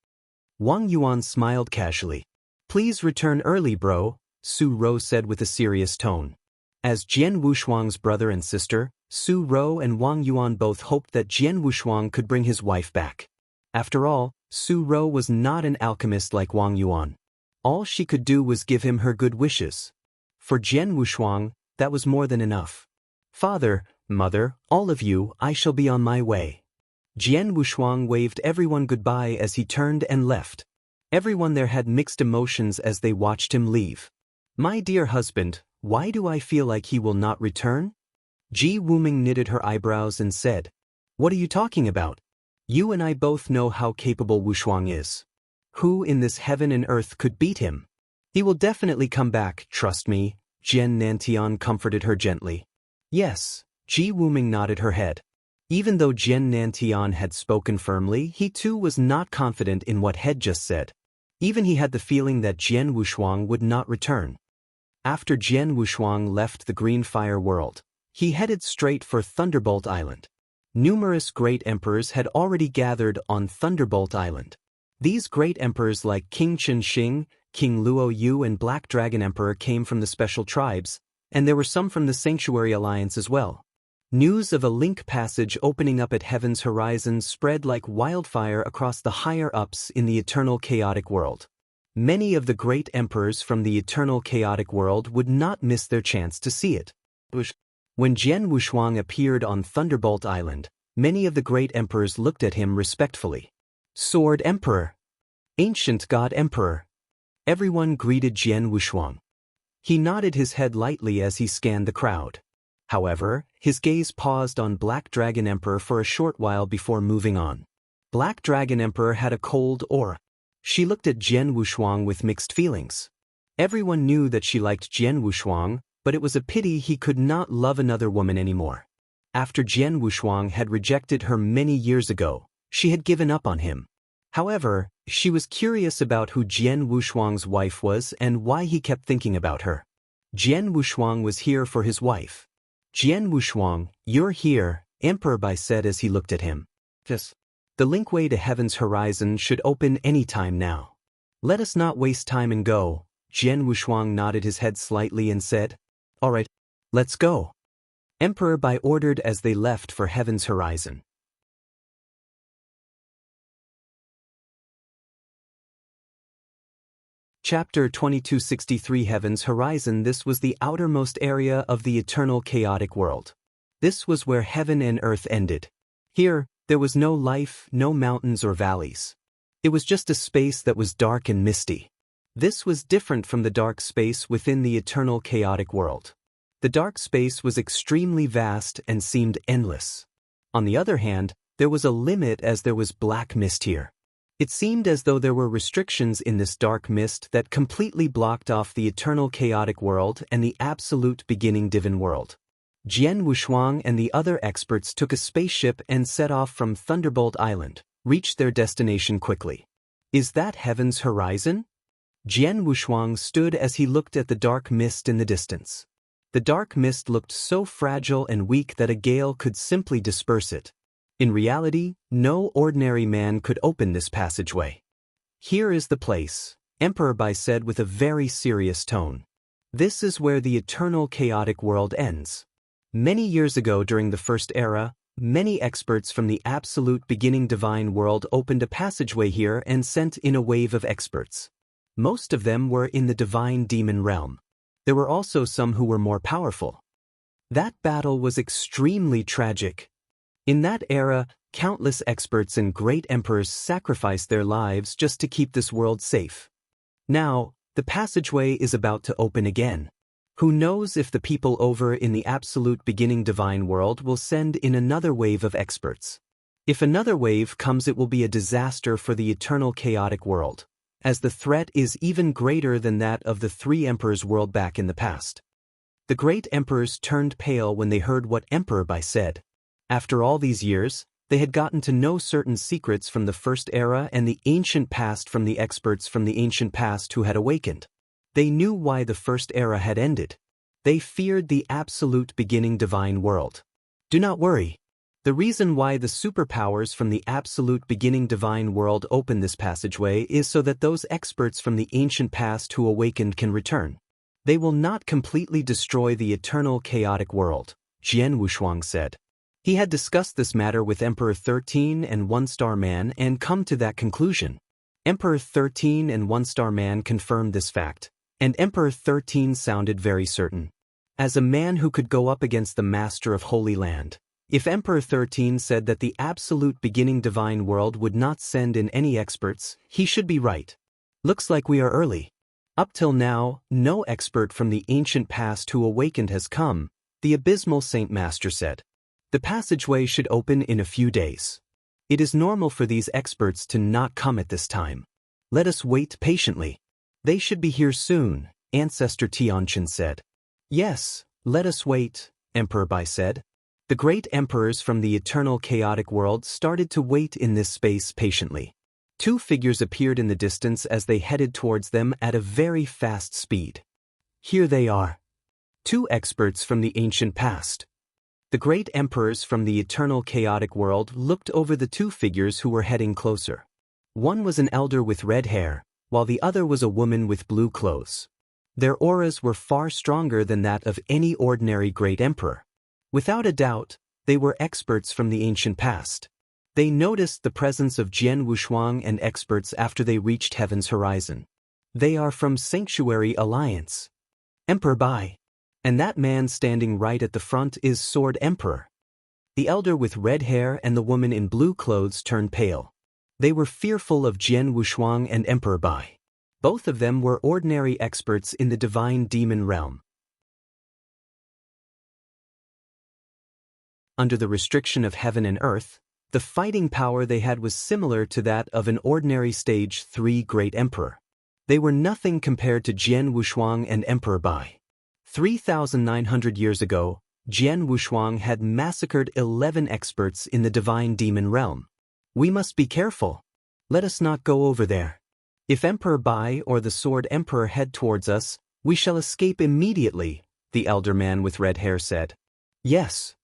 Wang Yuan smiled casually. Please return early, bro, Su Rou said with a serious tone. As Jian Wushuang's brother and sister, Su Rou and Wang Yuan both hoped that Jian Wushuang could bring his wife back. After all, Su Rou was not an alchemist like Wang Yuan. All she could do was give him her good wishes. For Jian Wushuang, that was more than enough. Father, mother, all of you, I shall be on my way. Jian Wushuang waved everyone goodbye as he turned and left. Everyone there had mixed emotions as they watched him leave. My dear husband, why do I feel like he will not return? Ji Wuming knitted her eyebrows and said, What are you talking about? You and I both know how capable Wushuang is. Who in this heaven and earth could beat him? He will definitely come back, trust me, Jian Nantian comforted her gently. Yes, Ji Wuming nodded her head. Even though Jian Nantian had spoken firmly, he too was not confident in what had just said. Even he had the feeling that Jian Wushuang would not return. After Jian Wushuang left the Green Fire world, he headed straight for Thunderbolt Island. Numerous great emperors had already gathered on Thunderbolt Island. These great emperors like King Chen Xing, King Luo Yu and Black Dragon Emperor came from the special tribes, and there were some from the Sanctuary Alliance as well. News of a link passage opening up at Heaven's horizon spread like wildfire across the higher-ups in the eternal chaotic world. Many of the great emperors from the eternal chaotic world would not miss their chance to see it. When Jian Wushuang appeared on Thunderbolt Island, many of the great emperors looked at him respectfully. Sword Emperor! Ancient God Emperor! Everyone greeted Jian Wushuang. He nodded his head lightly as he scanned the crowd. However, his gaze paused on Black Dragon Emperor for a short while before moving on. Black Dragon Emperor had a cold aura. She looked at Jian Wushuang with mixed feelings. Everyone knew that she liked Jian Wushuang, but it was a pity he could not love another woman anymore. After Jian Wushuang had rejected her many years ago, she had given up on him. However, she was curious about who Jian Wushuang's wife was and why he kept thinking about her. Jian Wushuang was here for his wife. Jian Wushuang, you're here, Emperor Bai said as he looked at him. Yes. The linkway to Heaven's Horizon should open any time now. Let us not waste time and go. Jian Wushuang nodded his head slightly and said, All right, let's go. Emperor Bai ordered as they left for Heaven's Horizon. Chapter 2263 Heaven's Horizon. This was the outermost area of the eternal chaotic world. This was where heaven and earth ended. Here, there was no life, no mountains or valleys. It was just a space that was dark and misty. This was different from the dark space within the eternal chaotic world. The dark space was extremely vast and seemed endless. On the other hand, there was a limit as there was black mist here. It seemed as though there were restrictions in this dark mist that completely blocked off the eternal chaotic world and the absolute beginning divine world. Jian Wushuang and the other experts took a spaceship and set off from Thunderbolt Island, reached their destination quickly. Is that Heaven's Horizon? Jian Wushuang stood as he looked at the dark mist in the distance. The dark mist looked so fragile and weak that a gale could simply disperse it. In reality, no ordinary man could open this passageway. Here is the place, Emperor Bai said with a very serious tone. This is where the eternal chaotic world ends. Many years ago during the First Era, many experts from the absolute beginning divine world opened a passageway here and sent in a wave of experts. Most of them were in the divine demon realm. There were also some who were more powerful. That battle was extremely tragic. In that era, countless experts and great emperors sacrificed their lives just to keep this world safe. Now, the passageway is about to open again. Who knows if the people over in the absolute beginning divine world will send in another wave of experts. If another wave comes, it will be a disaster for the eternal chaotic world, as the threat is even greater than that of the three emperors' world back in the past. The great emperors turned pale when they heard what Emperor Bai said. After all these years, they had gotten to know certain secrets from the First Era and the ancient past from the experts from the ancient past who had awakened. They knew why the First Era had ended. They feared the absolute beginning divine world. Do not worry. The reason why the superpowers from the absolute beginning divine world open this passageway is so that those experts from the ancient past who awakened can return. They will not completely destroy the eternal chaotic world, Jian Wushuang said. He had discussed this matter with Emperor 13 and One-Star Man and come to that conclusion. Emperor 13 and One-Star Man confirmed this fact, and Emperor 13 sounded very certain. As a man who could go up against the Master of Holy Land, if Emperor 13 said that the absolute beginning divine world would not send in any experts, he should be right. Looks like we are early. Up till now, no expert from the ancient past who awakened has come, the Abysmal Saint Master said. The passageway should open in a few days. It is normal for these experts to not come at this time. Let us wait patiently. They should be here soon, Ancestor Tianqin said. Yes, let us wait, Emperor Bai said. The great emperors from the eternal chaotic world started to wait in this space patiently. Two figures appeared in the distance as they headed towards them at a very fast speed. Here they are. Two experts from the ancient past. The great emperors from the eternal chaotic world looked over the two figures who were heading closer. One was an elder with red hair, while the other was a woman with blue clothes. Their auras were far stronger than that of any ordinary great emperor. Without a doubt, they were experts from the ancient past. They noticed the presence of Jian Wushuang and experts after they reached Heaven's Horizon. They are from Sanctuary Alliance. Emperor Bai. And that man standing right at the front is Sword Emperor. The elder with red hair and the woman in blue clothes turned pale. They were fearful of Jian Wushuang and Emperor Bai. Both of them were ordinary experts in the divine demon realm. under the restriction of heaven and earth, the fighting power they had was similar to that of an ordinary stage 3 great emperor. They were nothing compared to Jian Wushuang and Emperor Bai. 3,900 years ago, Jian Wushuang had massacred 11 experts in the divine demon realm. We must be careful. Let us not go over there. If Emperor Bai or the Sword Emperor head towards us, we shall escape immediately, the elder man with red hair said. Yes.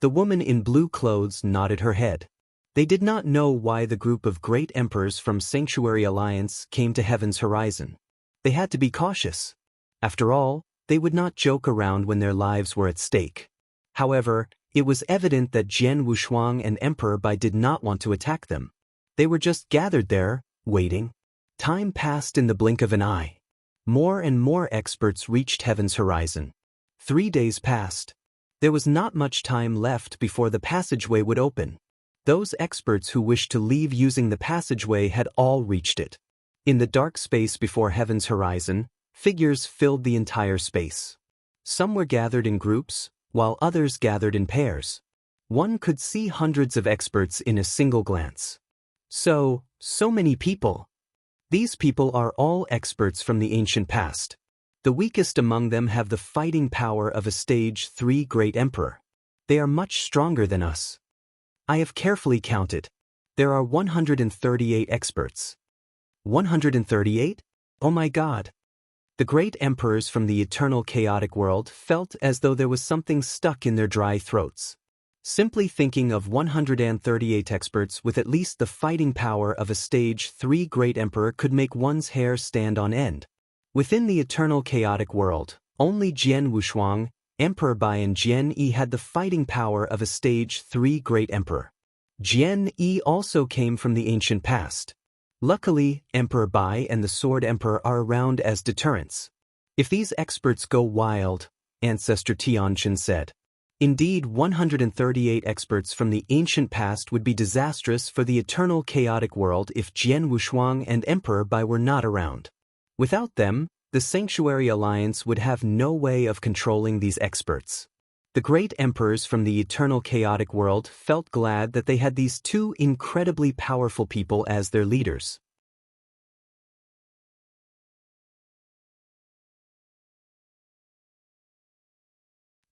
The woman in blue clothes nodded her head. They did not know why the group of great emperors from Sanctuary Alliance came to Heaven's Horizon. They had to be cautious. After all, they would not joke around when their lives were at stake. However, it was evident that Jian Wushuang and Emperor Bai did not want to attack them. They were just gathered there, waiting. Time passed in the blink of an eye. More and more experts reached Heaven's Horizon. 3 days passed. There was not much time left before the passageway would open. Those experts who wished to leave using the passageway had all reached it. In the dark space before Heaven's Horizon, figures filled the entire space. Some were gathered in groups, while others gathered in pairs. One could see hundreds of experts in a single glance. So many people. These people are all experts from the ancient past. The weakest among them have the fighting power of a stage 3 great emperor. They are much stronger than us. I have carefully counted. There are 138 experts. 138? Oh my God. The great emperors from the eternal chaotic world felt as though there was something stuck in their dry throats. Simply thinking of 138 experts with at least the fighting power of a stage 3 great emperor could make one's hair stand on end. Within the eternal chaotic world, only Jian Wushuang, Emperor Bai and Jian Yi had the fighting power of a stage 3 great emperor. Jian Yi also came from the ancient past. Luckily, Emperor Bai and the Sword Emperor are around as deterrents. If these experts go wild, Ancestor Tianqin said. Indeed, 138 experts from the ancient past would be disastrous for the eternal chaotic world if Jian Wushuang and Emperor Bai were not around. Without them, the Sanctuary Alliance would have no way of controlling these experts. The great emperors from the eternal chaotic world felt glad that they had these two incredibly powerful people as their leaders.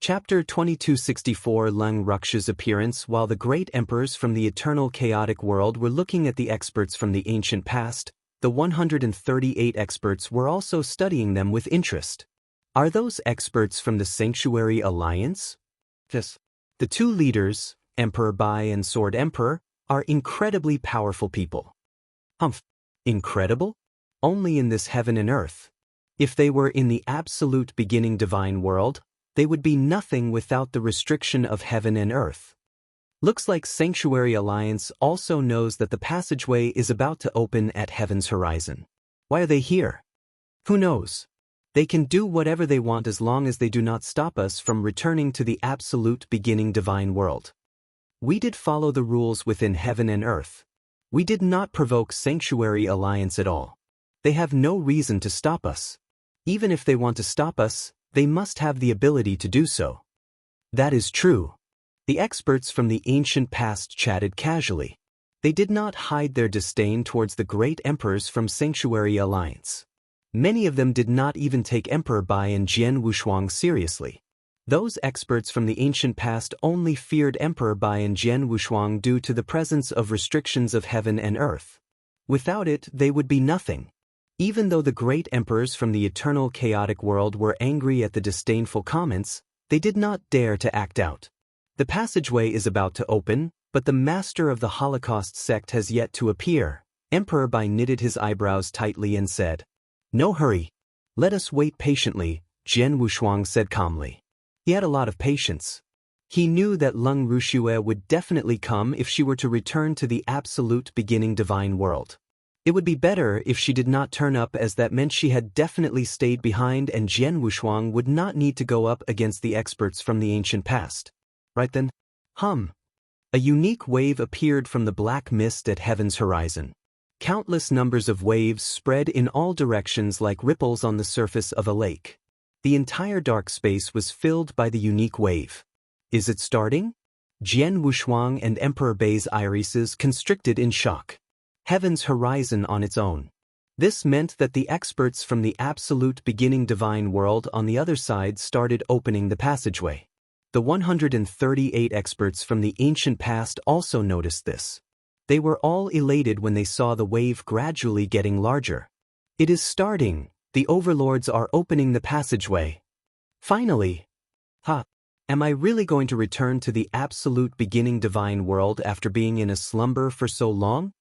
Chapter 2264 Lung Ruksha's appearance. While the great emperors from the eternal chaotic world were looking at the experts from the ancient past, the 138 experts were also studying them with interest. Are those experts from the Sanctuary Alliance? Yes. The two leaders, Emperor Bai and Sword Emperor, are incredibly powerful people. Incredible? Only in this heaven and earth. If they were in the absolute beginning divine world, they would be nothing without the restriction of heaven and earth. Looks like Sanctuary Alliance also knows that the passageway is about to open at Heaven's Horizon. Why are they here? Who knows? They can do whatever they want as long as they do not stop us from returning to the absolute beginning divine world. We did follow the rules within heaven and earth. We did not provoke Sanctuary Alliance at all. They have no reason to stop us. Even if they want to stop us, they must have the ability to do so. That is true. The experts from the ancient past chatted casually. They did not hide their disdain towards the great emperors from Sanctuary Alliance. Many of them did not even take Emperor Bai and Jian Wushuang seriously. Those experts from the ancient past only feared Emperor Bai and Jian Wushuang due to the presence of restrictions of heaven and earth. Without it, they would be nothing. Even though the great emperors from the eternal chaotic world were angry at the disdainful comments, they did not dare to act out. The passageway is about to open, but the master of the Holocaust sect has yet to appear. Emperor Bai knitted his eyebrows tightly and said, "No hurry. Let us wait patiently," Jian Wushuang said calmly. He had a lot of patience. He knew that Lung Rushue would definitely come if she were to return to the absolute beginning divine world. It would be better if she did not turn up, as that meant she had definitely stayed behind and Jian Wushuang would not need to go up against the experts from the ancient past. Right then? A unique wave appeared from the black mist at Heaven's Horizon. Countless numbers of waves spread in all directions like ripples on the surface of a lake. The entire dark space was filled by the unique wave. Is it starting? Jian Wushuang and Emperor Bei's irises constricted in shock. Heaven's horizon on its own. This meant that the experts from the absolute beginning divine world on the other side started opening the passageway. The 138 experts from the ancient past also noticed this. They were all elated when they saw the wave gradually getting larger. It is starting. The overlords are opening the passageway. Finally. Am I really going to return to the absolute beginning divine world after being in a slumber for so long?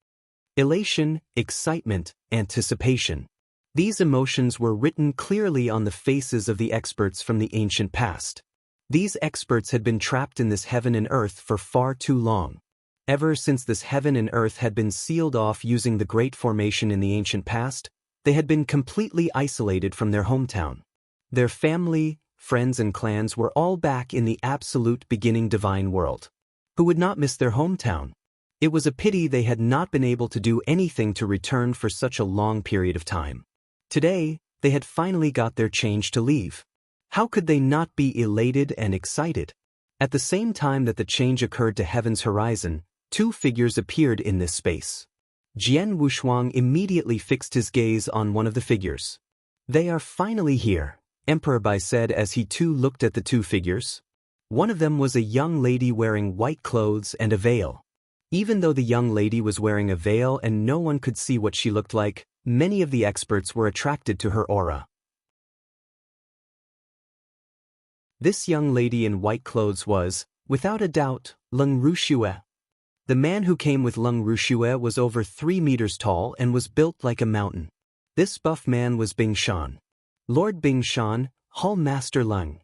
Elation, excitement, anticipation. These emotions were written clearly on the faces of the experts from the ancient past. These experts had been trapped in this heaven and earth for far too long. Ever since this heaven and earth had been sealed off using the Great Formation in the ancient past, they had been completely isolated from their hometown. Their family, friends and clans were all back in the absolute beginning divine world. Who would not miss their hometown? It was a pity they had not been able to do anything to return for such a long period of time. Today, they had finally got their change to leave. How could they not be elated and excited? At the same time that the change occurred to heaven's horizon, two figures appeared in this space. Jian Wushuang immediately fixed his gaze on one of the figures. They are finally here, Emperor Bai said as he too looked at the two figures. One of them was a young lady wearing white clothes and a veil. Even though the young lady was wearing a veil and no one could see what she looked like, many of the experts were attracted to her aura. This young lady in white clothes was, without a doubt, Leng Rushue. The man who came with Leng Rushue was over 3 meters tall and was built like a mountain. This buff man was Bing Shan. Lord Bing Shan, Hall Master Leng.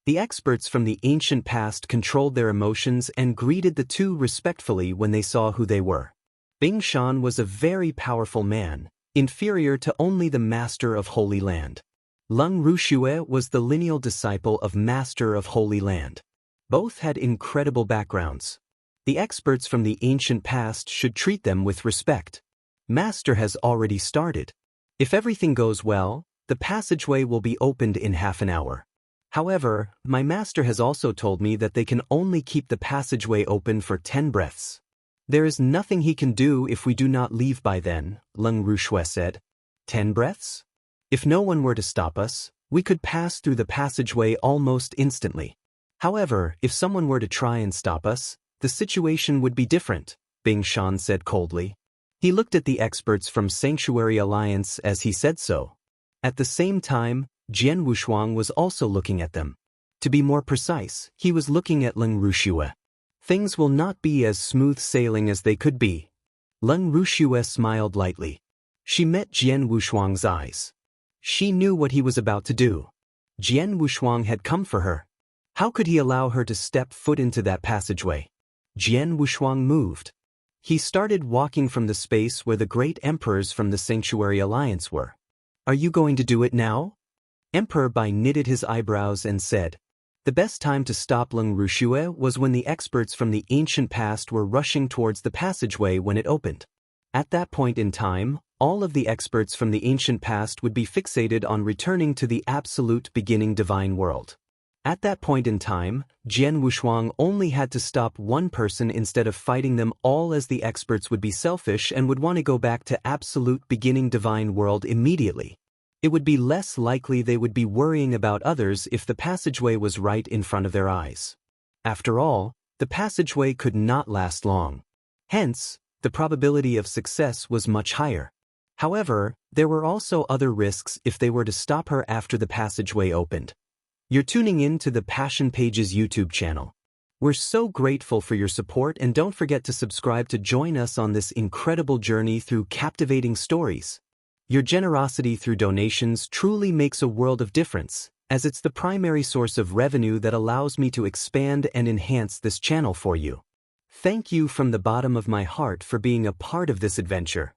The experts from the ancient past controlled their emotions and greeted the two respectfully when they saw who they were. Bing Shan was a very powerful man, inferior to only the Master of Holy Land. Leng Rushue was the lineal disciple of Master of Holy Land. Both had incredible backgrounds. The experts from the ancient past should treat them with respect. Master has already started. If everything goes well, the passageway will be opened in half an hour. However, my master has also told me that they can only keep the passageway open for 10 breaths. There is nothing he can do if we do not leave by then, Leng Rushue said. 10 breaths? If no one were to stop us, we could pass through the passageway almost instantly. However, if someone were to try and stop us, the situation would be different, Bing Shan said coldly. He looked at the experts from Sanctuary Alliance as he said so. At the same time, Jian Wushuang was also looking at them. To be more precise, he was looking at Leng Rushue. Things will not be as smooth sailing as they could be. Leng Rushue smiled lightly. She met Jian Wushuang's eyes. She knew what he was about to do. Jian Wushuang had come for her. How could he allow her to step foot into that passageway? Jian Wushuang moved. He started walking from the space where the great emperors from the Sanctuary Alliance were. Are you going to do it now? Emperor Bai knitted his eyebrows and said, the best time to stop Leng Rushue was when the experts from the ancient past were rushing towards the passageway when it opened. At that point in time, all of the experts from the ancient past would be fixated on returning to the absolute beginning divine world. At that point in time, Jian Wushuang only had to stop one person instead of fighting them all, as the experts would be selfish and would want to go back to absolute beginning divine world immediately. It would be less likely they would be worrying about others if the passageway was right in front of their eyes. After all, the passageway could not last long. Hence, the probability of success was much higher. However, there were also other risks if they were to stop her after the passageway opened. You're tuning in to the Passion Pages YouTube channel. We're so grateful for your support, and don't forget to subscribe to join us on this incredible journey through captivating stories. Your generosity through donations truly makes a world of difference, as it's the primary source of revenue that allows me to expand and enhance this channel for you. Thank you from the bottom of my heart for being a part of this adventure.